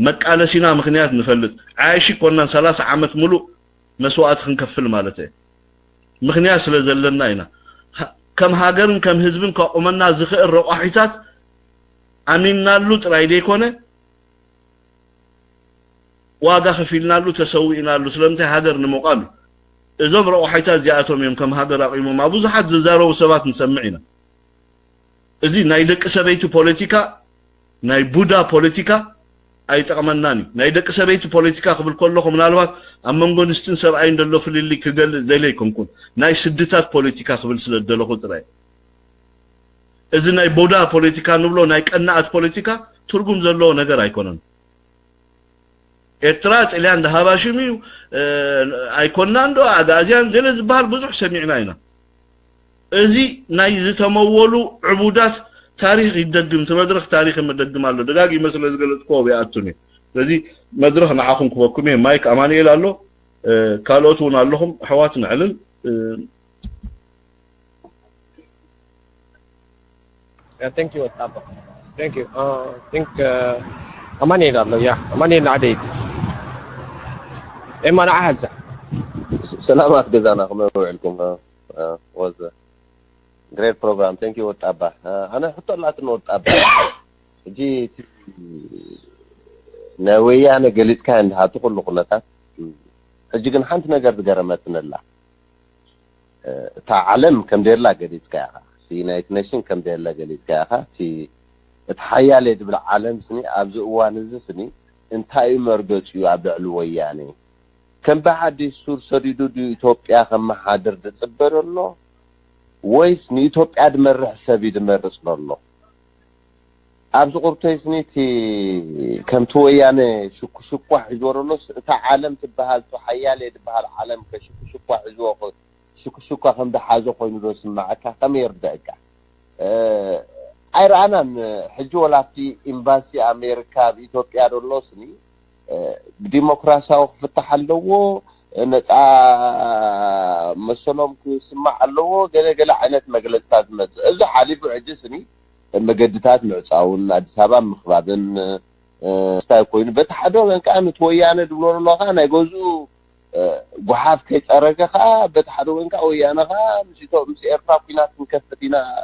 مقالسينا مخنيات نفلط عايشي كنا 30 عام ملو مسوات خنكفل مالته مخنيات سلازلنا اينا كم هاجرن كم حزبن كقمنا زخير رقاحيتات اميننا لو طراي ديكونه واغا خفيلنا لو تسوينا لو سلمته هاجر نمقالو ازوم رقاحيتات جاءتهم يوم كم هاجر اقيمو ما بزحت ززارو سبات نسمعنا ازي ناي دق سبيتو بوليتيكا ناي بودا بوليتيكا اي تقمناني ناي دق سبيتو بوليتيكا قبل كلكم منالبات امنغونستن سبعي ندلو فليلي كغل زليكم كون ناي سدتات بوليتيكا قبل سلدلو طراي እዚ ናይ ቦዳ ፖለቲካ ንብሎ ናይ ቀናት ፖለቲካ ትርጉም ዘለዎ ነገር አይኮነን ኤርትራ ጣሊያን ዳሃባሽሚ አይኮናንዶ አጋዚያን ገለ ዝባል ብዙሕ ሰሚዕና ኢና እዚ ናይ ዝተመወሉ ዕቡዳት ታሪክ ይደግም ተመድረኽ ታሪክ መደግም አሎ ደጋግ ይመስለ ዝገለጥኮ ቢያቱኒ ስለዚህ መድረኽ ንዓኹም ክወኩም ማይክ አማኑኤል አሎ ካልኦቱን አለኹም ሕዋት ንዕልን thank you Tapa. Thank you. Think Amanil Allah ya. Amanil Adid. Eman Ahza. Salamat gazana kama وعلكم. Was a great program. Thank you Tapa. أنا حط الله تنور Tapa. جيت ناوي أنا جلست كان هاتقول لقلتات. أجيكن حنت نجار بجرمتنا الله. تعلم كم دير لا جلست كاها. يونايتد نيشن كم دير لا جليس كاها تي تحيال يد بالعالم سني ابز اوان زسني انتاي مرغچو ابعلو وياني كم بعد سور سريدو دي ايثيوبيا كم حاضر تصبرلو ويس ني ايثيوبيا دمرح سبي دمرص لولو ابز قرطي سني تي كم تو وياني شكو شكو حزورلو تا عالم تبهال تو حيال يد بهال عالم كشكو شكو حزو شكو خم بحاجه خوينو دو سمعك كم يردك ايرانا حجو ولاتي امباسي امريكا بايثيوبيا دولوسني بديمقراسياو فتح لو نصا مسلوم كسمع لو غلغل عينت مجلسات مص اذا حليف عجسني المجدتات معصاون اديس ابا مخبابن ستاي كوين بتحدو كان تويانه دبلو لو كان يغزو وحاف كيس أرجعها بتحدون كأويانا خا مسيتو مسي إرفع فينا تنكفتينا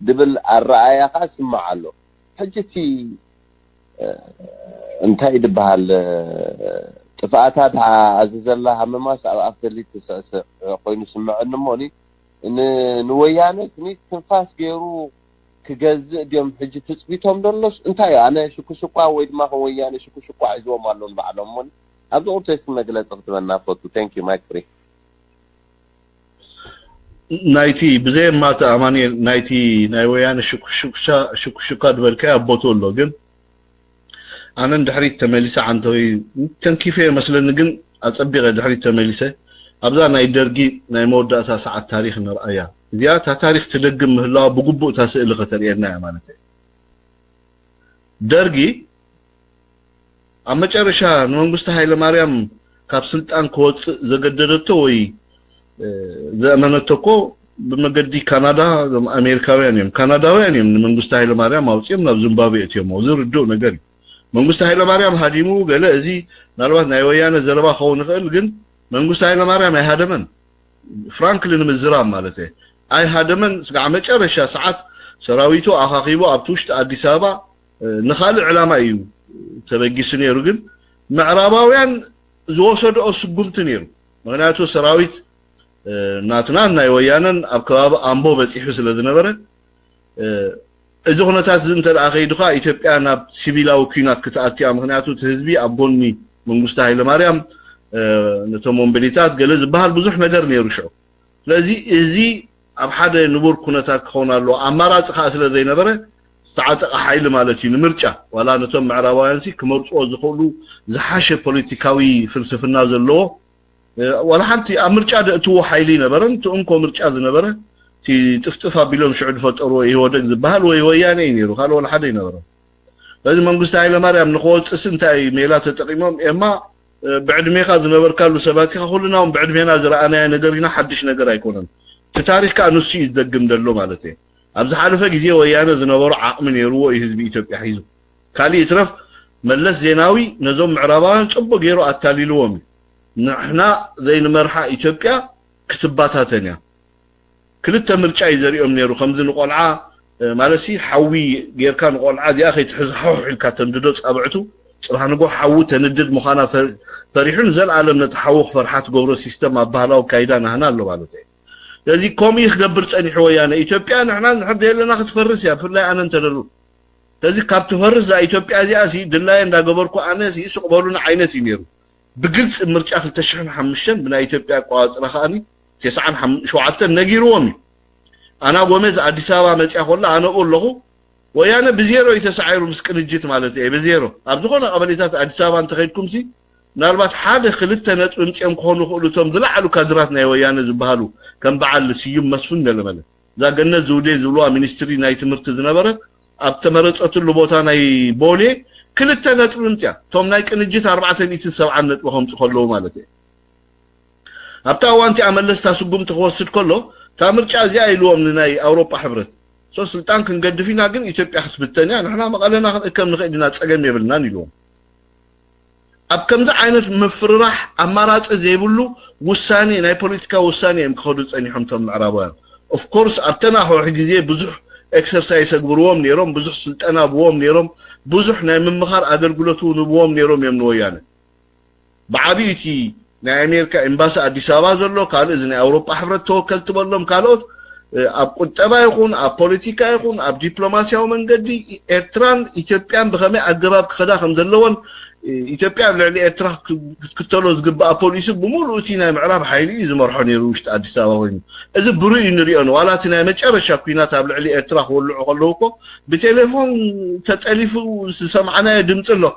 دبل الرأي خاص معلو حجتي انتهي دبها تفاعتها عزيز الله هم ما سأ أفضل تسأس قوي نسمع النموني إن نويانا سني تنفاس بيرو كجز اليوم حجة تثبيتهم دلش انتهي أنا شكو ويد ما هو ويانا شكو عزوا مالون معلومون أبدو قلت اسم مجلس أخدمنا فوتو thank you مايك فري نايتي بزي ما تأماني نايتي نايويان شكا دبالكا أبوتو اللو جن أنا ندحري التماليسة عن توي تنكيفية مثلا نجن أتصبغ دحري التماليسة أبدا ناي درجي ناي مودة أساس على التاريخ نرأيها ديا تاريخ تلقم الله بقبو تاسئل غترينا يا مالتي درجي አመጨረሻ መንግስቱ ኃይለ ማርያም ካብ ስልጣን ከወጽ ዘገደደቶ ወይ ዘመነተኮ በመገዲ ካናዳ አሜሪካውያን ካናዳውያን መንግስቱ ኃይለ ማርያም አውጽም ናብ ዚምባብዌ እትየሞ ዝርዶ ነገር መንግስቱ ኃይለ ማርያም ሀዲሙ ገለ እዚ ናልባት ናይ ወያነ ዘረባ ኸውን ይኽእል ግን መንግስቱ ኃይለ ማርያም አይሃደመን ፍራንክሊን ምዝራም ማለት አይሃደመን ስጋ መጨረሻ ሰዓት ሰራዊቱ አኻኺቦ ኣብቱሽት አዲስ አበባ نخالع علامة أيو تبقيس نيرو جن معراباويان زوصد أو سقمت نيرو مغنياتو سراويت ناتنا ناي ويانا أبكواب أمبو بتيحوس لذنبرة إذا كنا تازنت الأخير دخا إثيوبيا ناب سيفيلا وكينات كتأتي مغنياتو تهزبي أبوني من مستحيل مريم نتومون بليتات جلز بحال بزح نجر نيروشو لذي إزي أبحد نبور كنتات خونا لو أمارات خاصة لذي نبرة ساعات حيل مالتي نمرجع ولا نتوم معروايانسي كمرجع زخولو زحاشة بوليتيكاوي فلسفة نازل له ولا حتى أمرجع تو حيلي نبرة تأمكو مرجع ذي نبرة تي تفتفى بلون شعود فتروا يودك زبهال ويوياني ينيرو خالو ولا حد ينبرة لازم من مستحيل مريم نقول سنتاي ميلات تقريبا إما بعد ما يخاز نبر كارلو سباتي خلنا بعد ما نازل أنا نقدرنا حدش نقدر يكونن في تاريخ كانوا شيء يدقم دلو مالته أبز حالفة جزية ويانا زنبر عقم يروى يهزبي إثيوبيا حيزو كالي يترف ملس زيناوي نزوم عربان صبوا غيرو التالي لومي نحنا زي مرحى إثيوبيا كتباتها تانية كلتا مرجع يزريهم نيرو خمزين قلعة مالسي حوي غير كان قلعة دي أخي تحزحوح الكاتم دودوس أبعتو راح نقول حوو تندد مخانا فريحون زل عالم نتحوخ فرحات قبرو سيستم أبهلا وكايدانا هنا اللو مالتين لذي كومي يخبر تاني حويانا إثيوبيا نحنا نحب يلا ناخد فرس يا فلا أنا انتدلو لذي كاب تفرس إثيوبيا دي أسي دلاين دا قبركو أنا سي سقبلونا عينتي ميرو بقلت مرجع أخل تشحن حمشن بنا إثيوبيا قواز رخاني تسعن شوعتن نجيرومي أنا قومز أديسابا مرجع خلا أنا أقول له ويانا بزيرو يتسعيرو مسكن الجيت مالتي بزيرو أبدونا قبليتات أديسابا أنت خيركم سي نالبات حاجة خلتها نتقنت يوم كونو خلتهم زلعلو كادراتنا ويانا زبهالو كان بعل سيوم مسفن لماذا ذا قلنا زودي زولوا مينستري ناي تمرت زنبرة أبتمرت أطلو بوتا ناي بولي كلتها نتقنت يا توم ناي كان الجيت 4 وهم تخلوه مالتي أبتا وانتي عملستا سقوم تخوصد كله تامرجع زي أيلوهم لناي أوروبا حبرت سو سلطان كن قد فينا قن إثيوبيا حسب التانية نحنا مقالنا كم نخيدنا تساقم يبلنا نيلوهم أب كم ذا عينت مفرح أمارات زيبلو وساني ناي بوليتيكا وساني ام كخدوت أني حمتهم العربان of course أبتنا هو حقيقية بزح exercise أقبروهم نيروم بزح سلطانا بوهم نيروم بزح ناي من مخار أدر قلتو نبوهم نيروم يمنويانا بعبيتي ناي أمريكا إمباسا أديسابا زرلو قال إذن أوروبا حفرت توكل تبلهم قالوت أب قطبا يكون أب بوليتيكا يكون أب دبلوماسيا ومن قدي إرتران إثيوبيان بخمي أقباب خدا خمزلون إثيوبيا بلعلي إرترا كتلو زقبا بوليس بمولو تينا معراب حيلي زمرحوني روشت أديسابا وين إذا بروي نريون ولا تينا مجرشا كويناتا بلعلي إرترا خلوكو بتليفون تتألفو سمعنا دمت له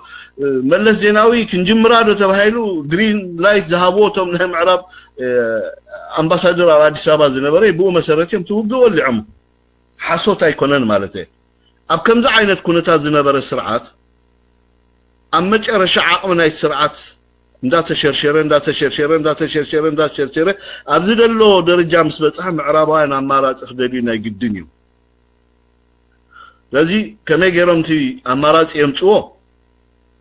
ملس زيناوي كنجمرادو تبهيلو جرين لايت ذهبوتهم نها معراب أمباسادور أديسابا زنبري بو مسارتهم توقعوا اللي عم حسوتا يكونن مالتي أب كم ذا عينت كونتا زنبر السرعات أما جرش عقمنا السرعات داتا شرشيرة أبزد اللو درجة مسبتها معرابين أمارات أخدرينا قدنيو لذي كما يقرمتي أمارات يمتوه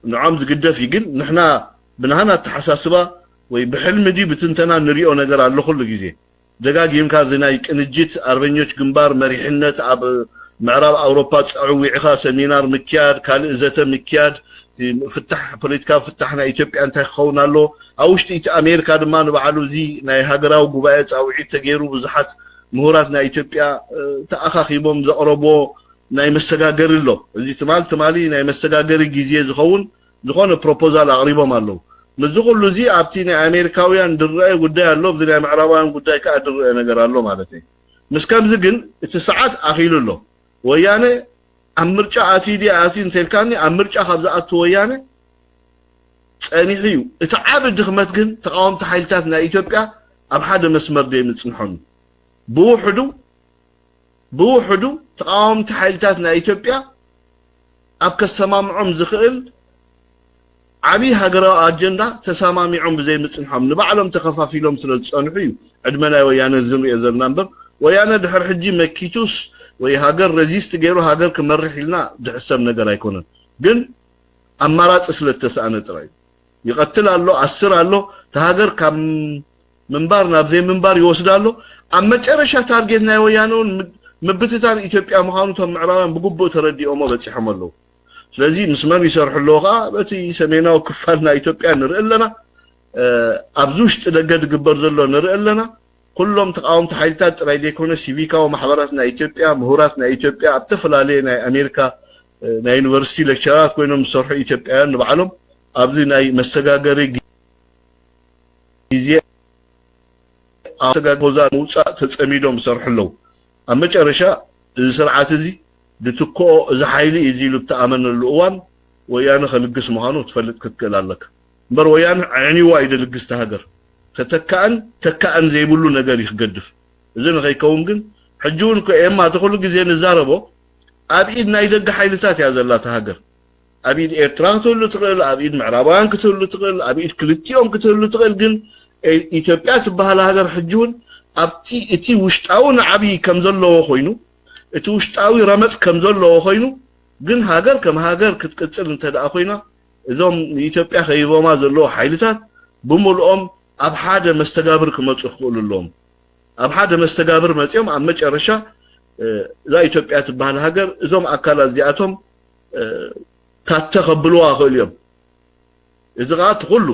نعم زقدف يقل نحنا بنهانا التحساسبة وبحلم دي بتنتنا نريو نقر على كل جزء دقاق يمكن زنايك نجيت أربعينيوش جنبار مريحنة أب معراب أوروبا تعوي عخا سمينار مكياد كال إزتا مكياد فتح بوليتيكا فتحنا إثيوبيا أنت خونا له أوشتي أمريكا دمان بعلو زي ناي هاجرا وجبايت أو عيد تجيرو بزحت مهوراتنا إثيوبيا تأخي بوم زقربو ناي مستجاجر له زي تمالي ناي مستجاجر جزية زخون بروبوزال أقربه مالو مزقول له زي أبتينا أمريكاويان درّاء قدّاء اللو بدنا معربان قدّاء كأدرّاء نجار اللو مالتي مسكام زقن التسعات أخيل له ويانا أمرجع أتيدي أتين تلكاني أمرجع خبزات ويانا أني حيو تعابد دخمت جن تقاوم تحيلتاتنا إثيوبيا أب حدا مسمر دي متنحن بوحدو تقاوم تحيلتاتنا إثيوبيا أب كسمام عم زخيل عبي هجرة أجندة تسامامي عم بزي متنحن نبعلم تخفافي لهم سلسل صنحيو عدمنا ويانا الزمري أزر نمبر ويانا دحر حجي مكيتوس ويهاجر رزيست جيرو هاجر كمرح لنا دحسب نجار يكونن جن أمارات أسلت تسأنت راي يقتل الله أسر الله تهاجر كم منبار نبذي منبار يوصل الله أما ترى تارجتنا ويانون مبتتان إثيوبيا مخانوتهم معران بقبو تردي أمه بس يحمله ስለዚህ መስመር ይሰርሑ ኣለዎ ከዓ በቲ ሰሜናዊ ክፋልና ኢትዮጵያ ንርኢ ኣለና ኣብዚ ውሽጢ ደገ ዝግበር ዘሎ ንርኢ ኣለና ኩሎም ተቃወምቲ ሓይልታት ጥራይ ዘይኮነ ሲቪካዊ ማሕበራት ናይ ኢትዮጵያ ምሁራት ናይ ኢትዮጵያ ኣብ ተፈላለየ ናይ ኣሜሪካ ናይ ዩኒቨርሲቲ ሌክቸራት ኮይኖም ዝሰርሑ ኢትዮጵያውያን ንባዕሎም ኣብዚ ናይ መሰጋገሪ ግዜ ኣሰጋጎዛ ምውፃእ ተጸሚዶም ዝሰርሑ ኣለዉ ኣብ መጨረሻ እዚ ስርዓት እዚ ድትክኦ እዚ ሓይሊ እዚ ኢሉ ተኣመነሉ እዋን ወያነ ከልግስ ምዃኑ ትፈልጥ ክትክእል ኣለካ እምበር ወያነ ዕኒዋ ይደልግስ ተሃገር ተካእን ዘይብሉ ነገር ይክገድፍ እዚ ንኸይከውን ግን ሕጂ እውን ኤማ ተኩሉ ግዜ ንዛረቦ ኣብ ኢድ ናይ ደገ ሓይልታት እያ ዘላ ተሃገር ኣብ ኢድ ኤርትራ ክትህሉ ትኽእል ኣብ ኢድ ምዕራባውያን ክትህሉ ትኽእል ኣብ ኢድ ክልቲኦም ክትህሉ ትኽእል ግን ኢትዮጵያ ትበሃል ሃገር ሕጂ እውን ኣብቲ እቲ ውሽጣዊ ንዓብዪ ከም ዘለዎ ኮይኑ እቲ ውሽጣዊ ረመፅ ከም ዘለዎ ኮይኑ ግን ሃገር ከም ሃገር ክትቅፅል እንተደኣ ኮይና እዞም ኢትዮጵያ ከይቦማ ዘለዎ ሓይልታት ብምልኦም ኣብ ሓደ መስተጋብር ክመፁ ክኽእሉ ኣለዎም ኣብ ሓደ መስተጋብር መፅኦም ኣብ መጨረሻ እዛ ኢትዮጵያ ትበሃል ሃገር እዞም ኣካላት እዚኣቶም ካተኸብልዋ ክእል እዮም እዚ ከዓ ትኩሉ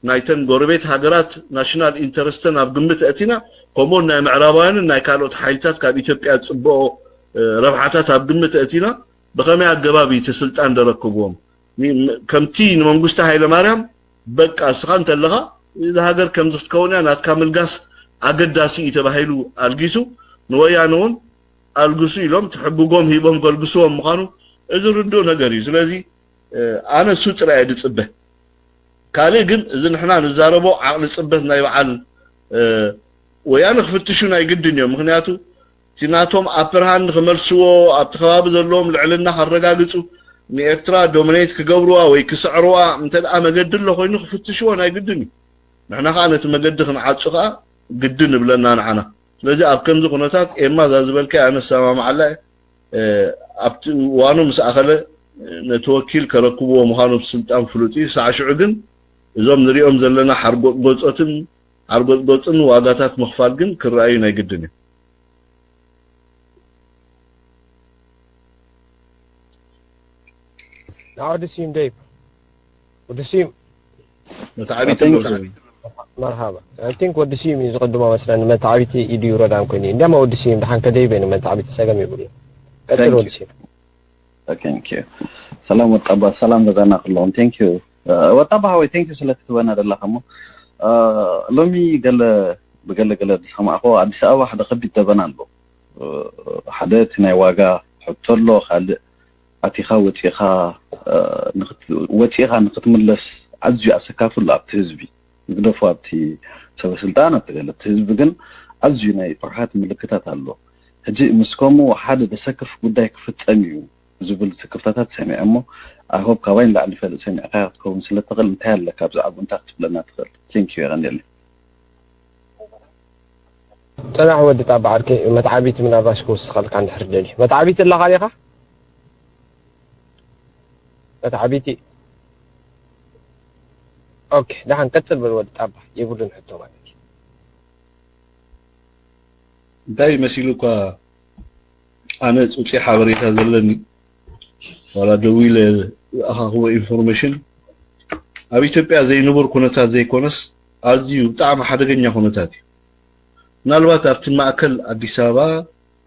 ናይተን ጎረቤት ሃገራት ናሽናል ኢንተረስተን ኣብ ግምት ኣእቲና ከምኡውን ናይ ምዕራባውያንን ናይ ካልኦት ሓይልታት ካብ ኢትዮጵያ ዝፅበኦ ረብሓታት ኣብ ግምት ኣእቲና ብኸመይ ኣገባብ እቲ ስልጣን ደረክብዎም ከምቲ ንመንግስቲ ሃይለማርያም በቃ እስኻ እንተለኻ እዚ ሃገር ከምዚ ክትከውን እያ ናትካ ምልጋስ ኣገዳሲ እዩ ተባሂሉ ኣልጊሱ ንወያነ እውን ኣልግሱ ኢሎም ትሕግጎም ሂቦም ከልግስዎም ምዃኑ እዚ ርዱእ ነገር እዩ ስለዚ ኣነ እሱ ጥራይ እየ ድፅበ ካልእ ግን እዚ ንሕና ንዛረቦ ዓቕሊ ፅበት ናይ በዓል ወያነ ክፍትሹ ናይ ግድን እዮም ምክንያቱ እቲ ናቶም ኣፕርሃን ክመልስዎ ኣብቲ ከባቢ ዘለዎም ልዕልና ከረጋግፁ ንኤርትራ ዶሚኔት ክገብርዋ ወይ ክስዕርዋ እንተደኣ መገዲ ኣሎ ኮይኑ ክፍትሽዎ ናይ ግድን እዩ ንሕና ከዓ ነቲ መገዲ ክንዓፁ ከዓ ግድን ንብለና ንዓና ስለዚ ኣብ ከምዚ ኩነታት ኤማ እዛ ዝበልከ ኣነ ሰማምዓላ ኣብቲ እዋኑ ምስ ኣኸለ ነቲ ወኪል ከረክብዎ ምዃኑ ስልጣን ፍሉጥ እዩ ሳዕሽዑ ግን እዞም ንሪኦም ዘለና ሓርጎፅን ዋጋታት ምኽፋል ግን ክረኣዩ ናይ ግድን እዩ نعودسيم ديب ودسيم متعبيتي مرحبا I think ودسيم يقدموا مثلا متعبيتي يديو ردان كوني عندما ودسيم دحان كديبين متعبيتي سقم يقولون قتل ودسيم thank you سلام وطبع سلام بزانا كلهم thank you وطبع هو thank you سلطة وانا دلها خمو لومي قال دسخم أخو عدس أوا حدا خبي تبنان له حدا تناي واقع حطو له خالق أتيخا وتيخا نختملس عزو أسكافل أبتي هزبي يقدفوا أبتي سبا سلطان أبتي هزبي جن عزو ناي فرحات ملكتات الله هجي مسكومو حدا دسكف بدايك فتساميو زبل سكفتات سامي أمو أهوب كوين لعني فعل سامي أغايرت كون سلا تغل متهال لك أبزع أبو انتاقت بلنا تغل thank you يا غني لي سنة ودي تابع عركي متعابيت من الراشكو استخلق عند حرجاجي متعابيت اللي غاليقة متعبيتي اوكي دحين نكتل بالود تابع يقولون حتى مالتي داي مسيلوك انا صوتي حبريتا زلني ولا دويل هو انفورميشن ابي ኢትዮጵያ ዘይንብር ኩነታት ዘይኮነስ ኣዝዩ ብጣዕሚ ሓደገኛ ኩነታት እዩ ምናልባት ኣብቲ ማእከል ኣዲስ አበባ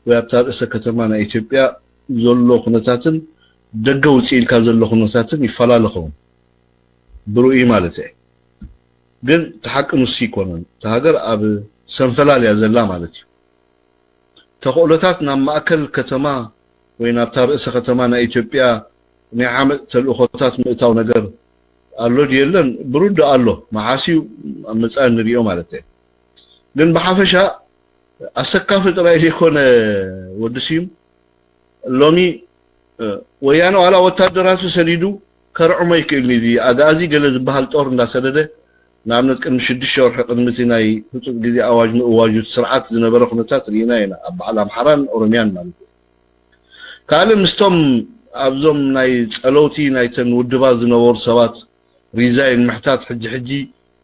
ወይ ኣብታ ርእሰ ከተማ ናይ ኢትዮጵያ ዘሎ ኩነታትን ደገ ውፅኢልካ ዘሎ ኩነታትን ይፈላለኹም ብሩኢ ማለት እዩ ግን ተሓቂ ንሱ ይኮነን ተሃገር ኣብ ሰንፈላልያ ዘላ ማለት እዩ ተኽእሎታት ናብ ማእከል ከተማ ወይ ናብታ ርእሰ ከተማ ናይ ኢትዮጵያ ናይ ዓመት ተልእኾታት ምእታው ነገር ኣሎ ድየለን ብሩድ ኣሎ መዓሲው ኣብ መጻኢ ንሪኦ ማለት እዩ ግን ብሓፈሻ ኣሰካፍ ጥራይ ዘይኮነ ወድሲም ሎሚ ወያነ ዋላ ወታደራቱ ሰዲዱ ከርዑሞ ይክእልኒ እዚ ኣጋዚ ገለ ዝበሃል ጦር እንዳሰደደ ንኣብነት ቅድሚ 6 ወርሒ ቅድሚቲ ናይ ፍፁም ግዜ ኣዋጅ ምእዋጁ ስርዓት ዝነበረ ኩነታት ርኢና ኢና ኣብ በዓል ኣምሓራን ኦሮምያን ማለት እዩ ካልእ ምስቶም ኣብዞም ናይ ፀለውቲ ናይተን ውድባት ዝነበሩ ሰባት ሪዛይን ምሕታት ሕጂ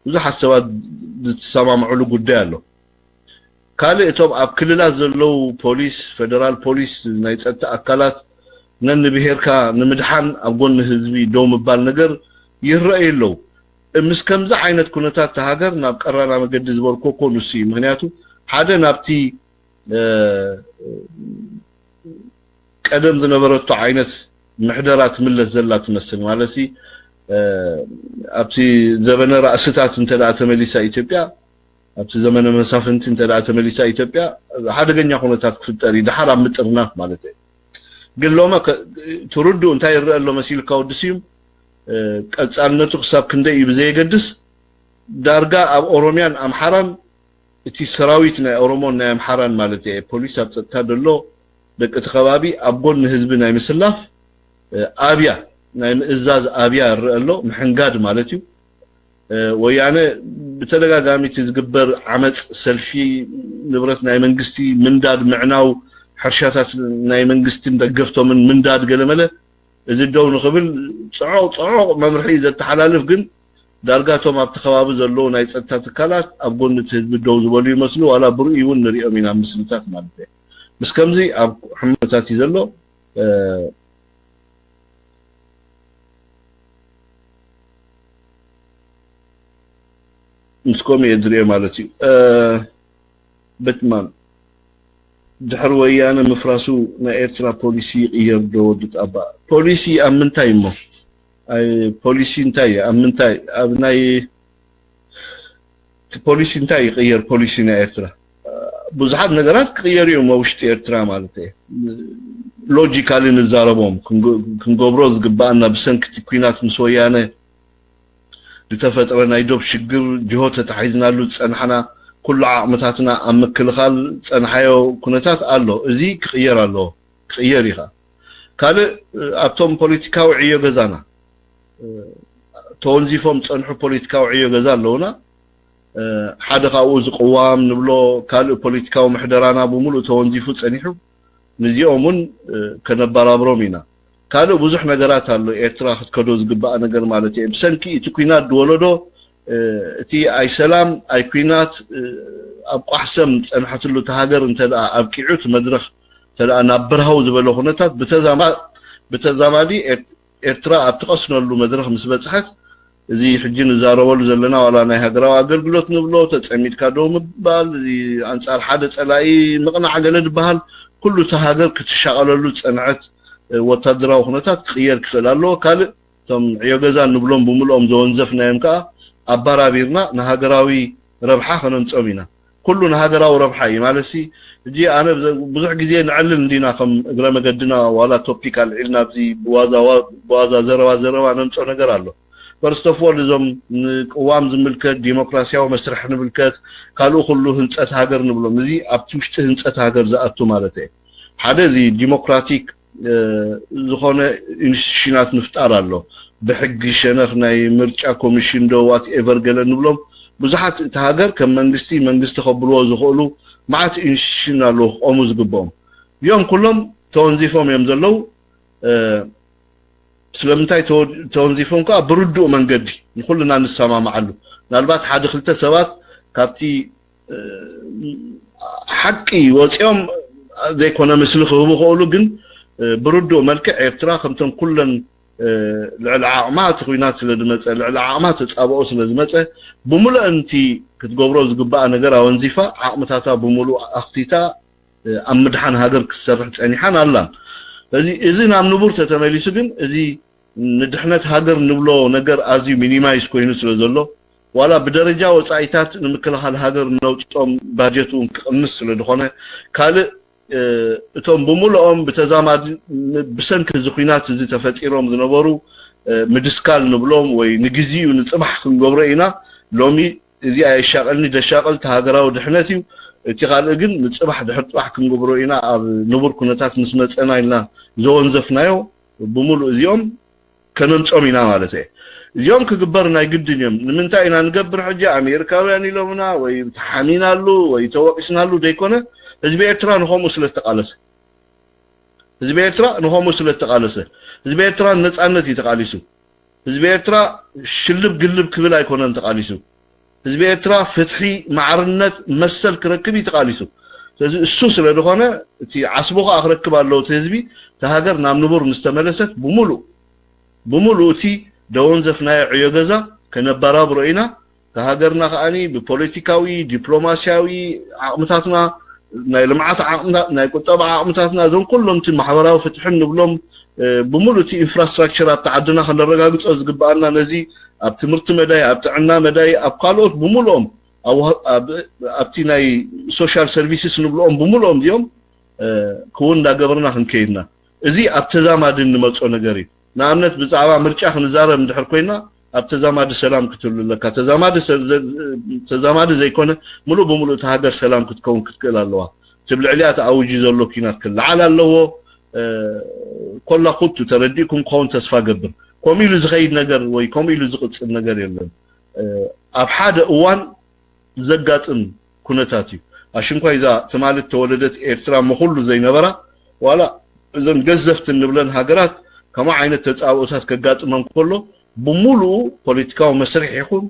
ብዙሓት ሰባት ዝሰማምዕሉ ጉዳይ ኣሎ ካልእ እቶም ኣብ ክልላት ዘለው ፖሊስ ፌደራል ፖሊስ ናይ ፀጥታ ኣካላት ነን ብሄርካ ንምድሓን ኣብ ጎን ህዝቢ ደው ምባል ነገር ይረአይ ለው ምስ ከምዛ ዓይነት ኩነታት ተሃገር ናብ ቀራና መገዲ ዝበልኮ ኮኑሲ ምክንያቱ ሓደ ናብቲ ቀደም ዝነበረቶ ዓይነት ምሕደራት ምለት ዘላ ትመስል ማለሲ ኣብቲ ዘበነ ራእስታት እንተዳ ተመሊሳ ኢትዮጵያ ኣብቲ ዘመነ መሳፍንቲ እንተዳ ተመሊሳ ኢትዮጵያ ሓደገኛ ኩነታት ክፍጠር ይድሓር ኣብ ምጥርናፍ ማለት እዩ ግን ሎማ ትርዱ እንታይ ይረአሎ መሲልካ ወድሲም ቀጻልነቱ ክሳብ ክንደይ ብዘይገድስ ዳርጋ ኣብ ኦሮሚያን ኣምሓራን እቲ ሰራዊት ናይ ኦሮሞን ናይ ኣምሓራን ማለት እዩ ፖሊስ ኣብ ጸጥታ ደሎ ደቂ ተኸባቢ ኣብ ጎን ህዝቢ ናይ ምስላፍ ኣብያ ናይ ምእዛዝ ኣብያ ይረአሎ ምሕንጋድ ማለት እዩ ወያነ ብተደጋጋሚ ዝግበር ዓመጽ ሰልፊ ንብረት ናይ መንግስቲ ምንዳድ ምዕናው ሕርሻታት ናይ መንግስትን ደገፍቶምን ምንዳድ ገለመለ እዚ ደው ንኽብል ጽዑቕ መምርሒ ዘተሓላልፍ ግን ዳርጋቶም ኣብ ተኸባቢ ዘሎ ናይ ጸጥታ ትካላት ኣብ ጎን ህዝቢ ደው ዝበሉ ይመስሉ ዋላ ብሩእ እውን ንሪኦም ኢና ምስልታት ማለት እዩ ምስ ከምዚ ኣብ ሕመታት ዘሎ مسكوم يدري مالتي بتمان دحر ويانا مفراسو نا إيرترا بوليسي يردو دت أبا بوليسي أمنتاي مو أي بوليسي انتاي أمنتاي أبناي بوليسي انتاي غير بوليسي نا إيرترا بزحات نقرات غير يوم وشت إيرترا مالتي لوجيكالي نزاربهم كنقبروز قبانا بسنك تكوينات مسويانا لتفترنا يدوب شجر جهات تحيزنا له تسنحنا كل عمتاتنا أم كل تسنحيو كنتات الله زي خير الله خيرها قال أبتم بوليتيكا وعيو جزانا تونزيفهم تسنحو بوليتيكا وعيو جزان لونا حدا قاوز قوام نبلو قال بوليتيكا ومحدرانا بمولو تونزيفو تسنحو نزيومون كنبارابرومينا كانوا بزح نجارات على إيرترا كدوز جبأ نجار مالتي بسنكي تكوينات دولدو تي أي سلام أي كوينات أبقى أحسن أنا حتلو تهاجر أنت أبكيعوت مدرخ تلا أنا برهاو زبالو خناتات بتزامالي إيرترا أبتقصنا له مدرخ مسبت حت زي حجين زارولو زلنا ولا نهاجرا وأقلقلوت نبلو تتعميد كادوم بال زي أنصار حدث ألاقي مقنع عجلة بهال كله تهاجر كتشغلوا له صنعت وتدراو خناتات خير كلالو قال تم عيوغزان نبلوم بملوم زونزفنا يمكا أبارابيرنا نهاجراوي ربحة خننصومينا كله نهاجراو ربحة مالسي جي أنا بزح جزية نعلن دينا خم إقرام قدنا ولا توبيكال علنا بزي بوازا زروا ننصو نقرالو فرستفور لزم قوام زملكت ديمقراسيا ومسرح نبلكت قالوا كله هنصت هاجر نبلوم زي أبتوشت هنصت هاجر زاتو مالتي حدا زي ديمقراطيك زخونه ኢንስቲትዩሽናት ንፍጣር ኣሎ ብሕጊ ሸነኽ ናይ ምርጫ ኮሚሽን ዶ ዋት ኤቨር ገለ ንብሎም ብዙሓት እቲ ሃገር ከም መንግስቲ ከብልዎ ዝኽእሉ ማዓት ኢንስቲትዩሽን ኣሎ ቆሙ ዝግበኦም እዚኦም ኩሎም ተወንዚፎም እዮም ዘለው ስለምንታይ ተወንዚፎም ከዓ ብርዱእ መንገዲ ንኩልና ንሰማማዓሉ ምናልባት ሓደ ክልተ ሰባት ካብቲ ሓቂ ወፂኦም ዘይኮነ ምስሊ ክህቡ ክእሉ ግን بردو ملكة إيرترا خمتن كلن العقمات خوينات سلدمت العقمات تصابوا سلدمت بملء أنتي كتجبروز جبأ نجرا ونزيفا عقمتها بملء أختيتا أمدحن هاجر كسرت يعني حنا الله إذا نعم نبور تتميل سجن إذا ندحنت هاجر نبلو نجر أزي مينيمايز كوينس لزلو ولا بدرجة وسايتات نمكل هالهاجر نوتهم باجتهم كمس لدخانه كله እቶም ብሙሉኦም በተዛማድ ብሰንኪ ዝኹናት እዚ ተፈጢሮም ዝነበሩ ምድስካል ንብሎም ወይ ንግዚኡ ንጽባሕ ክንገብሮ ኢና ሎሚ እዚ ኣይሻቀልኒ ደሻቀል ተሃገራዊ ድሕነት እዩ እቲ ካልእ ግን ንጽባሕ ድሕጥባሕ ክንገብሮ ኢና ኣብ ንቡር ኩነታት ምስ መፀና ኢልና ዘወንዘፍናዮ ብሙሉ እዚኦም ከነምጾም ኢና ማለት እዩ እዚኦም ክግበር ናይ ግድን እዮም ንምንታይ ኢና ንገብር ሕጂ ኣሜሪካውያን ኢሎምና ወይ ተሓሚናሉ ወይ ተወቂስናሉ ደይኮነ ህዝቢ ኤርትራ ንኸምኡ ስለተቃለሰ ህዝቢ ኤርትራ ንኸምኡ ስለተቃለሰ ህዝቢ ኤርትራ ነፃነት ይተቃሊሱ ህዝቢ ኤርትራ ሽልብ ግልብ ክብል ኣይኮነን ተቃሊሱ ህዝቢ ኤርትራ ፍትሒ ማዕርነት መሰል ክረክብ ይተቃሊሱ ስለዚህ እሱ ስለሆነ እቲ ዓስቦኻ አኽረክብ አለው ተህዝቢ ተሃገር ናብ ንቡር ምስተመለሰት ብሙሉ እቲ ደውን ዘፍናይ ዕዮ ገዛ ከነባራ ብሮኢና ተሃገርና ከአኒ በፖለቲካዊ ዲፕሎማሲያዊ አቅምታትና ናይ ልምዓት አቅምታት ናይ ቁጠባ አቅምታትና ዘን ኩሎም እቲ ማሕበራዊ ፍትሕን ንብሎም ብሙሉ እቲ ኢንፍራስትራክቸር ተዓድና ከነረጋግጾ ዝግባአና ነዚ ኣብ ትምህርቲ መዳይ ኣብ ጥዕና መዳይ ኣብ ካልኦት ብሙሉኦም ኣብቲ ናይ ሶሻል ሰርቪስስ ንብሎም ብሙሉኦም ዚኦም ክውን እንዳገበርና ክንከይድና እዚ ኣብ ተዛማድ እንመጾ ነገር እዩ ንኣብነት ብዛዕባ ምርጫ ክንዛረብ እንድሕር ኮይና ኣብ ተዛማድ ሰላም ክትልለካ ተዛማድ ዘይኮነ ሙሉ ብሙሉ ተሃገር ሰላም ክትከውን ክትክእል ኣለዋ ትብልዕልያ ተኣውጂ ዘሎ ኩናት ክልዓል ኣለዎ ኮላ ኹቱ ተረዲኩም ከውን ተስፋ ገብር ኮሚሉ ዝኸይድ ነገር ወይ ኮሚሉ ዝቕጽል ነገር የለን ኣብ ሓደ እዋን ዘጋጥም ኩነታት እዩ ኣሽንኳይ ዛ ተማልት ተወለደት ኤርትራ መኹሉ ዘይነበራ ዋላ እዘን ገዘፍት እንብለን ሃገራት ከማ ዓይነት ተጻውኦታት ከጋጥመን ከሎ ብሙሉ ፖለቲካዊ መስርሕ ይኹን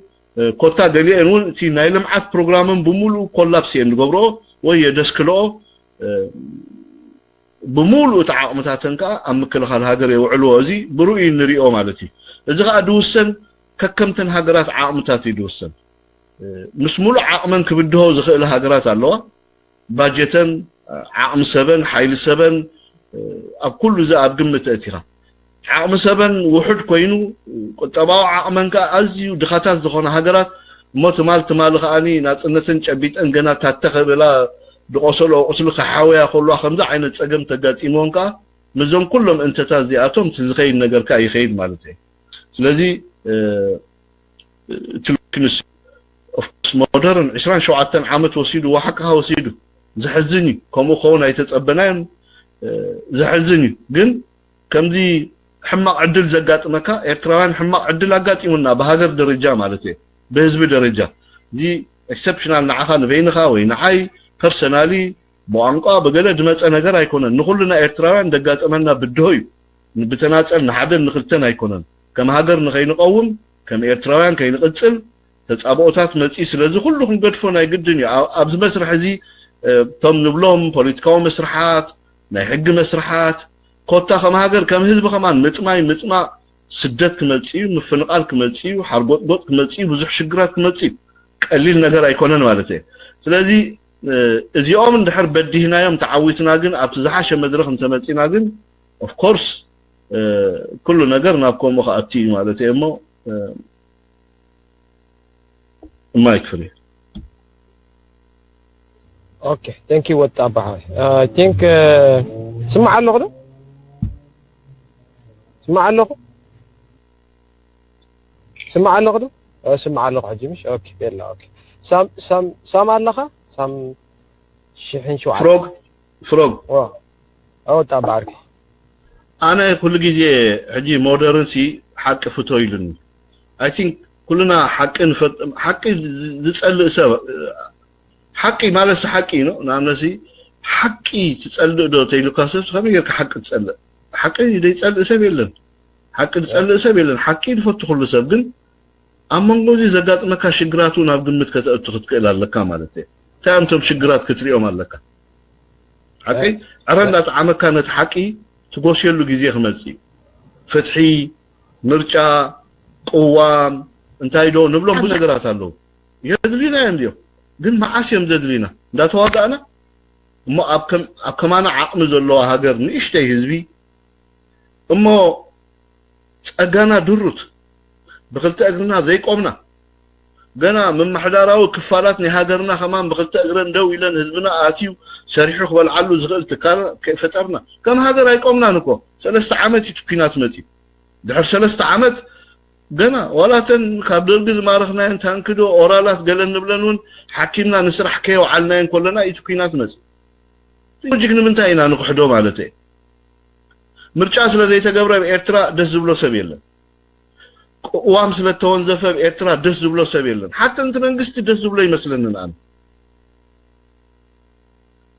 ኮታ ገሊአን እውን እቲ ናይ ልምዓት ፕሮግራምን ብሙሉ ኮላፕስ የንገብሮ ወይ የደስክልኦ ብሙሉ ተዓቅምታተን ከዓ ኣብ ምክልኻል ሃገር የውዕልዎ እዚ ብሩኢ ንሪኦ ማለት እዩ እዚ ከዓ ድውሰን ከከምተን ሃገራት ዓቅምታት ይድውሰን ምስ ሙሉ ዓቅመን ክብድሆ ዝኽእል ሃገራት ኣለዋ ባጀተን ዓቅሚ ሰበን ሓይሊ ሰበን ኣብ ኩሉ ዛ ኣብ ግምት እቲኻ ዓቅሚ ሰበን ውሑድ ኮይኑ ቁጠባዊ ዓቅመን ከዓ ኣዝዩ ድኻታት ዝኾነ ሃገራት እሞ ትማል ከዓኒ ናፅነትን ጨቢጠን ገና ታተኸብላ ድቆሰሎ ቁስሉ ከሓወያ ከሎ ከምዛ ዓይነት ፀገም ተጋጢሞን ከዓ ምዞም ኩሎም እንተታት እዚኣቶም ትዝኸይድ ነገር ከዓ ይኸይድ ማለት እዩ ስለዚ ትልክንስ ሞደርን 27 ዓመት ወሲዱ ወሓቅኻ ወሲዱ ዝሕዝን እዩ ከምኡ ኸውን ኣይተፀበናዮም ዝሕዝን እዩ ግን ከምዚ ሕማቅ ዕድል ዘጋጥመካ ኤርትራውያን ሕማቅ ዕድል ኣጋጢሙና በሃገር ደረጃ ማለት እዩ በህዝቢ ደረጃ እዚ ኤክሰፕሽናል ንዓኻ ንበይንኻ ወይ ንዓይ ፐርሰናሊ በቋንቋ በገለ ድመፀ ነገር ኣይኮነን ንኹልና ኤርትራውያን ደጋጠመና ብድሆ እዩ ብተናፀል ንሓደን ንክልተን ኣይኮነን ከም ሃገር ንኸይንቀውም ከም ኤርትራውያን ከይንቅፅል ተጻብኦታት መፂ ስለዚ ኩሉ ክንገድፎ ናይ ግድን እዩ ኣብዚ መስርሕ እዚ ቶም ንብሎም ፖለቲካዊ መስርሓት ናይ ሕጊ መስርሓት ኮታ ከም ሃገር ከም ህዝቢ ከማን ምጥማዕ ስደት ክመጽ እዩ ምፍንቃል ክመጽ እዩ ሓርጎጥጎጥ ክመጽ እዩ ብዙሕ ሽግራት ክመጽ እዩ ቀሊል ነገር ኣይኮነን ማለት እዩ ስለዚ እዚኦም እንድሕር በዲህናዮም ተዓዊትና ግን ኣብቲ ዝሓሸ መድረኽ እንተመፂና ግን ኦፍ ኮርስ ኩሉ ነገር ናብ ከምኡ ከኣቲ እዩ ማለት እዩ እሞ ማይክ ፍሪ ኦኬ ቴንክ ዩ ወጣ ባይ አይ ቲንክ ስምع ኣለኹ ዶ ስምع ኣለኹ ስምع ኣለኹ ሕጂ ምሽ ኦኬ በላ ኦኬ ሳም ኣለኻ ሳም ሽሕን ሸውዓተ ፍሮግ አዎ ታባርክ ኣነ ኩሉ ግዜ ሕጂ ሞደርንሲ ሓቂ ፍቶ ኢሉኒ አይ ቲንክ ኩልና ሓቂ ዝጸልእ ሰብ ሓቂ ማለት ሓቂ ነው ናምነሲ ሓቂ ትጸልእ ዶ ተይልካ ሰብ ከመይ ጌርካ ሓቂ ትጸልእ ሓቂ ዘይጸልእ ሰብ የለን ሓቂ ዝጸልእ ሰብ የለን ሓቂ ዝፈቱ ኩሉ ሰብ ግን ኣብ መንጎ እዚ ዘጋጥመካ ሽግራቱ ናብ ግምት ከተእቱ ክትክእል ኣለካ ማለት እዩ ታምቶም ሽግራት ክትሪኦም ኣለካ ሓቂ ዕረና ጣዕመካ ነቲ ሓቂ ትጎስየሉ ግዜ ክመጽ ፍትሒ ምርጫ ቅዋም እንታይ ዶ ንብሎም ብዙ ነገራት ኣለዉ የድሊና እዮም ዲዮ ግን መዓስ እዮም ዘድሊና እንዳተዋጋእና እሞ ኣብ ከማና ዓቕሚ ዘለዎ ሃገር ንእሽተይ ህዝቢ እሞ ፀጋና ድሩት ብክልተ እግርና ዘይቆምና ገና መማሕዳራዊ ክፋላት ናይ ሃገርና ከማን ብክልተ እግረን ደው ኢለን ህዝብና ኣትዩ ሰሪሑ ክበልዓሉ ዝኽእል ትካል ፈጠርና ከም ሃገር ኣይቆምናን እኮ 3 ዓመት ኩናት መፂ ድሕሪ 3 ዓመት ገና ወላተን ካብ ደርጊ ዝማረኽናየን ታንክዶ ኦራላት ገለን ንብለንውን ሓኪምና ንስራሕ ከየውዓልናየን ኮለና ኢቱ ኩናት መፂ ሎጂክ ንምንታይ ኢና ንክሕዶ ማለት እዩ ምርጫ ስለ ዘይተገብረ ኤርትራ ደስ ዝብሎ ሰብ የለን ቅዋም ስለተወንዘፈ ኤርትራ ደስ ዝብሎ ሰብ የለን ሓተ እንት መንግስቲ ደስ ዝብሎ ይመስለኒ ኣነ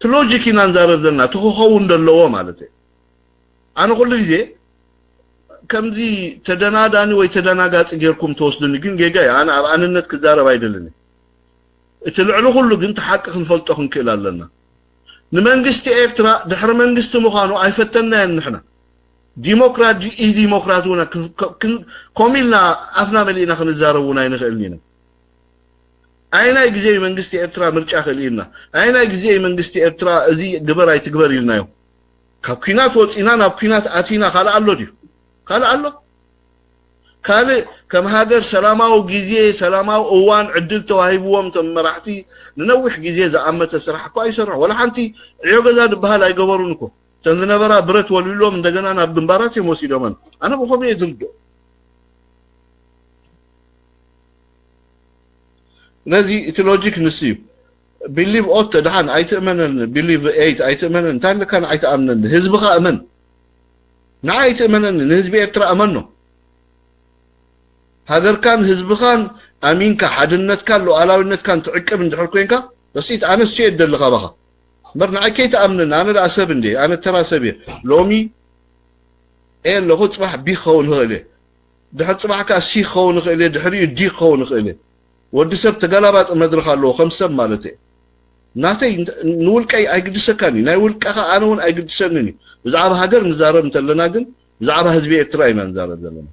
ሎጂክ ኢና ንዛረብ ዘለና ትኽኸውን ደለዎ ማለት እዩ ኣነ ኩሉ ግዜ ከምዚ ተደናዳኒ ወይ ተደናጋፂ ጌርኩም ተወስዱኒ ግን ጌጋይ ኣነ ኣብ ኣንነት ክዛረብ ኣይደለኒ እቲ ልዕሊ ኩሉ ግን ተሓቂ ክንፈልጦ ክንክእል ኣለና ንመንግስቲ ኤርትራ ድሕሪ መንግስቲ ምዃኑ ኣይፈተናን ንሕና ዲሞክራት ኢ ዲሞክራቱና ኮሚልና ኣፍና መሊና ክንዛረቡና ኣይንኽእልኒና ኣይናይ ግዜ መንግስቲ ኤርትራ ምርጫ ክልኢልና ኣይናይ ግዜ መንግስቲ ኤርትራ እዚ ግበር ኣይትግበር ኢልናዮ ካብ ኩናት ወፂና ናብ ኩናት ኣቲና ካልእ ኣሎ ድዩ ካልእ ኣሎ ካልእ ከም ሃገር ሰላማዊ ግዜ ሰላማዊ እዋን ዕድል ተዋሂብዎም ቶም መራሕቲ ንነዊሕ ግዜ ዝኣመተ ስራሕ እኮ ኣይሰርሑ ወላ ሓንቲ ዕዮ ገዛ ድበሃል ኣይገበሩን እኮ ተን ዝነበራ ብረት ወልዊሎም እንደገና ናብ ግንባራት እዮም ወሲዶመን ኣነ ብኸመይ እየ ዝርድኦ ነዚ እቲ ሎጂክ ንስ እዩ ቢሊቭ ኦት ተድሓን ኣይትእመነን ቢሊቭ ኤይት ኣይትእመነን እንታይ ልካን ኣይትኣምነን ህዝብኻ እመን ንዓ ኣይትእመነን ንህዝቢ ኤርትራ እመኖ ሃገርካን ህዝብኻን ኣሚንካ ሓድነትካን ሉዓላዊነትካን ትዕቅብ እንድሕር ኮንካ በሲት ኣነ እሱ እየ ደልኻ ባኻ እምበር ንዓይ ከይትኣምነን ኣነ ደኣ ሰብ እንዴ ኣነ ተራ ሰብ እየ ሎሚ ኤ ኣለኹ ፅባሕ ቢ ክኸውን ይኽእል እየ ድሕሪ ፅባሕካ ሲ ክኸውን ይኽእል እየ ድሕሪኡ ዲ ክኸውን ይኽእል እየ ወዲ ሰብ ተገላባጥ መድረኽ ኣለዎ ከም ሰብ ማለት እየ ናተይ ንውልቀይ ኣይግድሰካኒ ናይ ውልቀኻ ኣነ እውን ኣይግድሰንን እዩ ብዛዕባ ሃገር ንዛረብ እንተለና ግን ብዛዕባ ህዝቢ ኤርትራ ኢና ንዛረብ ዘለና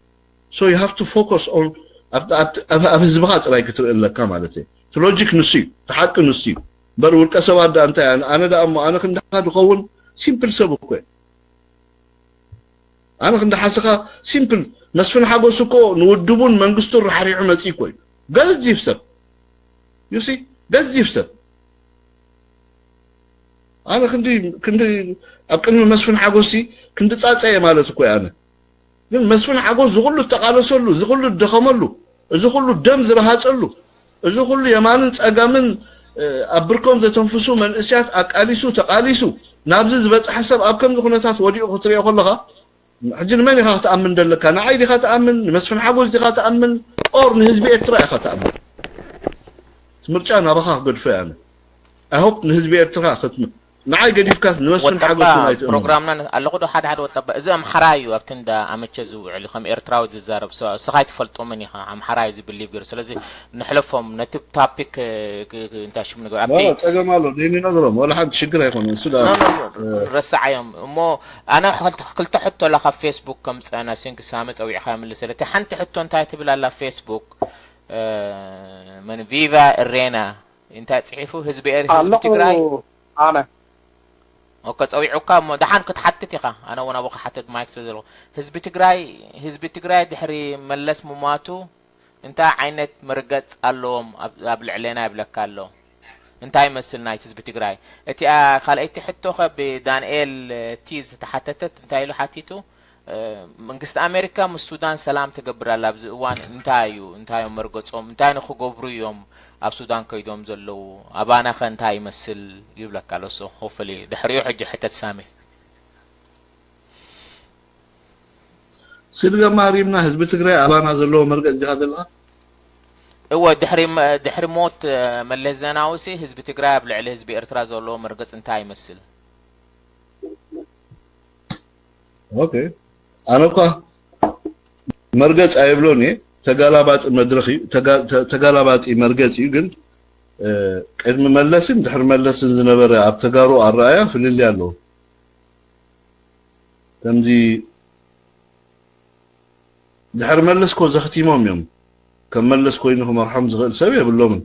so you have to focus on ኣብ ህዝብኻ ጥራይ ክትርኢ ኣለካ ማለት እየ እቲ ሎጂክ ንሱ እዩ እቲ ሓቂ ንሱ እዩ እምበር ውልቀ ሰባት ዳ እንታይ ኣነ ዳ እሞ ኣነ ክንዳኻ ድኸውን ሲምፕል ሰብ እኮ እየ ኣነ ክንዳሓስኻ ሲምፕል መስፍን ሓጎስ እኮ ንውድቡን መንግስቱን ራሕሪሑ መፂ እኮ እዩ ገዚፍ ሰብ you see ገዚፍ ሰብ ኣነ ክንዲ ኣብ ቅድሚ መስፍን ሓጎሲ ክንዲ ፃፀየ ማለት እኮ ኣነ ግን መስፍን ሓጎስ ዝኹሉ ተቃለሰሉ ዝኹሉ ደኸመሉ እዚ ኩሉ ደም ዝረሃፀሉ እዚ ኩሉ የማንን ፀጋምን ኣብ ብርኮም ዘተንፍሱ መንእስያት ኣቃሊሱ ተቃሊሱ ናብዚ ዝበፅሐ ሰብ ኣብ ከምዚ ኩነታት ወዲቑ ክትሪኦ ከለኻ ሕጂ ንመን ኢኻ ክትኣምን ዘለካ ንዓይ ዲኻ ትኣምን ንመስፍን ሓጎስ ዲኻ ትኣምን ኦር ንህዝቢ ኤርትራ ኢኻ ትኣምን ምርጫ ናባኻ ክገድፎ ኣነ ኣይ ሆፕ ንህዝቢ ኤርትራ ክትምር ንዓይ ገዲፍካስ ንመስፍን ሓጎስ ናይት ፕሮግራምና ኣለኹ ዶ ሓደ ወጣ እዚ ኣምሓራ እዩ ኣብቲ እንዳ ኣመቸ ዝውዕል ከም ኤርትራዊ ዝዛረብ ስኻይ ትፈልጦ መን ኢኻ ኣምሓራ እዩ ዝብሊቭ ገይሩ ስለዚ ንሕለፎም ነቲ ታፒክ እንታይ ሽም ነገር ኣብቲ ፀገም ኣሎ ደኒ ነገሮም ወላ ሓንቲ ሽግር ኣይኮነን እሱ ረሳዓዮም እሞ ኣነ ክልተ ሕቶ ኣላ ካብ ፌስቡክ ከም ፀና ሲንክ ሳመ ፀዊዕኻ ምልሰለ እቲ ሓንቲ ሕቶ እንታይ ትብል ኣላ ፌስቡክ መን ቪቫ እሬና እንታይ ፅሒፉ ህዝቢ ትግራይ ኣነ اوكي صويعوكا دحان كتحتت يخا انا وانا بخ حتت مايك سدلو حزب تግራይ ድሕሪ መለስ ሙማቱ እንታይ ዓይነት መርገጽ ኣለዎም ኣብ ልዕለና ይብለካ ኣሎ እንታይ መስል ናይ ህዝብ ትግራይ እቲ ካልአይቲ ሕቶኸ ብዳንኤል ቲዝ ተሓተተት እንታይ ኢሉ ሓቲቱ መንግስት ኣሜሪካ ምስ ሱዳን ሰላም ትገብራላ ኣብዚ እዋን እንታይ መርገጾም እንታይ ንኽገብሩ እዮም ኣብ ሱዳን ከይዶም ዘለው ኣባና ኸ እንታይ ይመስል ይብለካ ኣለሶ ሆፍሊ ድሕሪኡ ሕጂ ሕተት ሳሚ ስድጋ ማሪምና ህዝብ ትግራይ ኣባና ዘለው መርገጽ ዲኻ ዘለካ እወ ድሕሪ ሞት መለስ ዜናዊ ህዝብ ትግራይ ኣብ ልዕሊ ህዝቢ ኤርትራ ዘለው መርገጽ እንታይ ይመስል ኦኬ ኣነኳ መርገጽ ኣይብሎኒ ተጋላባጥ መድረኽ ተጋላባጥ መርገጽ እዩ ግን ቅድሚ መለስን ድሕሪ መለስን ዝነበረ ኣብ ተጋሩ ኣረኣያ ፍልል ያለው ከምዚ ድሕሪ መለስ ኮ ዘኽቲሞም እዮም ከም መለስ ኮይኑ መርሐም ዝኽእል ሰብ የብሎምን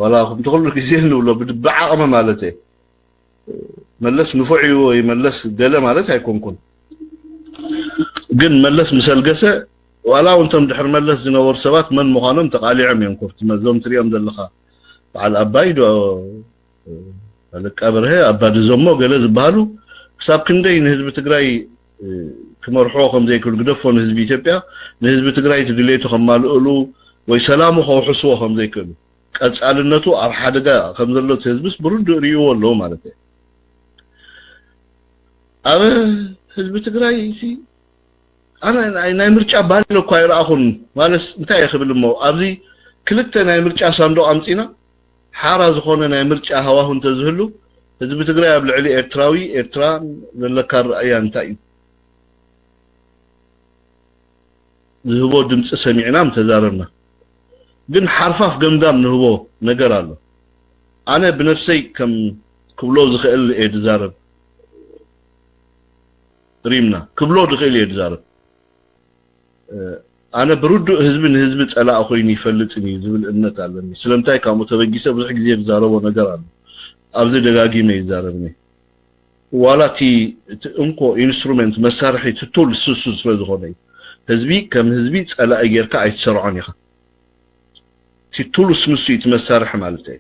ወላ ከም ትኽሉ ግዜ ንብሎ ብዓቕመ ማለት እዩ መለስ ንፉዕ እዩ ወይ መለስ ገለ ማለት ኣይኮንኩን ግን መለስ ምሰልገሰ ዋላ እንቶም ድሕር መለስ ዝነበሩ ሰባት መን ምዃኖም ተቃሊዖም እዮም ኮፍቲ መዞም ትሪኦም ዘለኻ በዓል ኣባይ ዶ አለቀብርህ ኣባድ ዞሞ ገለ ዝበሃሉ ክሳብ ክንደይ ንህዝቢ ትግራይ ክመርሖ ከም ዘይክል ግደፎ ንህዝቢ ኢትዮጵያ ንህዝቢ ትግራይ ትድሌቱ ከማልእሉ ወይ ሰላሙ ከውሕስዎ ከም ዘይክሉ ቀጻልነቱ ኣብ ሓደጋ ከም ዘሎ ህዝብስ ብሩድ ርእይዎ ኣለዎ ማለት እዩ ኣብ ህዝቢ ትግራይ أنا نايمرجع بالو كاير أخون مالس انتهي خبل مو أبدي كلت نايمرجع صندوق أمسينا حارز خون نايمرجع هواهن تزهلو إذا بتقرأ قبل علي إرتران للكار أيان تايم ذهبوا دمت سمعنا متزارنا جن حرفاف قمدام نهبو نقرأ له أنا بنفسي كم كبلو زخيل يتزارب ريمنا كبلو دخيل يتزارب أنا برد حزب صلاة أخويني يفلطني زبل النت علني سلامتاي كامو تبغيسه بزح غزي يزاربو ነገር አለ አብዚ ደጋጊሜ ይዛረብኒ ዋላቲ እንኮ ኢንስትሩመንት መሳርሒ ትቱል ሱሱ ስለዝኾነ ህዝቢ ከም ህዝቢ صلاة እየርካ አይተሰርዖን ይኻ ትቱል ስምሱ ይትመሳርሕ ማለት እዩ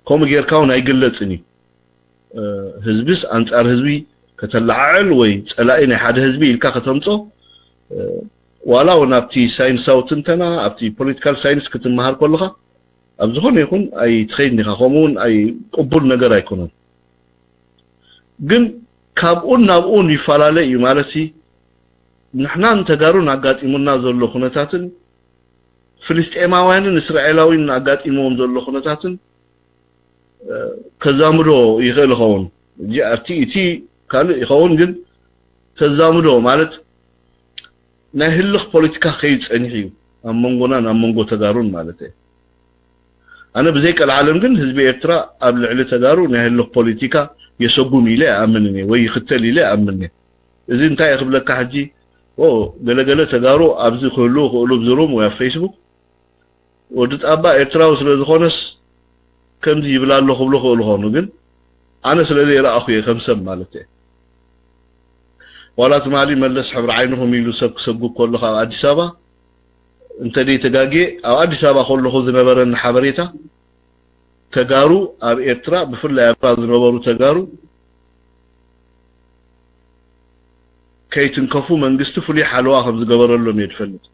ኮም ጌርካውን አይገለጽኒ ህዝብስ አንጻር ህዝቢ ከተላዓል ወይ صلاة ናይ ሓደ ህዝቢ ኢልካ ከተምጾ ዋላው ናብቲ ሳይንሳው ትንተና ኣብቲ ፖለቲካል ሳይንስ ክትመሃር ከለኻ ኣብ ዝኾነ ይኹን ኣይ ትኸይድኒ ኸምኡን ኣይ ቅቡል ነገር ኣይኮነን ግን ካብኡን ናብኡን ይፈላለ እዩ ማለት ንሕና እንተጋሩን ኣጋጢሙና ዘሎ ኩነታትን ፍልስጤማውያንን እስራኤላዊን ኣጋጢሞም ዘሎ ኩነታትን ከዛምዶ ይኽእል ኸውን እቲ ካልእ ይኸውን ግን ተዛምዶ ማለት ናይ ህልኽ ፖለቲካ ከይጸኒሕ እዩ ኣብ መንጎናን ኣብ መንጎ ተጋሩን ማለት እዩ ኣነ ብዘይቀል ዓለም ግን ህዝቢ ኤርትራ ኣብ ልዕሊ ተጋሩ ናይ ህልኽ ፖለቲካ የሰጉም ኢለ ኣምንኒ ወይ ይኽተል ኢለ ኣምንኒ እዚ እንታይ ይኽብለካ ሕጂ ገለገለ ተጋሩ ኣብዚ ክህሉ ክእሉ ብዝሩም ወይ ኣብ ፌስቡክ ወዲ ጣባ ኤርትራዊ ስለ ዝኾነስ ከምዚ ይብላ ኣሎ ክብሉ ክእሉ ኾኑ ግን ኣነ ስለዚ ይረኣኹ እየ ከም ሰብ ማለት እዩ ولا تمالي ملس حبر عينهم يلو سب سبق كله على أديس أبا أنت دي تجاجي أو أديس أبا خلوا خذ نبرن حبريته تجارو أب إترا بفل أفراد نبرو تجارو كي تنكفوا من قستو فلي حلواهم زجبر لهم يدفلت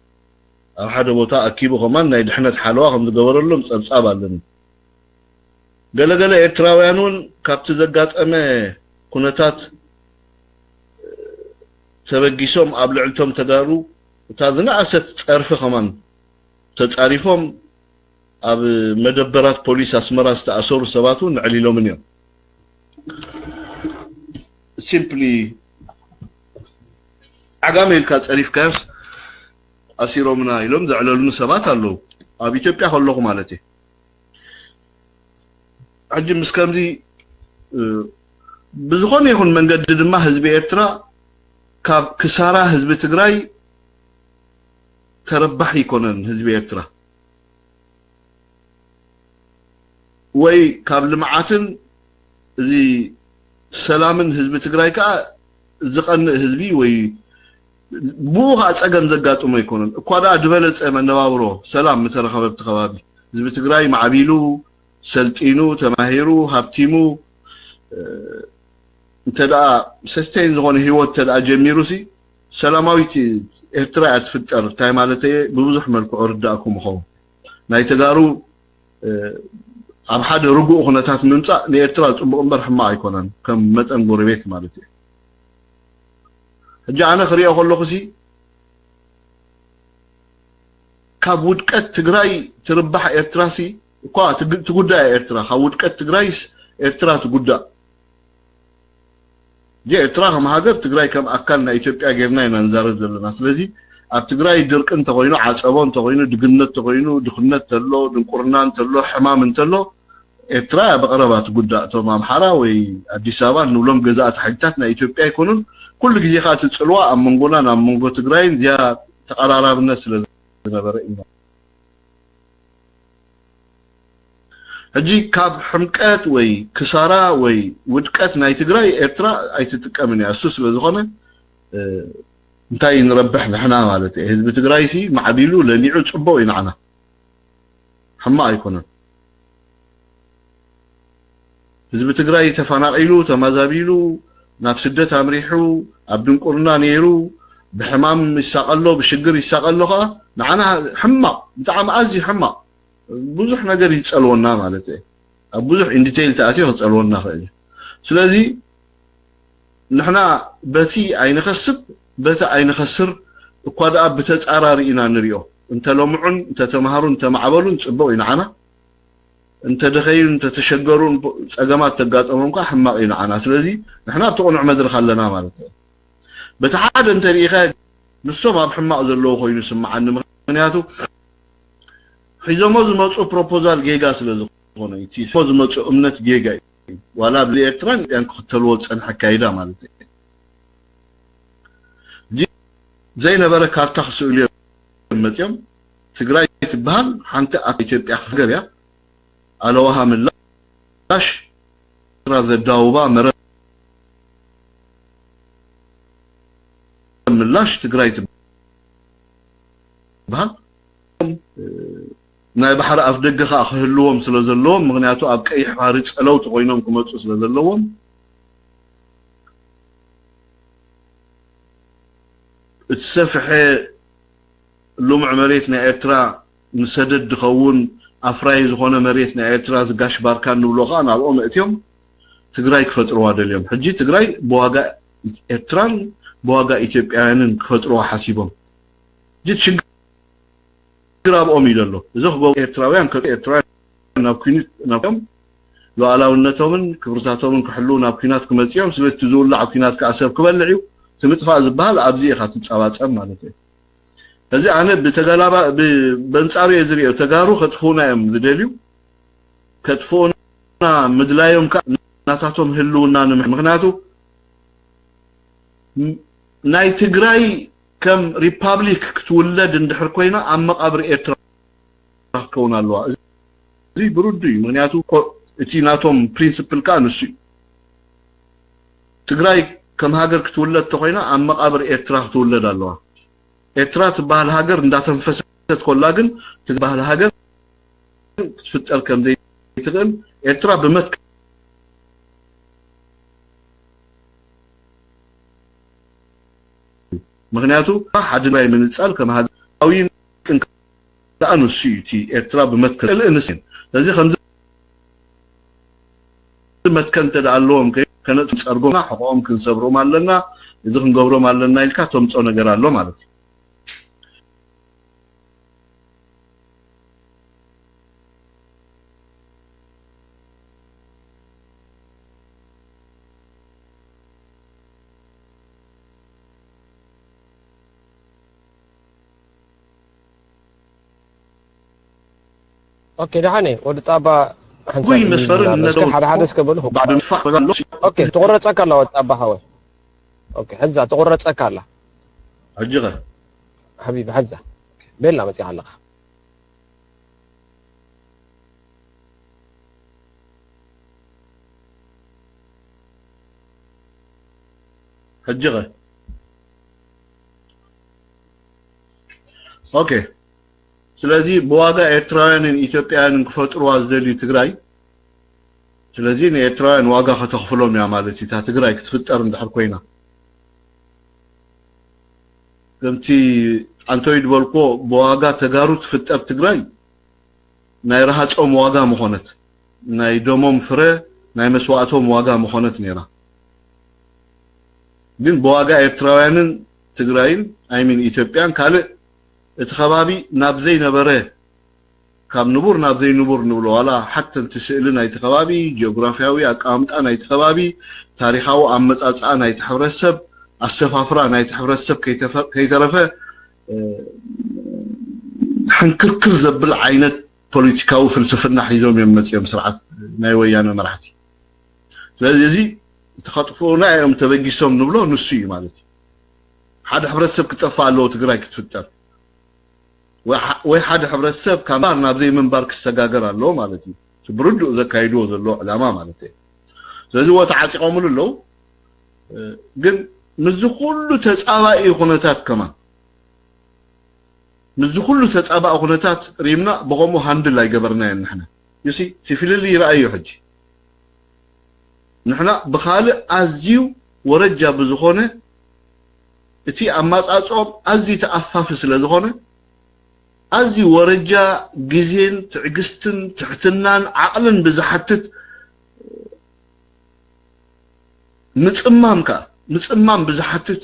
أو حدا بوتا أكيبو كمان نيدحنت حلواهم زجبر لهم سأبا لهم قال إترا وينون كابت زجات أما كنتات تبغيسهم ኣብ ልዕልቶም ተጋሩ ታዝና ኣሰት ጸርፍ ከማን ተጻሪፎም ኣብ መደበራት ፖሊስ ኣስመራ ዝተኣሰሩ ሰባቱ ንዕሊሎም እዮም ሲምፕሊ አጋሜልካ ጸሪፍካስ ኣሲሮምና ኢሎም ዘዕለሉን ሰባት ኣለው ኣብ ኢትዮጵያ ከለኹ ማለት እዩ ሕጂ ምስከምዚ ብዝኾነ ይኹን መንገዲ ድማ ህዝቢ ኤርትራ ካብ ክሳራ ህዝቢ ትግራይ ተረባሕ ይኮነን ህዝቢ ኤርትራ ወይ ካብ ልምዓትን እዚ ሰላምን ህዝቢ ትግራይ ከዓ ዝቐንእ ህዝቢ ወይ ቡኻ ጸገም ዘጋጥሞ ይኮነን እኳ ዳ ድበለጸ መነባብሮ ሰላም ምተረኸበብቲ ከባቢ ህዝቢ ትግራይ ማዕቢሉ ሰልጢኑ ተማሂሩ ሃብቲሙ እንተዳ ሰስቴን ዝኾነ ህይወት ተዳ ጀሚሩሲ ሰላማዊት ኤርትራ ኣትፍጠር ታይ ማለት ብብዙሕ መልክዑ ርዳእኩም ኸው ናይ ተጋሩ ኣብ ሓደ ርጉእ ኩነታት ምምጻእ ንኤርትራ ጽቡቕ እምበር ሕማቕ ኣይኮነን ከም መጠን ጎረቤት ማለት እዩ ሕጂ ኣነ ክሪኦ ከለኹሲ ካብ ውድቀት ትግራይ ትርባሕ ኤርትራሲ እኳ ትጉዳይ ኤርትራ ካብ ውድቀት ትግራይስ ኤርትራ ትጉዳእ ኤርትራ ከም ሃገር ትግራይ ከም ኣካልና ኢትዮጵያ ጌርና ኢና ንዛረብ ዘለና ስለዚ ኣብ ትግራይ ድርቅን ተኾይኑ ዓጸቦን ተኾይኑ ድግነት ተኾይኑ ድኽነት ተሎ ድንቁርና ተሎ ሕማም ተሎ ኤርትራ በቀረባ ትጉዳእ ቶም ኣምሓራ ወይ ኣዲስ ኣበባ ንብሎም ገዛእቲ ሓይታት ናይ ኢትዮጵያ ይኮኑን ኩሉ ግዜ ካ ትጽልዋ ኣብ መንጎና ናብ መንጎ ትግራይ ዚያ ተቀራራብነት ስለ ዝነበረ ኢና ሕጂ ካብ ሕምቀት ወይ ክሳራ ወይ ውድቀት ናይ ትግራይ ኤርትራ ኣይትጥቀምን እያ እሱ ስለ ዝኾነ እንታይ ንረብሕ ንሕና ማለት እዩ ህዝቢ ትግራይ ሲ ማዕቢሉ ለኒዑ ጽቡቕ ይንዓና ሕማቕ ኣይኮነን ህዝቢ ትግራይ ተፈናቂሉ ተማዛቢሉ ናብ ስደት ኣምሪሑ ኣብ ድንቁርና ነይሩ ብሕማም ይሳቀሎ ብሽግር ይሳቀሎ ኸ ንዓና ሕማቕ ብጣዕሚ ኣዝዩ ሕማቕ ብዙሕ ነገር ይጸልወና ማለት እዩ ኣብ ብዙሕ ኢንዲቴይል ተኣትዮ ይጸልወና ኸእል ስለዚ ንሕና በቲ ኣይንኸስብ በቲ ኣይንኸስር እኳ ደኣ ብተጻራሪ ኢና ንሪኦ እንተለምዑን እንተተምሃሩን እንተማዕበሉን ጽቡቕ ይንዓና እንተደኸዩን እንተተሸገሩን ጸገማት ተጋጠሞም ከዓ ሕማቕ ይንዓና ስለዚ ንሕና ብትቕኑዕ መድረኽ ኣለና ማለት እዩ በቲ ሓደ እንተሪኢኸ ንሶም ኣብ ሕማቕ ዘለዎ ኮይኑ ስምዓኒ ምክንያቱ ሒዞሞ ዝመፁ ፕሮፖዛል ጌጋ ስለዝኾነ ዝኾነ እቲ ፎዝ መጽ እምነት ጌጋ ዋላ ብኤርትራን ያን ከተልዎ ጸንሐ ካይዳ ማለት زي نبرة كارتا خسولية متيم تقرأي تبهان حانت إثيوبيا خفقريا ألوها من لاش راز الداوبا مرة من لاش تقرأي تبهان ناي بحر أفدق خاخلوهم سلازلوهم مغنياتو أبك أي حارج ألو تغوينهم كمتسو سلازلوهم السفح لمع مريتنا إيرترا نسدد دخون أفرايز هنا مريتنا إيرترا زقاش باركان نبلوغان على الأم اتيوم تقراي كفتروا هذا اليوم حجي تقراي بواقع إيرتران بواقع إثيوبيانين كفتروا حسيبهم جيت شنقراب أمي لله إذا خبوا إيرتراويان كإيرتراويان نابكينات نابكم لو على ونتهم كبرزاتهم كحلو نابكينات كمتيوم سلست تزول لعبكينات كأسر كبلعيو سمتفاز بحال أبزي خاطر تصابات مالته هذا أنا بتجارب بنصاري يزري تجارو خطفونا يوم زدليو خطفونا مدلايهم كناتاتهم هلونا مغناتو ناي تجراي كم ريبابليك كتولد اندحر كوينا أما قبر إيرترا كونا اللوا زي برودي مغناتو اتيناتهم برينسيبل كانوسي تجراي كم هاجر كتولد تقينا أما قبر إيرترا تولد الله إيرترا تبع الهاجر نداتهم فسد كلاجن تبع الهاجر تفتل كم زي تقول إيرترا بمت مغنياتو حد ما من السؤال كم هاجر أوين كأنو سيتي إيرترا بمت كل إنسان لذي خمسة مت كنت دعالهم كي كانت تسأرقونا حقوهم كنصبروا مالنا إذا كنقبروا مالنا الكاتهم تصونا قرالو مالتي اوكي دحاني ود طابا وي مسفر حدث كبل بعد الفخ اوكي تقرصك الله وطابا هوا اوكي حزه تقرصك الله اجغه حبيبي حزه بيلا متي حلقه حجغه اوكي ስለዚህ በዋጋ ኤርትራውያንን ኢትዮጵያውያንን ክፈጥሩ አዘሊ ትግራይ ስለዚህ ኤርትራውያን ዋጋ ከተخفሎም ያ ማለት ይታ ትግራይ ክትፍጠር እንደሐር ኮይና ከምቲ አንቶይድ በልቆ በዋጋ ተጋሩ ትፍጠር ትግራይ ናይ ረሃጾም ዋጋ መኾነት ናይ ደሞም ፍረ ናይ መስዋዕቶም ዋጋ መኾነት ነራ ግን በዋጋ ኤርትራውያንን ትግራይን አይሚን ኢትዮጵያን ካለ اتخبابي نابزي نبره كام نبور نابزي نبور نبلو ولا حتى تسألنا اتخبابي جغرافياوي اقامطان اتخبابي تاريخاو امصاصان ايتحرسب استفافران ايتحرسب كيترفه حنكركر زبل عينت بوليتيكاو فلسفنا حيزوم يمصيم سرعه ناي ويانه مرحتي ስለዚህ ተخطفونا يوم تبغيسوم نبلو نسي مالتي حد حبرسب كطفالو تግራይ ክትፍጠር ወይ ሓደ ሕብረተሰብ ካምባር ናብ ዘይ መንባር ክሰጋገር አለው ማለት እዩ ብሩዱ ዘካይዶ ዘሎ ዕላማ ማለት እዩ ስለዚህ ወታ ዓጢቆሙሉ ለው ግን ምዝ ሁሉ ተጻባኢ ኹነታት ከማ ምዝ ሁሉ ተጻባኢ ኹነታት ሪምና በቆሙ ሃንድል ላይ ገበርና ንሕና ይሲ ሲፊልሊ ይራአዩ ሕጂ ንሕና በኻል አዝዩ ወረጃ ብዝኾነ እቲ አማጻጾም አዝዩ ተአፋፍ ስለዝኾነ أزي ورجا جزين تعجستن تحتنان عقلا بزحتت متصمم بزحتت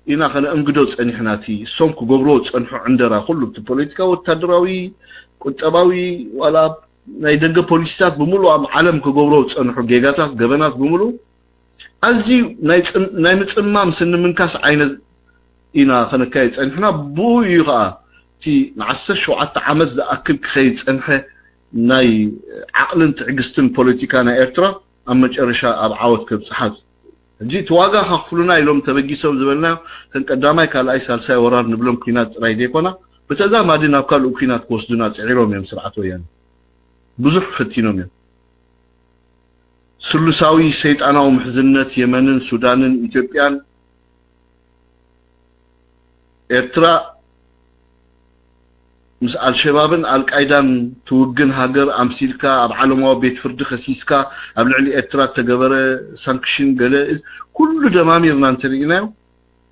إنا خنا أمجدوت أني حناتي سومكو جبروت أنحو عندنا كله بالبوليتيكا والتدراوي كتاباوي ولا نايدنجا بوليسات بمولو عالم كجبروت أنحو جيجاتات جبنات بمولو أزي ناي متصمم سن من كاس عين إنا خنا كايت أنحنا بويغا تي نعسر شو عت عمز أكل خيط أنها ናይ ዓቅልን ትዕግስትን ፖለቲካ ናይ ኤርትራ ኣብ መጨረሻ ኣብ ዓወት ከብጽሓት እጂ ተዋጋ ከኽፍሉና ኢሎም ተበጊሶም ዝበልና ተንቀዳማይ ካልኣይ ሳልሳይ ወራር ንብሎም ኩናት ጥራይ ደይኮና በተዛማዲ ናብ ካልኡ ኩናት ክወስዱና ጽዒሮም እዮም ስርዓት ወያነ ብዙሕ ፈቲኖም እዮም ስሉሳዊ ሰይጣናዊ ምሕዝነት የመንን ሱዳንን ኢትዮጵያን ኤርትራ ምስ አልሸባብን አልቃይዳን ትውግን ሃገር አምሲልካ ኣብ ዓለማዊ ቤት ፍርዲ ከሲስካ ኣብ ልዕሊ ኤርትራ ተገበረ ሳንክሽን ገለ ኩሉ ደማሚርና እንተሪእናዮ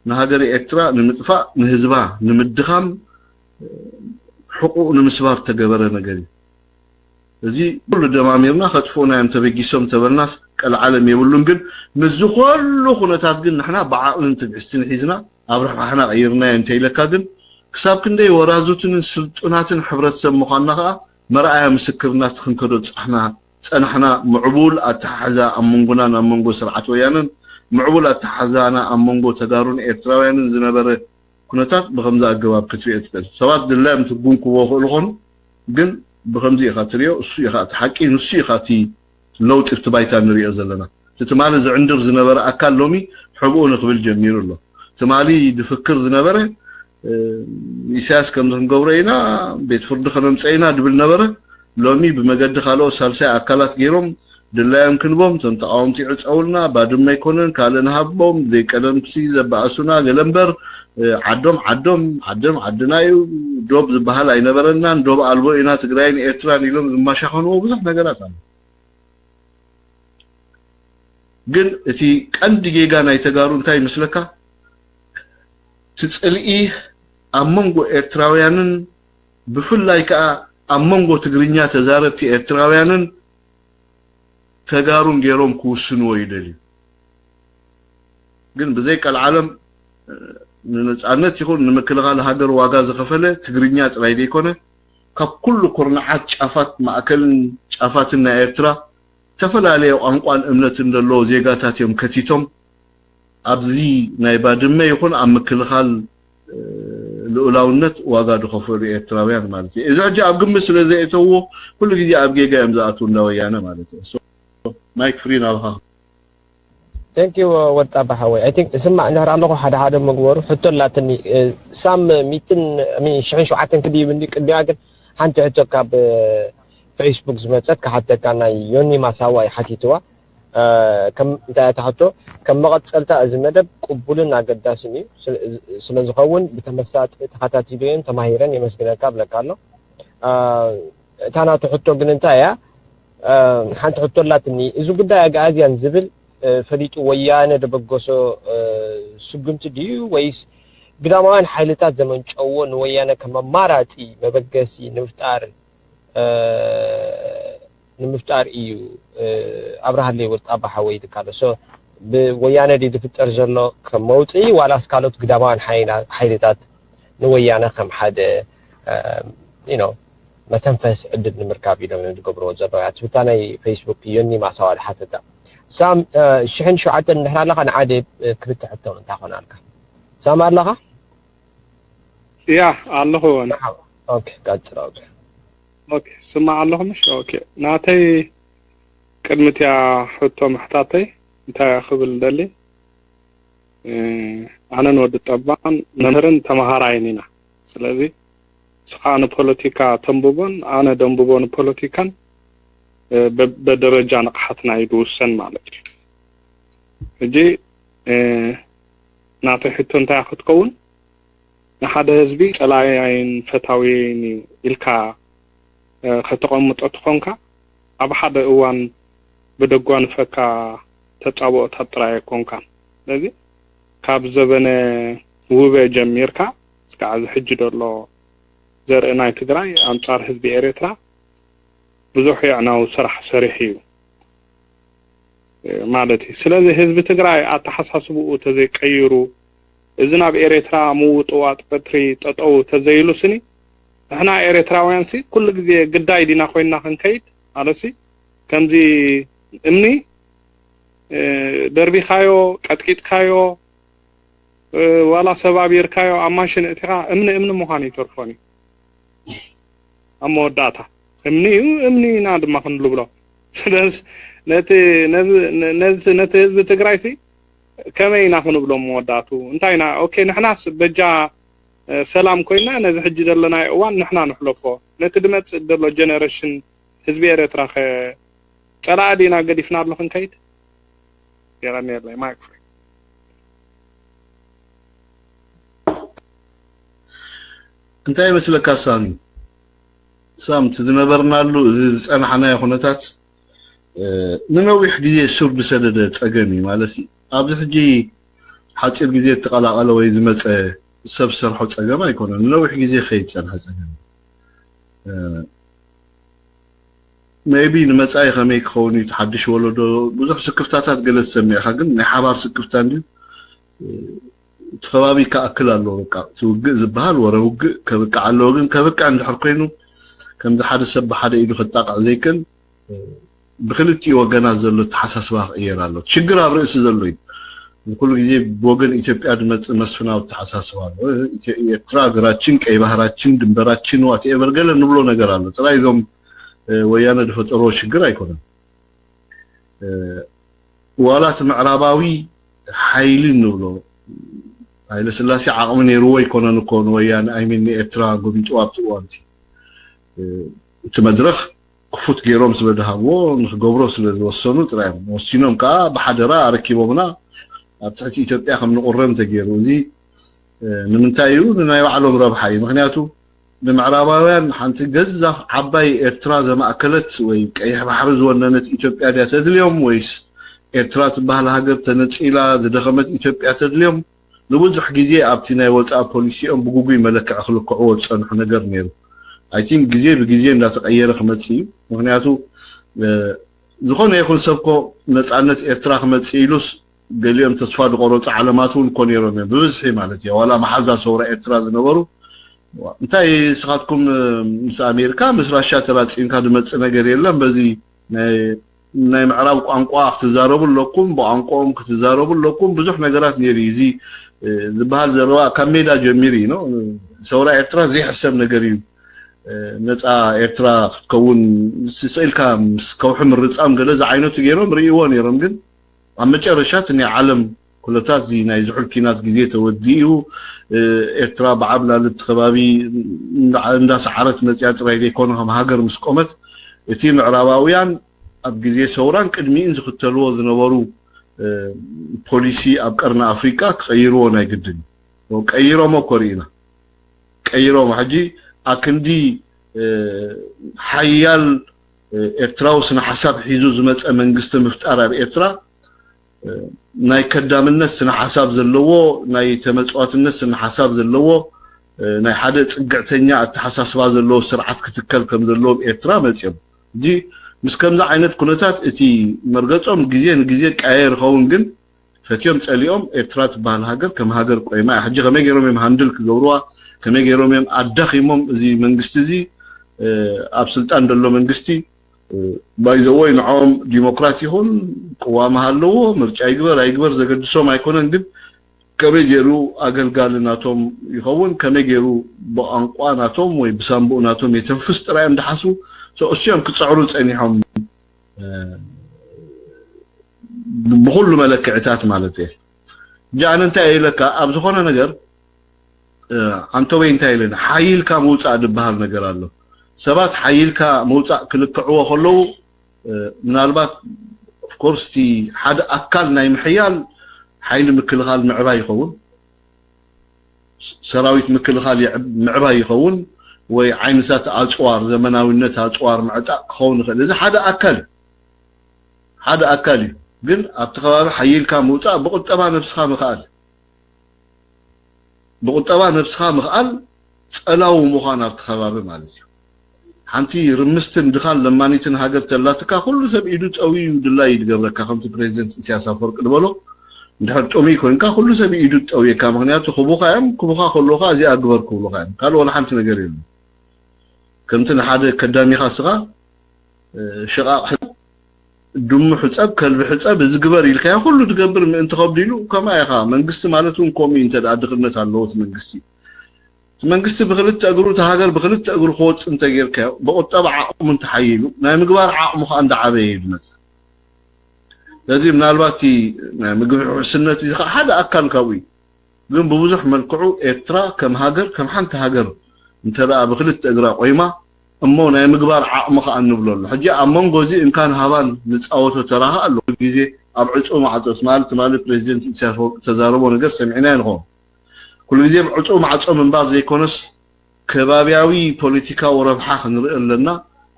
ንሃገር ኤርትራ ንምጥፋእ ንህዝባ ንምድኻም ሕቁቅ ንምስባር ተገበረ ነገር እዚ ኩሉ ደማሚርና ከጥፎና እዮም ተበጊሶም ተበልናስ ቀል ዓለም የብሉን ግን ምዝኹሉ ኩነታት ግን ንሕና ብዓቅልን ትዕግስትን ሒዝና ኣብ ረሓሕና ቀይርና እንተይለካ ግን ክሳብ ክንደይ ወራዙትን ስልጡናትን ሕብረተሰብ ምዃንና ከዓ መርኣያ ምስክርናት ክንከዶ ፀናሕና ምዕቡል ኣተሓሓዛ ኣብ መንጎናን ኣብ መንጎ ስርዓት ወያነን ምዕቡል ኣተሓሓዛና ኣብ መንጎ ተጋሩን ኤርትራውያንን ዝነበረ ኩነታት ብከምዚ ኣገባብ ክትሪኦ ትኽእል ሰባት ድላዮም ትርጉም ክህቦ ይኽእሉ ይኾኑ ግን ብከምዚ ኢኻ ትሪኦ እሱ ኢኻ እቲ ሓቂ ንሱ ኢኻ እቲ ለውጢ ኣብቲ ባይታ ንሪኦ ዘለና እቲ ትማሊ ዝዕንድር ዝነበረ ኣካል ሎሚ ሕቡኡ ንክብል ጀሚሩ ኣሎ ትማሊ ድፍክር ዝነበረ ኢሳያስ ከም ዝንገብሮ ኢና ቤት ፍርዲ ከመምፀይና ድብል ነበረ ሎሚ ብመገዲ ካልኦት ሳልሳይ ኣካላት ገይሮም ድላዮም ክንቦም ቶም ተቃወምቲ ይዕፀውልና ባድመ ይኮነን ካለ ንሃቦም ዘይቀደምሲ ዘባእሱና ገለምበር ዓዶም ዓድና እዩ ዶብ ዝበሃል ኣይነበረናን ዶብ ኣልቦ ኢና ትግራይን ኤርትራን ኢሎም ዝማሻኸንዎ ብዙሕ ነገራት ኣሎ ግን እቲ ቀንዲ ጌጋ ናይ ተጋሩ እንታይ ይመስለካ ትጽልኢ ኣብ መንጎ ኤርትራውያንን ብፍላይ ከዓ ኣብ መንጎ ትግርኛ ተዛረብቲ ኤርትራውያንን ተጋሩን ገይሮም ክውስንዎ ይደልዩ ግን ብዘይ ቀል ዓለም ንነፃነት ይኹን ንምክልኻል ሃገር ዋጋ ዝኸፈለ ትግርኛ ጥራይ ደይኮነ ካብ ኩሉ ኩርናዓት ጫፋት ማእከልን ጫፋትን ናይ ኤርትራ ተፈላለየ ቋንቋን እምነትን ዘለዎ ዜጋታት እዮም ከቲቶም ኣብዚ ናይ ባድመ ይኹን ኣብ ምክልኻል ልኡላውነት ዋጋ ዝኸፈሉ ኤርትራውያን ማለት እዩ እዚ ሕጂ ኣብ ግምት ስለ ዘእተዎ ኩሉ ግዜ ኣብ ጌጋ እዮም ዝኣትው እንዳወያነ ማለት እዩ ማይክ ፍሪ ናብኻ Thank you ወጣ ባሐወይ I think ስማዕ ነህር ኣለኹ ሓደ ሓደ መግበሩ ሕቶ ላትኒ ሳም ሚትን አሚን ሽሕን ሸውዓተን ክዲብኒ ቅድሚያ ግን ሓንቲ ሕቶ ካብ ፌስቡክ ዝመፀት ካሓተካ ናይ ዮኒ ማሳዋይ ሓቲትዋ ከም እንታይ ተሓቶ ከም መቐፀልታ እዚ መደብ ቅቡልን ኣገዳስን እዩ ስለ ዝኸውን ብተመሳጢ ተኸታቲሉን ተማሂረን የመስግነካ ብለካ ኣሎ ታናቱ ሕቶ ግን እንታይ እያ ሓንቲ ሕቶ ላትኒ እዚ ጉዳይ ኣጋዝያን ዝብል ፈሊጡ ወያነ ደበገሶ ስጉምቲ ድዩ ወይስ ግዳማውያን ሓይልታት ዘመንጨዎ ንወያነ ከም ኣማራፂ መበገሲ ንምፍጣር እዩ ኣብርሃለይ ወጣ ባሐወይ ድካሎ ሶ ብወያነ ድፍጠር ዘሎ ከም መውፅኢ ዋላስ ካልኦት ግዳማውያን ሓይልታት ንወያነ ከም ሓደ መተንፈስ ዕድል ንምርካብ ኢሎም ዝገብርዎ ዘለዉ እያ ትብታ ናይ ፌስቡክ ዮኒ ማሳዋል ሓተታ ሳም ሽሕን ሸውዓተን እንድሕር ኣለኻ ንዓደ ክልተ ሕቶ እንታይ ኮነ ኣልካ ሳም ኣለኻ ያ ኣለኹ ኦኬ ቀፅል ኦኬ ስማዕ ኣለኹ ምሽ ኦኬ ናተይ ቅድሚት ያ ሕቶ ምሕታተይ እንታይ ክብል ደሊ ኣነ ንወዲ ጠባን መምህርን ተማሃራይን ኢና ስለዚ ስኻ ንፖለቲካ ተንብቦን ኣነ ደንብቦ ንፖለቲካን በደረጃ ንቕሓትና ይድውሰን ማለት እዩ እጂ ናተይ ሕቶ እንታይ ክትከውን ንሓደ ህዝቢ ፀላይን ፈታዊን ኢልካ ከተቐምጦ ትኾንካ ኣብ ሓደ እዋን ብደጓንፈካ ተፃብኦታት ጥራይ ኮንካን ስለዚ ካብ ዘበነ ውበ ጀሚርካ እስካዕ ዝሕጂ ደሎ ዘርኢ ናይ ትግራይ ኣንጻር ህዝቢ ኤርትራ ብዙሕ ያዕናው ስራሕ ሰሪሕ እዩ ማለት እዩ ስለዚ ህዝቢ ትግራይ ኣተሓሳስብኡ ተዘይቀይሩ እዚ ናብ ኤርትራ ምውጥዋጥ በትሪ ጠጠው ተዘይሉ ስኒ እሕና ኤርትራውያን ሲ ኩሉ ግዜ ግዳይ ዲና ኮይና ክንከይድ ኣለሲ ከምዚ እምኒ ደርቢኻዮ ቀጥቂጥካዮ ዋላ ሰባቢርካዮ ኣብ ማሽን እቲኻ እምኒ ምዃን ይተርፎኒ ኣብ መወዳእታ እምኒ ናድ ما خن لبلو نت ህዝብ ትግራይ ሲ ከመይ ናخن ብሎ መወዳቱ እንታይና ኦኬ ንሕናስ በጃ ሰላም ኮይና ነዚ ሕጂ ዘለና እዋን ንሕና ንሕለፎ ነቲ ድመጽ ደሎ ጀነሬሽን ህዝቢ ኤርትራ ጸላዲና ገዲፍና ኣለኹን ከይድ يرمي الله ما يكفي انت اي مسلك سامي سام تدنبرنا له صنحنا يخونتات ننوح غزي سور بسدد صقمي مالسي ابز حجي حاصير غزي تقلاقله وي زمص سب سرحو صقما يكون ننوح غزي خيت صنح صقمي maybe نمصاي خمي كوني تحدش ولدو بزح سكفتاتات قلت سميها ግን ናይ ሓባር ስክፍታ እንዲ ተኸባቢ ካአክል ኣሎ በቃ ትውግእ ዝበሃል ወረውግእ ከበቃ ኣሎ ግን ከበቃ እንድሕር ኮይኑ ከምዚ ሓደ ሰብ ሓደ ኢሉ ክጣቃዕ ዘይከን ብክልቲ ወገናት ዘሎ ተሓሳስባ ይር ኣሎ ችግር ኣብ ርእሲ ዘሎ እዩ ኩሉ ግዜ በወገን ኢትዮጵያ ድመጽ መስፍናው ተሓሳስባ ኣሎ ኤርትራ ግራችን ቀይ ባህራችን ድንበራችን ዋት ኤቨርገለ ንብሎ ነገር ኣሎ ጥራይዞም ወያነ ድፈጠሮ ችግር አይኮንም ዋላት ምዕራባዊ ኃይል ንብሎ ኃይለ ስላሴ ዓቅም ነይሩ ወይ ኮነን ኮን ወያነ አይሚን ኤርትራ ጎቢጡ ኣብጥዋንቲ እቲ መድረኽ ክፉት ገይሮም ስለደሃዎ ንኽገብሮ ስለዝወሰኑ ጥራይም ወሲኖም ከዓ ብሓደራ ኣረኪቦምና ኣብ ትሕቲ ኢትዮጵያ ከም ንቁረን ተገይሩ እዚ ንምንታይ እዩ ናይ ባዕሎም ረብሓ እዩ ምክንያቱ ንምዕራባውያን ሓንቲ ገዛፍ ዓባይ ኤርትራ ዘማእከለት ወይ ቀይሕ ባሕሪ ዝወነነት ኢትዮጵያ ዲያ ተድልዮም ወይስ ኤርትራ ትበሃል ሃገር ተነፂላ ዝደኸመት ኢትዮጵያ ተድልዮም ንብዙሕ ግዜ ኣብቲ ናይ ወፃእ ፖሊሲኦም ብጉጉይ መለክዕ ክልክዕዎ ዝፀንሑ ነገር ነይሩ አይ ቲንክ ግዜ ብግዜ እንዳተቀየረ ክመጽ እዩ ምክንያቱ ዝኾነ ይኹን ሰብኮ ነፃነት ኤርትራ ክመጽ ኢሉስ ገሊኦም ተስፋ ዝቆረፁ ዓለማቱን ኮኔሮም ብብዝሒ ማለት እዩ ዋላ ማሓዛ ሰውራ ኤርትራ ዝነበሩ እንታይ ስኻትኩም ምስ ኣሜሪካ ምስ ራሽያ ተራጺንካ ድመጽ ነገር የለም በዚ ናይ ምዕራብ ቋንቋ ክትዛረቡ ለኩም በቋንቋም ክትዛረቡ ለኩም ብዙሕ ነገራት ነይሩ እዚ ዝበሃል ዘረባ ካብ ሜዳ ጀሚሪ ነው ሰውራ ኤርትራ ዘይሕሰብ ነገር እዩ ነፃ ኤርትራ ክትከውን ስኢልካ ምስ ከውሕ ምርጻም ገለ ዝዓይነቱ ገይሮም ርእይዎ ነይሮም ግን ኣብ መጨረሻት ናይ ዓለም ኩለታት ዚ ናይ ዝሑል ኪናት ግዜ ተወዲኡ ኤርትራ ብዓብላል ተኸባቢ እንዳሰዓረት መጽያ ጥራይ ዘይኮነ ከም ሃገር ምስ ቆመት እቲ ምዕራባውያን ኣብ ግዜ ሰውራን ቅድሚን ዝኽተልዎ ዝነበሩ ፖሊሲ ኣብ ቀርና ኣፍሪካ ክቀይርዎ ናይ ግድን ቀይሮሞ ኮሪና ቀይሮሞ ሕጂ ኣክንዲ ሓያል ኤርትራው ስነ ሓሳብ ሒዙ ዝመጸ መንግስቲ ምፍጣር ኣብ ኤርትራ ናይ ከዳምነት ስነ ሓሳብ ዘለዎ ናይ ተመጽዋትነት ስነ ሓሳብ ዘለዎ ናይ ሓደ ጽግዕተኛ ኣተሓሳስባ ዘለዎ ስርዓት ክትከል ከም ዘለዎ ኤርትራ መጽዮም እዚ ምስ ከምዛ ዓይነት ኩነታት እቲ መርገጾም ግዜ ንግዜ ቀየር ኸውን ግን ፈትዮም ጸሊኦም ኤርትራ ትበሃል ሃገር ከም ሃገር ቆይማ ሕጂ ከመይ ገይሮም እዮም ሃንድል ክገብሩዋ ከመይ ገይሮም እዮም ኣዳኺሞም እዚ መንግስቲ እዚ ኣብ ስልጣን ደሎ መንግስቲ ባይዘወይ ንዓም ዲሞክራሲ ይኹን ቅዋማ ኣለዎ ምርጫ ይግበር ኣይግበር ዘገድሶም ኣይኮነን ግን ከመይ ገይሩ ኣገልጋሊ ናቶም ይኸውን ከመይ ገይሩ ብቋንቋ ናቶም ወይ ብሳምቡእ ናቶም የተንፍስ ጥራይ እንዳሓስቡ እዚኦም ክፅዕሩ ፀኒሖም ብኩሉ መለክዕታት ማለት እዩ ጃን እንታይ ኢለካ ኣብ ዝኾነ ነገር አንተወይ እንታይ ኢለና ሓይልካ መውፃእ ድበሃል ነገር ኣሎ ሰባት ሓይልካ መውፃእ ክልክዕዎ ከለው ምናልባት ኦፍ ኮርስ ቲ ሓደ ኣካል ናይ ምሕያል ሓይሊ ምክልኻል ምዕባይ ይኸውን ሰራዊት ምክልኻል ምዕባይ ይኸውን ወይ ዓይነታት ኣጽዋር ዘመናዊነት ኣጽዋር ምዕጣቅ ክኸውን ይኽእል እዚ ሓደ ኣካል እዩ ግን ኣብቲ ከባቢ ሓይልካ መውፃእ ብቁጠባ ነፍስኻ ምኽኣል ጸላው ምዃን ኣብቲ ከባቢ ማለት እዩ ሓንቲ ርምስትን ድኻን ለማኒትን ሃገር ተላትካ ኩሉ ሰብ ኢዱ ፀዊዩ ድላይ ይድገብረካ ከምቲ ፕሬዚደንት ኢሳያስ አፈወርቂ ድበሎ እንድሕር ጦሚ ኮይንካ ኩሉ ሰብ ኢዱ ፀዊካ ምክንያቱ ክቡኻዮም ክቡኻ ከሎኻ እዚ ኣግበር ክብሉኻዮም ካልእ ወላ ሓንቲ ነገር የለን ከምቲ ንሓደ ከዳሚኻ ስኻ ሽቓቕ ድሙ ሕፀብ ከልቢ ሕፀብ ዝግበር ኢልካ ኩሉ ትገብር ምእንቲ ከብዲሉ ከማ ኢኻ መንግስቲ ማለት እውን ኮሚ እንተ ድኽነት ኣለዎት መንግስቲ መንግስቲ ብክልተ እግሩ ተሃገር ብክልተ እግሩ ኾጽ እንተ ጌርካ በቁጠባ ዓቅሙ እንተሓይሉ ናይ ምግባር ዓቅሙ ኸ እንዳዓበየ ይድመጽ ለዚ ምናልባት ናይ ምግቢ ውሕስነት እዚ ሓደ አካል ካብኡ ግን ብብዙሕ መልክዑ ኤርትራ ከም ሃገር ከም ሓንቲ ሃገር እንተደኣ ብክልተ እግራ ቆይማ እሞ ናይ ምግባር ዓቅሙ ኸ እንብለሉ ሕጂ ኣብ መንጎ እዚ እንካን ሃባን ንፃወቶ ተራሃ ኣሎ ግዜ ኣብ ዕፁ ማዕጾት ማለት ፕሬዚደንት ኢሳያስ ተዛረቦ ነገር ሰሚዕና ይንኾ ኩሉ ግዜ ዕፁ ማዕጾ ምንባር ዘይኮነስ ከባቢያዊ ፖለቲካዊ ረብሓ ክንርኢ ኣለና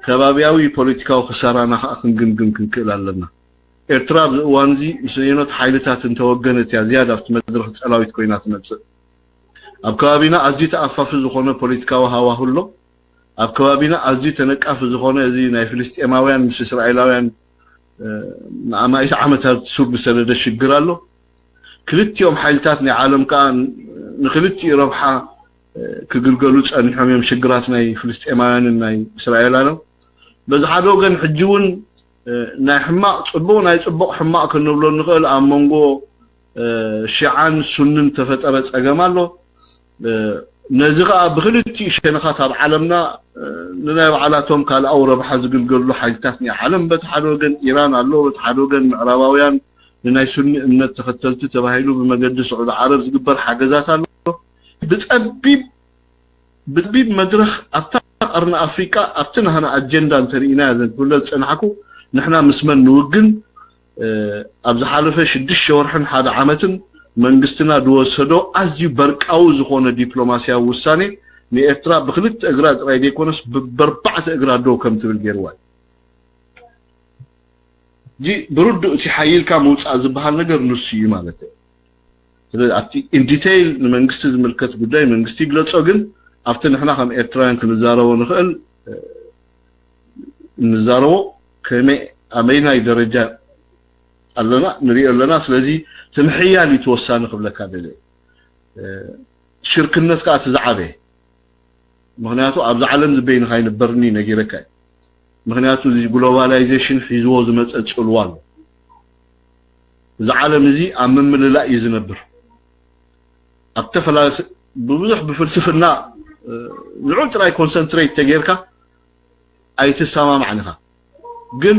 ከባቢያዊ ፖለቲካዊ ክሳራና ኸ ክንግምግም ክንክእል ኣለና ኤርትራ ብእዋን እዚ ምስ ሌሎት ሓይልታት እንተወገነት እያ ዝያዳ ኣብቲ መድረኽ ፀላዊት ኮይና ትመጽእ ኣብ ከባቢና ኣዝዩ ተኣፋፊ ዝኾነ ፖለቲካዊ ሃዋህው ኣሎ ኣብ ከባቢና ኣዝዩ ተነቃፊ ዝኾነ እዚ ናይ ፍልስጤማውያን ምስ እስራኤላውያን ንኣማኢት ዓመታት ሱር ዝሰደደ ሽግር ኣሎ ክልቲኦም ሓይልታት ናይ ዓለም ከዓ ንክልቲኡ ረብሓ ክግልገሉ ጸኒሖም እዮም ሽግራት ናይ ፍልስጤማውያንን ናይ እስራኤላውያን በዚ ሓደ ወገን ሕጂ እውን ናይ ሕማቅ ጽቡቕ ናይ ጽቡቕ ሕማቅ ክንብሎ ንኽእል ኣብ መንጎ ሽዓን ሱንን ተፈጠረ ጸገም ኣሎ ነዚ ከዓ ብክልቲኡ ሸነኻት ኣብ ዓለምና ንናይ ባዕላቶም ካልኣው ረብሓ ዝግልገሉ ሓይልታት ናይ ዓለም በቲ ሓደ ወገን ኢራን ኣሎ በቲ ሓደ ወገን ምዕራባውያን ንናይ ሱኒ እምነት ተኸተልቲ ተባሂሉ ብመገዲ ስዑድ ዓረብ ዝግበር ሓገዛት ኣሎ ብጸቢብ መድረኽ ኣብታ ቀርኒ ኣፍሪቃ ኣብቲ ናህና ኣጀንዳ እንተሪኢና ዘንትብለ ዝጸንሐኩ ንሕና ምስመን ንውግን ኣብ ዝሓለፈ 6 ወርሕን ሓደ ዓመትን መንግስትና ድወሰዶ ኣዝዩ በርቃዊ ዝኾነ ዲፕሎማስያዊ ውሳኔ ንኤርትራ ብክልተ እግራ ጥራይ ዘይኮነስ ብኣርባዕተ እግራ ደው ከም ትብል ገይርዋ ጂ ብሩድ እቲ ሓይልካ መውፃእ ዝበሃል ነገር ንሱ እዩ ማለት እዩ ስለዚ ኣብቲ ኢን ዲቴይል ንመንግስቲ ዝምልከት ጉዳይ መንግስቲ ይግለጾ ግን ኣብቲ ንሕና ከም ኤርትራውያን ክንዛረቦ ንኽእል ንዛረቦ ከመይ ኣመይናይ ደረጃ ኣለና ንሪኦ ኣለና ስለዚ ትምሕያል ይተወሳኒ ክብለካ ደለ ሽርክነት ከዓ ትዝዓበየ ምክንያቱ ኣብዚ ዓለም ዝበይንካ ይንበርኒ ነጊረካ ምክንያቱ እዚ ግሎባላይዜሽን ሒዝዎ ዝመፀ ጽልዋ ኣሎ እዚ ዓለም እዚ ኣብ ምምልላእ እዩ ዝነብር ኣብ ተፈላልሲ ብብዙሕ ብፍልስፍና ንዑ ጥራይ ኮንሰንትሬት ተጌርካ ኣይትሰማምዓኒኻ ግን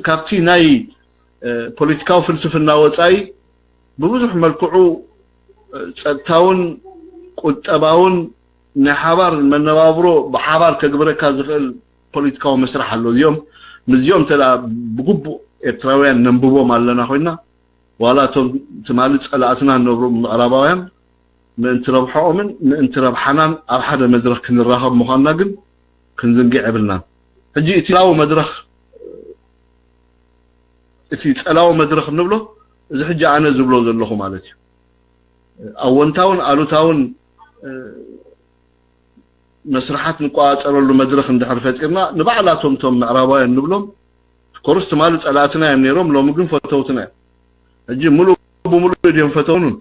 ካብቲ ናይ ፖለቲካዊ ፍልስፍና ወፃኢ ብብዙሕ መልክዑ ጸጥታውን ቁጠባውን ናይ ሓባር መነባብሮ ብሓባር ከግብረካ ዝኽእል ፖለቲካዊ መስራሕ ኣሎ እዚኦም ተላ ብግቡእ ኤርትራውያን ነንብቦም ኣለና ኮይና ዋላ እቶም ትማሊ ጸላእትና ንነብሩ ምዕራባውያን ምእንቲ ረብሖኦምን ምእንቲ ረብሓናን ኣብ ሓደ መድረኽ ክንራኸብ ምዃንና ግን ክንዝንጊዕ የብልናን ሕጂ እቲ ጸላዊ መድረኽ ንብሎ እዚ ሕጂ ኣነ ዝብሎ ዘለኹ ማለት እዩ ኣወንታውን ኣሉታውን መስራሓት ንቋፀረሉ መድረኽ እንድሕር ፈጢርና ንባዕላቶም ቶም ምዕራባውያን ንብሎም ኮርስ ትማሊ ጸላእትና እዮም ነይሮም ሎሚ ግን ፈተውትና እዮም ሕጂ ሙሉእ ብሙሉእ ድዮም ፈተውኑን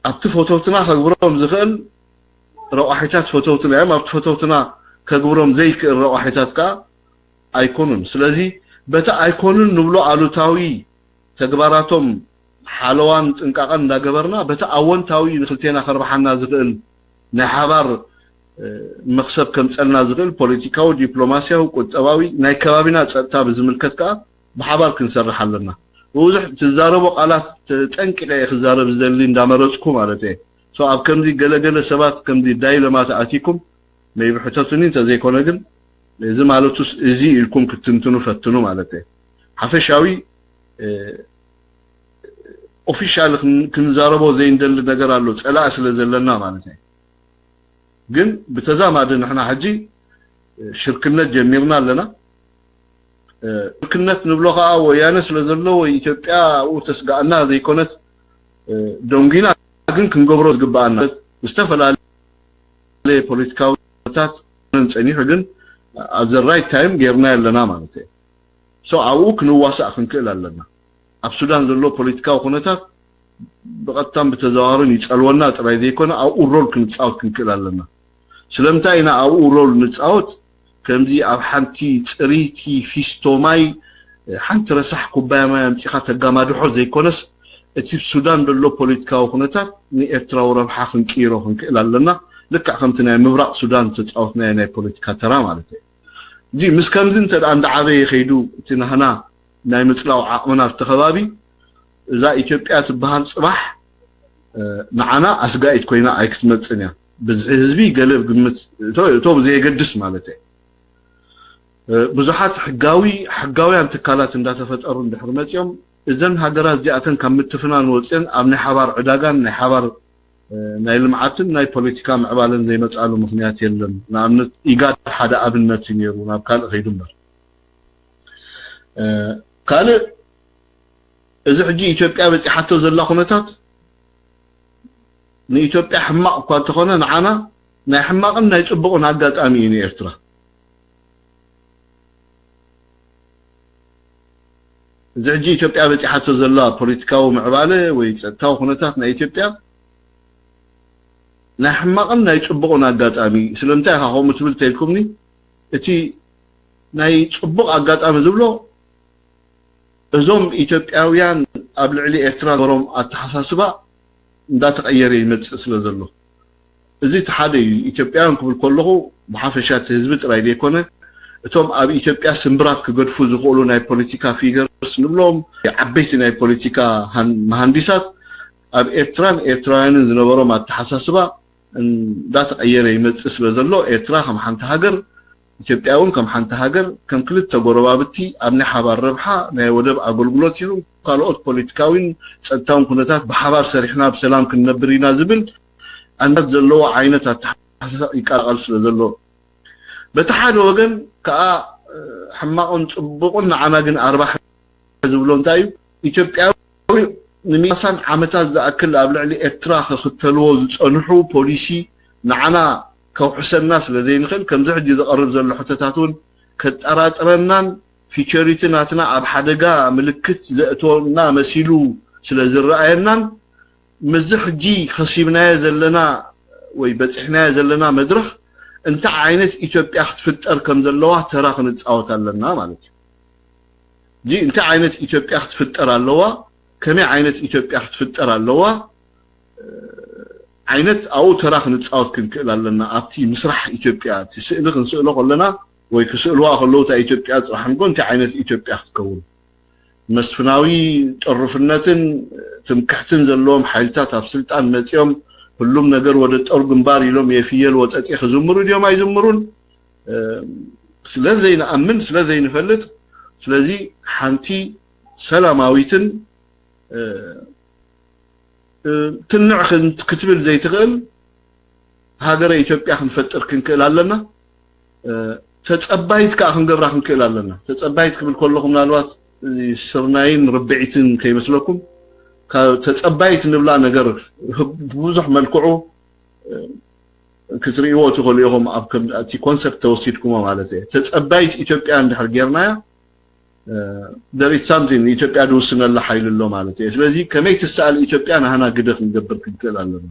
ኣብቲ ፈተውትና ከግብሮም ዝኽእል ረቑሒታት ፈተውትና እዮም ኣብቲ ፈተውትና ከግብሮም ዘይክእል ረቑሒታት ከዓ ኣይኮኑን ስለዚ በታ ኣይኮኑን ንብሎ ኣሉታዊ ተግባራቶም ሓለዋን ጥንቃቐን እንዳገበርና በታ ኣወንታዊ ንክልቴና ከርባሓና ዝኽእል ናይ ሓባር መክሰብ ከምፀልና ዝኽእል ፖለቲካዊ ዲፕሎማስያዊ ቁጠባዊ ናይ ከባቢና ጸጥታ ብዝምልከት ከዓ ብሓባር ክንሰርሕ ኣለና ብዙሕ ትዛረቦ ቃላት ጠንቂለ ክዛረብ ዝደሊ እንዳመረፅኩ ማለት እዩ ሶ ኣብ ከምዚ ገለገለ ሰባት ከምዚ ዳይለማ ተኣቲኩም ናይ ብሕተቱኒ እንተዘይኮነ ግን እዚ ማለቱስ እዚ ኢልኩም ክትንትኑ ፈትኑ ማለት እዩ ሓፈሻዊ ኦፊሻል ክንዛረቦ ዘይንደሊ ነገር ኣሎ ጸላእ ስለ ዘለና ማለት እዩ ግን በተዛማደ ንሕና ሕጂ ሽርክነት ጀሚርና ኣለና ሽርክነት ንብሎ ከዓ ወያነ ስለ ዘሎ ወይ ኢትዮጵያ ተስጋኣና ዘይኮነት ዶንጊና ግን ክንገብሮ ዝግባአና ዝተፈላለዩ ፖለቲካዊታት ንጸኒሑ ግን at the right time ጌርና ኣለና ማለት እዩ ሶ ኣብኡ ክንዋሳእ ክንክእል ኣለና ኣብ ሱዳን ዘሎ ፖለቲካዊ ኩነታት ብቐጥታን ብተዘዋዋሪን ይጸልወና ጥራይ ዘይኮነ ኣብኡ ሮል ክንጻወት ክንክእል ኣለና ስለምንታይ ኢና ኣብኡ ሮል ንጻወት ከምዚ ኣብ ሓንቲ ጽሪቲ ፊስቶማይ ሓንቲ ረሳሕ ኩባያ ማይ ኣምፂኻ ተጋማድሖ ዘይኮነስ እቲ ሱዳን ዘሎ ፖለቲካዊ ኩነታት ንኤርትራ ረብሓ ክንቀይሮ ክንክእል ኣለና ልክዕ ከምቲ ናይ ምብራቅ ሱዳን ተጻውትና ናይ ፖለቲካ ተራ ማለት እዩ ጂ ምስ ከምዚ እንተዳ ዓበየ ኸይዱ እቲ ናህና ናይ ምጽላው ዓቕምና ተኸባቢ እዛ ኢትዮጵያ ትበሃል ጽባሕ ንዓና ኣስጋኢት ኮይና ኣይክትመጽን እያ ብዝሒ ህዝቢ ገለብ ግምት ቶ ዘይገድስ ማለት እዩ ብዙሓት ሕጋውያን ትካላት እንዳተፈጠሩ እንድሕር መጽዮም እዘን ሃገራት እዚኣተን ካብ ምትፍናን ወፅን ኣብ ናይ ሓባር ዕዳጋን ናይ ሓባር ናይ ልምዓትን ናይ ፖለቲካ ምዕባለን ዘይመጻሉ ምኽንያት የለን ንኣብነት ኢጋድ ሓደ ኣብነት ነይሩ ናብ ካልእ ኸይዱ እምበር ካልእ እዚ ሕጂ ኢትዮጵያ በፂሓቶ ዘላ ኩነታት ንኢትዮጵያ ሕማቕ እኳ እንተኾነ ንዓና ናይ ሕማቕን ናይ ጽቡቕን ኣጋጣሚ እዩ ንኤርትራ እዚ ሕጂ ኢትዮጵያ በፂሓቶ ዘላ ፖለቲካዊ ምዕባለ ወይ ጸጥታዊ ኩነታት ናይ ኢትዮጵያ ናይ ሕማቕን ናይ ጽቡቕን ኣጋጣሚ ስለምንታይ ኢኻ ከምኡ ትብል ተይልኩምኒ እቲ ናይ ጽቡቕ ኣጋጣሚ ዝብሎ እዞም ኢትዮጵያውያን ኣብ ልዕሊ ኤርትራ ገሮም ኣተሓሳስባ እንዳተቀየረ ይመጽእ ስለ ዘሎ እዚ እቲ ሓደ ኢትዮጵያውያን ክብል ከለኹ ብሓፈሻት ህዝቢ ጥራይ ዘይኮነ እቶም ኣብ ኢትዮጵያ ስምብራት ክገድፉ ዝኽእሉ ናይ ፖለቲካ ፊገርስ ንብሎም ዓበይቲ ናይ ፖለቲካ መሃንዲሳት ኣብ ኤርትራውያንን ዝነበሮም ኣተሓሳስባ እንዳተቀየረ ይመጽእ ስለ ዘሎ ኤርትራ ከም ሓንቲ ሃገር ኢትዮጵያውን ከም ሓንቲ ሃገር ከም ክልተ ጎረባብቲ ኣብ ናይ ሓባር ረብሓ ናይ ወደብ ኣገልግሎት ይኹን ካልኦት ፖለቲካዊን ጸጥታውን ኩነታት ብሓባር ሰሪሕና ብሰላም ክንነብር ኢና ዝብል አንዳት ዘለዎ ዓይነት ኣተሓሳስባ ይቃላቀል ስለ ዘሎ በቲ ሓደ ወገን ከዓ ሕማቕን ጽቡቕን ንዓና ግን ኣርባሕ ዝብሎ እንታይ እዩ ኢትዮጵያዊ ንሚሳን ዓመታት ዝኣክል ኣብ ልዕሊ ኤርትራ ክኽተልዎ ዝጸንሑ ፖሊሲ ንዓና ከውሕሰና ስለ ዘይንኽእል ከምዚ ሕጂ ዝቐርብ ዘሎ ሕቶታት እውን ከጠራጥረናን ፊቸሪቲ ናትና ኣብ ሓደጋ ምልክት ዘእትወና መሲሉ ስለ ዝረኣየናን ምዝ ሕጂ ኸሲብናዮ ዘለና ወይ በፂሕናዮ ዘለና መድረኽ እንታይ ዓይነት ኢትዮጵያ ክትፍጠር ከም ዘለዋ ተራ ክንጻወት ኣለና ማለት እዩ ጂ እንታይ ዓይነት ኢትዮጵያ ክትፍጠር ኣለዋ ከመይ ዓይነት ኢትዮጵያ ክትፍጠር ኣለዋ ዓይነት ኣው ተራ ክንጻወት ክንክእል ኣለና ኣብቲ ምስራሕ ኢትዮጵያ እቲ ስእሊ ክንስእሎ ከለና ወይ ክስእልዋ ከለዉ ታ ኢትዮጵያ ጽባሕን እንታይ ዓይነት ኢትዮጵያ ክትከውን መስፍናዊ ጥርፍነትን ትምክሕትን ዘለዎም ሓይልታት ኣብ ስልጣን መጽዮም ሁሉም ነገር ወደ ጦር ግንባር ኢሎም የፍየል ወጠጤ ክዝምሩ ድዮም ኣይዝምሩን ስለዚህ ነአምን ስለዚህ ንፈልጥ ስለዚህ ሓንቲ ሰላማዊትን ትንዕ ክትብል ዘይትኽእል ሃገረ ኢትዮጵያ ክንፈጥር ክንክእል ኣለና ተጸባይት ከዓ ክንገብራ ክንክእል ኣለና ተጸባይት ክብል ከለኹም ምናልባት ስርናይን ርብዒትን ከይመስለኩም ተጸባይት ንብላ ነገር ብዙሕ መልክዑ ክትሪእዎ ትኽእሉ ኢኹም ኣብ ከምቲ ኮንሰፕት ተወሲድኩሞ ማለት እዩ ተጸባይት ኢትዮጵያ እንድሕር ጌርናያ there is something ኢትዮጵያ ድውስነላ ሓይል ኣሎ ማለት እዩ ስለዚ ከመይ ትሰኣል ኢትዮጵያ ናህና ግደ ክንገብር ክንክእል ኣለና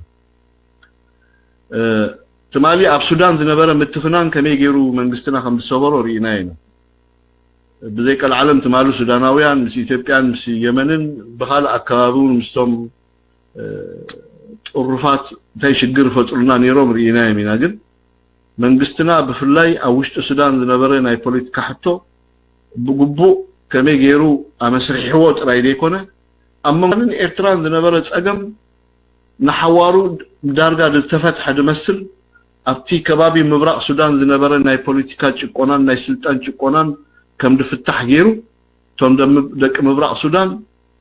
ትማሊ ኣብ ሱዳን ዝነበረ ምትፍናን ከመይ ገይሩ መንግስትና ከም ዝሰበሮ ርኢና ኢና ብዘይከል ዓለም ትማሉ ሱዳናውያን ምስ ኢትዮጵያን ምስ የመንን ብኻልእ ኣከባቢውን ምስቶም ጥሩፋት እንታይ ሽግር ፈጥሩና ነይሮም ርኢና ኢና ግን መንግስትና ብፍላይ ኣብ ውሽጢ ሱዳን ዝነበረ ናይ ፖለቲካ ሕቶ ብግቡእ ከመይ ገይሩ ኣመስሪሕዎ ጥራይ ዘይኮነ ኣብ መንጎን ኤርትራን ዝነበረ ጸገም ንሓዋሩ ዳርጋ ዝተፈትሐ ድመስል ኣብቲ ከባቢ ምብራቅ ሱዳን ዝነበረ ናይ ፖለቲካ ጭቆናን ናይ ስልጣን ጭቆናን ከም ድፍታሕ ገይሩ ቶም ደቂ ምብራቅ ሱዳን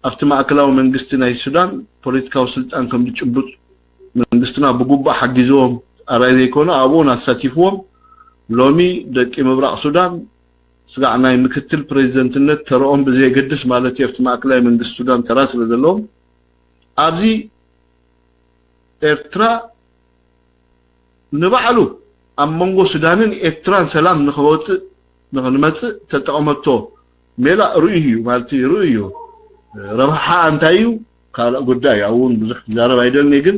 ኣብቲ ማእከላዊ መንግስቲ ናይ ሱዳን ፖለቲካዊ ስልጣን ከም ድጭብጥ መንግስትና ብግቡእ ሓጊዞም ኣራይ ዘይኮነ ኣብኡን ኣሳቲፍዎም ሎሚ ደቂ ምብራቅ ሱዳን ስጋዕ ናይ ምክትል ፕሬዝደንትነት ተረኦም ብዘይገድስ ማለት የፍቲ ማእከላዊ መንግስቲ ሱዳን ተራ ስለ ዘለዎም ኣብዚ ኤርትራ ንባዕሉ ኣብ መንጎ ሱዳንን ኤርትራን ሰላም ንኽወፅእ ንኽንመጽእ ተጠቐመቶ ሜላ ርእዩ ማለት ርእዩ ረብሓ እንታይ እዩ ካልእ ጉዳይ እውን ብዙሕ ዛረብ ኣይደልኒ ግን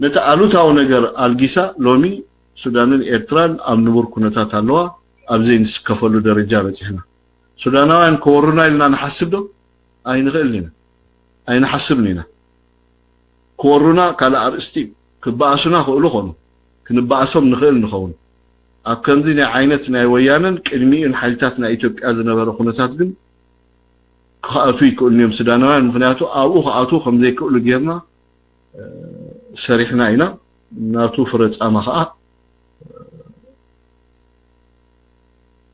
ነታ ኣሉታዊ ነገር ኣልጊሳ ሎሚ ሱዳንን ኤርትራን ኣብ ንቡር ኩነታት ኣለዋ ኣብዘይ ንስከፈሉ ደረጃ በፂሕና ሱዳናውያን ክወሩና ኢልና ንሓስብ ዶ ኣይንኽእል ኢና أين حسبنينا كورونا كلا أرستي كباسنا خلو خون كنباسهم نخيل نخون أكمدنا عينتنا ويانا كلمي إن حالتنا إثيوبيا زنبر خونتات جن خاطوي كل يوم سودانوان مخنياتو أو خمزي كل جيرنا سريحنا هنا ناتو فرص أمخاء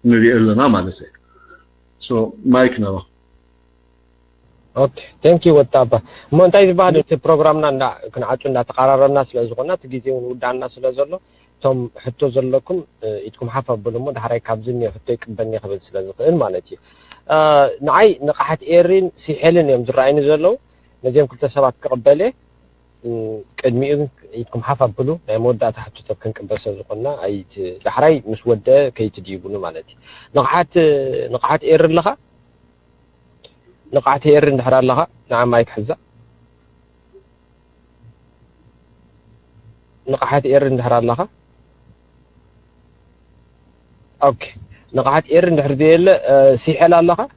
نري لنا مالته so مايك نوا اوكي ثانك يو وتابا مو انتي بعد بروجرامنا كنعطيو تقرارنا سلازغنا تجيزيون ودانا سلازلو توم حتو زلكم ايتكم حفظوا دحراي كابزني حتو يقبلني خبل سلازقل مالتي نعي نقحت ايرين سيحلن يوم زرايني زلو نجيم كلتا سبات كقبله قدمي ايتكم حفظوا لا مودات حتو تكنقبل سلازقنا ايت دحراي مس وده كيتديبونو مالتي نقحت ايرن لها نقعت يرن دحر لها نعم مايك حزة نقعت يرن دحر لها اوكي نقعت يرن دحر زيل سيحل لها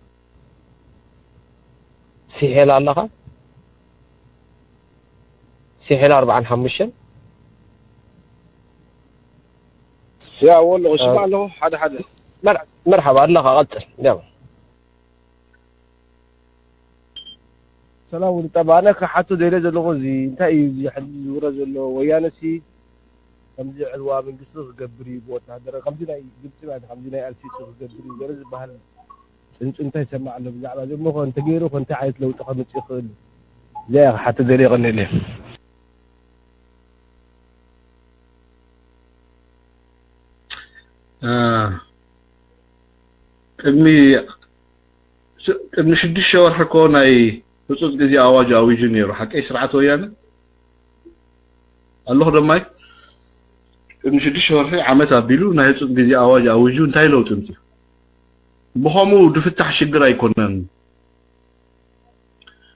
سيحل لها سيحل 4 يا والله اسمع له حدا مرحبا لها قصر يلا سلام طبعا كحتو ديري زلو زي انتي زي حد زوره زلو ويانسي كمزي علوا من قصص قبري بوتادر كمزي لاي جبت بعد كمزي لاي السي سو قبري درز بحال انت يسمع له بزعبه زي ما كنت غيره كنت عايت لو تخمص يخل زي حتى ديري غني له كمي شدي الشوار حكوناي فصوص جزي أواج أو يجنيرو حكي سرعة ويانا الله دماي نشدي شهر عمت أبيلو نهاية فصوص جزي أواج أو يجون تايلو تمتي بخامو دفتح شجرة يكونن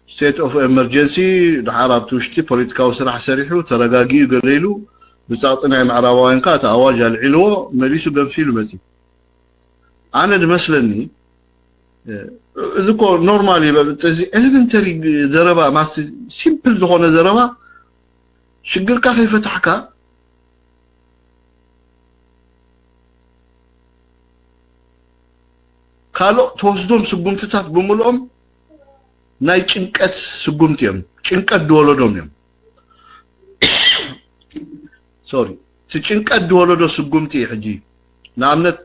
state of emergency دعارة توشتي political سرح سريحو ترقاقي قريلو بساطنا معراوين كاتا أواج العلو مليسو قمسيلو متي أنا دمسلني إذا كو نورمالي بتزي elementary زربا ما simple زخونة زربا شجر كافي فتحكا كالو توصدهم سقومتات بملهم ناي چنقت سقومتيهم چنقت دولدهم يم سوري چنقت دولدو سقومتي حجي نعمت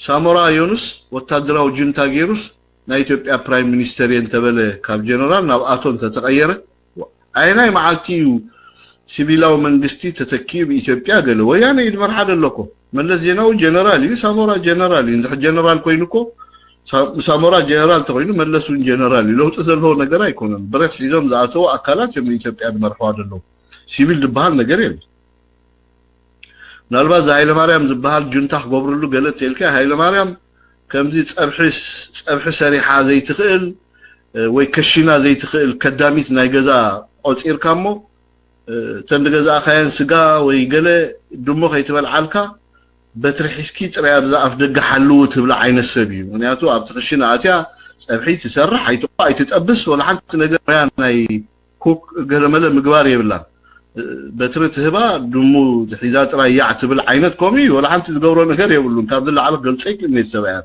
سامورا يونس وتادراو جنتا غيروس نا إثيوبيا برايم مينستر ينتبله كاب جنرال ناب آتون تتغيره أيناي معالتيو سيبيلاو منغستي تتكيه بإثيوبيا قالوا ويانا يدمر حدا لكو من لزيناو جنرالي سامورا جنرالي اندح جنرال كوينكو سامورا جنرال تقوينو ملسون جنرالي لو تسلهو نقرا يكونن برس حيزهم زعتو أكالات من إثيوبيا دمر حدا لكو سيبيل دبهال نقرين نالبا زايل ماريام زبهال جنتاح قبرلو قالت تلكا هايل ماريام كمزي صبح سريحه زي تخيل وي كشينا زي تخيل كداميت ناي غزا قصير كامو تند غزا خاين سغا وي غله دمو خيتبل عالكا بترحيسكي طريا بزا اف دغ حلو تبلا عين السبي منياتو اب تخشينا اتيا صبحي تسرح اي تطبس ولا حتى نغير ناي كوك غلمله مغبار يبلا بترت هبا دمو حيزا طرا يعتبل عينت كومي ولا حتى تغورو نغير يبلون كابدل على قلصيك من السبعان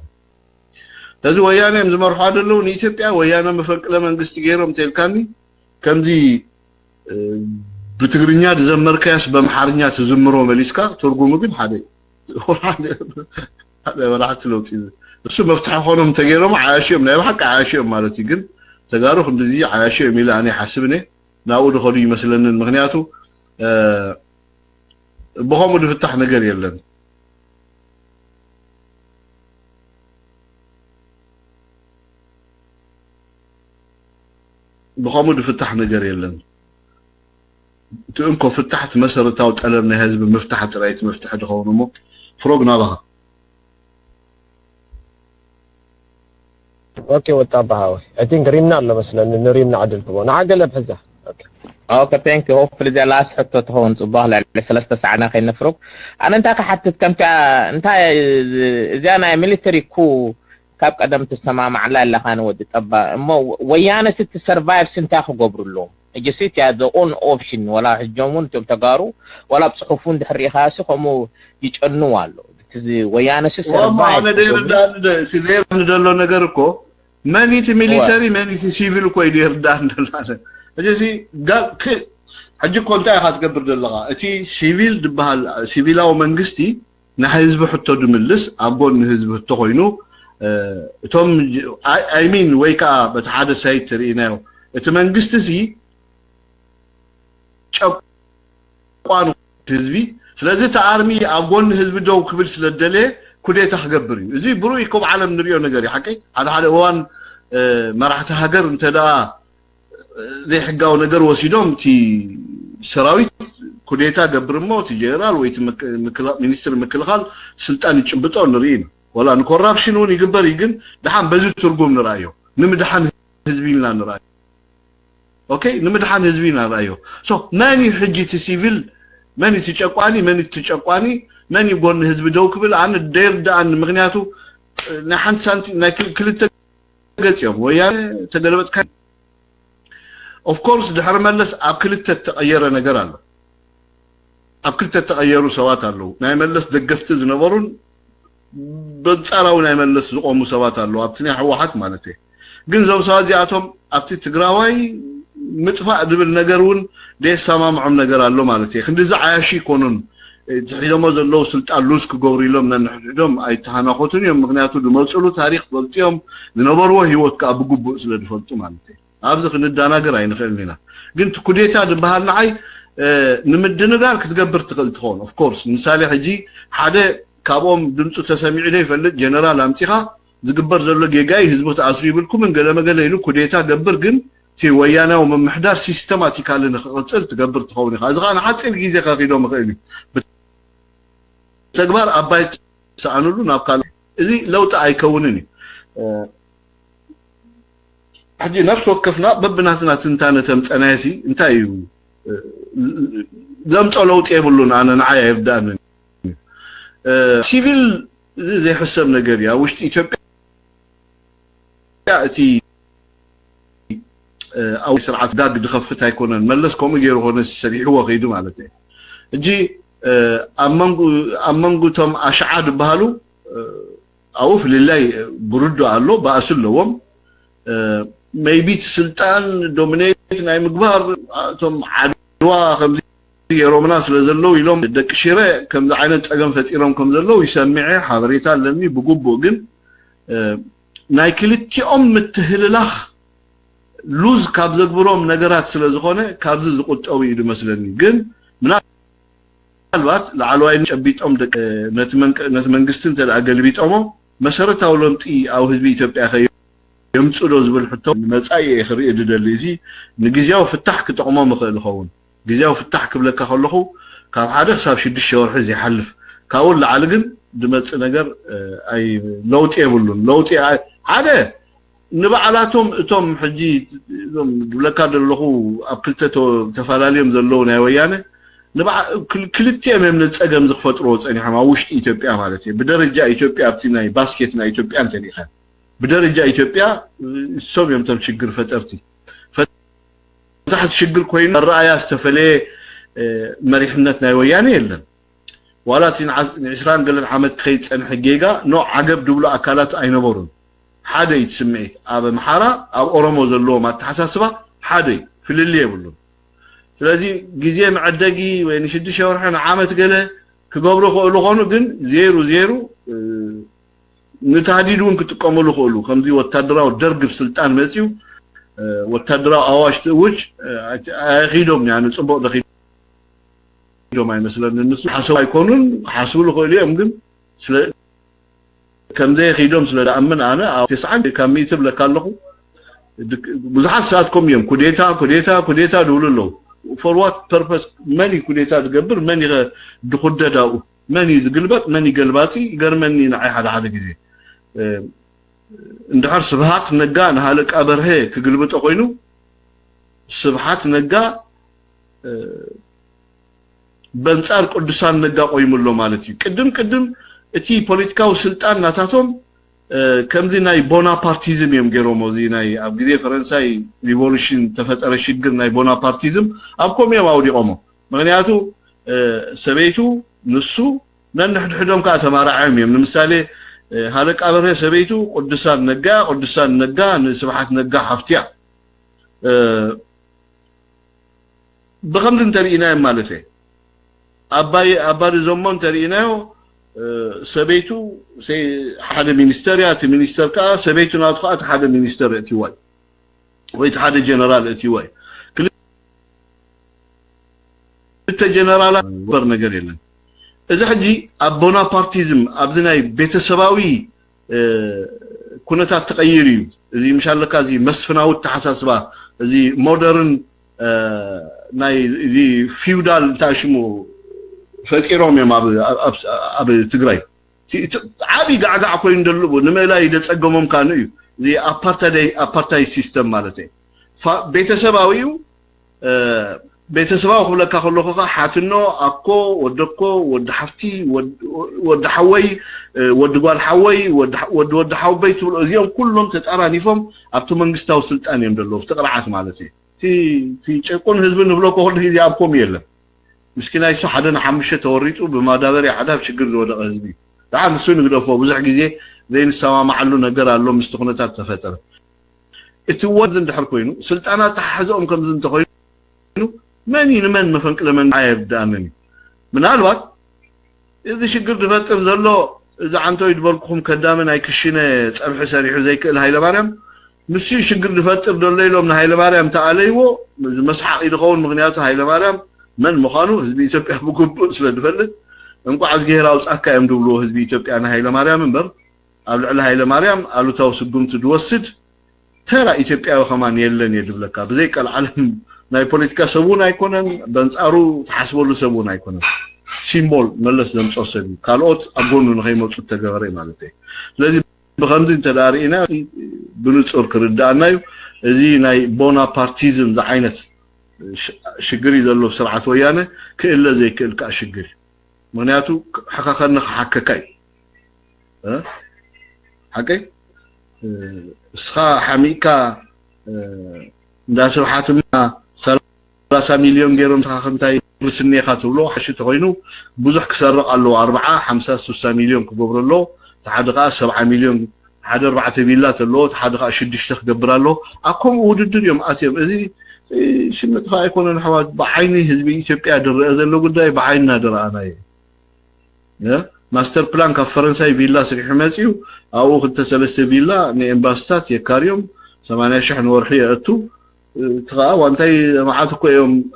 تزي ويانا مزمر حادلو نيتيوبيا ويانا مفنقله منغست غيروم تلكاني كمزي بتغرينيا دزمركاس بمحارنيا تزمرو مليسكا ترغمو ግን حدا ولا حتى لو تي እሱ መፍትሐ ሆኖም ተገይሮም ዓያሽም ናይ በሐቅ ዓያሽም ማለት ግን ተጋሩ እንደዚህ ዓያሽም ኢላ እኔ حسبني ናው ደኸሉ ይመስለንን ምክንያቱ በሆሙ ድፍታህ ነገር የለም بخامو دفتح نجار يلن تأنكو فتحت مسارتها وتقلبنا هذا بمفتحة رأيت مفتحة دخونمو فروقنا بها اوكي وتابعها I think ريمنا الله مثلا نريمنا عدل كبو نعقل بحزة اوكي ثانك يو هوفلي زي لاس حتى تهون صباح لثلاث ساعات خلينا نفرق انا انت حتى كم انت زي انا ميليتري كو كاب قدم تسمع على الله خان ود طبا مو ويانا ست سرفايف سنتا خغبرلهم اجسيت يا ذا اون اوبشن ولا حجمون تبتغارو ولا بصحفون دحري خاص خمو يጨنوا አለው تزي ويانا ست سرفايف انا دير سيدير ندلو ነገር እኮ ማኒቲ ሚሊተሪ ማኒቲ ሲቪል እኮ ይደርዳ እንደላለ اجسي حج كنت اخذ قبر دلغا اتي سيفيل دبال سيفيلاو منغستي نحزب حتى دملس ابون حزب حتى خوينو توم اي مين ويكا بتحدث سايت ريناو ات منغستي ጨቋኑ ህዝቢ ስለዚህ ተአርሚ ابون حزب دو كبل سلدله كوديتا خغبري እዚ ብሩ ይኮብ ዓለም ንሪዮ ነገር ይحقي ሓደ ወን መራሕቲ ሃገር እንተዳ زي حقاو ነገር ወሲዶም ቲ ሰራዊት ኩዴታ ገብርሞ ቲ ጀነራል ወይ ቲ ሚኒስትር ምክልኻል ስልጣን ይጭብጦ ንሪኢና ወላ ንኮራፕሽኑን ይግበር ይግን ደሓን በዚ ትርጉም ንራዮ ንምድሓን ህዝቢና ንራዮ ኦኬ ንምድሓን ህዝቢና ንራዮ ሶ ማኒ ሕጂ ቲ ሲቪል ማኒ ትጨቋኒ ማኒ ጎን ህዝብ ደው ክብል አን ደርዳን ምክንያቱ ንሓንቲ ሳንቲ ክልተ ገጽዮም ወያ ተገለበጥካ of course دحر ملس اكلت تغير ነገር አለ اكلت ተغيروا ሰዋት አሉ ናይ መለስ ደገፍት ዝነበሩን በጻራው ናይ መለስ ዝቆሙ ሰዋት አሉ አብትኒ ህወሓት ማለት ግን ዘው ሰዋዚያቶም አብቲ ትግራዋይ ምጥፋእ ድብል ነገሩን ደሰማምዑም ነገር አለ ማለት እንደዛ አያሺ ኮኑን ሒዞሞ ዘለው ስልጣን ሉስ ክገብሩሎም ነንሕዶም አይተሃናኾቱን እዮም ምክንያቱ ድመጽሉ ታሪክ ወልጥዮም ዝነበርዎ ህይወት ከአብጉቡ ስለድፈልጡ ማለት ابز خنداناغر አይንፈልኒና ግን ኩዴታ ድባሃል ንዓይ ንምድንጋር ክትገብር ትኽእል ትኾን ኦፍ ኮርስ ምሳሌ ሕጂ ሓደ ካብኦም ድምጹ ተሰሚዑ ይፈልጥ ጀነራል አምጪኻ ዝግበር ዘሎ ጌጋይ ህዝቡ ተአስሪ ይብልኩም እንገለመገለ ኢሉ ኩዴታ ገብር ግን ቲ ወያናው መምሕዳር ሲስተማቲካሊ ንኽጽል ትገብር ትኸውን ኢኻ እዝኻ ንሓፂር ግዜ ከኺዶም ይኽእል ተግባር አባይ ሰአኑሉ ናብ ካል እዚ ለውጥ አይከውንን حجي نفس وقفنا ببناتنا تنتانه تمصنايسي انتايو زمطو لوط يبلون انا نعيا يبدان سيفيل زي حسب ነገር ያ ውሽጥ ኢትዮጵያ እቲ او سرعه داق دخفت አይኮነን መለስኮም ገይሩ ሆነ ሰሪሑ ወኺዱ ማለት እንጂ አመንጉቶም አሽዓድ ባህሉ አውፍ لله ብሩዶ አሎ ባስለዎም maybe ስልጣን ዶሚኔት ናይ ምግባር ቶም ዓድዋ ከምዚ የሮምና ስለዘለው ኢሎም ደቅሽረ ከምዚ ዓይነት ጸገም ፈጢሮም ከም ዘለው ይሰምዕ ሓበሬታ ለሚ ብጉቦ ግን ናይ ክልቲኦም ምትህልላኽ ሉዝ ካብ ዘግብሮም ነገራት ስለዝኾነ ካብዚ ዝቁጠው ይድ መስለኒ ግን ምናልባት ለዓልዋይን ጨቢጦም ነቲ መንግስትን ተላገልቢጦሞ መሰረታዊ ለምጢ አው ህዝቢ ኢትዮጵያ يمصلو زبل حتى مصاي يخري ددليزي نغزياو فتح كطقمو مخل خون غزياو فتح كبلك خلخو كاب حدا حساب 6 شهور حز يحلف كاول لعلغن دمص ነገር اي لوط يبلون لوط حدا نبعلاتهم اتم حجي زم بلك دلخو ابكلتو تفالاليم زلو ناي ويانه نبع كلتيم من ጸገም ዝፈጥሮ ጸኒحማ ውሽጥ ኢትዮጵያ ማለት በደረጃ ኢትዮጵያ አብቲናይ ባስኬትና ኢትዮጵያ አንተኒኻ بدرجة إثيوبيا السوم يمتم شجر فترتي فتحت شجر كوين الرأي استفلي مريحنتنا ويانا يلا ولا عشران قال عمد خيط أن حقيقة نوع عقب دولة أكلات أين بورن حدا يتسمعت أب محارة أو أورمو زلو ما تحسسبه حدا في اللي يقولون ስለዚህ ጊዜ ማዕደጊ ወይ ንሽድ ሸወርሐን ዓመት ገለ ክገብሩ ኸሉ ኾኑ ግን 00 ንታዲዱን ክትቀመሉ ኸሉ ከምዚ ወታደራው ደርግ ስልጣን መጽዩ ወታደራው አዋሽ ትውጭ አይኺዶም يعني ጽቦ ደኺዶም አይመስለን እነሱ ሐሰብ አይኮኑን ሐሰቡ ኸሉም ግን ስለ ከምዚ ኺዶም ስለ ዳአምን አነ 90 ከሚትብ ለካለኹ ብዙሓት ሰዓትኩም እዮም ኩዴታ ድውልሎ for what purpose many ኩዴታ ትገብር many ድኹደዳው many ዝግልበጥ many ገልባቲ ገርመኒ ንዓይ ሓደ ጊዜ እንደሐር ስብሃት ነጋ ንሃለቃ በርሄ ክግልብጦ ኮይኑ ስብሃት ነጋ በንጻር ቅዱሳን ነጋ ቆይሙሎ ማለት እዩ ቅድም እቲ ፖለቲካው ስልጣን ናታቶም ከምዚ ናይ ቦናፓርቲዝም እዮም ገይሮሞ እዚ ናይ ኣብ ግዜ ፈረንሳይ ሪቮሉሽን ተፈጠረ ሽግር ናይ ቦናፓርቲዝም ኣብ ኮሚዮም ኣውዲቆሞ ምክንያቱ ሰበይቱ ንሱ ነንሕድሕዶም ከዓ ተማራዓዮም እዮም ንምሳሌ ሃለቃ በርሄ ሰበይቱ ቅዱሳን ነጋ ንስብሓት ነጋ ሓፍትያ ብከምዚ እንተሪኢናዮም ማለት እዩ ኣባዲ ዘሞን ተሪኢናዮ ሰበይቱ ሓደ ሚኒስተር ያ እቲ ሚኒስተር ከዓ ሰበይቱ ናቱ ከዓ እቲ ሓደ ሚኒስተር እትይዋይ ወይ እቲ ሓደ ጀነራል እትይዋይ ክልተ ጀነራላት በር ነገር የለን እዚ ሕጂ ኣብ ቦናፓርቲዝም ኣብዚ ናይ ቤተሰባዊ ኩነታት ተቀይር እዩ እዚ ምሻለካ እዚ መስፍናዊ ተሓሳስባ እዚ ሞደርን ናይ እዚ ፊውዳል ታሽሙ ፈጢሮም እዮም ኣብ ትግራይ ዓቢ ጋዕጋዕ ኮይኑ ደልቦ ንመላይ ደጸገሞም ካኑ እዩ እዚ አፓርታይድ ሲስተም ማለት እዩ ቤተሰባዊው ቤተሰባው ክብለካ ከለኹ ሓትኖ ኣኮ ወደኮ ወዲ ሓፍቲ ወዲ ሓወይ ወዲ ጓል ሓወይ ወዲ ሓወይ ትብሎ እዚኦም ኩሎም ተጣራኒፎም ኣብቲ መንግስታዊ ስልጣን እዮም ደለው ፍትቅርዓት ማለት እዩ እቲ ጨቆን ህዝቢ ንብሎ ከሆነ ጊዜ ኣብኮም የለን ምስኪና ይሱ ሓደን ሓሙሽተ ተወሪጡ ብማዳበርያ ዓዳብ ችግር ዝወደቀ ህዝቢ ዳ ንሱ ንግደፎ ብዙሕ ግዜ ዘይንሰማማዓሉ ነገር ኣሎ ምስቲ ኩነታት ተፈጠረ እቲ ወድ እንድሕር ኮይኑ ስልጣናት ተሓዞም ከምዝ እንተኮይኑ من مفنقل من عاير دانني من الوقت اذا شجر دفتر زلو اذا عنتو يدبلكم كدامن اي كشينه صبح سريح زي كل هايله مريم مسي شجر دفتر دليلو من هايله مريم تعاليو مسحق يدخون مغنياته هايله مريم من مخانو حزب اثيوبيا بكبر سلدفلت انكو عزغيراو صاكا يمدبلو حزب اثيوبيا انا هايله مريم منبر على هايله مريم قالو توسقم تدوسد ترى اثيوبيا وخمان يلن يدبلكا بزي قال علم ናይ ፖለቲካ ሰቡን ኣይኮነን በንጻሩ ተሐስበሉ ሰቡን ኣይኮነን ሲምቦል መለስ ዘምጾሰሉ ካልኦት አጎኑ ንኸይመጹ ተገበረ ማለት እዩ ስለዚህ በከምዚ ተዳሪና ብንጹር ክርዳእናዩ እዚ ናይ ቦናፓርቲዝም ዝዓይነት ሽግሪ ዘሎ ስርዓት ወያነ ክእለ ዘይክእልካ ሽግሪ ምክንያቱ ሓካኸነ ሓከካይ ሓቀይ እስኻ ሓሚካ እንዳስብሓትማ 30 ሚሊዮን ገይሮም ተኻኽንታይ ብስኔኻ ትብሎ ሓሽ ተኮይኑ ብዙሕ ክሰርቕ ኣሎ 40 50 60 ሚሊዮን ክገብረሎ ተሓደቃ 70 ሚሊዮን ሓደ 4 ቢላት ኣሎ ተሓደቃ 6 ክገብር ኣሎ ኣኩም ውድድር እዮም ኣትዮም እዚ ሽምጥፋ ኣይኮነን ሓዋት ብዓይኒ ህዝቢ ኢትዮጵያ ድርአ ዘሎ ጉዳይ ብዓይንና ድርኣና እዩ ማስተር ፕላን ካብ ፈረንሳይ ቪላ ስሪሕ መጽዩ ኣብኡ ክልተ ሰለስተ ቪላ ንኤምባሲታት የካርዮም 80,000 ንወርሒ የእቱ تقا وانتي معاتك يوم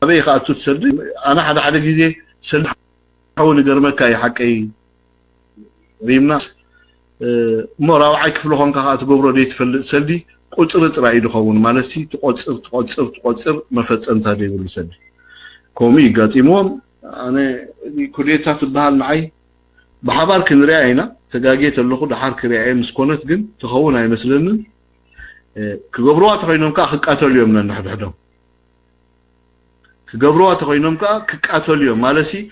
ابي خاطو تسد انا حدا غيزي سل حول غرمكا حقي ريمنا موراو عكفلهم كا تغبرو دي تفلد سدي قصر طراي دخون مالسي تقصر مفصمتا دي بل سدي كومي غاتيموم انا كليتا تبال معي بحبار كنرياينا تغاغيت لخو دحار كرياي مسكونت ግን تخون አይመስልንም كجبروها تخينهم كا كقاتليوم نحدهم كجبروها تخينهم كا كقاتليوم مالسي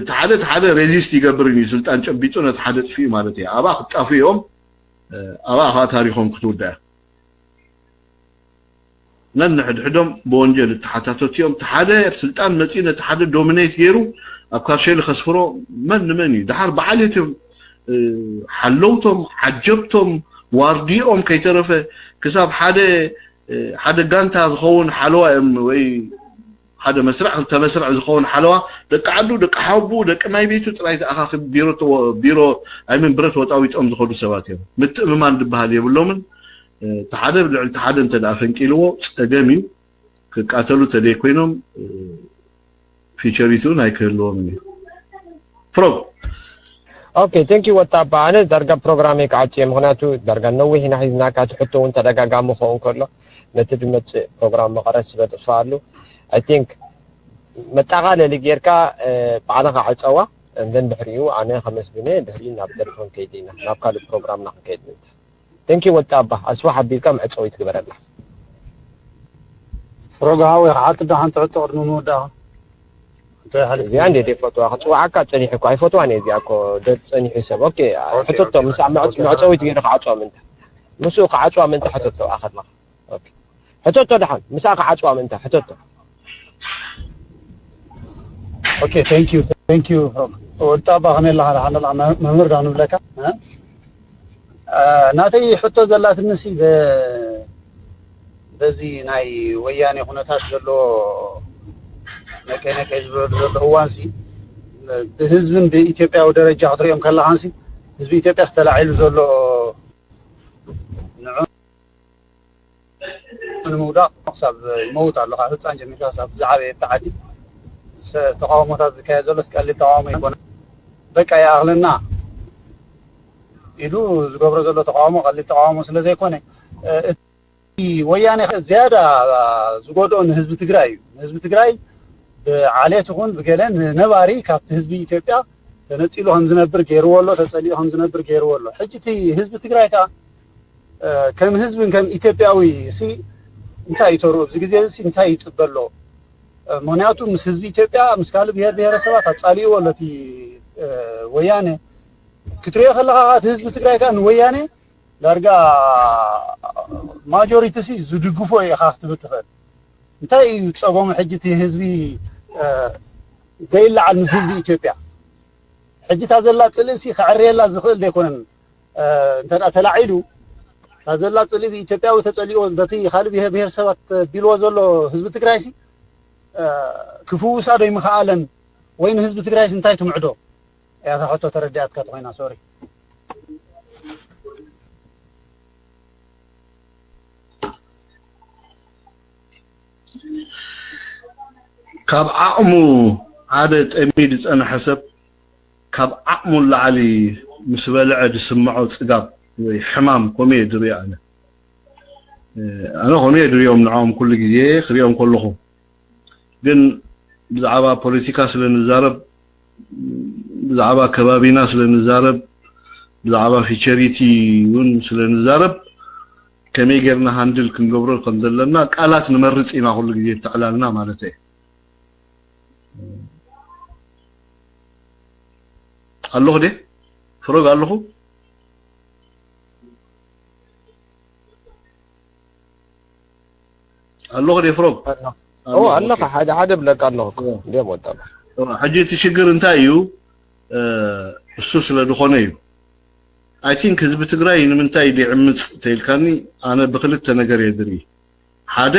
تحد ريزيست يقبرني سلطان ጨቢጦ نتحدث فيه مالتي ابا خطافيهم ابا ها تاريخهم كتودا نحدهم بونجل تحتاتوتيوم تحد سلطان متينه تحد دومينيت غيرو ابكارشيل خسفرو مني دحر بعاليتهم حلوتهم عجبتهم وارديهم كيترفه كساب حدا غانتا زخون حلوه وي حدا مسرع تمسرع زخون حلوه دق عدو دق حبو دق ماي بيتو طرايت اخاخ بيرو ايمن برت وطاويطهم زخدو سباتهم متممان دبال يبلومن تحدى بالعل تحدى انت دافنقيلو صدميو كقاتلو تدي كوينوم فيتشريتون ايكلوم برو اوكي ثانك يو وتابع انا درجه بروجراميك عاتي مغناتو درجه نوي هنا حيزنا كتحطو انت دغاغامو خون كله نتدمت بروجرام مقرس بتفعلوا اي ثينك متقاله لغيركا بعدها عصوا اندن دحريو انا 5 جنيه دحري ناب تليفون كيدينا ناب كال بروجرام نخ كيدنا ثانك يو وتابع اسوا حبيكم عصوا يتغبرنا بروجراوي عاتب ده انت تقرنو ده زي عندي دي فوتو خصوعك تصنيح كو اي فوتو اني زي اكو تصنيح حساب اوكي حطته مسا معصوي تغير قعصوا منت مسو قعصوا منت حطته اخذ لك اوكي حطته دحن مسا قعصوا منت حطته اوكي ثانك يو فروك وطبعا الله على ممر دانو لك ناتي حطو زلات النسي بزي ناي وياني هناتات زلو نكينا كيزلو هوانسي بحزبن بإثيوبيا ودرجة حضريهم كلا هانسي حزب إثيوبيا استلعيلو زلو الموضوع حساب يموت على هتصان جميع حساب زعابي تعدي تقاومات زكاية زلو سكالي تقاوم يكون بقى يا أغلنا إلو زقبر زلو تقاومو قال لي تقاومو سلازي يكونه وياني زيادة زقودون حزب تግራይ عليه تكون بقلن نباري كابت حزب إثيوبيا تنصيلو هم زنبر غيرولو تصليو هم زنبر غيرولو حجتي حزب تግራይ تا كم حزب كم إثيوبياوي سي انتاي تورو بزي غزي سي انتاي يصبلو مونياتو مس حزب إثيوبيا مس قال ብሔረሰባት አጻሊው ወለቲ ወያኔ كتري خلاها حزب تግራይ كان وياني لارغا ماجوريتي سي زدغفو يخافت بتفل انتي تصوم حجتي حزبي زي اللعل مس حزب إثيوبيا حجتها زلا صلسي خعريلا زخل ديكون انت تلاعيلو هذا صلي بإثيوبيا وتصليو بتي خالي بهر سبات بيلو زلو حزب تግራይ سي كفو سادو يمخالن وين حزب تግራይ انتي تمعدو يا حتى ترديات كتوينا سوري كاب عقمو عادة أميد أنا حسب كاب عقمو العلي مسبلع تسمعوا صقاب حمام كوميدري أنا كوميدري يوم نعوم كل جزء خريهم كلهم جن بزعبا بوليتيكا سلنزارب بزعبا كبابينا سلنزارب بزعبا فيتشريتي ون سلنزارب كمي غيرنا هاندل كنغبرو كنزلنا قالات نمرص إنا كل جزء تعلالنا مالته الله ده فروق الله الله ده فروق هو الله حدا بلك الله دي موتال حجيتي شجر انتايو السوس لدخونيو I think حزب تግራይ ንምንታይ ሊዕምጽ ተይልካኒ ኣነ ብክልተ ነገር የድሪ ሓደ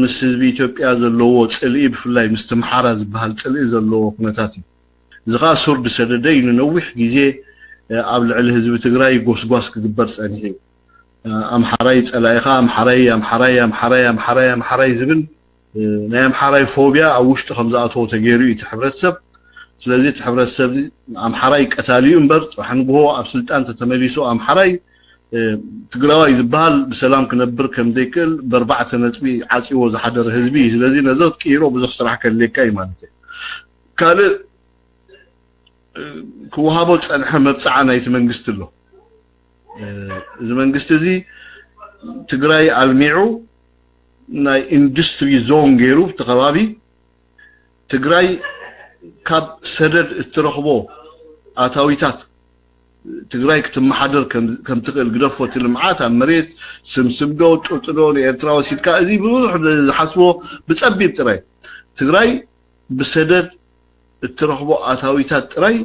ምስ ህዝቢ ኢትዮጵያ ዘለዎ ጽልኢ ብፍላይ ምስ ተምሓራ ዝበሃል ጽልኢ ዘለዎ ኩነታት እዩ ዝኻ ሱርድ ሰደደይ ንነዊሕ ግዜ ኣብ ልዕሊ ህዝቢ ትግራይ ጎስጓስ ክግበር ጸኒሑ ኣምሓራይ ጸላኢኻ ኣምሓራይ ዝብል ናይ ኣምሓራይ ፎብያ ኣብ ውሽጢ ከም ዝኣተዎ ተገይሩ እዩ ሕብረተሰብ ስለዚ ሕብረተሰብ ኣምሓራይ ቀታሊዩ እምበር ጽሕንግሆ ኣብ ስልጣን ተተመሊሱ ኣምሓራይ ትግራዋይ ዝበሃል ብሰላም ክነብር ከም ዘይክእል በርባዕተ ነጥቢ ዓጺዎ ዝሓደረ ህዝቢ ስለዚ ነዘት ቂሮ ብዙሕ ስራሕ ከለካ እዩ ማለት እዩ ካልእ ክወሃቦ ጸንሐ መብጽዓ ናይቲ መንግስቲ ኣሎ እዚ መንግስቲ እዚ ትግራይ ኣልሚዑ ናይ ኢንዱስትሪ ዞን ገይሩ ተኸባቢ ትግራይ ካብ ሰደድ እትረኽቦ ኣታዊታት ትግራይ ክትመሓደር ከም ትኽእል ግደፎት ልምዓት ኣብ መሬት ስምስምዶ ጡጥዶ ለኤርትራ ወሲድካ እዚ ብዙሕ ዝሓስቦ ብጸቢብ ጥራይ ትግራይ ብሰደድ እትረኽቦ ኣታዊታት ጥራይ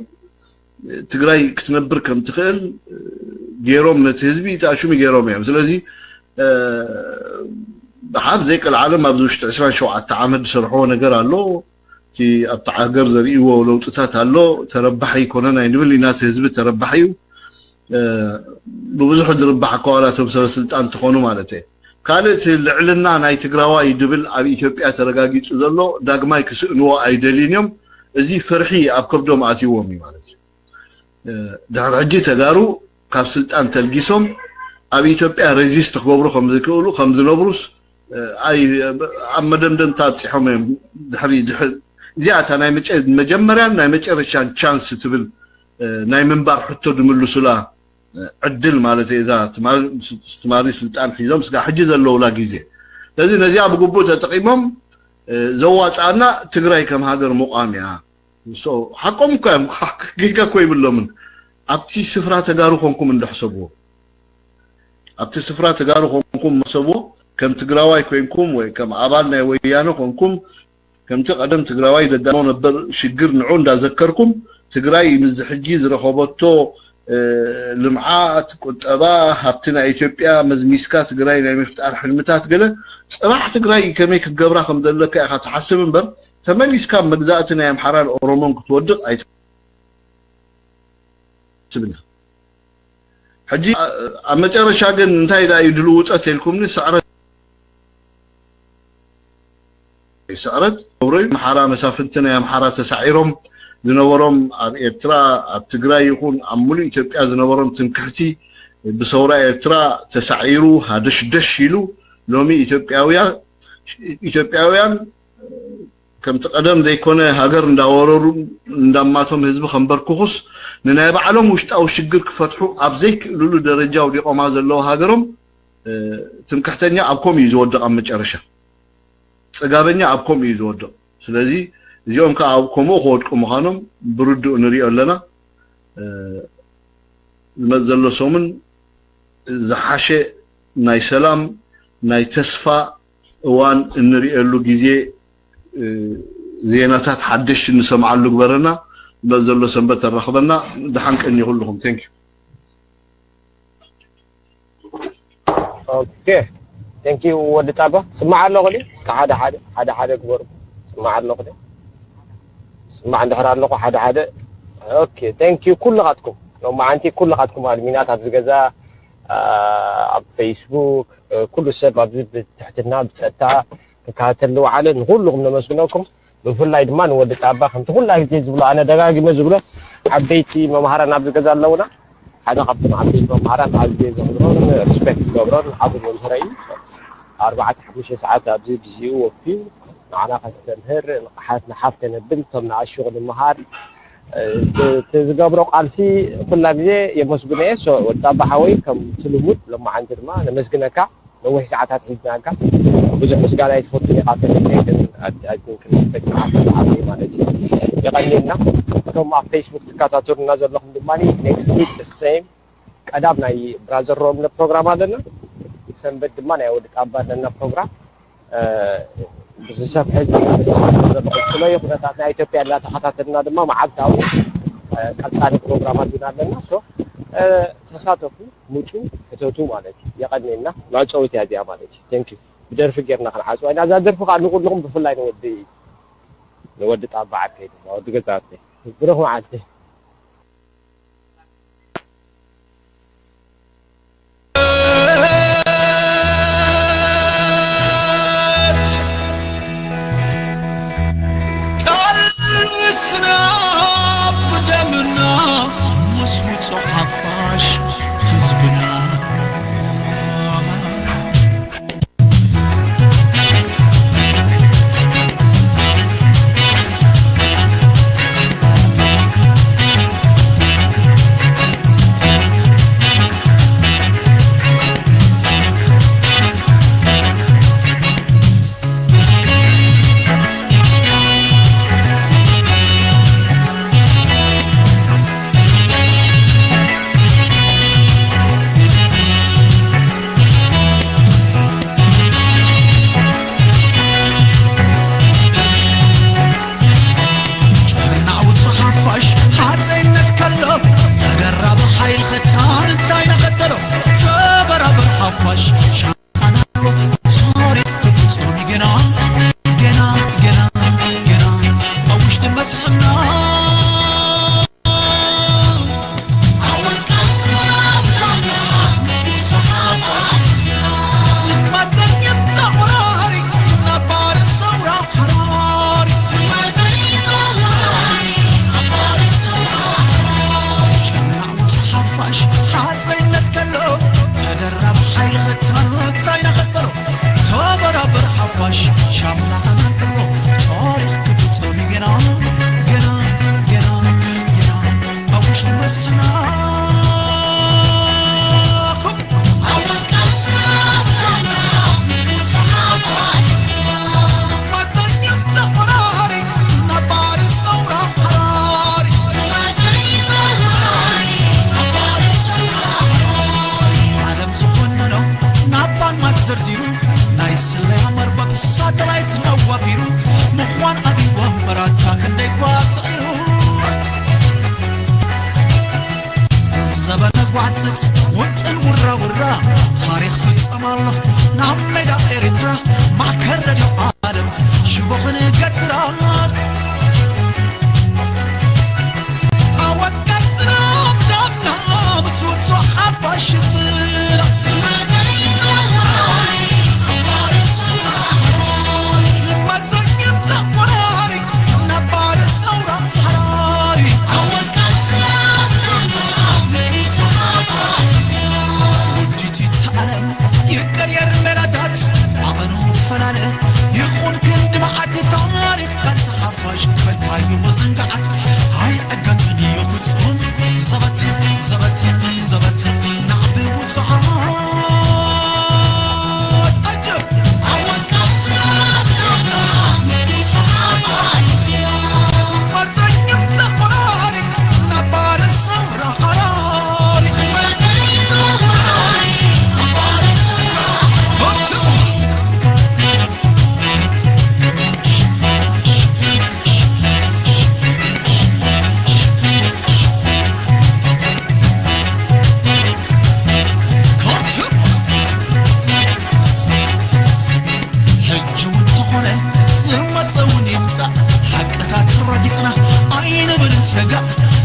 ትግራይ ክትነብር ከም ትኽእል ገይሮም ነቲ ህዝቢ ተኣሽሙ ገይሮም እዮም ስለዚ ብሓብ ዘይቀል ዓለም ኣብ ውሽጢ 27 ዓመት ዝሰርሖ ነገር ኣሎ እቲ ኣብቲ ሃገር ዘርእይዎ ለውጥታት ኣሎ ተረባሒ ይኮነን ኣይንብል ናቲ ህዝቢ ተረባሒ እዩ ብብዙሕ ዝርባሕ ኣካላቶም ሰብ ስልጣን ትኾኑ ማለት እዩ ካልእ ልዕልና ናይ ትግራዋይ ድብል ኣብ ኢትዮጵያ ተረጋጊጹ ዘሎ ዳግማይ ክስእንዎ ኣይደልዩን እዮም እዚ ፍርሒ ኣብ ከብዶም ኣትይዎም እዩ ማለት እዩ ድሕሪ ሕጂ ተጋሩ ካብ ስልጣን ተልጊሶም ኣብ ኢትዮጵያ ሬዚስት ክገብሩ ከም ዝክእሉ ከም ዝነብሩስ ኣይ ኣብ መደምደምታ ጽሖም ድሕሪ እዚኣታ ናይ መጀመርያን ናይ መጨረሻን ቻንስ ትብል ናይ ምንባር ሕቶ ድምልሱላ ዕድል ማለት እዩ እዛ ትማሪ ስልጣን ሒዞም ስጋ ሕጂ ዘለውላ ግዜ ስለዚ ነዚኣ ብግቡእ ተጠቂሞም ዘዋፃና ትግራይ ከም ሃገር ሙቃም እያ so حقهم كم جيجا كوي باللمن أبتي سفرة تجارو خونكم من دحسبوه أبتي سفرة تجارو خونكم مسبوه كم تجراوي كوينكم وكم عبالنا ويانو خونكم كم تقدم تجراوي لدانون بر شجر نعون دا ذكركم تجراي مزحجيز رخوبتو لمعات كنت أبا هبتنا إثيوبيا مزميسكات تجراي لا مفتاح حلمتات قله صراح تجراي كميك تجبرا خم دلك يا أخي تحسب بر تمليس كان مجزاتنا يا محرار أورومون كتودق أي سبنا حجي أما ترى شاقن انتهي لا يدلوت أتلكم سعرت سعرت وري محرا مسافتنا يا محرا تسعيرهم زنورهم إرترا تجراي يكون عمولي إثيوبيا زنورهم تنكحتي بصورة إرترا تسعيرو هادش دشيلو لومي إثيوبياويان كم تقدم ذي كونه هاجر نداورو ندماتهم حزب خنبر كوخس ننايب علم وشت أو شجر كفتحو أبزيك لولو درجة ودي قماز الله هاجرهم تنكحتني أبكم يزود أم مجرشة سجابني أبكم يزود سلذي اليوم كأبكم وخودكم خانم برد نري لنا المزل صومن زحشة ناي سلام ناي تسفى وان نري له جزء زيناتات حدش نسمع له جبرنا نزل له سنبت الرخبنا دحنك اني اقول لهم ثانك يو اوكي ثانك يو ود تابا سمع له غلي حدا كبر سمع له غلي سمع عند حرار له حدا اوكي ثانك يو كل غاتكم لو ما انت كل غاتكم ادمينات ابز غزا اب فيسبوك كل الشباب تحتنا بتستا كاتلو على نقولهم نمسكنكم بفلاي دمان ود تابا خنت كلها تجيبوا انا دغاغي مزغله عبيتي ممهران ابز غزا لونا هذا قبل عبيت ممهران عبيت زغلون ريسبكت غبرون حاضر المهري 4-5 ساعات ابز بيجي وفي معنا خستمهر حاتنا حافتنا بنتنا على الشغل المهار تزغبرو قالسي كل غزي يمسغني سو وتابا حوي كم تلمود لما عندنا ما نمسكنك نوح ساعات حزناك بزح مسقاله يتفوتني قافل لكن I think respect عبي مالتي يقلنا كم على فيسبوك تكاتاتور نازل لكم دماني next week the same قدامنا برازر روم البروجرام هذا سنبت دماني يود قابلنا بروجرام بزاف حزي شلون يقدرنا إثيوبيا لا تخاطرنا دما معداو قصاد بروجرامات بنالنا سو تساتفوا موچو كتوتو مالتي يقلنا لا صوت يازيا مالتي ثانك يو بدرف غيرنا خنعاسو انا زادرف قال نقول لكم بفلاي نودي طابع كيد نودي غزاتي بروح عادي كالسنا بدمنا مسوي صحفاش حزبنا شاملة أنا كله تاريخ كتير ميجنا زبنا قعدت وطن ورا ورا تاريخ فصم الله نعم ميدا إريترا مع كرد العالم شبخن قدرات عوض كسنا بدمنا بسود صحاب فاشسنا لما تزقب تقواري نبار الثورة حراري عوض كسنا يقير مردات عقنو فلالة يخون كند معات تاريخ كان صحافاش كنتاي وزنقعت هاي أقاتني يفصهم زبط زبط زبط نعبي وصحات أجب عوض كسرات مسلوط صحافاش ما تزنب تقراري نبار الثورة قراري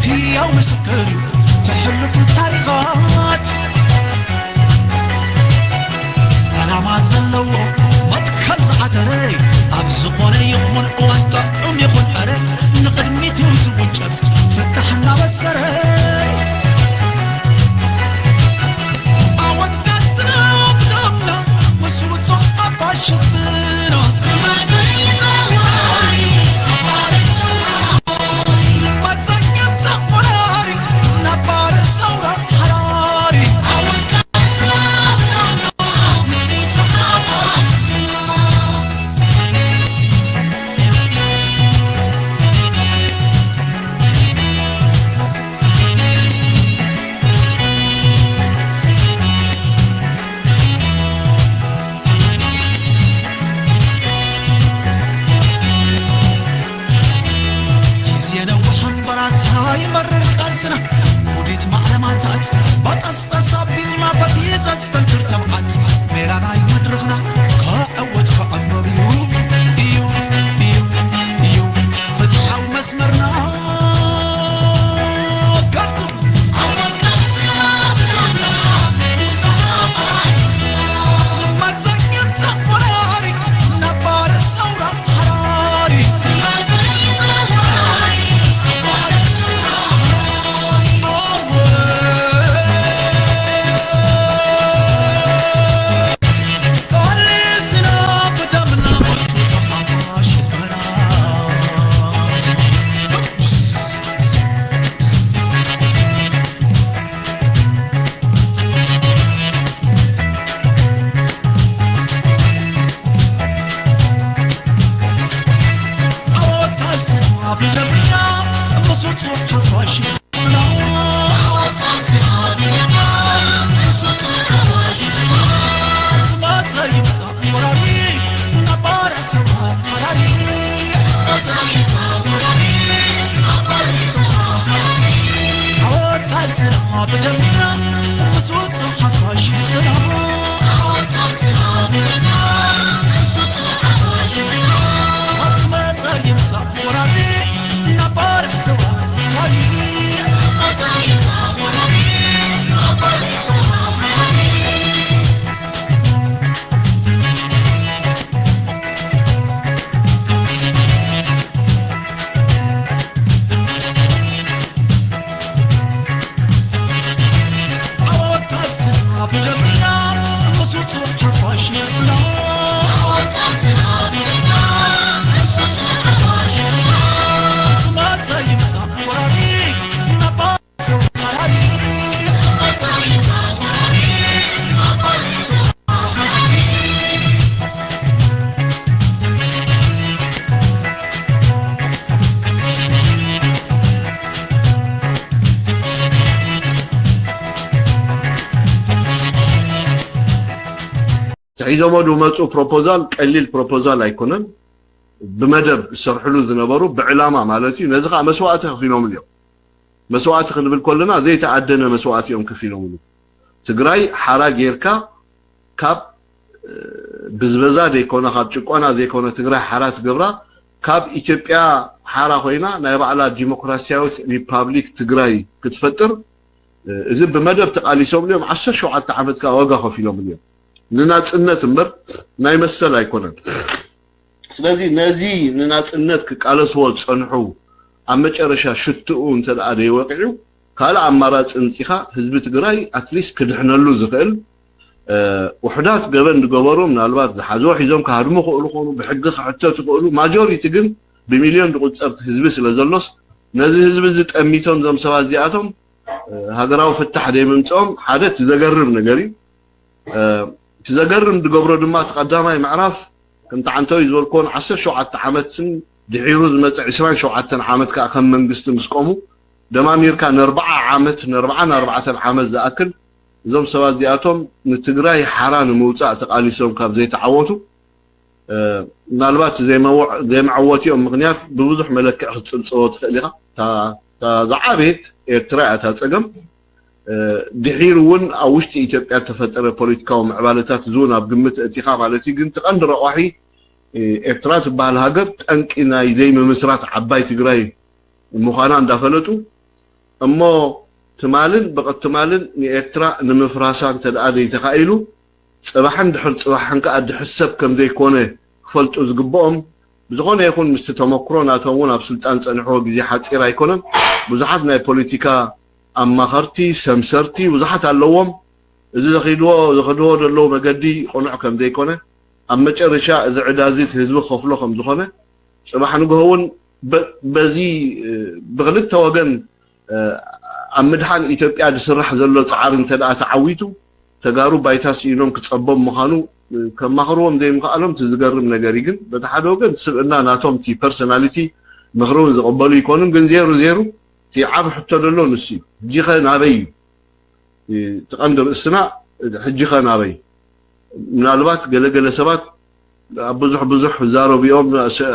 هي ومسكرت تحلف التاريخات أنا ما زلوا ما تكلز عدري أبزقوني يخون وانت يخون أري نقدمي توزو وجفت فتحنا بسري عوض قدنا وبدمنا وسود صحة باش سبنا سما زي زواري أبار الشواري لما تزقب تقراري نبار الثورة حراري عوض كسرة مسلوط صحابة زينة وحنبرات هاي مرر قالسنا وديت معلماتات بطسطسا بيما بتيز استنكر تبعات ميرانا يمدرغنا كأوت كأنب يو فتحة ومسمرنا كرتو عوض كسرة مسلوط صحابة ما تزقب تقراري نبار الثورة حراري سما زي زواري أبار الثورة كلسنا بدمنا مسلوط صحابة شسمنا عوض كلسنا بدمنا مسلوط صحابة شسمنا عوض كلسنا بدمنا مسلوط صحابة شسمنا سما زي وراري نبار الثورة حراري عوض كلسنا بدمنا مسلوط صحابة شسمنا عوض كلسنا بدمنا مسلوط صحابة شسمنا سما زي وراري نبار الثورة حراري عوض كلسنا بدمنا مسلوط صحابة شسمنا عوض كلسنا بدمنا مسلوط صحابة شسمنا سما زي وراري نبار الثورة حراري تعيدوا مدو مصو بروبوزال قليل بروبوزال ايكونن بمدب سرحلو ذنبرو بعلامة مالتي نزغا مسوات خفيلهم اليوم مسوات خنبل كلنا زي تعدنا مسوات يوم كفيلهم اليوم تقراي حرا جيركا كاب بزبزا ديكونا خاب چقونا ديكونا تقراي حرا تقبرا كاب إثيوبيا حرا خوينا نايب على ديمقراطياوت ريبابليك تقراي كتفتر إذا بمدب تقاليسهم اليوم 10 شوعة عمد كا وقا خفيلهم اليوم نناصنت امبر ناي مسل አይኮነን ስለዚህ ነዚህ ንናጽነት ከቃለስዎ ጸንሑ አመጨረሻ ሽትኡ እንተዳደ ይወቅዑ ካለ አማራጭ እንጽኻ ህዝብ ትግራይ አትሊስት ክድሕነሉ ዝኽእል ውሕዳት ገበን ዝገበሩ ምናልባት ዝሓዞ ሒዞም ካድሙ ክእሉ ኮኑ ብሕጊ ክሕተቱ ክእሉ ማጆሪቲ ግን ብሚሊዮን ዝቁፀር ህዝብ ስለዘሎስ ነዚ ህዝብ ዝጠሚቶም ዞም ሰባት እዚኣቶም ሃገራዊ ፍታሕ ደይምምጾም ሓደ ትዘገርም ነገር እዩ تزجرم دقبرو دما تقدماي معرف كنت عنتوي زولكون 17 عامت دحيروز مصع 27 عامت كم منغست مسقومو دماميركا 4 عامت 4 عامت زاكل زوم سوا زياتهم نتግራይ حران موصع تقاليسهم كاب زي تعوتو ምናልባት ዘይማዕወቲኦም ምክንያት ብብዙሕ መለክዕ ክትፅልፅዎ ትኽእል ኢኻ ተዛዓቤት ኤርትራ እታ ፀገም ድሒር እውን ኣብ ውሽጢ ኢትዮጵያ ተፈጠረ ፖለቲካዊ ምዕባለታት ዞን ኣብ ግምት እቲኻ ማለት ግን ተቐንዲ ረቑሒ ኤርትራ ትበሃል ሃገር ጠንቂ ናይ ዘይምምስራት ዓባይ ትግራይ ምዃና እንዳፈለጡ እሞ ትማልን በቐትማልን ንኤርትራ ንምፍራሳ እንተደኣ ዘይተኻኢሉ ጽባሕን ድሕር ጽባሕን ከዓ ድሕሰብ ከም ዘይኮነ ክፈልጡ ዝግብኦም ብዝኾነ ይኹን ምስ ተመክሮ ናቶም እውን ኣብ ስልጣን ፀንሕዎ ግዜ ሓፂር ኣይኮነን ብዙሓት ናይ ፖለቲካ ኣማኸርቲ ሰምሰርቲ ብዙሓት ኣለዎም እዚ ዝኸድዎ ደለዉ መገዲ ቁኑዕ ከም ዘይኮነ ኣብ መጨረሻ እዚ ዕዳዚ ህዝቢ ከፍሎ ከም ዝኾነ ጽባሕ ንግሆ እውን በዚ ብክልተ ወገን ኣብ ምድሓን ኢትዮጵያ ዝስራሕ ዘሎ ፃዕሪ እንተደኣ ተዓዊቱ ተጋሩ ባይታስ ኢሎም ክጸበብ ምዃኑ ከማኽርዎም ዘይምኽኣሎም ትዝገርም ነገር ግን በቲ ሓደ ወገን ስብእና ናቶም ቲ ፐርሶናሊቲ ምኽሩን ዝቕበሉ ይኮኑን ግን ዜሩ ቲ ዓብ ሕቶ ደሎ ንሱ ሕጂኸ ናበይ ትቐንዲ ርእስና ሕጂኸ ናበይ ምናልባት ገለገለ ሰባት ብዙሕ ዛረቢኦም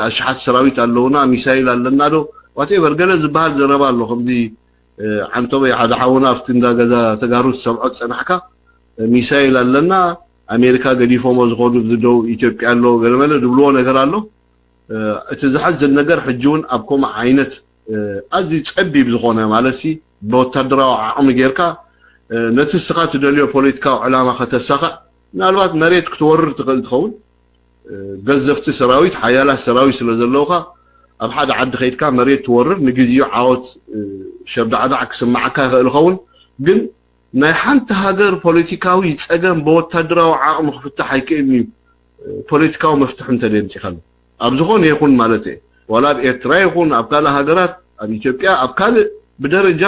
ኣሽሓት ሰራዊት ኣለውና ሚሳይል ኣለና ዶ ዋቴቨር ገለ ዝበሃል ዘረባ ኣሎ ከምዚ ዓንቶበይ ሓደ ሓውና ኣብቲ እንዳገዛ ተጋሩ ሰምዖ ፀናሕካ ሚሳይል ኣለና ኣሜሪካ ገዲፎሞ ዝኸዱ ዝደው ኢትዮጵያ ኣሎ ገለመለ ድብልዎ ነገር ኣሎ እቲ ዝሓዝን ነገር ሕጂ እውን ኣብ ከምኡ ዓይነት ኣዝዩ ፀቢብ ዝኾነ ማለት ብወታደራዊ ዓቕሚ ጌርካ ነቲ ስኻ ትደልዮ ፖለቲካዊ ዕላማ ከተሳኽዕ ምናልባት መሬት ክትወርር ትኽእል ትኸውን ገዘፍቲ ሰራዊት ሓያላት ሰራዊት ስለ ዘለውካ ኣብ ሓደ ዓዲ ከይድካ መሬት ትወርር ንግዜኡ ዓወት ሸብዳዕዳዕ ክስማዓካ ይኽእል ይኸውን ግን ናይ ሓንቲ ሃገር ፖለቲካዊ ፀገም ብወታደራዊ ዓቕሚ ክፍታሕ ኣይክእልኒ ፖለቲካዊ መፍትሒ እንተደንፂኻሉ ኣብ ዝኾነ ይኹን ማለት እየ ዋላ ኣብ ኤርትራ ይኹን ኣብ ካልእ ሃገራት ኣብ ኢትዮጵያ ኣብ ካልእ ብደረጃ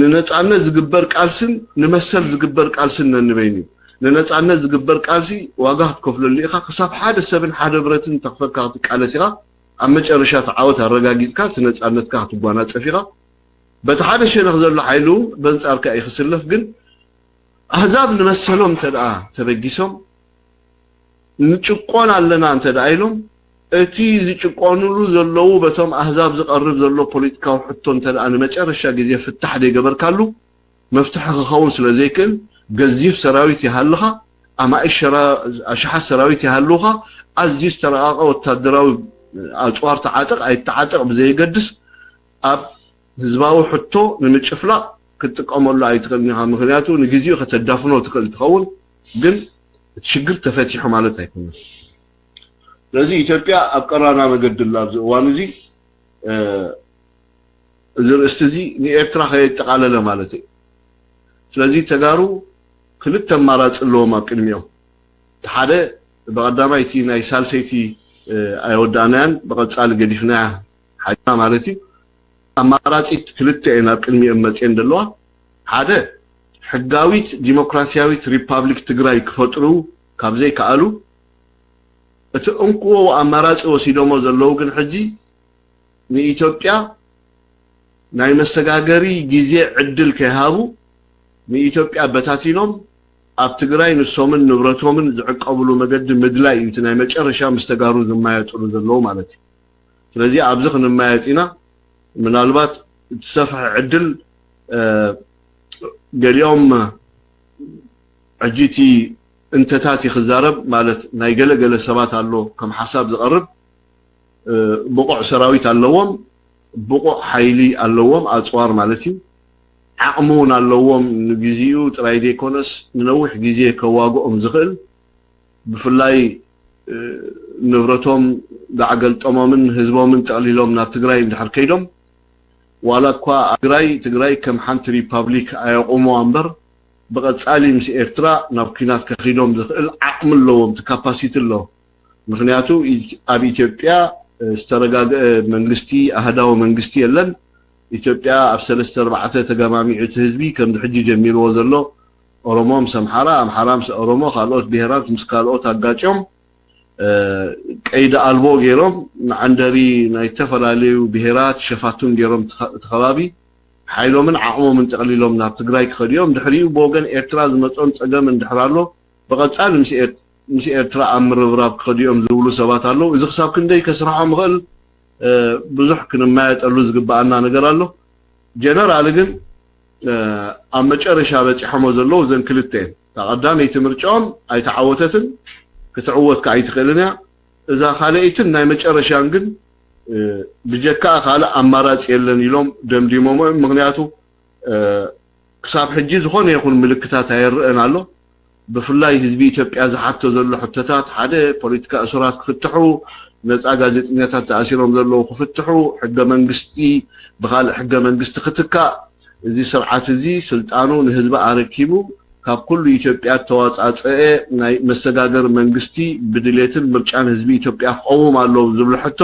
ንነፃነት ዝግበር ቃልስን ንመሰል ዝግበር ቃልስን ነንበይኒ ንነፃነት ዝግበር ቃልሲ ዋጋ ክትከፍለሉ ኢኻ ክሳብ ሓደ ሰብን ሓደ ብረትን ተኽፈካ ክትቃለስ ኢኻ ኣብ መጨረሻ ተዓወት ኣረጋጊፅካ እቲ ነፃነትካ ክትጓናፀፍ ኢኻ በቲ ሓደ ሸነኽ ዘሎ ሓይሉ በንፃርካ ይኽስለፍ ግን ኣህዛብ ንመሰሎም እንተደኣ ተበጊሶም ንጭቆን ኣለና እንተደኣ ኢሎም እቲ ዝጭቆንሉ ዘለዉ በቶም ኣህዛብ ዝቐርብ ዘሎ ፖለቲካዊ ሕቶ እንተደኣ ንመጨረሻ ግዜ ፍታሕ ደይገበርካሉ መፍትሒ ክኸውን ስለ ዘይክእል ገዚፍ ሰራዊት ይሃልኻ ኣማእሽ ኣሽሓት ሰራዊት ይሃልውኻ ኣዝዩ ዝተረቓቐ ወታደራዊ ኣፅዋር ተዓጥቕ ኣይተዓጥቕ ብዘይገድስ ኣብ ህዝባዊ ሕቶ ንምጭፍላቕ ክትጥቀመሉ ኣይትኽእልኒ ኢኻ ምክንያቱ ንግዜኡ ከተዳፍኖ ትኽእል ትኸውን ግን እቲ ሽግር ተፈቲሑ ማለት ኣይኮነን ስለዚ ኢትዮጵያ ኣብ ቀራና መገዲ ላ ኣብዚ እዋን እዚ እዚ ርእስቲ እዚ ንኤርትራ ከየጠቃለለ ማለት እዩ ስለዚ ተጋሩ ክልተ ኣማራፂ ኣለዎም ኣብ ቅድሚኦም እቲ ሓደ ብቐዳማይ እቲ ናይ ሳልሰይቲ ኣይወዳእናያን ብቐፃሊ ገዲፍናያ ሓይና ማለት እዩ ኣማራፂት ክልተ እየን ኣብ ቅድሚኦም መፅአን ዘለዋ ሓደ ሕጋዊት ዲሞክራሲያዊት ሪፓብሊክ ትግራይ ክፈጥሩ ካብ ዘይከኣሉ እቲ እንኩዎ ኣማራፂ ወሲዶሞ ዘለዉ ግን ሕጂ ንኢትዮጵያ ናይ መሰጋገሪ ግዜ ዕድል ከይሃቡ ንኢትዮጵያ በታቲኖም ኣብ ትግራይ ንሶምን ንብረቶምን ዝዕቀብሉ መገዲ ምድላይ እዩ ናይ መጨረሻ ምስተጋሩ ዝማያጥሉ ዘለው ማለት እዩ ስለዚህ ኣብዚ ክንማያጢና ምናልባት ተሰፍሕ ዕድል ገሊኦም ዕጂቲ እንተታት ይኽዛረብ ማለት ናይ ገለገለ ሰባት ኣሎ ከም ሓሳብ ዝቀርብ ብቁዕ ሰራዊት ኣለዎም ብቁዕ ሓይሊ ኣለዎም ኣጽዋር ማለት እዩ ዓቕሙን ኣለዎም ንግዚኡ ጥራይ ደይኮነስ ንነዊሕ ግዜ ከዋግኦም ዝኽእል ብፍላይ ንብረቶም ዳዕገልጠሞምን ህዝቦምን ጠቕሊሎም ናብ ትግራይ እንድሕር ከይዶም ዋላ እኳ ትግራይ ከም ሓንቲ ሪፓብሊክ ኣየቁመዋ እምበር ብቐጻሊ ምስ ኤርትራ ናብ ኩናት ከኺዶም ዝኽእል ዓቕሚ ኣለዎም ካፓሲቲ ኣሎ ምክንያቱ ኣብ ኢትዮጵያ ዝተረጋገ መንግስቲ ኣህዳዊ መንግስቲ የለን ኢትዮጵያ ኣብ 3-4 ተገማሚዑት ህዝቢ ከም ዝሕጂ ጀሚርዎ ዘሎ ኦሮሞ ምስ ኣምሓራ ኣምሓራ ምስ ኦሮሞ ካልኦት ብሄራት ምስ ካልኦት ኣጋጭዮም ቀይዲ ኣልቦ ገይሮም ንዓንደሪ ናይ ተፈላለዩ ብሄራት ሸፋቱን ገይሮም ተኸባቢ ሓይሎምን ዓቕሞምን ጠቕሊሎም ናብ ትግራይ ክኸድዮም ድሕሪኡ ብወገን ኤርትራ ዝመጾም ፀገም እንድሕራሎ ብቐጻሊ ምስ ኤርትራ ኣብ ምርብራብ ክኸድዮም ዝብሉ ሰባት ኣለዉ እዚ ክሳብ ክንደይ ከስርሖም ይኽእል ብዙሕ ክንማያጠሉ ዝግባአና ነገር ኣሎ ጀነራል ግን ኣብ መጨረሻ በፂሖሞ ዘለዉ ዘን ክልተ ተቐዳመይቲ ምርጫኦም ኣይተዓወተትን ክትዕወት ኣይትኽእልን እያ እዛ ካልአይትን ናይ መጨረሻን ግን ብጀካ ካልእ ኣማራፂ የለን ኢሎም ደምዲሞሞ ምክንያቱ ክሳብ ሕጂ ዝኾነ ይኹን ምልክታት ኣይርአን ኣሎ ብፍላይ ህዝቢ ኢትዮጵያ ዝሓቶ ዘሎ ሕቶታት ሓደ ፖለቲካ እስራት ክፍትሑ ነፃ ጋዜጠኛታት ተኣሲሮም ዘለዉ ክፍትሑ ሕገ መንግስቲ ብኻልእ ሕገ መንግስቲ ክትካእ እዚ ስርዓት እዚ ስልጣኑ ንህዝቢ ኣረኪቡ ካብ ኩሉ ኢትዮጵያ ተዋጻጽአ ናይ መሰጋገር መንግስቲ ብድሌትን ምርጫን ህዝቢ ኢትዮጵያ ክቀውም ኣለዎ ዝብሉ ሕቶ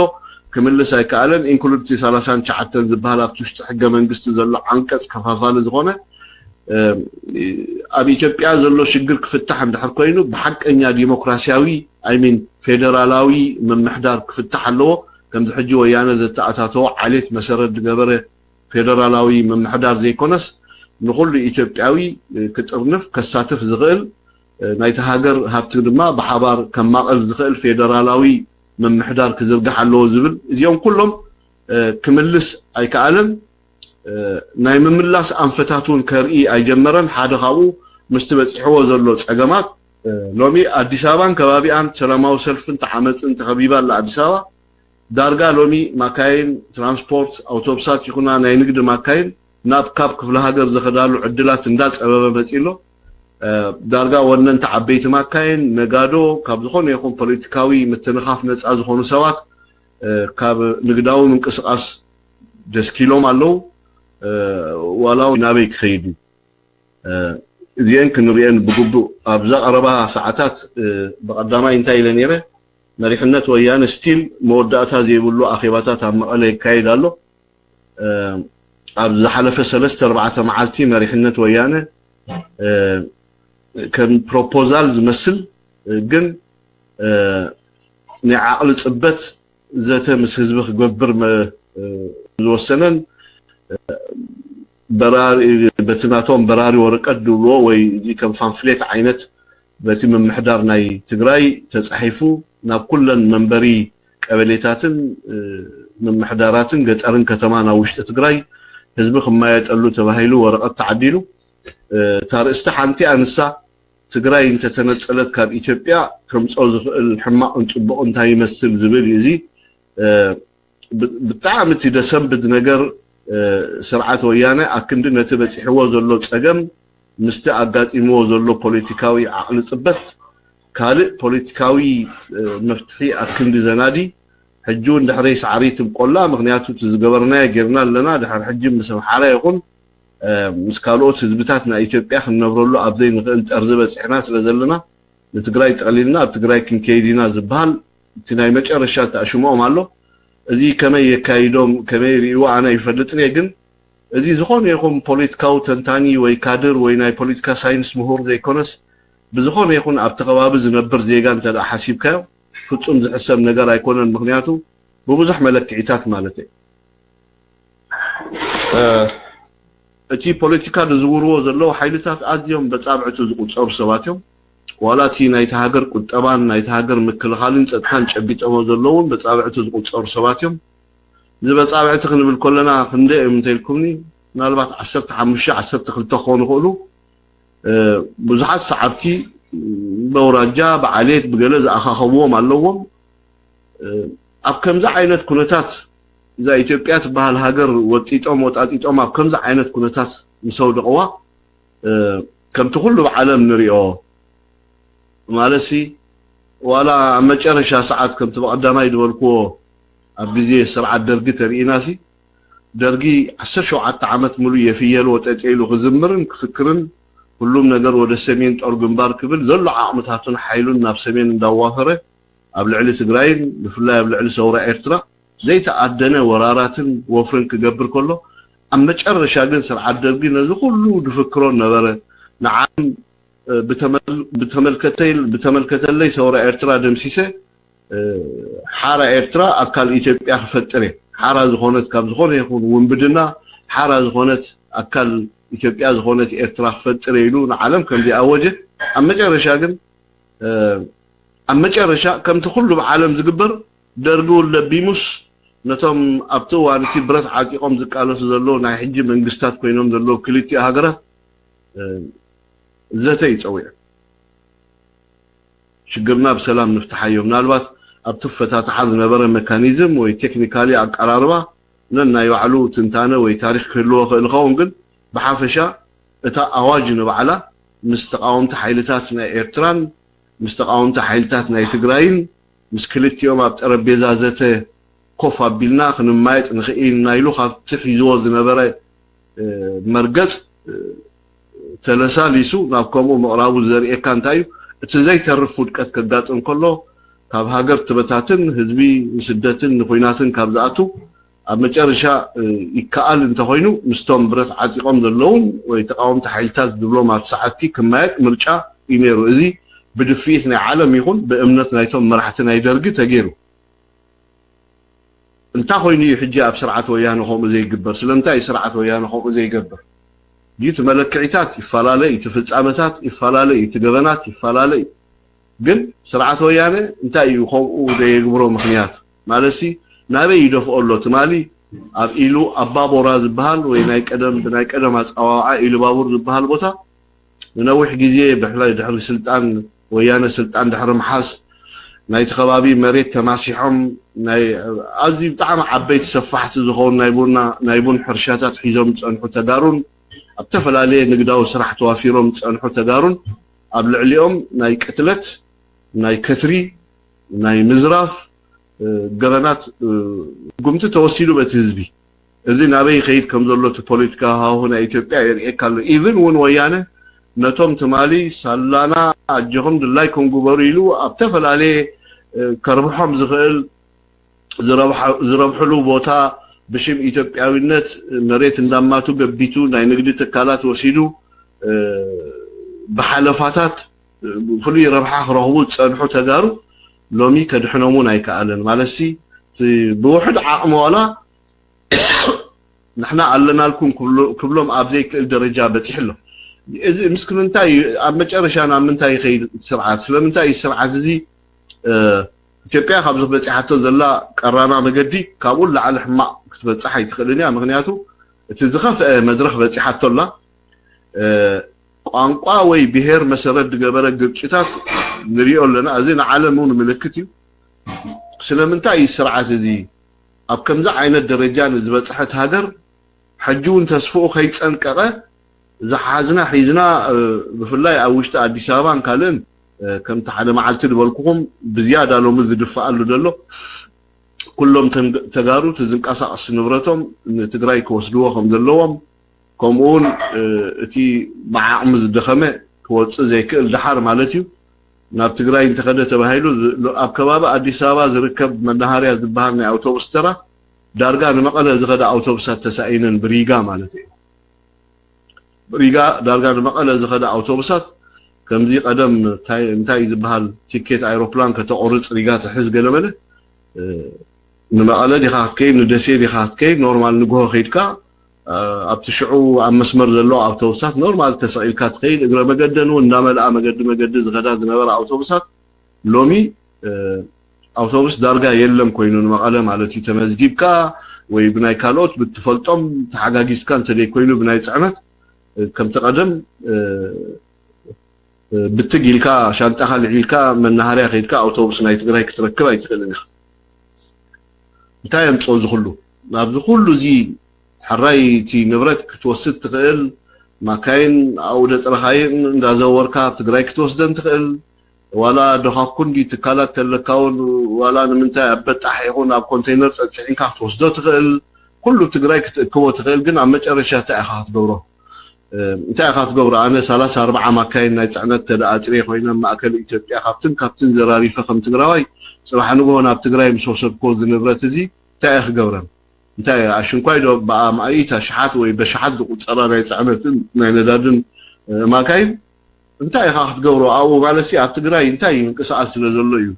ክምልስ ኣይከኣለን ኢንክሉድ 39 ዝበሃል ኣብቲ ውሽጢ ሕገ መንግስቲ ዘሎ ዓንቀጽ ከፋፋሊ ዝኾነ ኣብ ኢትዮጵያ ዘሎ ሽግር ክፍታሕ እንድሕር ኮይኑ ብሓቀኛ ዲሞክራሲያዊ ኣይሚን ፌደራላዊ ምምሕዳር ክፍታሕ ኣለዎ ከምዚ ሕጂ ወያነ ዘተኣታተዎ ዓሌት መሰረት ዝገበረ ፌደራላዊ ምምሕዳር ዘይኮነስ ንኩሉ ኢትዮጵያዊ ክጥርንፍ ከሳትፍ ዝኽእል ናይቲ ሃገር ሃብቲ ድማ ብሓባር ከማቐል ዝኽእል ፌደራላዊ ምምሕዳር ክዝርጋሕ ኣለዎ ዝብል እዚኦም ኩሎም ክምልስ ኣይከኣለን ናይ ምምላስ ኣንፈታቱን ከርኢ ኣይጀመረን ሓደ ካብኡ ምስቲ በፂሕዎ ዘሎ ፀገማት ሎሚ ኣዲስ ኣበባን ከባቢኣን ሰላማዊ ሰልፍን ተዓመፅን ተኸቢባ ኣላ ኣዲስ ኣበባ ዳርጋ ሎሚ ማካይን ትራንስፖርት ኣውቶቡሳት ይኹና ናይ ንግዲ ማካይን ናብ ካብ ክፍለ ሃገር ዝኸዳሉ ዕድላት እንዳፀበበ መፂሎ ዳርጋ ወነንቲ ዓበይቲ ማካይን ነጋዶ ካብ ዝኾነ ይኹን ፖለቲካዊ ምትንኻፍ ነፃ ዝኾኑ ሰባት ካብ ንግዳዊ ምንቅስቃስ ደስኪሎም ኣለዉ ዋላው ናበይ ክኸይዱ እዚአን ክንሪአን ብግቡእ ኣብዛ ቀረባ ሰዓታት ብቐዳማይ እንታይ ኢለ ነይረ መሪሕነት ወያነ ስቲል መወዳእታ ዘይብሉ ኣኼባታት ኣብ መቐለ ይካየድ ኣሎ ኣብ ዝሓለፈ 3-4 መዓልቲ መሪሕነት ወያነ ከም ፕሮፖዛል ዝመስል ግን ናይ ዓቕሊ ፅበት ዘተ ምስ ህዝቢ ክገብር ዝወሰነን በትናቶም በራሪ ወረቀት ድብልዎ ወይ ከም ፓምፍሌት ዓይነት በቲ ምምሕዳር ናይ ትግራይ ተጻሒፉ ናብ ኩለን መንበሪ ቀበሌታትን ምምሕዳራትን ገጠርን ከተማን ኣብ ውሽጢ ትግራይ ህዝቢ ክማየጠሉ ተባሂሉ ወረቀት ተዓዲሉ ታርእስቲ ሓንቲ ኣንሳ ትግራይ እንተተነፀለት ካብ ኢትዮጵያ ከምጾ ዝኽእል ሕማቅን ጽቡቕ እንታይ ይመስል ዝብል እዚ ብጣዕሚ ትደሰብድ ነገር ስርዓት ወያነ ኣክንዲ ነቲ በፂሕዎ ዘሎ ፀገም ምስቲ ኣጋጢምዎ ዘሎ ፖለቲካዊ ዓቕሊ ፅበት ካልእ ፖለቲካዊ መፍትሒ ኣክንዲ ዘናዲ ሕጂ እንድሕረይ ሳዕሪ ትብቆላ ምክንያቱ ዝገበርናዮ ጌርና ኣለና ድሕሪ ሕጂ ምስ ኣምሓራ ይኹን ምስ ካልኦት ህዝብታት ናይ ኢትዮጵያ ክንነብረሉ ኣብ ዘይንኽእል ጠርዚ በፂሕና ስለ ዘለና ንትግራይ ጠቕሊልና ኣብ ትግራይ ክንከይዲና ዝበሃል እቲ ናይ መጨረሻ ተኣሽሞኦም ኣሎ እዚ ከመይ የካይዶም ከመይ ሪእዋ ኣነ ይፈልጥን ግን እዚ ዝኾነ ይኹን ፖለቲካዊ ተንታኒ ወይ ካድር ወይ ናይ ፖለቲካ ሳይንስ ምሁር ዘይኮነስ ብዝኾነ ይኹን ኣብቲ ከባቢ ዝነብር ዜጋ እንተደኣ ሓሲብካዮ ፍጹም ዝሕሰብ ነገር ኣይኮነን ምክንያቱ ብብዙሕ መለክዒታት ማለት እዩ እቲ ፖለቲካ ዝዝውርዎ ዘለዉ ሓይልታት ኣዝዮም በጻብዕቱ ዝቁጸሩ ሰባት እዮም ዋላ እቲ ናይቲ ሃገር ቁጠባን ናይቲ ሃገር ምክልኻልን ጸጥታን ጨቢጦሞ ዘለውን በጻብዕቱ ዝቁጸሩ ሰባት እዮም እዚ በጻብዕቲ ክንብል ከለና ክንደይ እዮም እንተይልኩምኒ ምናልባት 15 12 ክኾኑ ይኽእሉ ብዙሓት ሰዓብቲ በውራጃ በዓሌት ብገለ ዝኣኻኸብዎም ኣለዎም ኣብ ከምዚ ዓይነት ኩነታት እዛ ኢትዮጵያ ትበሃል ሃገር ወጢጦም ወጣጢጦም ኣብ ከምዚ ዓይነት ኩነታት ምሰውድቕዋ ከምቲ ኩሉ ብዓለም ንሪኦ ማለሲ ዋላ ኣብ መጨረሻ ሰዓት ከምቲ በቐዳማይ ዝበልክዎ ኣብ ግዜ ስርዓት ደርጊ ተርኢናሲ ደርጊ 17 ዓመት ሙሉ የፍየል ወጠጤሉ ክዝምርን ክፍክርን ሁሉም ነገር ወደ ሰሜን ጦር ግንባር ክብል ዘሎ ዓቕምታቱን ሓይሉን ናብ ሰሜን እንዳዋፈረ ኣብ ልዕሊ ትግራይን ብፍላይ ኣብ ልዕሊ ሰውራ ኤርትራ ዘይተኣደነ ወራራትን ወፍርን ክገብር ከሎ ኣብ መጨረሻ ግን ስርዓት ደርጊ ነዚ ኩሉ ድፍክሮ ነበረ ንዓም ብተመልከተለይ ሰውራ ኤርትራ ደምሲሰ ሓራ ኤርትራ ኣካል ኢትዮጵያ ክፈጥር ሓራ ዝኾነት ካብ ዝኾነ ይኹን ውንብድና ሓራ ዝኾነት ኣካል ኢትዮጵያ ዝኾነት ኤርትራ ክፈጥር ኢሉ ንዓለም ከምዚ ኣወጀ ኣብ መጨረሻ ግን ኣብ መጨረሻ ከምቲ ኩሉ ብዓለም ዝግበር ደርጊ ለቢሙስ ነቶም ኣብቲ እዋን እቲ ብረት ዓጢቖም ዝቃለሱ ዘለዉ ናይ ሕጂ መንግስታት ኮይኖም ዘለዉ ክልቲኡ ሃገራት ዘተ ይፀውዕ ሽግርና ብሰላም ንፍትሓዮ ምናልባት ኣብቲ ፈታትሓ ዝነበረ ሜካኒዝም ወይ ቴክኒካሊ ኣቀራርባ ነናይ ባዕሉ ትንታነ ወይ ታሪክ ክህልዎ ክእል ይኸውን ግን ብሓፈሻ እታ ኣዋጅ ንባዕላ ምስ ተቃወምቲ ሓይልታት ናይ ኤርትራን ምስ ተቃወምቲ ሓይልታት ናይ ትግራይን ምስ ክልቲኦም ኣብ ጠረጴዛ ዘተ ኮፍ ኣቢልና ክንማየጥ ንኽእል ናይሉ ካብቲ ሒዝዎ ዝነበረ መርገጽ ተለሳሊሱ ናብ ከምኡ ምቕራቡ ዘርእየካ እንታይ እዩ እቲ ዘይተርፍ ውድቀት ከጋጥም ከሎ ካብ ሃገር ትበታትን ህዝቢ ንስደትን ንኹይናትን ካብ ዝኣቱ ኣብ መጨረሻ ይከኣል እንተኾይኑ ምስቶም ብረት ዓጢቖም ዘለውን ወይ ተቃወምቲ ሓይልታት ዝብሎም ኣብ ሰዓቲ ክማየጥ ምርጫ እዩ ነይሩ እዚ ብድፊት ናይ ዓለም ይኹን ብእምነት ናይቶም መራሕቲ ናይ ደርጊ ተገይሩ እንታይ ኮይኑ እዩ ሕጂ ኣብ ስርዓት ወያነ ከምኡ ዘይግበር ስለምንታይ ስርዓት ወያነ ከምኡ ዘይገብር ዲት መለክዒታት ይፈላለዩ ፍጻመታት ይፈላለዩ ገበናት ይፈላለዩ ግን ስርዓት ወያነ እንታይ እዩ ከምኡ ዘይግብሮ ምክንያት ማለሲ ናበይ ይደፍኦ ኣሎ ትማሊ ኣብ ኢሉ ኣባቦራ ዝበሃል ወይ ናይ ቀደም ኣፀዋውዓ ኢሉ ባቡር ዝበሃል ቦታ ንነዊሕ ግዜ ብሕላይ ድሕሪ ስልጣን ወያነ ስልጣን ድሕሪ ምሓዝ ናይቲ ከባቢ መሬት ተማሲሖም ናይ ኣዝዩ ብጣዕሚ ዓበይቲ ሰፋሕቲ ዝኾኑ ናይ ቡን ሕርሻታት ሒዞም ዝፀንሑ ተጋሩን ኣብ ተፈላለየ ንግዳዊ ስራሕ ተዋፊሮም ዝፀንሑ ተጋሩን ኣብ ልዕሊኦም ናይ ቅትለት ናይ ከትሪ ናይ ምዝራፍ ገበናት ጉምቲ ተወሲዱ በቲ ህዝቢ እዚ ናበይ ከይድ ከም ዘሎ እቲ ፖለቲካ ሃሁ ናይ ኢትዮጵያ የርእየካ ኣሎ ኢቭን እውን ወያነ ነቶም ትማሊ ሳላና ኣጅኹም ድላይኩም ግበሩ ኢሉ ኣብ ተፈላለየ ከርብሖም ዝኽእል ዝረብሕሉ ቦታ ብሽም ኢትዮጵያዊነት መሬት እንዳማቱ ገቢቱ ናይ ንግዲ ትካላት ወሲዱ ብሓለፋታት ፍሉይ ረብሓ ክረኽቡ ዝፀንሑ ተጋሩ ሎሚ ከድሕኖሙን ኣይከኣለን ማለሲ ብውሕድ ዓቕሚ ዋላ ንሕና ኣለናልኩም ክብሎም ኣብ ዘይክእል ደረጃ በፂሕ ኣሎ እዚ ምስክን እንታይ ኣብ መጨረሻ ናብ ምንታይ ይኸይድ ስርዓት ስለምንታይ ስርዓት እዚ ኢትዮጵያ ካብ ዝበፂሓቶ ዘላ ቀራና መገዲ ካብኡ ላዕሊ ሕማቕ ክትበፅሕ ኣይትኽእልን እያ ምክንያቱ እቲ ዝኸፍአ መድረኽ በፂሓቶላ ቋንቋ ወይ ብሄር መሰረት ዝገበረ ግጭታት ንሪኦ ኣለና እዚ ንዓለም እውን ምልክት እዩ ስለምንታይ ስርዓት እዚ ኣብ ከምዚ ዓይነት ደረጃ ንዝበፅሐት ሃገር ሕጂ እውን ተስፍኡ ከይፀንቀቐ ዝሓዝና ሒዝና ብፍላይ ኣብ ውሽጢ ኣዲስ ኣበባን ካልእን ከምቲ ሓደ መዓልቲ ዝበልኩኹም ብዝያዳ ሎሚ ዝድፈኣሉ ዘሎ ኩሎም ተጋሩ ዝንቀሳቐስ ንብረቶም ንትግራይ ክወስድዎ ከም ዘለዎም ከምኡውን እቲ ብዓቕሚ ዝደኸመ ክወፅእ ዘይክእል ድሓር ማለት እዩ ናብ ትግራይ እንተኸደ ተባሂሉ ኣብ ከባቢ ኣዲስ ኣበባ ዝርከብ መናሃርያ ዝበሃል ናይ ኣውቶቡስ ተራ ዳርጋ ንመቐለ ዝኸደ ኣውቶቡሳት ተሳኢነን ብሪጋ ማለት እዩ ብሪጋ ዳርጋ ንመቐለ ዝኸደ ኣውቶቡሳት ከምዚ ቀደም እንታይ ዝበሃል ቲኬት ኣይሮፕላን ከተቆርፅ ሪጋ ትሕዝ ገለመለ ንመቐለ ዲኻ ክትከይድ ንደሴ ዲኻ ክትከይድ ኖርማል ንግሆ ከይድካ ابتشعو ام مسمر زلو اوتوبسات نورمال تسعيلكا تخيل اجر مقدنو انداملا مقد زغدا زنبر اوتوبسات لومي اوتوبس دارغا يلم كوينو مقاله مالتي تمزجيبكا ወይ ብናይ ካልኦት ብትፈልጦም ተሓጋጊስካ እንተደይ ኮይኑ ብናይ ጽዕነት ከም ተቀደም ብትግልካ ሻንጣኻ ልዒልካ መናሃርያ ኸይድካ አውቶቡስ ናይ ትግራይ ክትረክብ ኣይትኽእልን ኢኻ እንታይ የምጾ ዝኹሉ ናብዚ ኩሉ እዚ ሓራይቲ ንብረት ክትወስድ ትኽእል ማካይን ኣውደ ጥረኻይን እንዳዘወርካ ትግራይ ክትወስደን ትኽእል ዋላ ደኻኩንዲ ትካላት ተለካውን ዋላ ንምንታይ አበጣሕ ይኹን ኣብ ኮንቴይነር ጸጽዒንካ ክትወስዶ ትኽእል ኩሉ ትግራይ ክትእክቦ ትኽእል ግን ኣብ መጨረሻ እንታይ ኢኻ ክትገብሮ እንታይ ኢኻ ክትገብሮ ኣነ 34 ማካይን ናይ ጽዕነት ተዳኣጥሪ ኮይነ ማእከል ኢትዮጵያ ካብትን ዘራሪፈ ከም ትግራዋይ ጽባሕ ንግሆ ናብ ትግራይ ምስ ወሰድኮ ዝንብረት እዚ እንታይ ኢኻ ክትገብረን እንታይ ኣሽንኳይ ዶ ብኣማኢት ኣሽሓት ወይ በሽሓት ቁፀራ ናይ ጽዕነትን ናይ ነዳድን ማካይን እንታይ ኢኻ ክትገብሮ ኣው ማለሲ ኣብ ትግራይ እንታይ እንቅስቃስ ስለ ዘሎ እዩ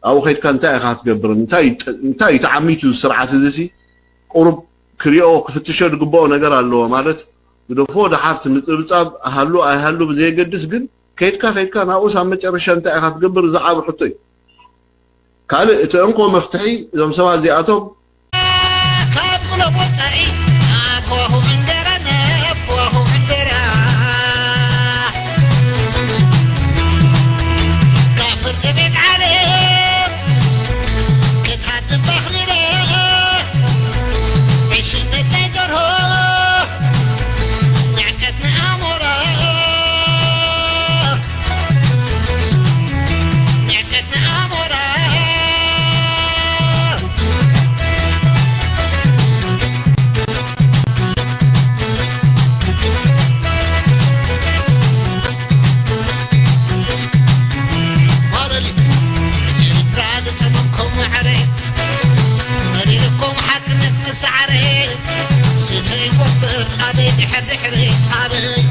ኣው ኸይድካ እንታይ ኢኻ ክትገብር እንታይ ተዓሚቱ ስርዓት እዚ ቁሩብ ክሪኦ ክፍትሾ ዝግብኦ ነገር ኣለዎ ማለት ብደፎ ደሓፍት ምጽብጻብ ኣሃሉ ኣይሃሉ ብዘይገድስ ግን ከይድካ ናኡስ ኣብ መጨረሻ እንታይ ኢኻ ክትገብር ዝዓብ ሕቶ እዩ ካልእ እቲ እንኮ መፍትሒ እዞም ሰባት እዚኣቶም ካብ ቁለብ ወፃኢ ኣቦሁ እንጀራና ኣቦሁ እንጀራ كافر تبيت عليه كتحدد بخليره عيشنا تقره نعكتنا عمره نعكتنا عمره دحري أبي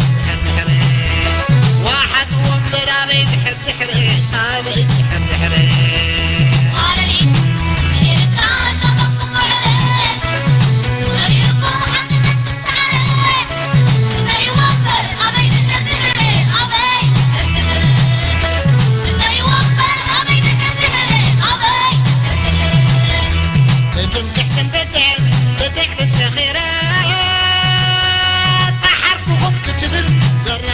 دحري واحد ومبر أبي دحري أبي دحري قال لي يرتعد بكم عريق وريكم حقنك بالسعريق سيدي ومبر أبي دحري أبي سيدي ومبر أبي دحري أبي تنكحتم بدع بالصغيرة زر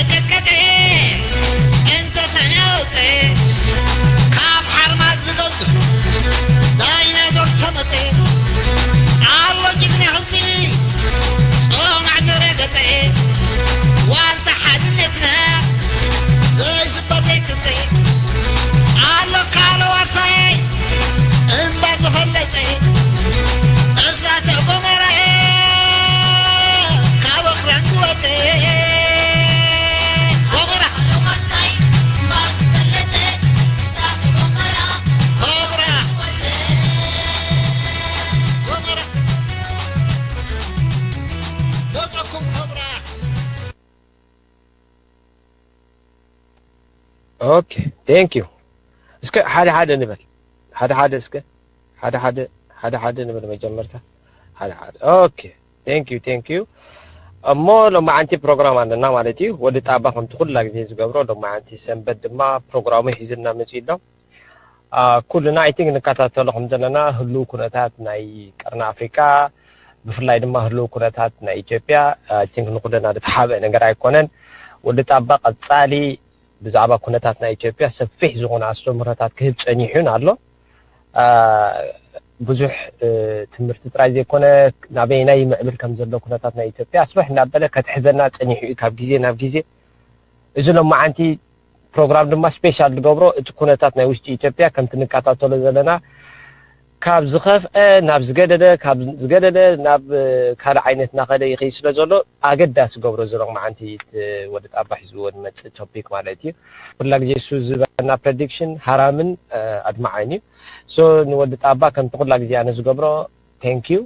تكتي انت تعنوتي كاب حرمات زدزف داينا دور تمتي الله جبني حزبي صوم عجرقتي وانت حدنتنا زي زبطيكتي الله كالو ورسي انبا تفلتي ازات عقمري كابو خرنقوتي اوكي ثانك يو اسك حدا نبل حدا اسك حدا نبل مجمرتها حدا اوكي ثانك يو اما لما انت بروجرام عندنا مالتي ودي طابا كم تقول لك زي زغبرو لما انت سنبت ما بروجرام يحزنا مزيدو كلنا اي ثينك نكاتاتلهم ዘለና ህሉ ኩነታት ናይ ቀርና አፍሪካ ብፍላይ ድማ ህሉ ኩነታት ናይ ኢትዮጵያ አይ ቲንክ ንኩለና ተሓበ ነገር አይኮነን ወዲ ጣባ ቀጻሊ ብዛዕባ ኩነታት ናይ ኢትዮጵያ ሰፊሕ ዝኾነ አስተምሮታት ክህብ ጸኒሑን ኣሎ ብዙሕ ትምህርቲ ጥራይ ዘይኮነ ናበይ ናይ ምዕብል ከም ዘሎ ኩነታት ናይ ኢትዮጵያ አስበሕ እናበለ ከተሕዘና ጸኒሑ ካብ ግዜ ናብ ግዜ እዚ ለማዓንቲ ፕሮግራም ድማ ስፔሻል ዝገብሮ እቲ ኩነታት ናይ ውሽጢ ኢትዮጵያ ከም ትንካታተሎ ዘለና ካብ ዝኸፍአ ናብ ዝገደደ ናብ ካልእ ዓይነት ናኸደ ይኸይ ስለ ዘሎ ኣገዳሲ ገብሮ ዘሎ ማዓንቲ ወዲ ጣባ ሒዝዎ ዝመፅእ ቶፒክ ማለት እዩ ኩላ ግዜ እሱ ዝበና ፕሬዲክሽን ሃራምን ኣድማዓይን እዩ ሶ ንወዲ ጣባ ከምቲ ኩላ ግዜ ኣነ ዝገብሮ ቴንክ ዩ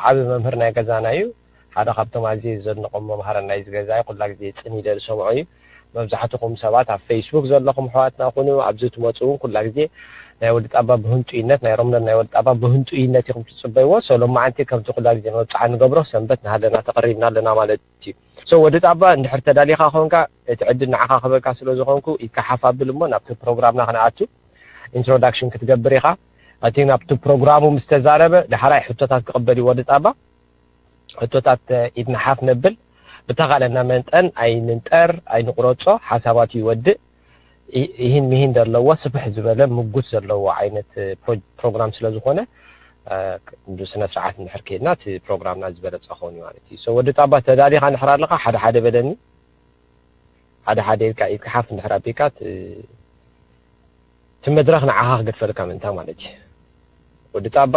ዓብ መምህር ናይ ገዛና እዩ ሓደ ካብቶም ኣዝየ ዘድንቆም መምሃር ናይ ዝገዛ ኩላ ግዜ ፅን ኢለ ዝሰምዖ እዩ መብዛሕትኩም ሰባት ኣብ ፌስቡክ ዘለኹም ኣሕዋትና ኮኑ ኣብዚ ትመፁ ኩላ ግዜ ናይ ወዲ ጣባ ብህንጡይነት ናይ ሮምና ናይ ወዲ ጣባ ብህንጡይነት ኢኹም ትጽበይዎ ሰሎማዓንቲ ከምቲ ኩላ ግዜ ንወፃዓ ንገብሮ ሰንበት ንሃለና ተቐሪብና ኣለና ማለት እዩ ሶ ወዲ ጣባ እንድሕር ተዳሊኻ ኮንካ እቲ ዕድል ንዓኻ ክበካ ስለ ዝኾንኩ ኢትካ ሓፋብል እሞ ናብቲ ፕሮግራምና ክንኣቱ ኢንትሮዳክሽን ክትገብር ኢኻ እቲ ናብቲ ፕሮግራሙ ምስ ተዛረበ ድሓራይ ሕቶታት ክቕበል እዩ ወዲ ጣባ ሕቶታት ኢድና ሓፍ ነብል بتغالنا منطن اي ننطر اي نقرصو حسابات يودء ይህን ሚሂን ደለዎ ስብሕ ዝበለ ምጉት ዘለዎ ዓይነት ፕሮግራም ስለ ዝኾነ ብስነ ስርዓት ንሕርኬና እቲ ፕሮግራምና ዝበለጸ ኾን ማለት እዩ ወዲ ጣባ ተዳሊኻ ንሕራ ኣለኻ ሓደ ሓደ በለኒ ሓደ ሓደ ኢልካ ኢትሓፍ ንሕራ ቢካት እቲ መድረኽ ንዓኻ ክገድፈልካ ምንታ ማለት እዩ ወዲ ጣባ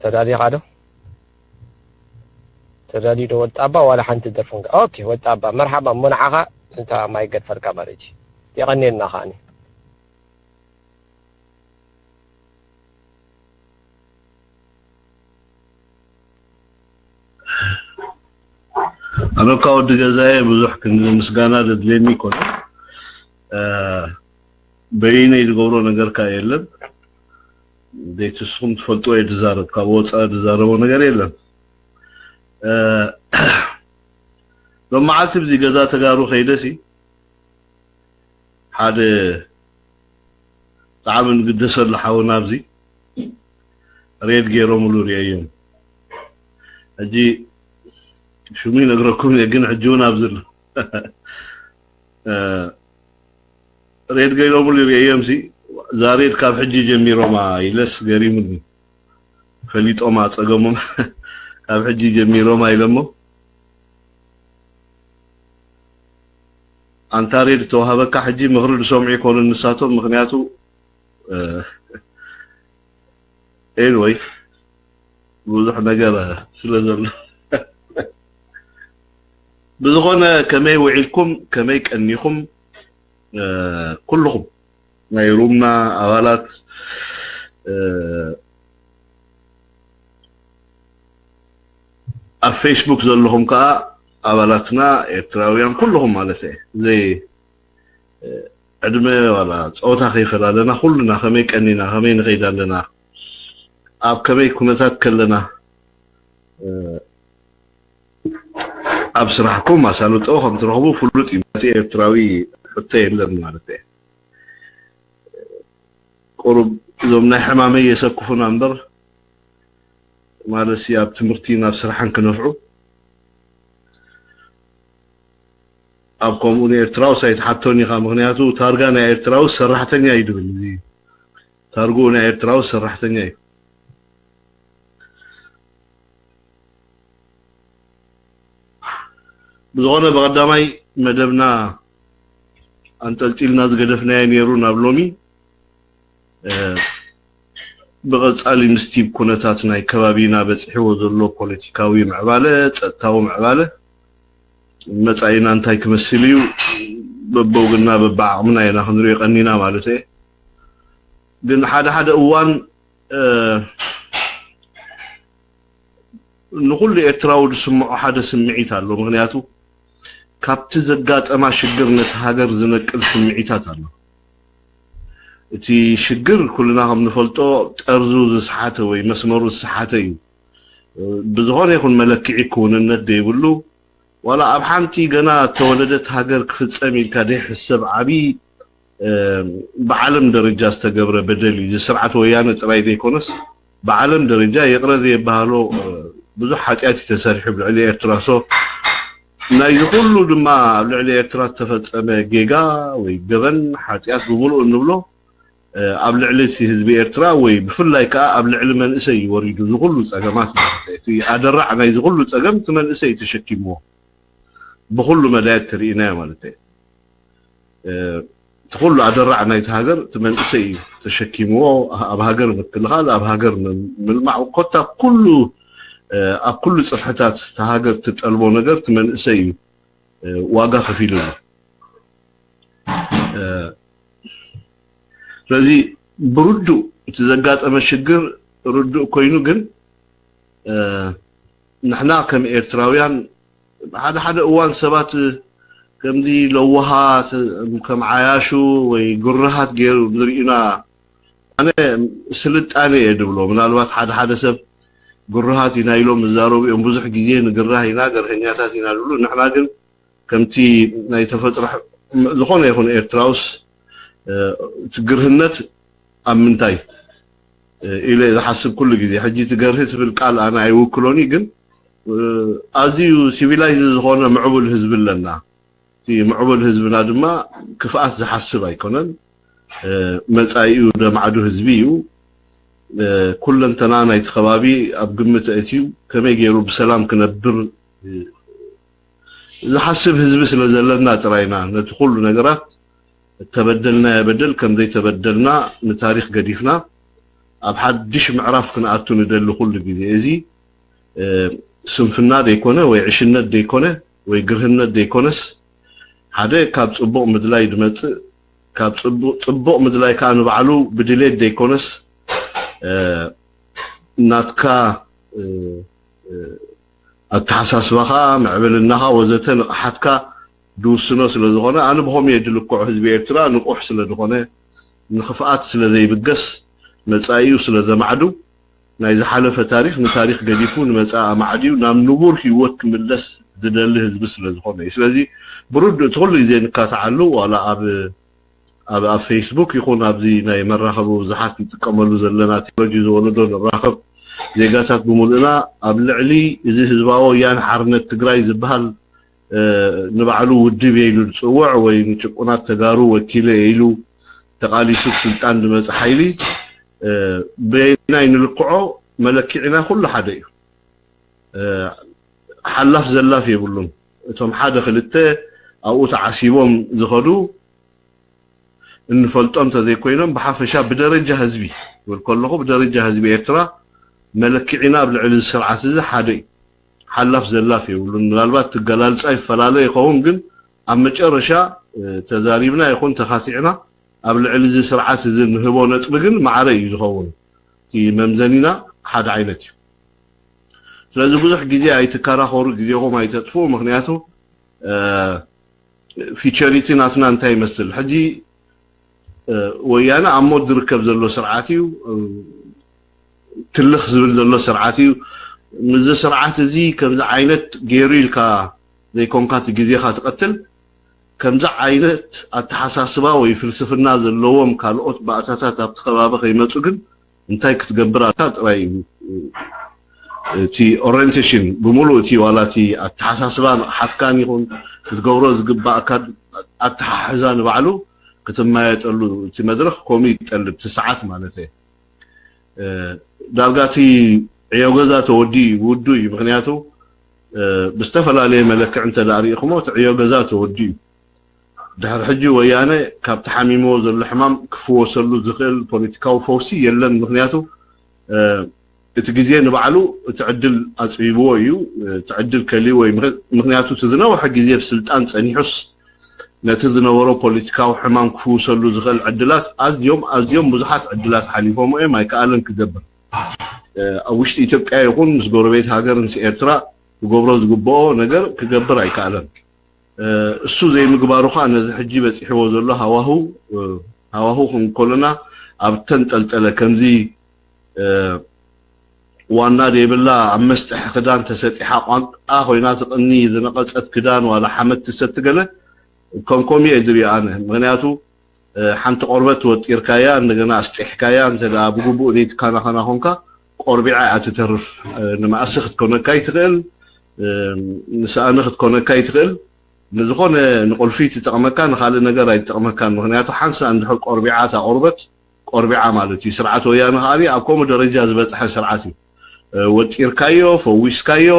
ተዳሊኻ ዶ ترالي دو والطابا ولا حنت درفون اوكي والطابا مرحبا منعها انت ما يقدر فرق مالتي يغني لنا خاني انا كاود جزاي بزح كن مسغانا دليني كون بيني يغورو نغير كا يلن ديت سوم تفلطو يدزار كاوصا دزارو نغير يلن لما عاتب زي جزا تجارو خيدسي حدا تعامل قدس اللحاونا بزي ريد جيرو ملوري ايام اجي شو مين اقرأكم يقين حجونا بزل ريد جيرو ملوري ايام زي زاريد كاب حجي جميرو ما يلس قريم مني فليت اومات اقومم كاب حجي جميرو ما يلمو أنت ريد توهبك حجي مغرد سمعي كون النساتو مغنياتو anyway بوضح نقرأ سلازل بزغونا كما يوعيكم كما يكأنيكم كلهم ما يرومنا أغالات الفيسبوك زلهم كا أولاتنا إرتراويان كلهم مالته زي عدمه ولا صوتا خيفر لنا كلنا خميك أننا خمين غيدا لنا أب كميك كنتات كلنا أبصرحكم ما سألت أوخم ترغبوا فلوتي ماتي إرتراوي فتين لنا مالته قرب زمنا حمامي يسكفون أنبر مالسي أب تمرتينا بصراحة كنفعو ኣብ ከምኡ ኤርትራው ሳይተሓቶኒ ኻ ምክንያቱ ታርጋ ናይ ኤርትራው ሰራሕተኛ ይድብል እዚ ታርጉ ናይ ኤርትራው ሰራሕተኛ እዩ ብዝኾነ በቀዳማይ መደብና አንጠልጢልና ዝገደፍናዮ ነይሩ ናብ ሎሚ ብቐጻሊ ምስቲ ኩነታት ናይ ከባቢና በጽሕዎ ዘሎ ፖለቲካዊ ምዕባለ ጸጥታዊ ምዕባለ መጻኢና እንታይ ክመስል እዩ በበውግና በበዓቕምና ኢና ክንሪኦ ቀኒና ማለት እዩ ግን ሓደ እዋን ንኹሉ ኤርትራዊ ዝስምዖ ሓደ ስምዒት ኣሎ ምክንያቱ ካብቲ ዘጋጠማ ሽግር ነቲ ሃገር ዝነቅል ስምዒታት ኣሎ እቲ ሽግር ኩልና ከም ንፈልጦ ጠርዙ ዝስሓተ ወይ መስመሩ ዝስሓተ እዩ ብዝኾነ ይኹን መለክዒ ክውንነት ደይብሉ ዋላ ኣብ ሓንቲ ገና ተወለደት ሃገር ክፍጸም ኢልካ ደይሕሰብ ዓብይ ብዓለም ደረጃ ዝተገብረ በደል እዩ ስርዓት ወያነ ጥራይ ዘይኮነስ ብዓለም ደረጃ የቕረዘ የባህሎ ብዙሕ ሓጢኣት ተሰሪሑ ብልዕሊ ኤርትራ ሶ ናይ ኩሉ ድማ ኣብ ልዕሊ ኤርትራ ተፈጸመ ጌጋ ወይ ገበን ሓጢኣት ብምሉእ እንብሎ ኣብ ልዕሊ ህዝቢ ኤርትራ ወይ ብፍላይ ከዓ ኣብ ልዕሊ መንእሰይ ወሪዱ ዝኩሉ ጸገማት ማለት እቲ ኣደራዕ ናይ ዝኩሉ ጸገም ትመንእሰይ ተሸኪምዎ ብኩሉ መዳያት ትርኢናዮ ማለት እዩ ትኩሉ ኣደራዕ ናይቲ ሃገር ትመንእሰይ ተሸኪምዎ ኣብ ሃገር ምክልኻል ኣብ ሃገር ምልማዕ ኮታ ኩሉ ኣብ ኩሉ ጽፍሕታት ተሃገር ትጠልቦ ነገር ትመንእሰይ ዋጋ ከፊሉ ስለዚ ብርዱእ እቲ ዘጋጠመ ሽግር ርዱእ ኮይኑ ግን ንሕና ከም ኤርትራውያን ሓደ እዋን ሰባት ከምዚ ለውሃት ከም ዓያሹ ወይ ጉርሃት ገይሩ ንሪኢና ኣነ ስልጣነ የድብሎ ምናልባት ሓደ ሰብ ጉርሃት ኢና ኢሎም ዝዛረቡ እዮም ብዙሕ ግዜ ንግራህ ኢና ገርሀኛታት ኢና ዝብሉ ንሕና ግን ከምቲ ናይ ተፈጥሮ ዝኾነ ይኹን ኤርትራውስ ትግርህነት ኣብ ምንታይ ኢለ ዝሓስብ ኩሉ ግዜ ሕጂ ትገርህ ትብል ቃል ኣነ ኣይውክሎኒ ግን ኣዝዩ ሲቪላይዝ ዝኾነ ምዕቡል ህዝቢ ኣለና እቲ ምዕቡል ህዝብና ድማ ክፍኣት ዝሓስብ ኣይኮነን መጻኢኡ ደማዕዱ ህዝቢ እዩ ኩለንተና ናይቲ ከባቢ ኣብ ግምት እትዩ ከመይ ገይሩ ብሰላም ክነብር ዝሓስብ ህዝቢ ስለ ዘለና ጥራይና ነቲ ኩሉ ነገራት ተበደልና የበደል ከም ዘይተበደልና ንታሪክ ገዲፍና ኣብ ሓድሽ ምዕራፍ ክንኣቱ ንደሊ ኩሉ ግዜ እዚ ስንፍና ደይኮነ ወይ ዕሽነት ደይኮነ ወይ ግርህነት ደይኮነስ ሓደ ካብ ጽቡቕ ምድላይ ድመጽእ ካብ ጽቡቕ ምድላይ ከዓ ንባዕሉ ብድሌት ደይኮነስ ናትካ ኣተሓሳስባኻ ምዕብልናኻ ወዘተ ንቕሓትካ ድውስኖ ስለ ዝኾነ ኣነ ብኸመይ የድልክዖ ህዝቢ ኤርትራ ንቑሕ ስለ ዝኾነ ንኽፍኣት ስለ ዘይብገስ መጻኢኡ ስለ ዘማዕዱ ናይ ዝሓለፈ ታሪክ ንታሪክ ገዲፉ ንመጻኢ ኣማዕድዩ ናብ ንቡር ህይወት ክምለስ ዝደሊ ህዝቢ ስለ ዝኾነ እዩ ስለዚ ብርዱእ እቲ ኩሉ ግዜ ንካትዓሉ ዋላ ኣብ ፌስቡክ ይኹን ኣብዚ ናይ መራኸቢ ብዙሓት ይጥቀመሉ ዘለና ቴክኖሎጂ ዝወለዶ ንራኸብ ዜጋታት ብምሉእና ኣብ ልዕሊ እዚ ህዝባዊ ወያነ ሓርነት ትግራይ ዝበሃል ንባዕሉ ውድብ የኢሉ ዝፅውዕ ወይ ንጭቁናት ተጋሩ ወኪለ የኢሉ ተቃሊሱ ስልጣን ዝመጽእ ሓይሊ በይናይ ንልክዖ መለኪዕና ኩሉ ሓደ እዩ ሓላፍ ዘላፍ የብሉን እቶም ሓደ ክልተ ኣብኡ ተዓሲቦም ዝኸዱ እንፈልጦም ተዘይኮይኖም ብሓፈሻ ብደረጃ ህዝቢ ይብል ከለኹ ብደረጃ ህዝቢ ኤርትራ መለኪዕና ኣብ ልዕሊ ስርዓት እዚ ሓደ እዩ ሓላፍ ዘላፍ የብሉን ምናልባት ትገላልጻ ይፈላለ ይኸውን ግን ኣብ መጨረሻ ተዛሪብና ይኹን ተኻቲዕና ኣብ ልዕሊ እዚ ስርዓት እዚ ንህቦ ነጥቢ ግን ማዕረ እዩ ዝኸውን እቲ መምዘኒና ሓደ ዓይነት እዩ ስለዚ ብዙሕ ግዜ ኣይትከራኸሩ ግዜኹም ኣይተጥፉ ምክንያቱ ፊቸሪቲ ናትና እንታይ ይመስል ሕጂ ወያነ ኣብ ሞት ዝርከብ ዘሎ ስርዓት እዩ ትልኽ ዝብል ዘሎ ስርዓት እዩ ምዝ ስርዓት እዚ ከምዚ ዓይነት ገይሩ ኢልካ ዘይኮንካ ግዜኻ ትቐትል ከምዚ ዓይነት ኣተሓሳስባ ወይ ፍልስፍና ዘለዎም ካልኦት ባእታታት ኣብቲ ከባቢ ከይመፁ ግን እንታይ ክትገብር ኣልካ ጥራይ እዩ እቲ ኦሪየንቴሽን ብምሉእ እቲ ዋላቲ ኣተሓሳስባን ሓትካን ይኹን ክትገብሮ ዝግባእካ ኣተሓሕዛ ንባዕሉ ክትማየጠሉ እቲ መድረኽ ከምኡ ይጠልብ እቲ ሰዓት ማለት እዩ ዳርጋ እቲ ዕዮ ገዛ ተወዲ ውዱ እዩ ምክንያቱ ብዝተፈላለየ መለክዕ እንተዳሪእኹሞ እቲ ዕዮ ገዛ ተወዲ እዩ ድሕሪ ሕጂ ወያነ ካብ ተሓሚምዎ ዘሎ ሕማም ክፍወሰሉ ዝኽእል ፖለቲካዊ ፈውሲ የለን ምክንያቱ እቲ ግዜ ንባዕሉ እቲ ዕድል ኣፅቢብዎ እዩ እቲ ዕድል ከልይዎ ምክንያቱ እቲ ዝነበረ ግዜ ብስልጣን ፀኒሑስ ነቲ ዝነበሮ ፖለቲካዊ ሕማም ክፍውሰሉ ዝኽእል ዕድላት ኣዝዮም ብዙሓት ዕድላት ሓሊፎም እዮም ኣይከኣለን ክገብር ኣብ ውሽጢ ኢትዮጵያ ይኹን ምስ ጎረቤት ሃገር ምስ ኤርትራ ክገብሮ ዝግብኦ ነገር ክገብር ኣይከኣለን እሱ ዘይምግባሩ ኸ ነዚ ሕጂ በፂሕዎ ዘሎ ሃዋሁ ክንኮለና ኣብ ተንጠልጠለ ከምዚ ዋና ደይብላ ኣብ መስጥሕ ክዳን ተሰጢሓ ቋንቋ ኮይና ትቕኒ ዝነቐፀት ክዳን ዋላ ሓመድ ትሰትገለ ከምኮም የድሪ ኣነ ምክንያቱ ሓንቲ ቆርበት ወጢርካያ እንደገና ኣስጢሕካያ እንተዳ ብግቡእ ዘይትካናኸና ኮንካ ቆርቢዓ ኣትተርፍ ንማእሲ ክትኮነካ ይትኽእል ንሰኣኒ ክትኮነካ ይትኽእል ንዝኾነ ንቁልፊ ትጠቕመካ ንኻልእ ነገር ኣይትጠቕመካን ምክንያቱ ሓንሳ እንድሕር ቆርቢዓ እታ ቆርበት ቆርቢዓ ማለት እዩ ስርዓት ወያነ ኸኣኒ ኣብ ከምኡ ደረጃ ዝበፅሐ ስርዓት እዩ ወጢርካዮ ፈዊስካዮ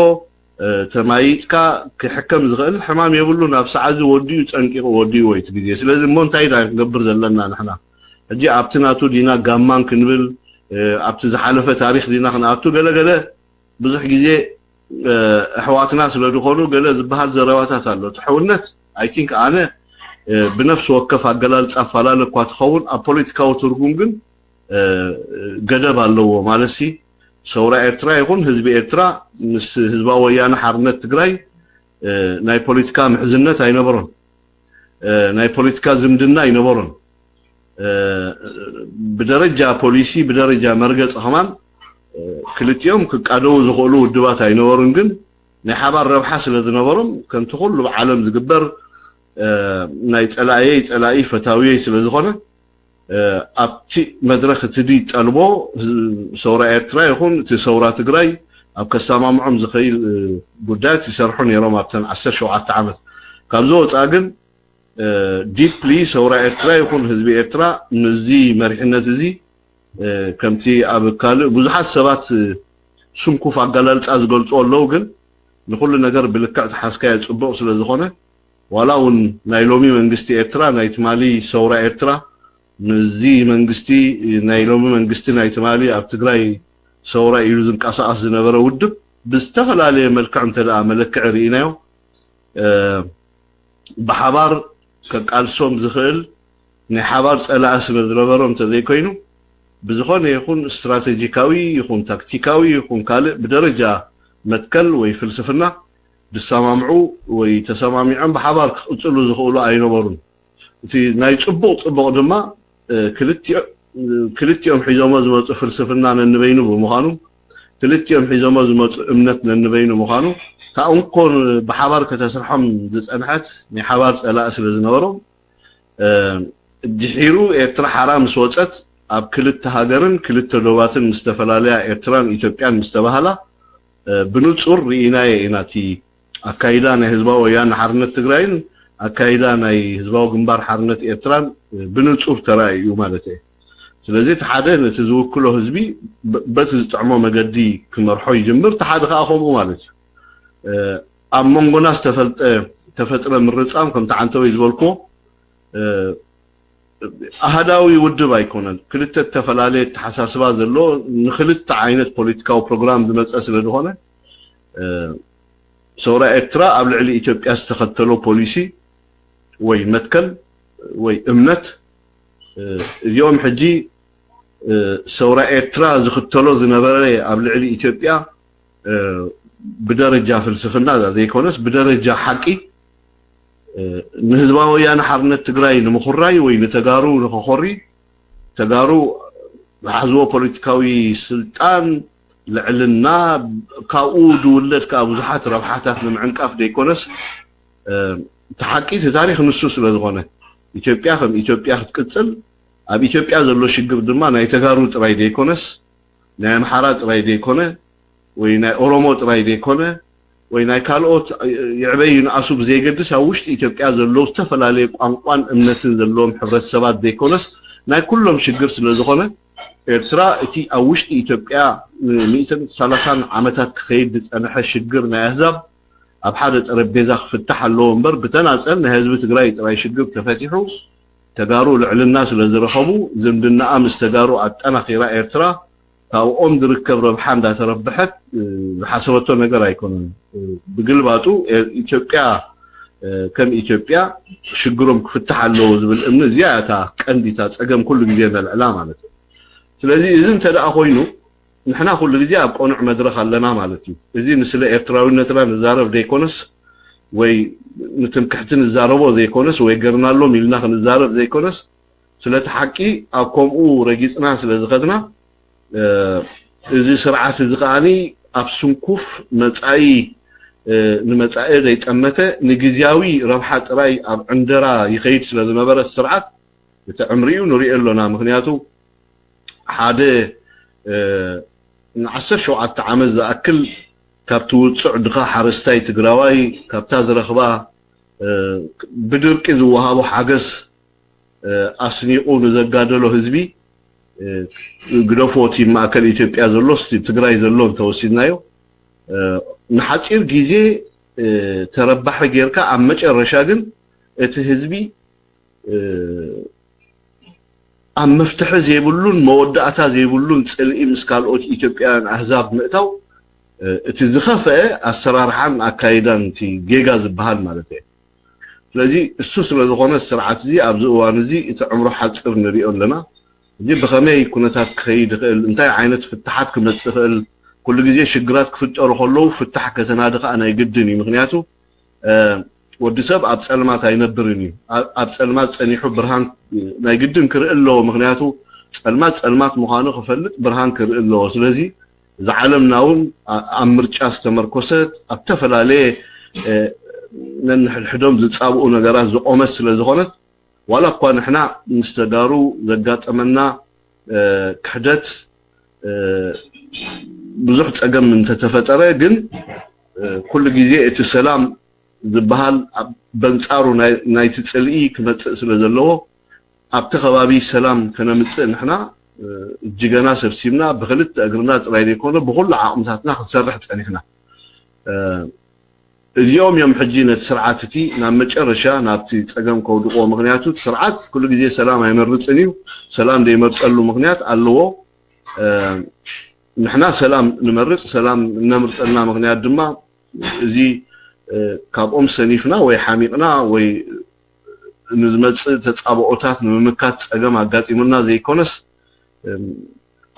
ተማይጥካ ክሕከም ዝኽእል ሕማም የብሉ ናብ ሰዓዚ ወዲኡ ፀንቂቑ ወዲኡ ወይ እቲ ግዜ ስለዚ እሞ እንታይ ዳ ክንገብር ዘለና ንሕና ሕጂ ኣብቲ ናቱ ዲና ጋማን ክንብል ኣብቲ ዝሓለፈ ታሪክ ዲና ክንኣቱ ገለገለ ብዙሕ ግዜ ኣሕዋትና ስለ ዝኾኑ ገለ ዝበሃል ዘረባታት ኣሎ እቲ ሕውነት ኣይ ቲንክ ኣነ ብነፍሲ ወከፍ ኣገላልፃ ኣፈላለ እኳ ትኸውን ኣብ ፖለቲካዊ ትርጉም ግን ገደብ ኣለዎ ማለት ሲ ሰውራ ኤርትራ ይኹን ህዝቢ ኤርትራ ምስ ህዝባዊ ወያነ ሓርነት ትግራይ ናይ ፖለቲካ ምሕዝነት ኣይነበሮን ናይ ፖለቲካ ዝምድና ኣይነበሮን ብደረጃ ፖሊሲ ብደረጃ መርገፅ ኸማን ክልቲኦም ክቃደው ዝኽእሉ ውድባት ኣይነበሩን ግን ናይ ሓባር ረብሓ ስለ ዝነበሮም ከምቲ ኩሉ ብዓለም ዝግበር ናይ ፀላኢ ፈታዊይ ስለ ዝኾነ ኣብቲ መድረኽ እቲ ጠልቦ ሰውራ ኤርትራ ይኹን እቲ ሰውራ ትግራይ ኣብ ከሰማምዖም ዝኽእል ጉዳያት ይሰርሑ ነይሮም ኣብተን 17 ዓመት ካብዚ ወፃኢ ግን ዲፕሊ ሰውራ ኤርትራ ይኹን ህዝቢ ኤርትራ ነዚ መሪሕነት እዚ ከምቲ ኣብ ካልእ ብዙሓት ሰባት ስንኩፍ ኣገላልፃ ዝገልፁ ኣለዉ ግን ንኩሉ ነገር ብልክዕ ተሓስካዮ ፅቡቕ ስለ ዝኾነ ዋላ እውን ናይ ሎሚ መንግስቲ ኤርትራ ናይ ትማሊ ሰውራ ኤርትራ ነዚ መንግስቲ ናይ ሎሚ መንግስቲ ናይ ትማሊ ኣብ ትግራይ ሰውራ ኢሉ ዝንቀሳቐስ ዝነበረ ውድብ ብዝተፈላለየ መልክዕ እንተደኣ መለክዕ ርኢናዮ ብሓባር ከቃልሶም ዝኽእል ናይ ሓባር ፀላእ ስለ ዝነበሮም እንተዘይኮይኑ ብዝኾነ ይኹን ስትራቴጂካዊ ይኹን ታክቲካዊ ይኹን ካልእ ብደረጃ መትከል ወይ ፍልስፍና ብሰማምዑ ወይ ተሰማሚዖም ብሓባር ክቕፅሉ ዝኽእሉ ኣይነበሩን እቲ ናይ ፅቡቕ ድማ ክልቲኦም ሒዞሞ ዝመፁ ፍልስፍና ነንበይኑ ብምዃኑ ክልቲኦም ሒዞሞ ዝመፁ እምነት ነንበይኑ ምዃኑ ታእንኮን ብሓባር ከተስርሖም ዝፀንሐት ናይ ሓባር ፀላእ ስለ ዝነበሮም ድሒሩ ኤርትራ ሓራ ምስ ወፀት ኣብ ክልተ ሃገርን ክልተ ዶባትን ምስ ተፈላለያ ኤርትራን ኢትዮጵያን ምስ ተባሃላ ብንጹር ርኢናየ ኢና እቲ ኣካይዳ ናይ ህዝባዊ ወያነ ሓርነት ትግራይን ኣካይዳ ናይ ህዝባዊ ግንባር ሓርነት ኤርትራን ብንጹር ተራእዩ ማለት እዩ ስለዚ እቲ ሓደ ነቲ ዝውክሎ ህዝቢ በቲ ዝጥዕሞ መገዲ ክመርሖ ይጅምር እቲ ሓደ ከዓ ከምኡ ማለት እዩ ኣብ መንጎና ተፈጥረ ምርፃም ከምቲ ዓንተወይ ዝበልክዎ ኣሃዳዊ ውድብ ኣይኮነን ክልተ ተፈላለየ ተሓሳስባ ዘሎ ንክልተ ዓይነት ፖለቲካዊ ፕሮግራም ዝመፀ ስለ ዝኾነ ሰውራ ኤርትራ ኣብ ልዕሊ ኢትዮጵያ ዝተኸተሎ ፖሊሲ ወይ መትከል ወይ እምነት እዚኦም ሕጂ ሰውራ ኤርትራ ዝኽተሎ ዝነበረ ኣብ ልዕሊ ኢትዮጵያ ብደረጃ ፍልስፍና ዘይኮነስ ብደረጃ ሓቂ ንህዝባዊ ወያነ ሓርነት ትግራይ ንምኹራይ ወይ ንተጋሩ ንኽኾሪ ተጋሩ ዝሓዝዎ ፖለቲካዊ ስልጣን ልዕልና ካብኡ ዝውለድ ከዓ ብዙሓት ረብሓታት ንምዕንቃፍ ዘይኮነስ ተሓቂ እቲ ታሪክ ንሱ ስለ ዝኾነ ኢትዮጵያ ከም ኢትዮጵያ ክትቅፅል ኣብ ኢትዮጵያ ዘሎ ሽግር ድማ ናይ ተጋሩ ጥራይ ዘይኮነስ ናይ ኣምሓራ ጥራይ ዘይኮነ ወይ ናይ ኦሮሞ ጥራይ ዘይኮነ ወይ ናይ ካልኦት ይዕበይ ንኣሱ ብዘይገድስ ኣብ ውሽጢ ኢትዮጵያ ዘለዉ ዝተፈላለየ ቋንቋን እምነትን ዘለዎም ሕብረተሰባት ዘይኮነስ ናይ ኩሎም ሽግር ስለ ዝኾነ ኤርትራ እቲ ኣብ ውሽጢ ኢትዮጵያ 130 ዓመታት ክኸይድ ዝጸንሐ ሽግር ናይ ኣህዛብ ኣብ ሓደ ጠረጴዛ ክፍታሕ ኣለዎ እምበር ብተናፀል ናይ ህዝቢ ትግራይ ጥራይ ሽግር ተፈቲሑ ተጋሩ ልዕልና ስለ ዝረኸቡ ዝምድናኣ ምስ ተጋሩ ኣጠናኺራ ኤርትራ ካብኦም ዝርከብ ረብሓ እንዳተረብሐት ዝሓሰበቶ ነገር ኣይኮነን ብግልባጡ ኢትዮጵያ ከም ኢትዮጵያ ሽግሮም ክፍታሕ ኣለዎ ዝብል እምነ እዚኣ እታ ቀንዲታ ፀገም ኩሉ ግዜ መልዕላ ማለት እዩ ስለዚ እዚ እንተደኣ ኮይኑ ንሕና ኩሉ ግዜ ኣብ ቆኑዕ መድረኽ ኣለና ማለት እዩ እዚ ንስለ ኤርትራዊነትና ንዛረብ ዘይኮነስ ወይ ንትምክሕቲ ንዛረቦ ዘይኮነስ ወይ ገርናሎም ኢልና ክንዛረብ ዘይኮነስ ስለቲ ሓቂ ኣብ ከምኡ ረጊፅና ስለ ዝኸድና እዚ ስርዓት እዚ ከዓኒ ኣብ ስንኩፍ መጻኢ ንመጻኢ ዘይጠመተ ንግዝያዊ ረብሓ ጥራይ ኣብ ዕንደራ ይኸይድ ስለ ዝነበረ ስርዓት እቲ ዕምሪኡ ንሪኦ ኣለና ምክንያቱ ሓደ ን17 ዓመት ዝኣክል ካብቲ ውፅዕ ድኻ ሓረስታይ ትግራዋይ ካብታ ዝረኽባ ብድርቂ ዝወሃቦ ሓገዝ ኣስኒቑ ንዘጋደሎ ህዝቢ ግደፎቲ ማእከል ኢትዮጵያ ዘሎስ ትግራይ ዘሎ እንተወሲድናዮ ንሓፂር ግዜ ተረባሒ ጌርካ ኣብ መጨረሻ ግን እቲ ህዝቢ ኣብ መፍትሒ ዘይብሉን መወዳእታ ዘይብሉን ጽልኢ ምስ ካልኦት ኢትዮጵያውያን ኣህዛብ ምእታው እቲ ዝኸፍአ ኣሰራርሓን ኣካይዳን እቲ ጌጋ ዝበሃል ማለት እዩ ስለዚ እሱ ስለ ዝኾነ ስርዓት እዚ ኣብዚ እዋን እዚ እቲ ዕምሮ ሓፂር ንሪኦ ኣለና እዚ ብኸመይ ኩነታት ክኸይድ ይኽእል እንታይ ዓይነት ፍትሓት ክመፅእ ይኽእል ኩሉ ግዜ ሽግራት ክፍጠሩ ከለዉ ፍታሕ ከተናዲ ከዓ ናይ ግድን እዩ ምክንያቱ ወዲ ሰብ ኣብ ፀልማት ኣይነብርን እዩ ኣብ ፀልማት ፀኒሑ ብርሃን ናይ ግድን ክርኢ ኣለዎ ምክንያቱ ፀልማት ምዃኑ ክፈልጥ ብርሃን ክርኢ ኣለዎ ስለዚ እዚ ዓለምና እውን ኣብ ምርጫ ዝተመርኮሰት ኣብ ተፈላለየ ነንሕድሕዶም ዝፃብኡ ነገራት ዝቆመት ስለ ዝኾነት ዋላ እኳ ንሕና ምስ ተጋሩ ዘጋጠመና ክሕደት ብዙሕ ፀገም እንተተፈጠረ ግን ኩሉ ግዜ እቲ ሰላም ዝበሃል በንፃሩ ናይቲ ፅልኢ ክመፅእ ስለ ዘለዎ ኣብቲ ከባቢ ሰላም ከነምፅእ ንሕና እጅገና ሰብሲብና ብክልተ እግርና ጥራይ ዘይኮነ ብኩሉ ዓቕምታትና ክንሰርሕ ፀኒሕና እዚኦም እዮም ሕጂ ነቲ ስርዓት እቲ ናብ መጨረሻ ናብቲ ፀገም ከውድቕዎ ምክንያቱ ስርዓት ኩሉ ግዜ ሰላም ኣይመርፅን እዩ ሰላም ዘይመርፀሉ ምክንያት ኣለዎ ንሕና ሰላም ንመርፅ ሰላም እነምርፀልና ምክንያት ድማ እዚ ካብኦም ሰኒፍና ወይ ሓሚቕና ወይ ንዝመፅእ ተፃብኦታት ንምምካት ፀገም ኣጋጢሙና ዘይኮነስ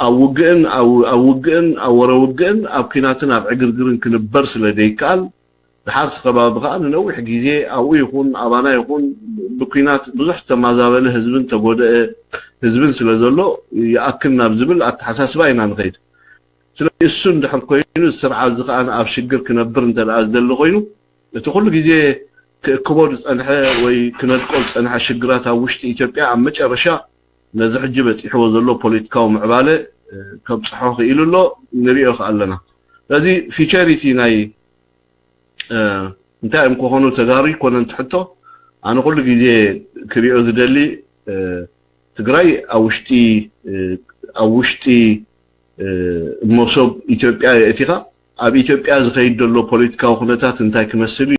ኣብ ውግእን ኣብ ወረውግእን ኣብ ኩናትን ኣብ ዕግርግርን ክንበር ስለ ዘይከኣል ድሓርቲ ከባቢ ከዓ ንነዊሕ ግዜ ኣብኡ ይኹን ኣባና ይኹን ብኩናት ብዙሕ ተመዛበለ ህዝብን ተጎደአ ህዝብን ስለ ዘሎ ይኣክል ናብ ዝብል ኣተሓሳስባ ኢና ንኸይድ ስለዚ እሱ እንድሕር ኮይኑ ስርዓት እዚ ከዓ ኣብ ሽግር ክነብር እንተደኣ ዝደሊ ኮይኑ እቲ ኩሉ ግዜ ክእክቦ ዝፀንሐ ወይ ክነድቆ ዝፀንሐ ሽግራት ኣብ ውሽጢ ኢትዮጵያ ኣብ መጨረሻ ነዚ ሕጂ በፂሕዎ ዘሎ ፖለቲካዊ ምዕባለ ከብፅሖ ክኢሉ ኣሎ ንሪኦ ኣለና ስለዚ ፊቸሪቲ ናይ እንታይ እዮም ክኾኑ ተጋሩ ይኮነ እንትሕቶ ኣነ ኩሉ ግዜ ክሪኦ ዝደሊ ትግራይ ኣብ ውሽጢ መሶብ ኢትዮጵያ የእቲኻ ኣብ ኢትዮጵያ ዝኸይድ ዘሎ ፖለቲካዊ ኩነታት እንታይ ክመስል